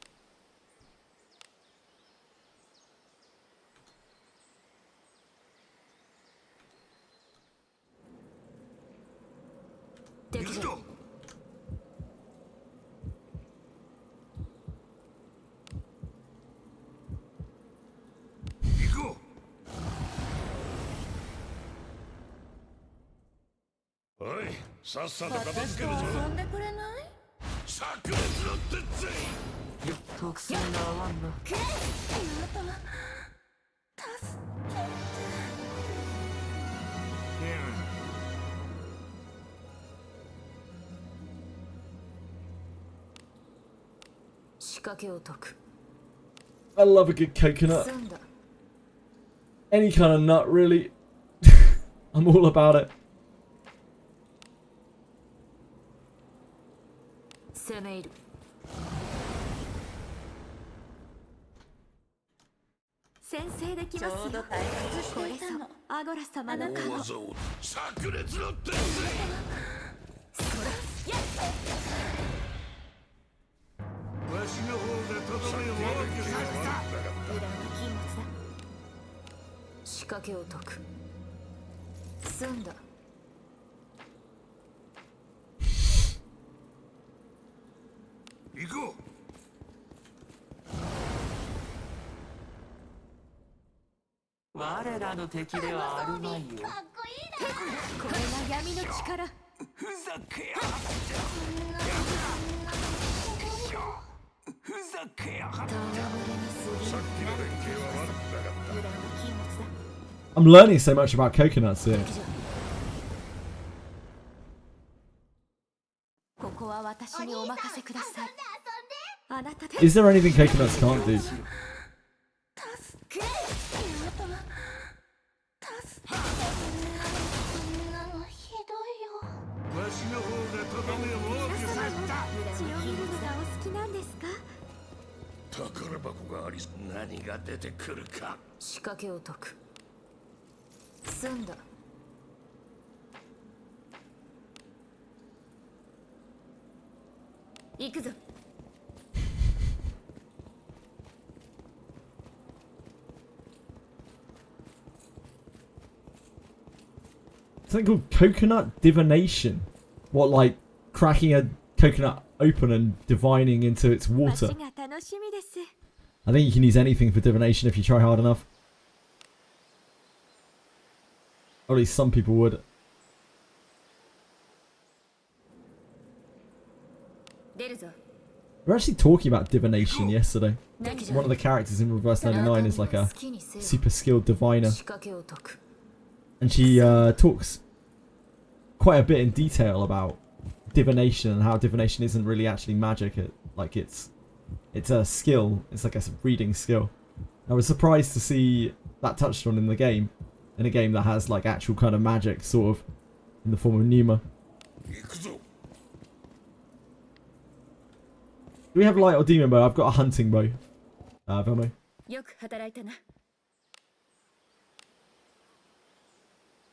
I love a good coconut. Any kind of nut, really. I'm all about it. I'm learning so much about coconuts here. Is there anything coconuts can't do? Something called coconut divination. What, like cracking a coconut open and divining into its water? I think you can use anything for divination if you try hard enough. Or at least some people would. We were actually talking about divination yesterday. One of the characters in Reverse 99 is like a super skilled diviner. and she talks quite a bit in detail about divination and how divination isn't really actually magic. It's a skill. It's like a reading skill. I was surprised to see that touched on in the game, in a game that has like actual kind of magic, sort of, in the form of pneuma. Do we have light or demon bow? I've got a hunting bow. Velmo.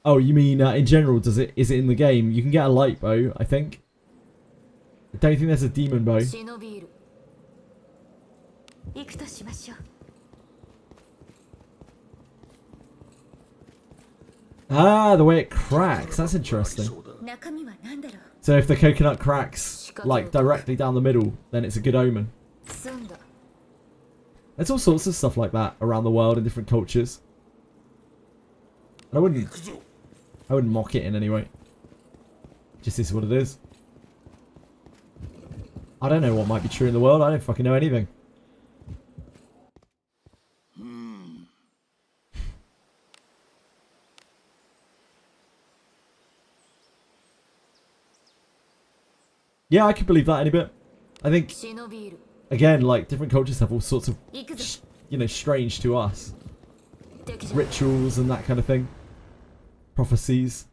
Oh, you mean in general? Is it in the game? You can get a light bow, I think. I don't think there's a demon bow. Ah, the way it cracks. That's interesting. So if the coconut cracks like directly down the middle, then it's a good omen. There's all sorts of stuff like that around the world in different cultures. And I wouldn't mock it in any way. Just is what it is. I don't know what might be true in the world. I don't fucking know anything. Yeah, I can believe that any bit. I think, again, like, different cultures have all sorts of, you know, strange to us rituals and that kind of thing. Prophecies.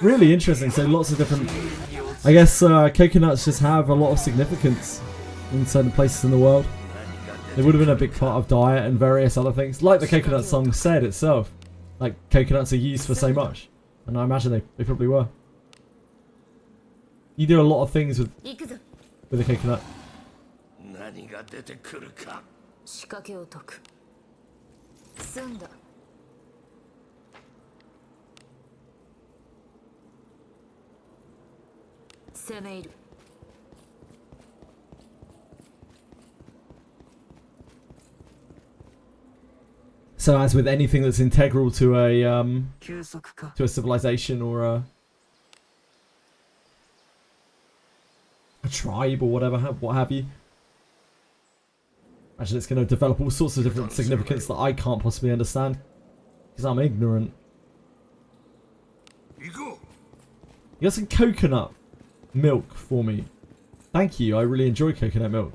Really interesting. So lots of different, I guess coconuts just have a lot of significance in certain places in the world. They would have been a big part of diet and various other things. Like the coconut song said itself. Like, coconuts are used for so much. And I imagine they probably were. You do a lot of things with a coconut. So as with anything that's integral to a civilization or a tribe or whatever, what have you, imagine it's going to develop all sorts of different significance that I can't possibly understand because I'm ignorant. You got some coconut milk for me. Thank you. I really enjoy coconut milk.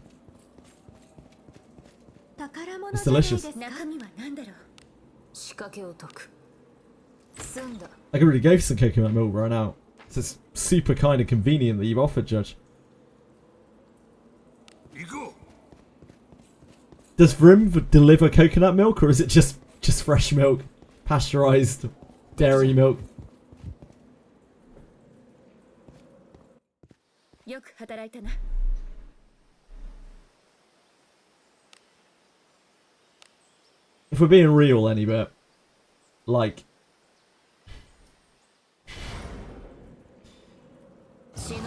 It's delicious. I could really go for some coconut milk right now. It's just super kind of convenient that you've offered, Judge. Does Vrim deliver coconut milk, or is it just fresh milk? Pasteurized dairy milk? If we're being real any bit, like,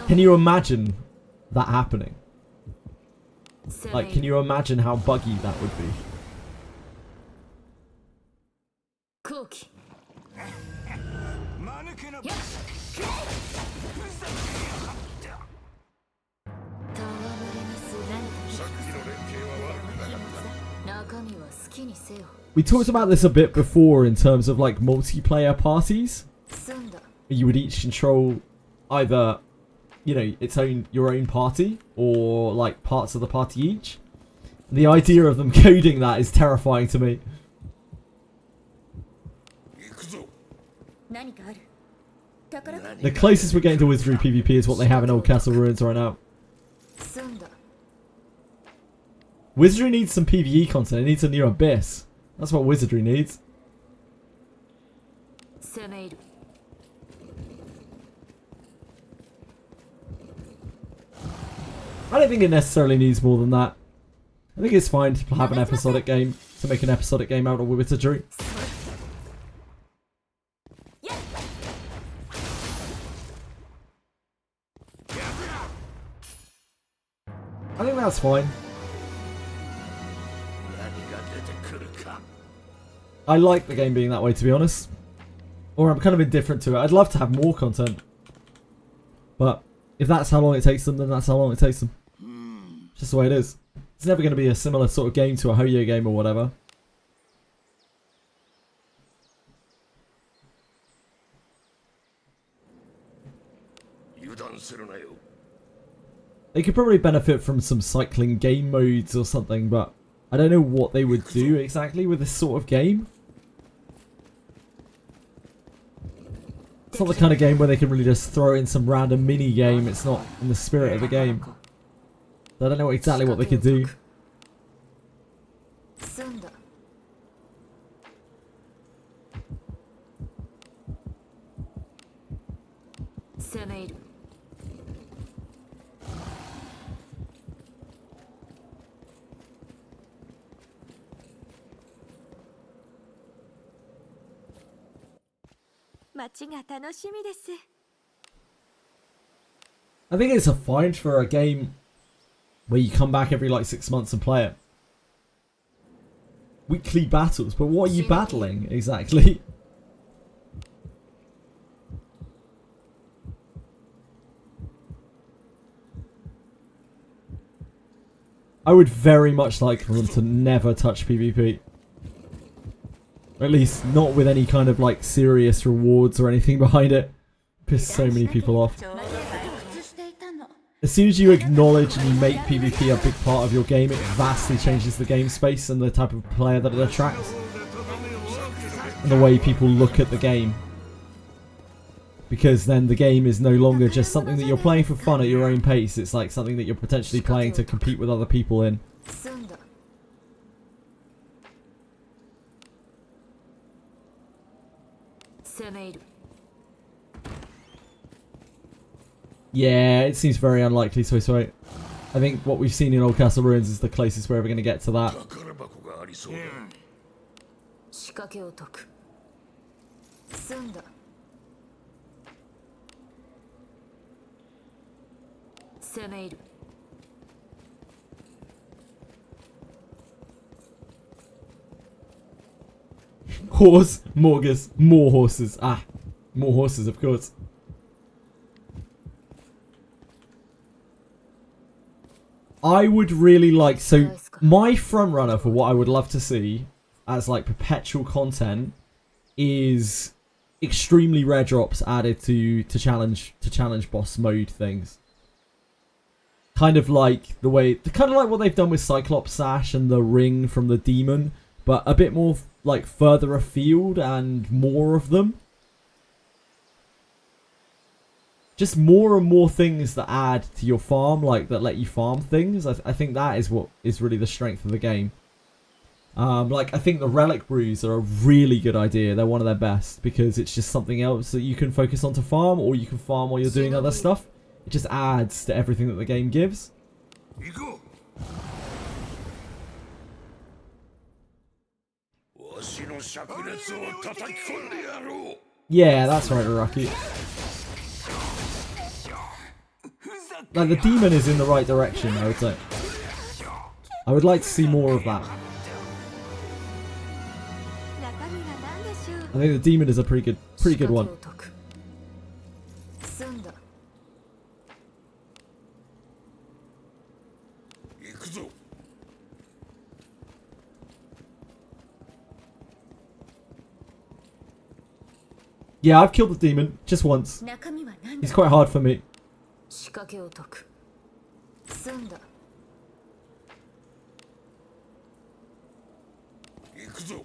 can you imagine that happening? Like, can you imagine how buggy that would be? We talked about this a bit before in terms of like multiplayer parties. You would each control either you know, your own party, or like parts of the party each. The idea of them coding that is terrifying to me. The closest we're getting to Wizardry PvP is what they have in Old Castle Ruins right now. Wizardry needs some PvE content. It needs a new Abyss. That's what Wizardry needs. I don't think it necessarily needs more than that. I think it's fine to have an episodic game, to make an episodic game out of Wizardry. I think that's fine. I like the game being that way, to be honest. Or I'm kind of indifferent to it. I'd love to have more content. But if that's how long it takes them, then that's how long it takes them. It's just the way it is. It's never going to be a similar sort of game to a Hoyo game or whatever. They could probably benefit from some cycling game modes or something, but I don't know what they would do exactly with this sort of game. It's not the kind of game where they can really just throw in some random mini game. It's not in the spirit of the game. So I don't know exactly what they could do. I think it's a fine for a game where you come back every like 6 months and play it. Weekly battles, but what are you battling exactly? I would very much like for them to never touch PvP. Or at least not with any kind of like serious rewards or anything behind it. Piss so many people off. As soon as you acknowledge and you make PvP a big part of your game, it vastly changes the game space and the type of player that it attracts. And the way people look at the game. Because then the game is no longer just something that you're playing for fun at your own pace. It's like something that you're potentially playing to compete with other people in. Yeah, it seems very unlikely, so I think what we've seen in Old Castle Ruins is the closest we're ever going to get to that. Horse, Morgus, more horses. Ah, more horses, of course. I would really like, so my front runner for what I would love to see as like perpetual content is extremely rare drops added to challenge boss mode things. Kind of like the way, kind of like what they've done with Cyclops Sash and the ring from the demon, but a bit more like further afield and more of them. Just more and more things that add to your farm, like that let you farm things. I think that is what is really the strength of the game. Like I think the relic brews are a really good idea. They're one of their best because it's just something else that you can focus on to farm, or you can farm while you're doing other stuff. It just adds to everything that the game gives. Yeah, that's right, Araki. Like, the demon is in the right direction, I would say. I would like to see more of that. I think the demon is a pretty good one. Yeah, I've killed the demon just once. He's quite hard for me. 仕掛けを解く。済んだ。行くぞ。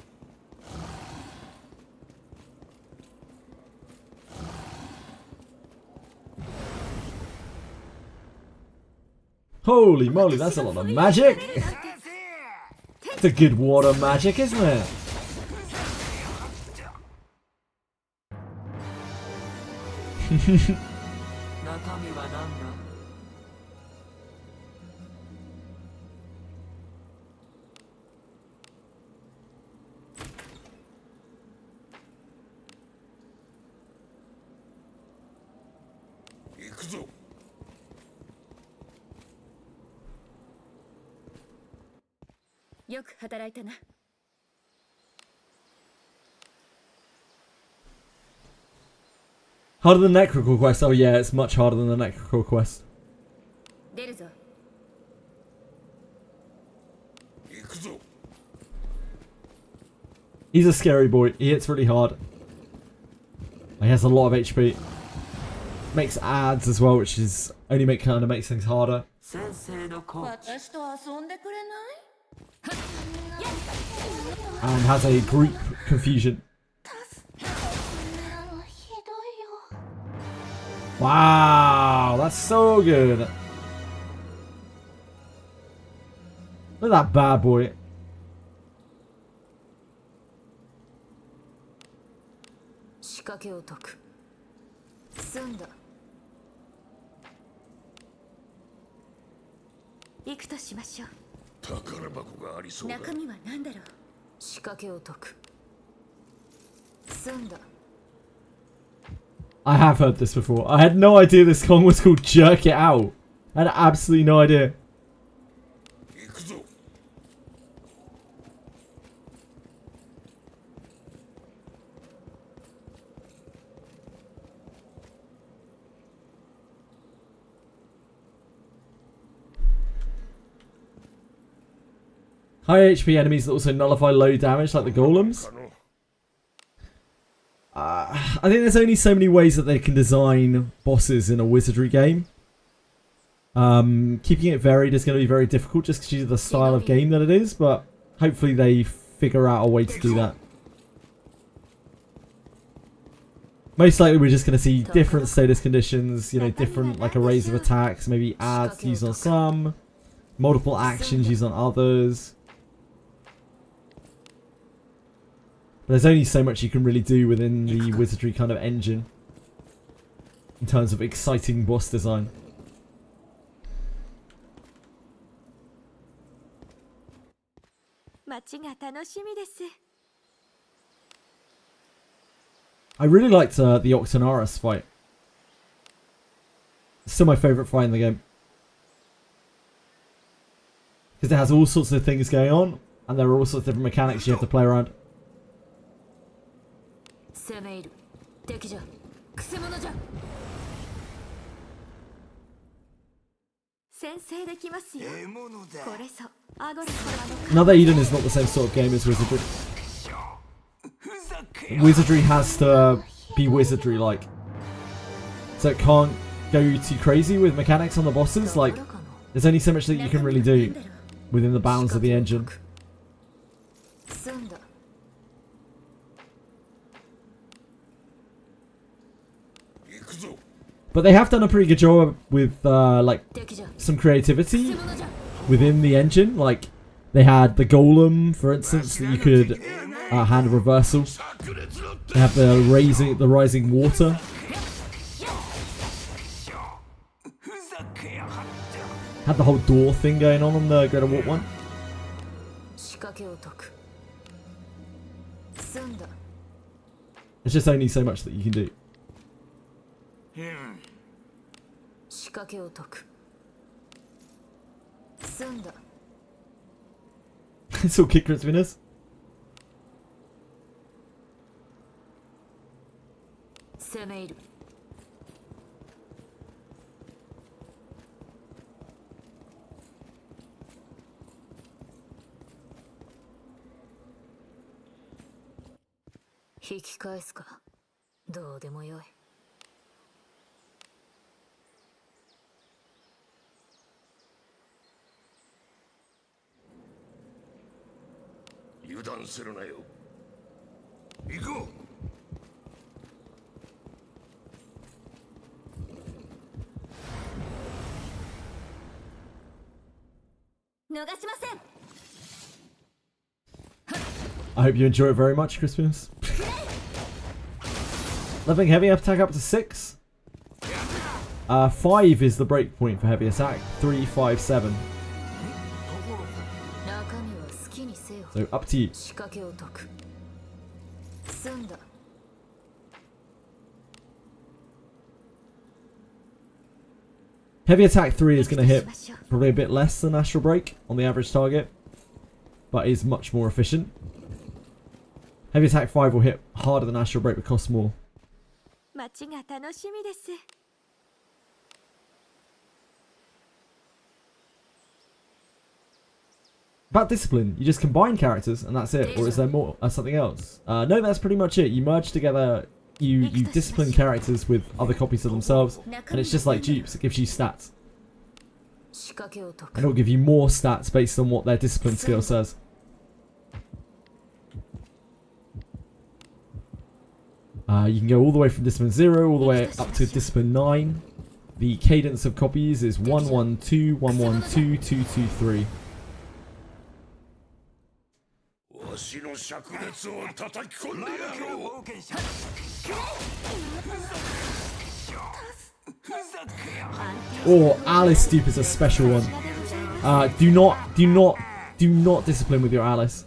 Holy moly, that's a lot of magic! It's a good water magic, isn't it? Harder than the Necrocal quest? Oh yeah, it's much harder than the Necrocal quest. He's a scary boy. He hits really hard. He has a lot of HP. Makes ads as well, which is only kind of makes things harder. And has a group confusion. Wow, that's so good. Look at that bad boy. I have heard this before. I had no idea this song was called Jerk It Out. I had absolutely no idea. High HP enemies that also nullify low damage, like the golems. I think there's only so many ways that they can design bosses in a Wizardry game. Keeping it varied is going to be very difficult just because of the style of game that it is, but hopefully they figure out a way to do that. Most likely we're just going to see different status conditions, you know, different like arrays of attacks, maybe adds used on some, multiple actions used on others. But there's only so much you can really do within the Wizardry kind of engine in terms of exciting boss design. I really liked the Octonaris fight. It's still my favourite fight in the game. Because it has all sorts of things going on, and there are all sorts of different mechanics you have to play around. Another Eden is not the same sort of game as Wizardry. Wizardry has to be Wizardry-like. So it can't go too crazy with mechanics on the bosses. Like, there's only so much that you can really do within the bounds of the engine. But they have done a pretty good job with like some creativity within the engine. Like they had the golem, for instance, that you could hand a reversal. They have the rising water. Had the whole door thing going on the Greater Warp one. There's just only so much that you can do. It's all kick crispiness. 油断するなよ。行こ逃しません。 I hope you enjoy it very much, Crispiness. Leveling heavy attack up to 6. 5 is the break point for heavy attack. 3, 5, 7. So up to you. Heavy attack 3 is going to hit probably a bit less than astral break on the average target, but is much more efficient. Heavy attack 5 will hit harder than astral break but costs more. About discipline, you just combine characters and that's it, or is there more? Something else? No, that's pretty much it. You merge together, you discipline characters with other copies of themselves, and it's just like dupes. It gives you stats, and it'll give you more stats based on what their discipline skill says. You can go all the way from discipline 0 all the way up to discipline 9. The cadence of copies is 1, 1, 2, 1, 1, 2, 2, 2, 3. わしの灼熱を叩き込んでやろう。Oh, Alice dupe is a special one. Do not discipline with your Alice.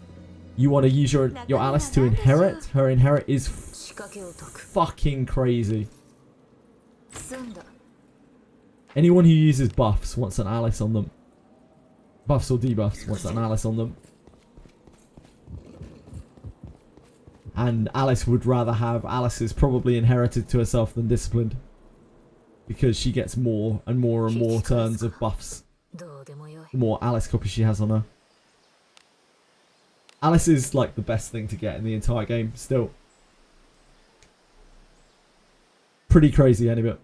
You want to use your Alice to inherit. Her inherit is fucking crazy. Anyone who uses buffs wants an Alice on them. Buffs or debuffs wants an Alice on them. And Alice would rather have Alice's probably inherited to herself than disciplined, because she gets more and more and more turns of buffs the more Alice copies she has on her. Alice is like the best thing to get in the entire game still. Pretty crazy anyway.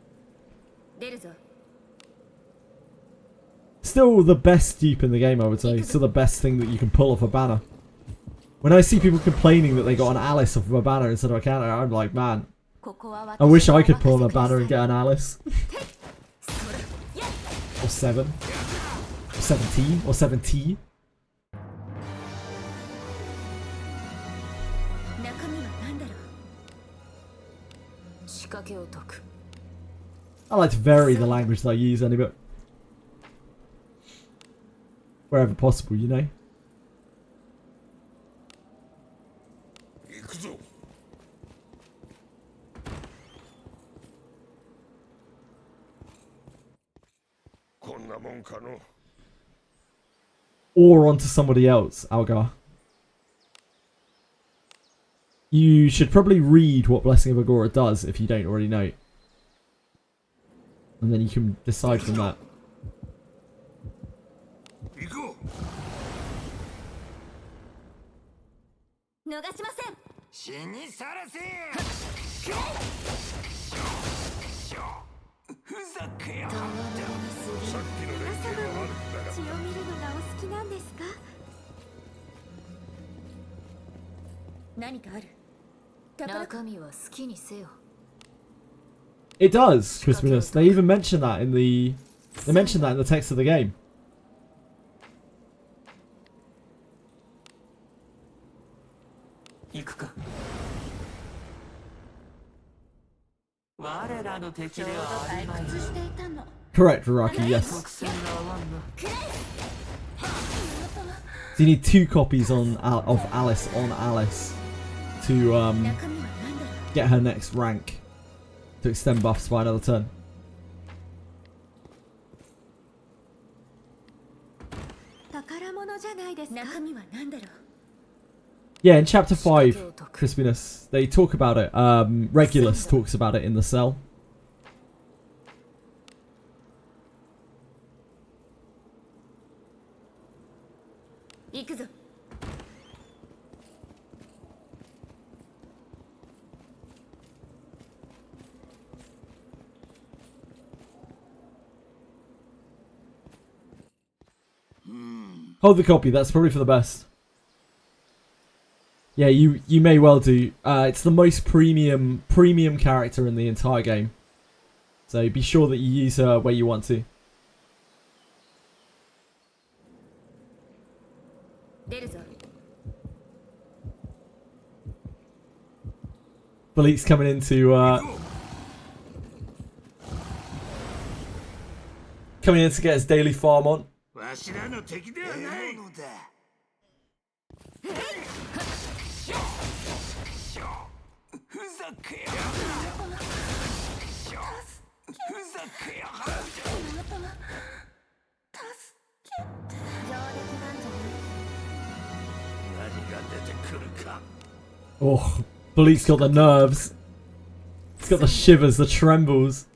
Still the best dupe in the game, I would say. Still the best thing that you can pull off a banner. When I see people complaining that they got an Alice off of a banner instead of a counter, I'm like, man, I wish I could pull on a banner and get an Alice. Or 7. Or 17. Or 17. I like to vary the language that I use anyway. Wherever possible, you know. Or onto somebody else, Algar. You should probably read what Blessing of Agora does if you don't already know. And then you can decide from that. It does, Crispiness. They even mention that in the text of the game. Correct, Raraki, yes. So you need 2 copies of Alice on Alice to get her next rank to extend buffs by another turn. Yeah, in chapter 5, Crispiness, they talk about it. Regulus talks about it in the cell. Hold the copy, that's probably for the best. Yeah, you may well do. It's the most premium character in the entire game. So be sure that you use her where you want to. Balik's coming into to get his daily farm on. Oh, Balik's got the nerves. He's got the shivers, the trembles.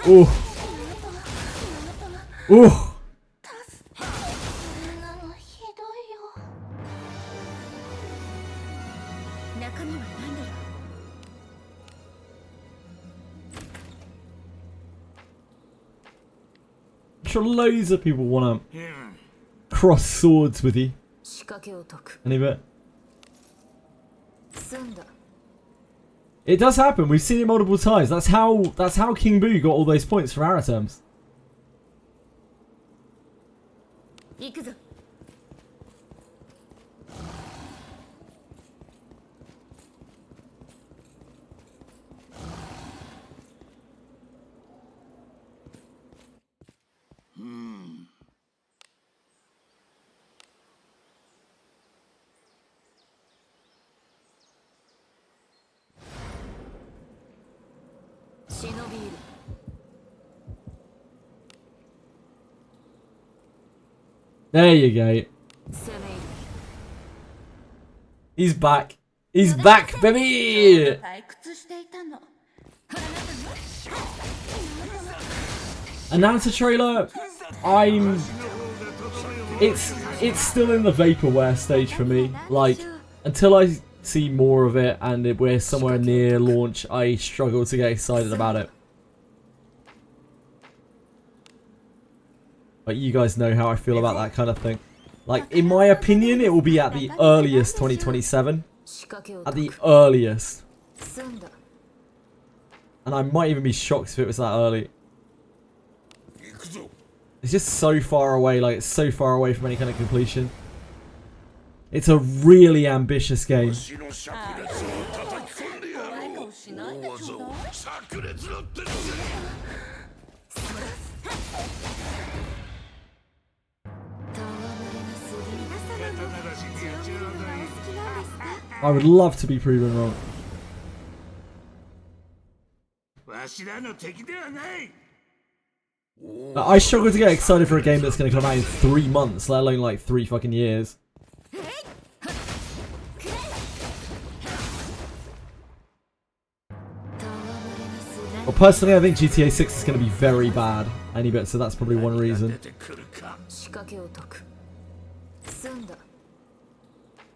Ooh. Ooh. I'm sure loads of people want to cross swords with you. Any bit. It does happen. We've seen it multiple times. That's how King Boo got all those points for arrow terms. There you go. He's back. He's back, baby! Announcer trailer. It's still in the vaporware stage for me. Like, until I see more of it and we're somewhere near launch, I struggle to get excited about it. But you guys know how I feel about that kind of thing. Like, in my opinion, it will be at the earliest 2027. At the earliest. And I might even be shocked if it was that early. It's just so far away, like it's so far away from any kind of completion. It's a really ambitious game. I would love to be proven wrong. I struggle to get excited for a game that's going to come out in 3 months, let alone like 3 fucking years. Well, personally, I think GTA 6 is going to be very bad, any bit, so that's probably one reason.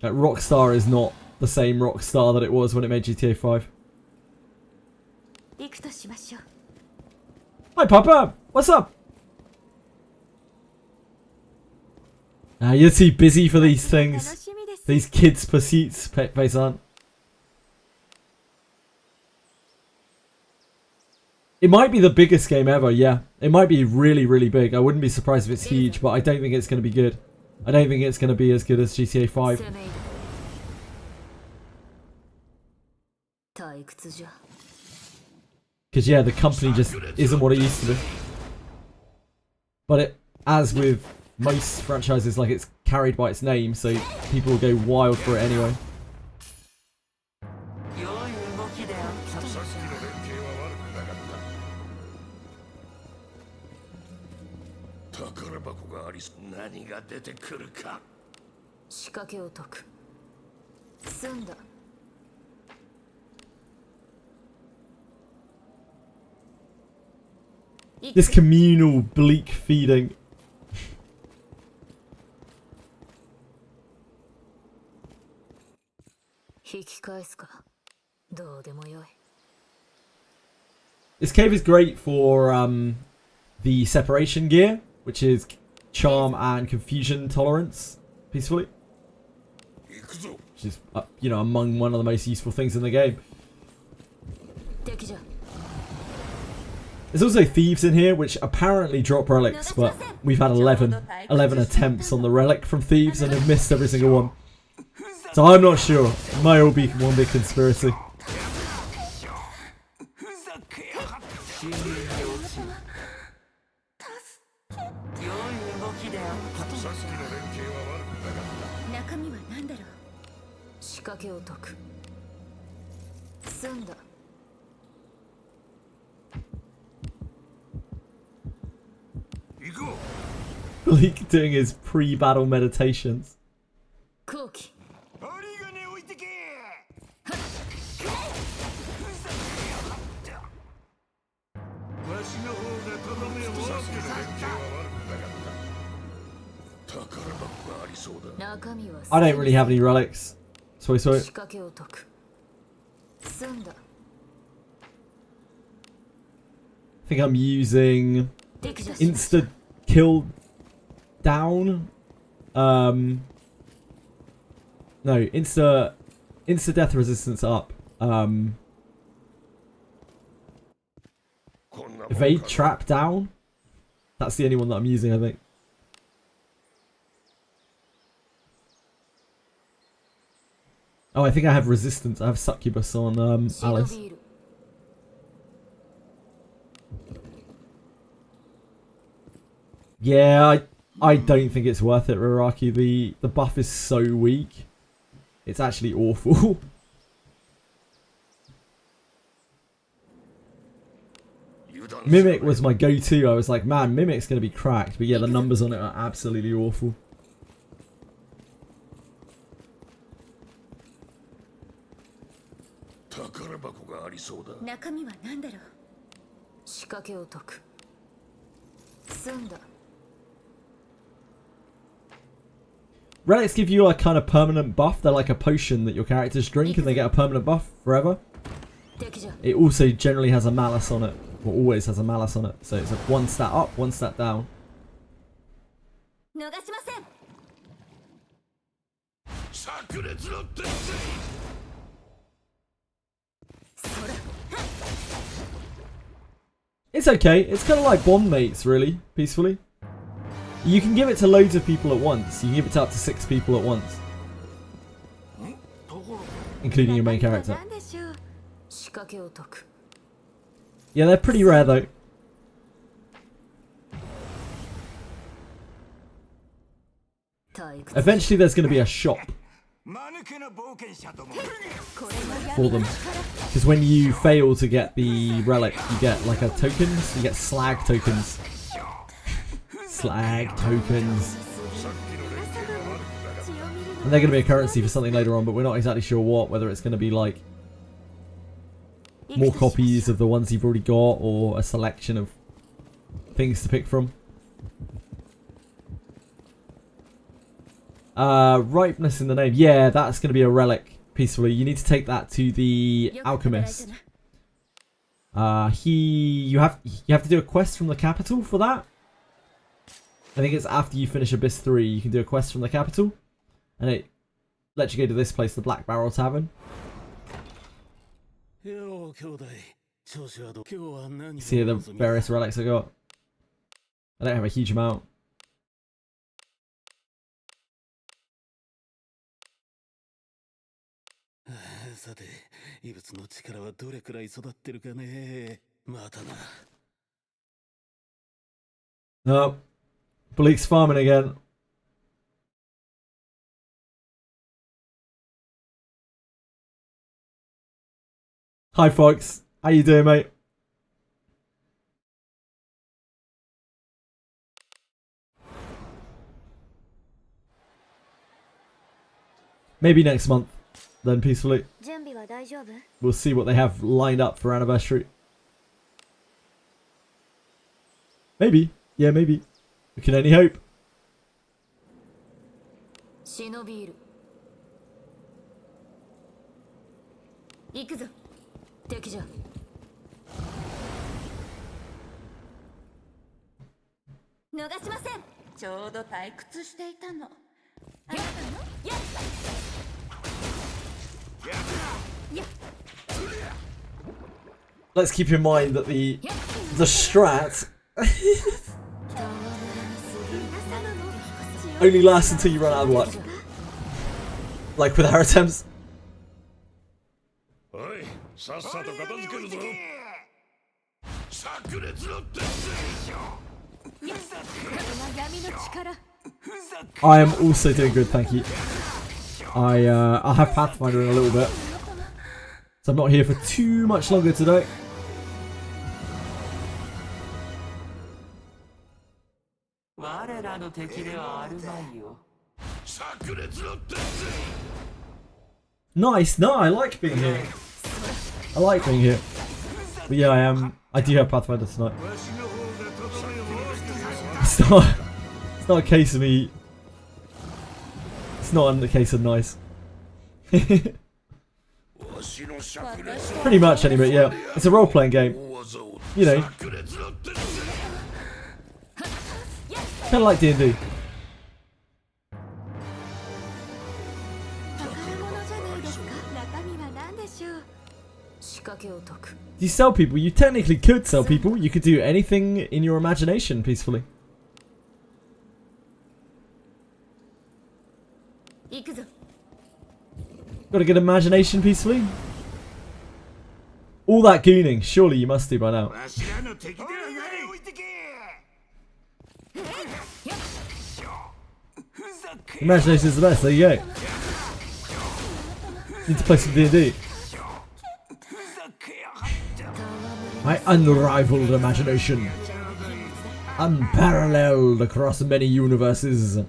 Like, Rockstar is not the same Rockstar that it was when it made GTA 5. Hi, Papa! What's up? You're too busy for these things. These kids' pursuits, Paysan. It might be the biggest game ever, yeah. It might be really, really big. I wouldn't be surprised if it's huge, but I don't think it's going to be good. I don't think it's going to be as good as GTA 5. Because, yeah, the company just isn't what it used to be. But it, as with most franchises, like, it's carried by its name, so people will go wild for it anyway. This communal bleak feeding. This cave is great for the separation gear, which is charm and confusion tolerance, peacefully. Which is, you know, among one of the most useful things in the game. There's also thieves in here, which apparently drop relics, but we've had 11 attempts on the relic from thieves and have missed every single one. So I'm not sure. It might all be one big conspiracy. Bleak doing his pre-battle meditations. I don't really have any relics. Sorry. I think I'm using insta kill down. No, insta death resistance up. Evade trap down. That's the only one that I'm using, I think. Oh, I think I have resistance. I have succubus on Alice. Yeah, I don't think it's worth it, Raraki. The buff is so weak. It's actually awful. Mimic was my go-to. I was like, man, Mimic's going to be cracked. But yeah, the numbers on it are absolutely awful. Relics give you a kind of permanent buff. They're like a potion that your characters drink and they get a permanent buff forever. It also generally has a malice on it. Or always has a malice on it. So it's a 1 stat up, 1 stat down. It's okay. It's kind of like bond mates, really, peacefully. You can give it to loads of people at once. You can give it to up to 6 people at once. Including your main character. Yeah, they're pretty rare though. Eventually there's going to be a shop for them. Because when you fail to get the relic, you get like a tokens. You get slag tokens. Slag tokens. And they're going to be a currency for something later on, but we're not exactly sure what. Whether it's going to be like more copies of the ones you've already got, or a selection of things to pick from. Ripeness in the name. Yeah, that's going to be a relic, peacefully. You need to take that to the alchemist. You have to do a quest from the capital for that. I think it's after you finish Abyss 3, you can do a quest from the capital. And it lets you go to this place, the Black Barrel Tavern. See the various relics I got. I don't have a huge amount. No. Bleak's farming again. Hi Fox, how you doing, mate? Maybe next month, then peacefully. We'll see what they have lined up for anniversary. Maybe, yeah, maybe. We can only hope. 行くぞ。敵じゃ。逃しません。ちょうど退屈していたの。あなたの？やっ。Let's keep in mind that the strat only lasts until you run out of luck. Like with our attempts. おい、さっさと片付けるぞ。炸裂の鉄。 I am also doing good, thank you. I'll have Pathfinder in a little bit, so I'm not here for too much longer today. Nice, no, I like being here. I like being here. But yeah, I do have Pathfinder tonight. It's not a case of me. It's not a case of nice. Pretty much anyway, yeah. It's a role-playing game. You know. Kind of like D&D. You sell people, you technically could sell people. You could do anything in your imagination peacefully. Got a good imagination peacefully? All that gooning, surely you must do by now. Imagination is the best, there you go. Need to play some D&D. My unrivaled imagination. Unparalleled across many universes.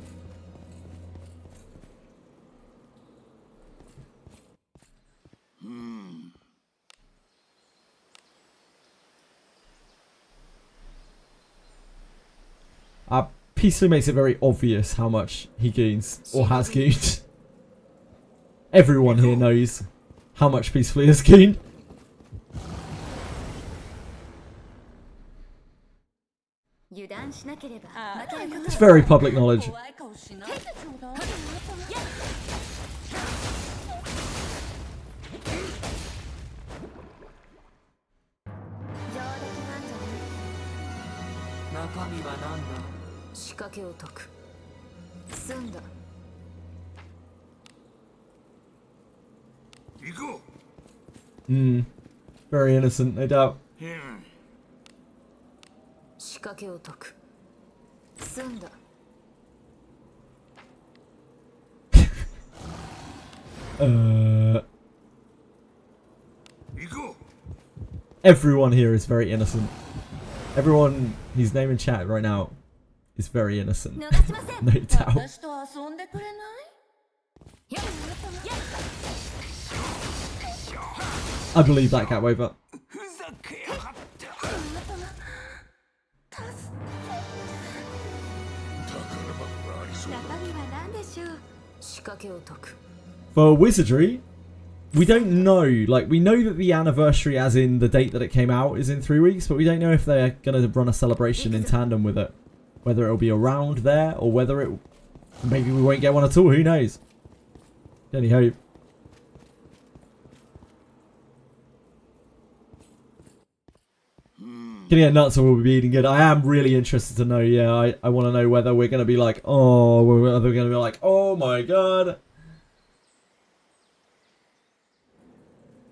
Peacefully makes it very obvious how much he gains, or has gained. Everyone here knows how much Peacefully has gained. It's very public knowledge. Very innocent, no doubt. Everyone here is very innocent. Everyone whose name in chat right now is very innocent. No doubt. I believe that, Catwaver. For Wizardry, we don't know. Like, we know that the anniversary, as in the date that it came out, is in 3 weeks, but we don't know if they're going to run a celebration in tandem with it. Whether it'll be around there, or whether it... Maybe we won't get one at all, who knows? Only hope. Gonna get nuts and we'll be eating good. I am really interested to know, yeah, I want to know whether we're going to be like, oh, whether we're going to be like, oh my god.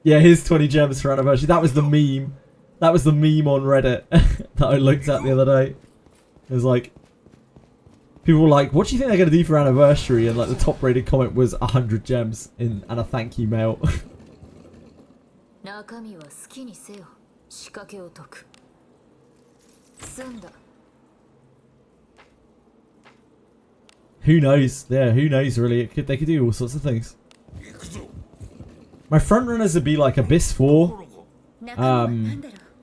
Yeah, here's 20 gems for anniversary. That was the meme. That was the meme on Reddit that I looked at the other day. It was like, people were like, what do you think they're going to do for anniversary? And like the top rated comment was 100 gems and a thank you mail. Who knows? Yeah, who knows really? They could do all sorts of things. My front runners would be like Abyss 4.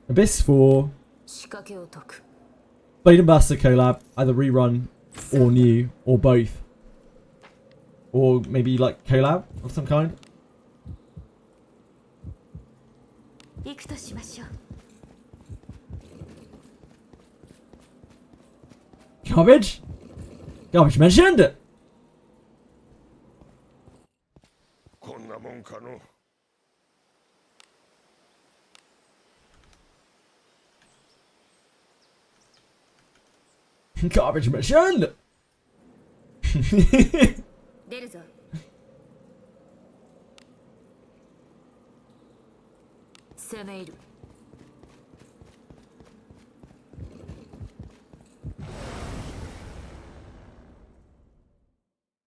Abyss 4. Blade and Buster collab, either rerun or new, or both. Or maybe like collab of some kind. 行くとしましょう。 Garbage? Garbage mentioned! こんなもんかの。Garbage mentioned! 出るぞ。攻め入る。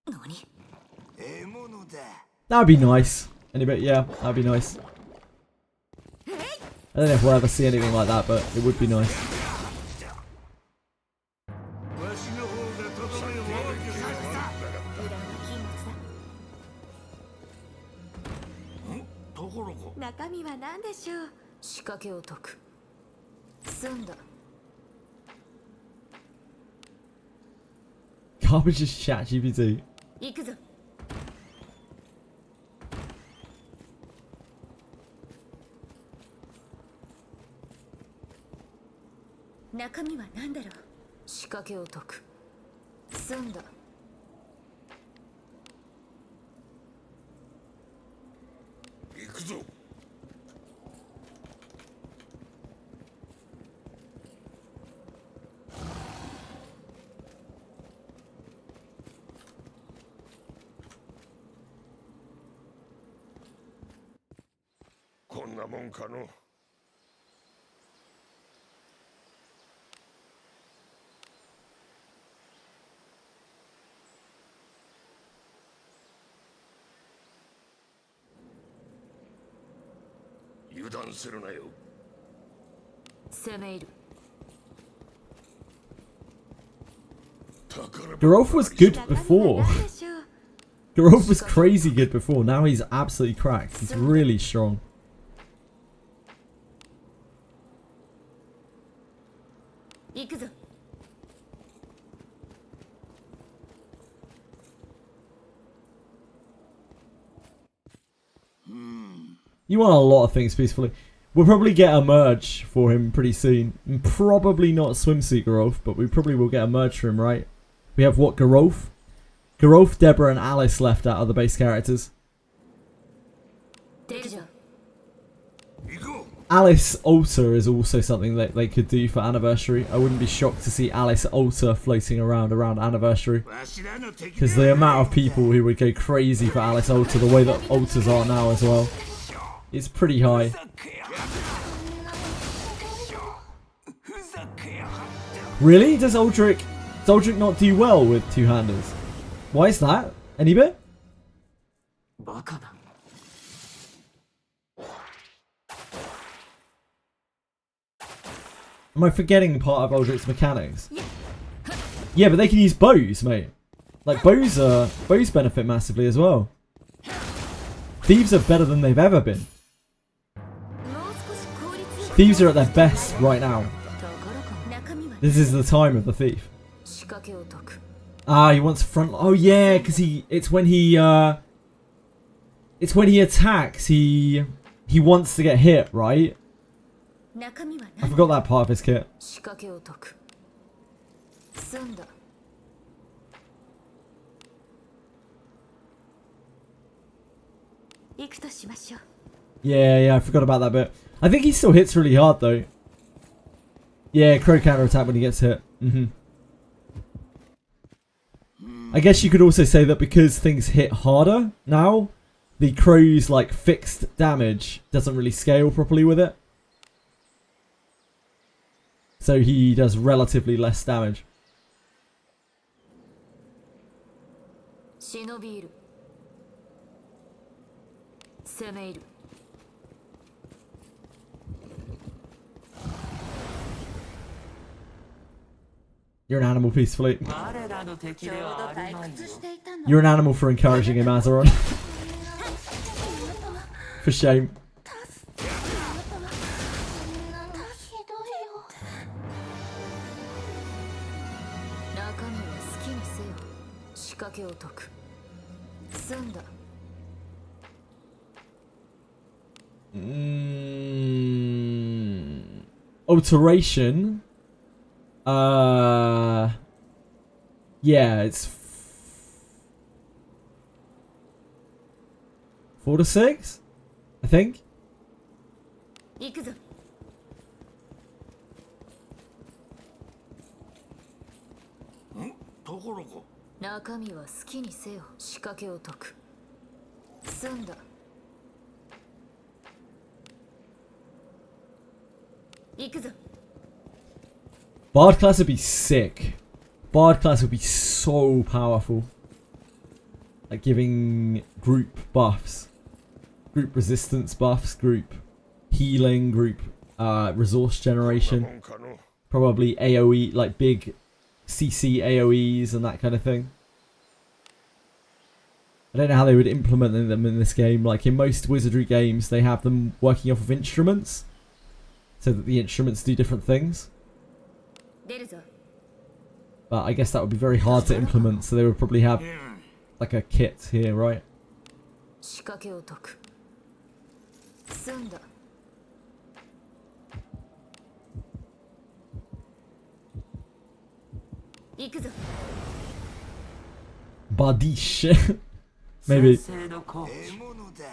何？獲物だ。 That'd be nice. Any bit, yeah, that'd be nice. I don't know if we'll ever see anything like that, but it would be nice. わしの方がとどめを大きくさせた。油は禁物だ。ところが。中身は何でしょう。仕掛けを解く。済んだ。 Garbage is chat GPT. 行くぞ。中身は何だろう。仕掛けを解く。済んだ。行くぞ。こんなもんかの。油断するなよ。攻め入る。 Garolf was good before. Garolf was crazy good before. Now he's absolutely cracked. He's really strong. 行くぞ。 You want a lot of things peacefully. We'll probably get a merge for him pretty soon. Probably not swimsuit Garolf, but we probably will get a merge for him, right? We have what, Garolf? Garolf, Deborah, and Alice left out of the base characters. 出るぞ。 Alice Alter is also something that they could do for Anniversary. I wouldn't be shocked to see Alice Alter floating around Anniversary. Because the amount of people who would go crazy for Alice Alter, the way that Alters are now as well, is pretty high. Really? Does Aldrich not do well with two-handers? Why is that? Any bit? バカな。 Am I forgetting part of Aldrich's mechanics? Yeah, but they can use bows, mate. Like, bows benefit massively as well. Thieves are better than they've ever been. Thieves are at their best right now. This is the time of the thief. Ah, he wants front. Oh yeah, because it's when he attacks. He wants to get hit, right? I forgot that part of his kit. Yeah, I forgot about that bit. I think he still hits really hard though. Yeah, crow counter attack when he gets hit. I guess you could also say that because things hit harder now, the crow's like fixed damage doesn't really scale properly with it. So he does relatively less damage. You're an animal peacefully. You're an animal for encouraging him, Azeron. For shame. Alteration. Yeah, it's 4 to 6, I think. 行くぞ。ところか中身は好きにせよ。仕掛けを解く。済んだ。行くぞ。 Bard class would be sick. Bard class would be so powerful. Like giving group buffs. Group resistance buffs, group healing, group resource generation. Probably AoE, like big CC AoEs and that kind of thing. I don't know how they would implement them in this game. Like in most Wizardry games, they have them working off of instruments. So that the instruments do different things. 出るぞ。 But I guess that would be very hard to implement, so they would probably have like a kit here, right? 仕掛けを解く。済んだ。行くぞ。 Badish. Maybe. 獲物だ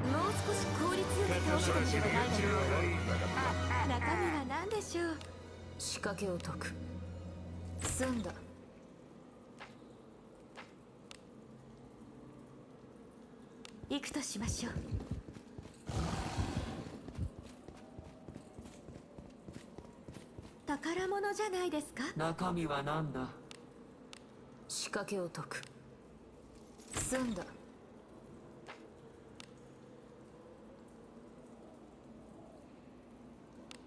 もう少し効率よく倒してみてはないだろう。中身は何でしょう。仕掛けを解く。済んだ。行くとしましょう。宝物じゃないですか。中身は何だ。仕掛けを解く。済んだ。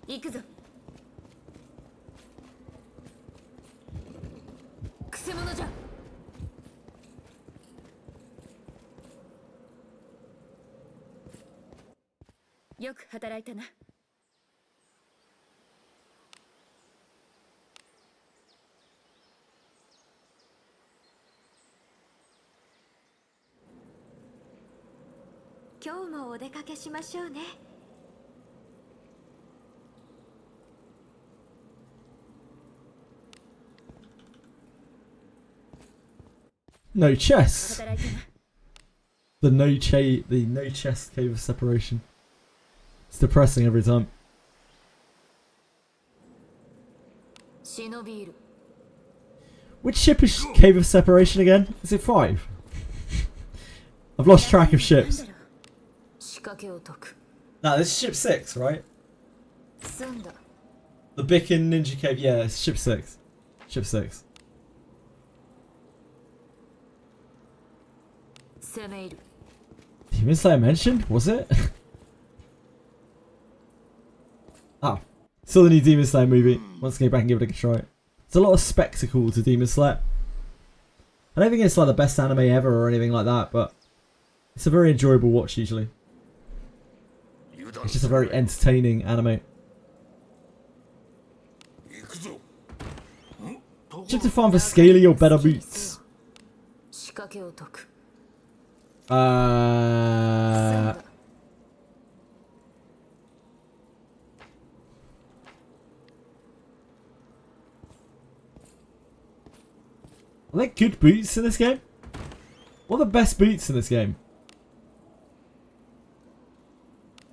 行くぞ。くせ者じゃ。よく働いたな。今日もお出かけしましょうね。No chests. 働いたな。 The no chest cave of separation. It's depressing every time. 忍びいる。 Which ship is cave of separation again? Is it 5? I've lost track of ships. 仕掛けを解く。 Nah, this is ship 6, right? 済んだ。 The Bicken Ninja Cave. Yeah, it's ship 6. Ship 6. 攻め入る。 Demon Slayer mentioned? Was it? Ah. Saw the new Demon Slayer movie. Let's go back and give it a try. It's a lot of spectacle to Demon Slayer. I don't think it's like the best anime ever or anything like that, but it's a very enjoyable watch usually. It's just a very entertaining anime. 行くぞ Ship to farm for scaly or better boots. 仕掛けを解く。 Are there good boots in this game? What are the best boots in this game?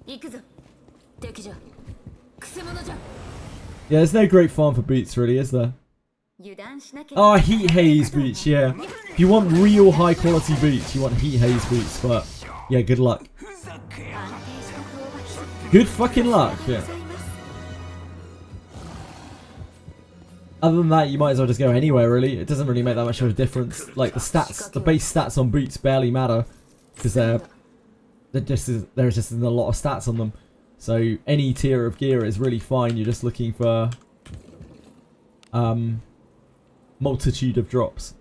行くぞ。敵じゃ。くせ者じゃ。 Yeah, there's no great farm for boots really, is there? 油断しなければ。 Oh, heat haze boots, yeah. If you want real high quality boots, you want heat haze boots, but yeah, good luck. ふざけや 安定した討伐。 Good fucking luck, yeah. ございます。 Other than that, you might as well just go anywhere really. It doesn't really make that much of a difference. Like the stats, the base stats on boots barely matter because there just isn't a lot of stats on them. So any tier of gear is really fine. You're just looking for multitude of drops.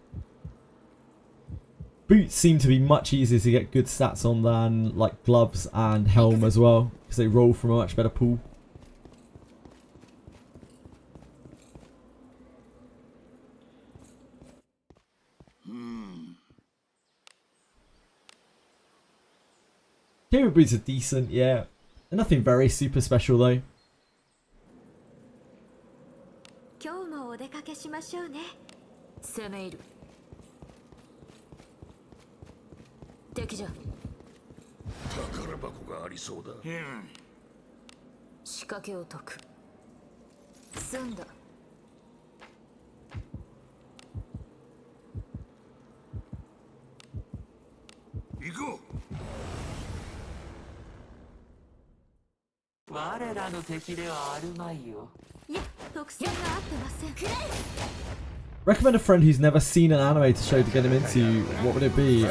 Boots seem to be much easier to get good stats on than like gloves and helm as well because they roll from a much better pool. Cable boots are decent, yeah. They're nothing very super special though. 今日もお出かけしましょうね。攻め入る。敵じゃ。宝箱がありそうだ。仕掛けを解く。済んだ。行こう。我らの敵ではあるまいよ。いや、特性が合ってません。 Recommend a friend who's never seen an anime to show to get him into. What would it be?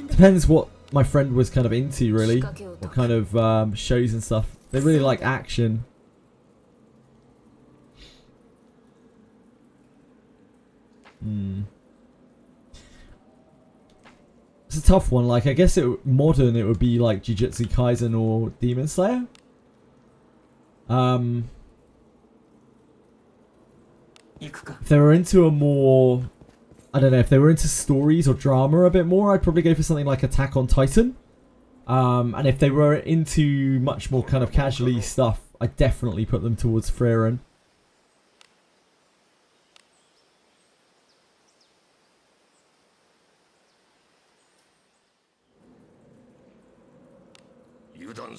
Depends what my friend was kind of into, really. What kind of shows and stuff. They really like action. It's a tough one. Like, I guess modern it would be like Jujutsu Kaisen or Demon Slayer. If they were into a more, I don't know, if they were into stories or drama a bit more, I'd probably go for something like Attack on Titan. And if they were into much more kind of casually stuff, I'd definitely put them towards Frieren. If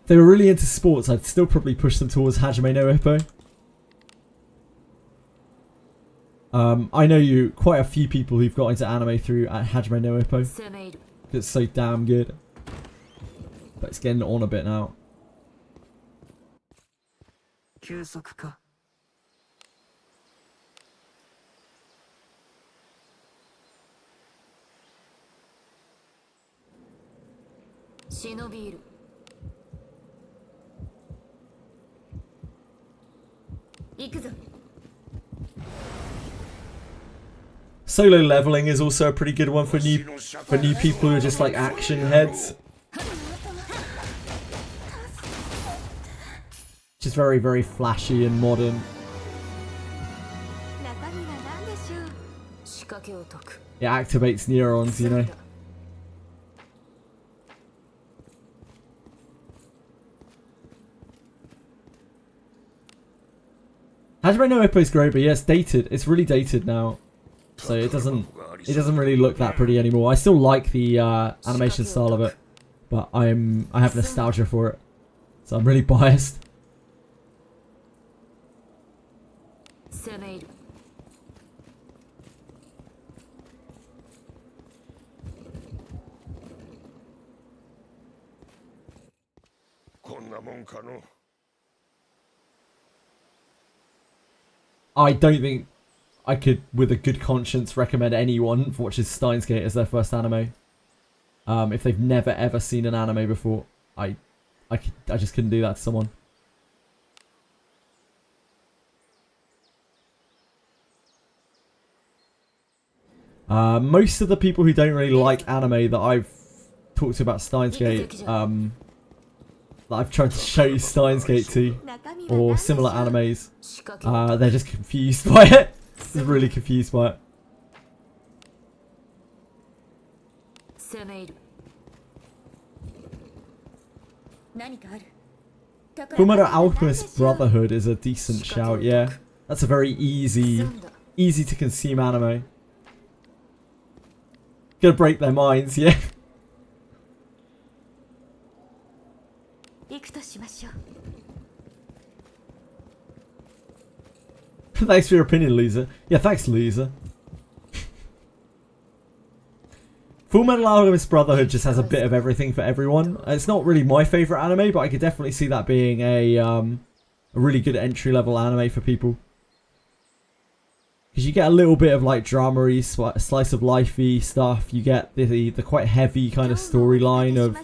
they were really into sports, I'd still probably push them towards Hajime no Ippo. I know quite a few people who've got into anime through Hajime no Ippo. It's so damn good. But it's getting on a bit now. Solo leveling is also a pretty good one for new people who are just like action heads. Just very, very flashy and modern. It activates neurons, you know. Hajime no Ippo is great, but yeah, it's dated. It's really dated now, so it doesn't really look that pretty anymore. I still like the animation style of it, but I have nostalgia for it, so I'm really biased. I don't think I could, with a good conscience, recommend anyone watches Steins Gate as their first anime. If they've never ever seen an anime before, I just couldn't do that to someone. Most of the people who don't really like anime that I've talked to about Steins Gate, that I've tried to show Steins Gate to, or similar animes, they're just confused by it. They're really confused by it. Fullmetal Alchemist Brotherhood is a decent shout, yeah. That's a very easy to consume anime. Gonna break their minds, yeah. Thanks for your opinion, loser. Yeah, thanks, loser. Fullmetal Alchemist Brotherhood just has a bit of everything for everyone. It's not really my favourite anime, but I could definitely see that being a really good entry-level anime for people. Because you get a little bit of like drama-y, slice of life-y stuff. You get the quite heavy kind of storyline of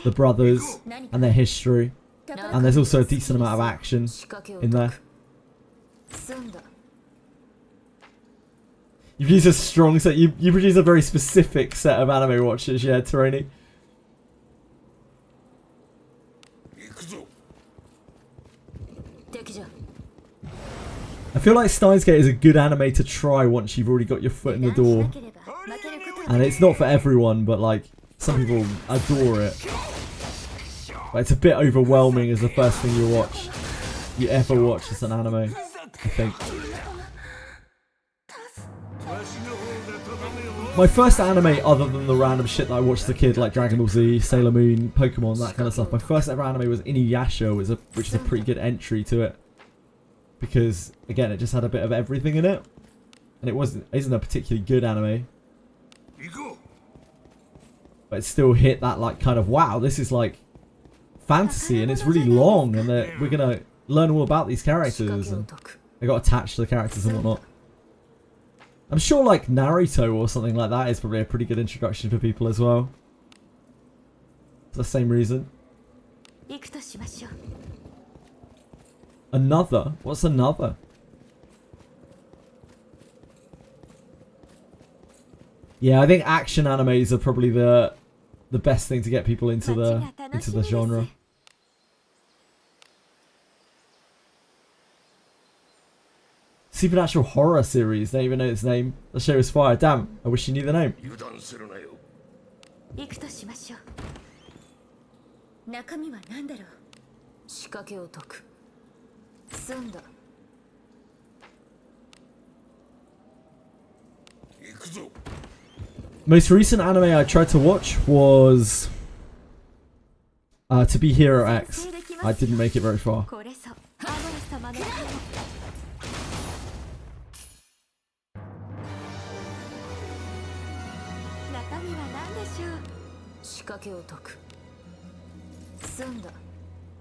the brothers and their history. And there's also a decent amount of action in there. You produce a strong set. You produce a very specific set of anime watchers, yeah, Teroni. I feel like Steins Gate is a good anime to try once you've already got your foot in the door. And it's not for everyone, but like, some people adore it. But it's a bit overwhelming as the first thing you ever watch as an anime, I think. My first anime, other than the random shit that I watched as a kid, like Dragon Ball Z, Sailor Moon, Pokemon, that kind of stuff, my first ever anime was Inuyasha, which is a pretty good entry to it. Because, again, it just had a bit of everything in it. And isn't a particularly good anime. But it still hit that, like, kind of, wow, this is, like, fantasy, and it's really long, and we're going to learn all about these characters, and I got attached to the characters and whatnot. I'm sure, like, Naruto or something like that is probably a pretty good introduction for people as well. For the same reason. Another? What's another? Yeah, I think action animes are probably the best thing to get people into the genre. Supernatural horror series, don't even know its name. The show is fire. Damn, I wish you knew the name. Most recent anime I tried to watch was To Be Hero X. I didn't make it very far.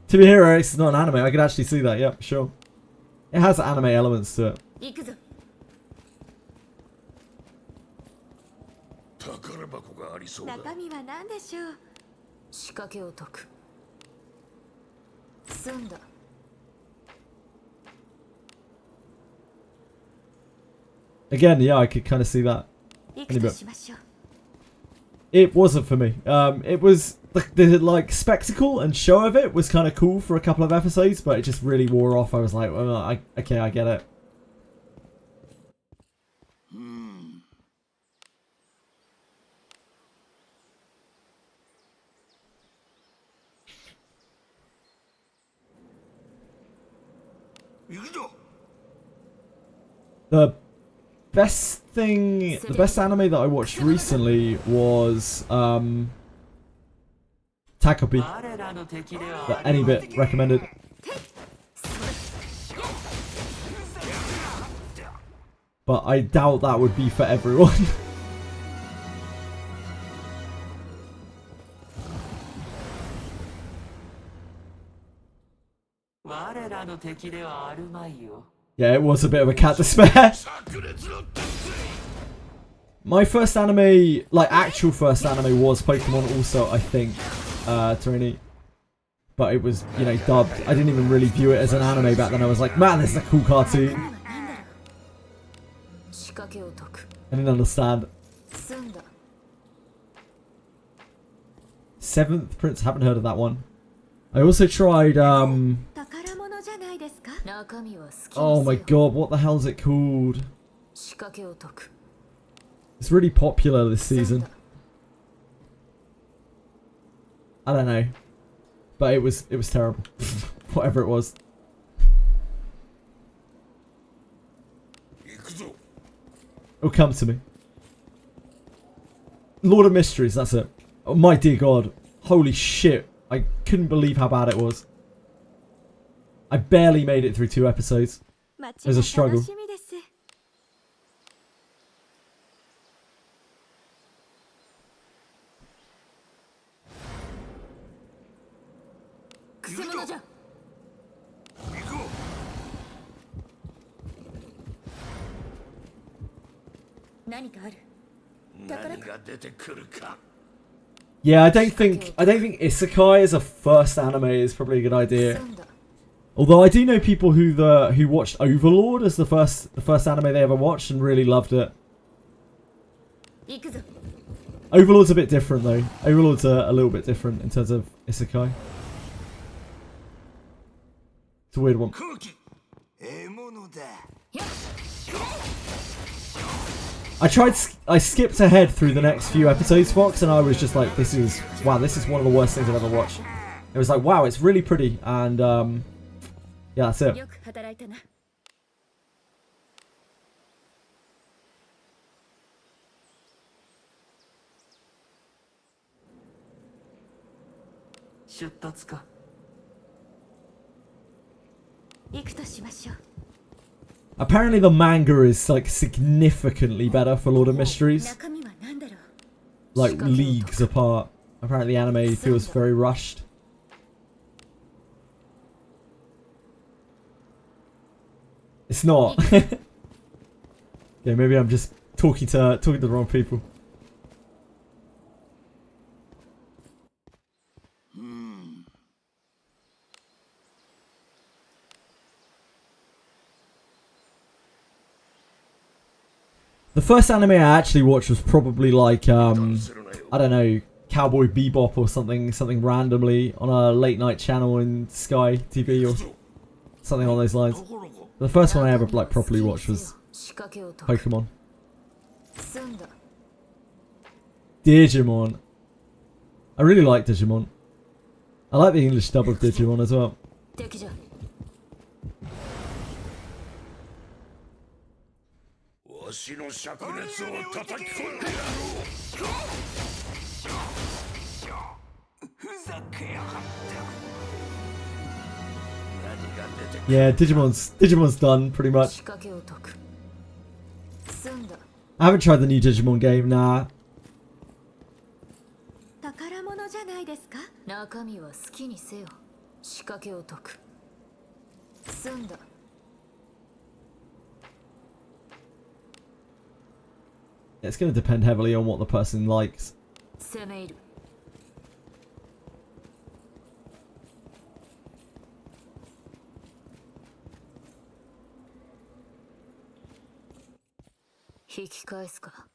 To Be Hero X is not an anime. I could actually see that. Yep, sure. It has anime elements to it. Again, yeah, I could kind of see that. It wasn't for me. It was the like spectacle and show of it was kind of cool for a couple of episodes, but it just really wore off. I was like, well, okay, I get it. The best anime that I watched recently was Takopi. That any bit recommended. But I doubt that would be for everyone. Yeah, it was a bit of a cat to spare. My first anime, like actual first anime, was Pokemon also, I think, Trini. But it was, you know, dubbed. I didn't even really view it as an anime back then. I was like, man, this is a cool cartoon. I didn't understand. Seventh Prince, haven't heard of that one. I also tried, oh my god, what the hell is it called? It's really popular this season. I don't know. But it was terrible. Whatever it was. It'll come to me. Lord of Mysteries, that's it. Oh my dear god. Holy shit. I couldn't believe how bad it was. I barely made it through 2 episodes. It was a struggle. Yeah, I don't think Isekai as a first anime is probably a good idea. Although I do know people who watched Overlord as the first anime they ever watched and really loved it. Overlord's a bit different though. Overlord's a little bit different in terms of Isekai. It's a weird one. 空気獲物だ I skipped ahead through the next few episodes, Fox, and I was just like, this is one of the worst things I've ever watched. It was like, wow, it's really pretty, and yeah, that's it. よく働いたな。出立か。行くとしましょう。 Apparently the manga is like significantly better for Lord of Mysteries. 中身は何だろう。 Like leagues apart. Apparently the anime feels very rushed. It's not. Okay, maybe I'm just talking to the wrong people. The first anime I actually watched was probably like I don't know, Cowboy Bebop or something randomly on a late night channel in Sky TV or something on those lines. The first one I ever like properly watched was Pokemon. Digimon. I really like Digimon. I like the English dub of Digimon as well. 敵じゃ。わしの灼熱を叩き込んでやろうふざけやがった何が出てくる Yeah, Digimon's done pretty much. 仕掛けを解く。済んだ。 I haven't tried the new Digimon game, nah. 宝物じゃないですか。中身は好きにせよ。仕掛けを解く。済んだ。 It's going to depend heavily on what the person likes. 攻め入る。引き返すか。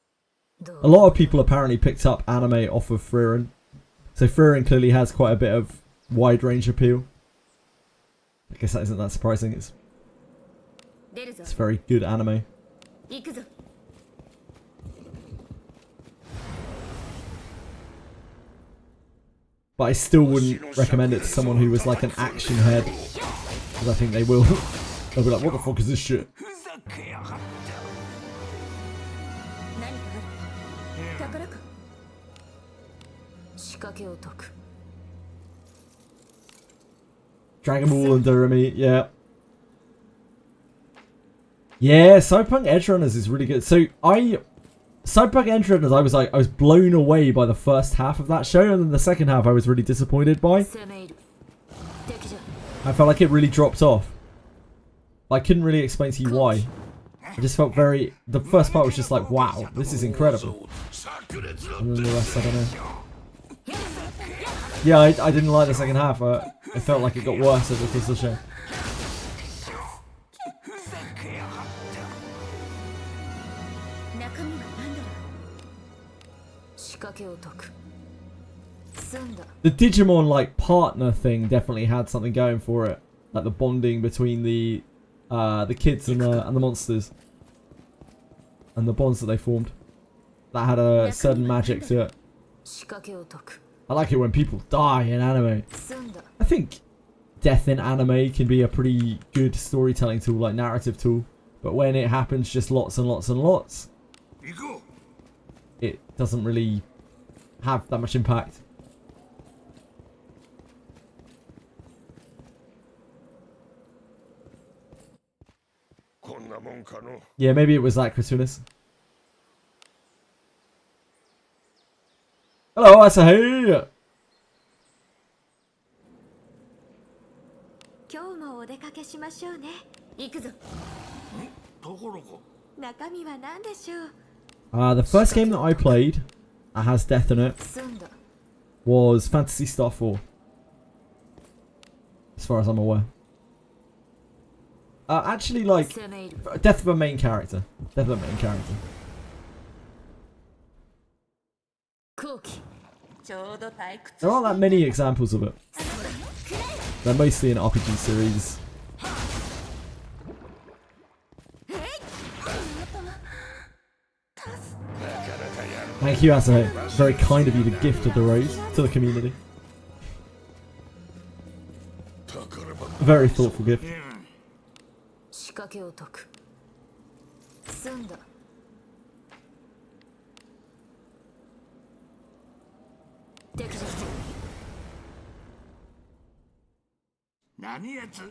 どう A lot of people apparently picked up anime off of Frieren. So Frieren clearly has quite a bit of wide range appeal. I guess that isn't that surprising. 出るぞ。 It's very good anime. 行くぞ。 But I still wouldn't recommend it to someone who was like an action head. Because I think they will. They'll be like, what the fuck is this shit? ふざけやがった 何かある。宝か。仕掛けを解く。 Dragon Ball and Doremi, yeah. Yeah, Cyberpunk Edge Runners is really good. So Cyberpunk Edge Runners, I was blown away by the first half of that show, and then the second half I was really disappointed by. 攻め入る。敵じゃ。 I felt like it really dropped off. I couldn't really explain to you why. I just felt very... The first part was just like, wow, this is incredible. And then the rest, I don't know. Yeah, I didn't like the second half. It felt like it got worse as the course of the show. ふざけやがった 中身は何だろう。仕掛けを解く。済んだ。 The Digimon like partner thing definitely had something going for it, like the bonding between the kids and the monsters, and the bonds that they formed. That had a certain magic to it. 仕掛けを解く。 I like it when people die in anime. 済んだ。 I think death in anime can be a pretty good storytelling tool, like narrative tool. But when it happens just lots and lots and lots, 行こう it doesn't really have that much impact. Yeah, maybe it was that, Krisunis. Hello, Asahi! 今日もお出かけしましょうね。行くぞ。ところか中身は何でしょう。 The first game that I played that has death in it 済んだ。 was Phantasy Star 4. As far as I'm aware. Actually, like, 攻め入る。 death of a main character. Death of a main character. 後期。ちょうど退屈。 There aren't that many examples of it. They're mostly in RPG series Thank you, Asano. Very kind of you to gift the rose to the community. A very thoughtful gift. 仕掛けを解く。済んだ。敵実何やつ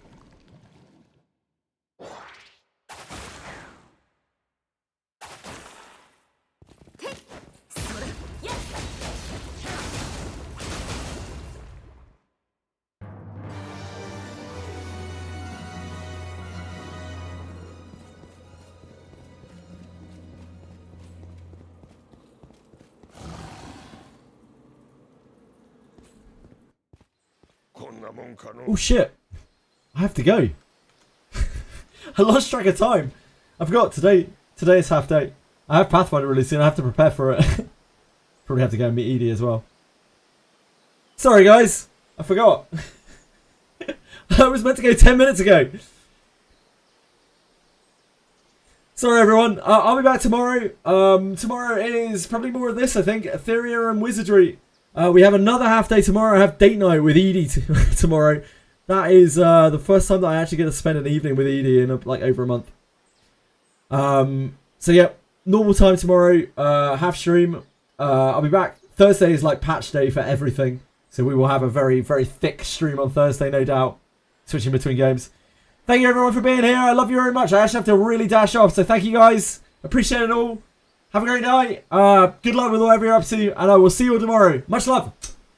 こんなもんかの Oh shit! I have to go. I lost track of time. I forgot today is half day. I have Pathfinder really soon. I have to prepare for it. Probably have to go and meet Edie as well. Sorry guys, I forgot. I was meant to go 10 minutes ago. Sorry everyone. I'll be back tomorrow. Tomorrow is probably more of this, I think. Etheria and Wizardry. We have another half day tomorrow. I have date night with Edie tomorrow. That is the first time that I actually get to spend an evening with Edie in like over a month. So yeah, normal time tomorrow. Half stream. I'll be back. Thursday is like patch day for everything. So we will have a very, very thick stream on Thursday, no doubt. Switching between games. Thank you everyone for being here. I love you very much. I actually have to really dash off. So thank you guys. Appreciate it all. Have a great night. Good luck with whatever you're up to. And I will see you all tomorrow. Much love.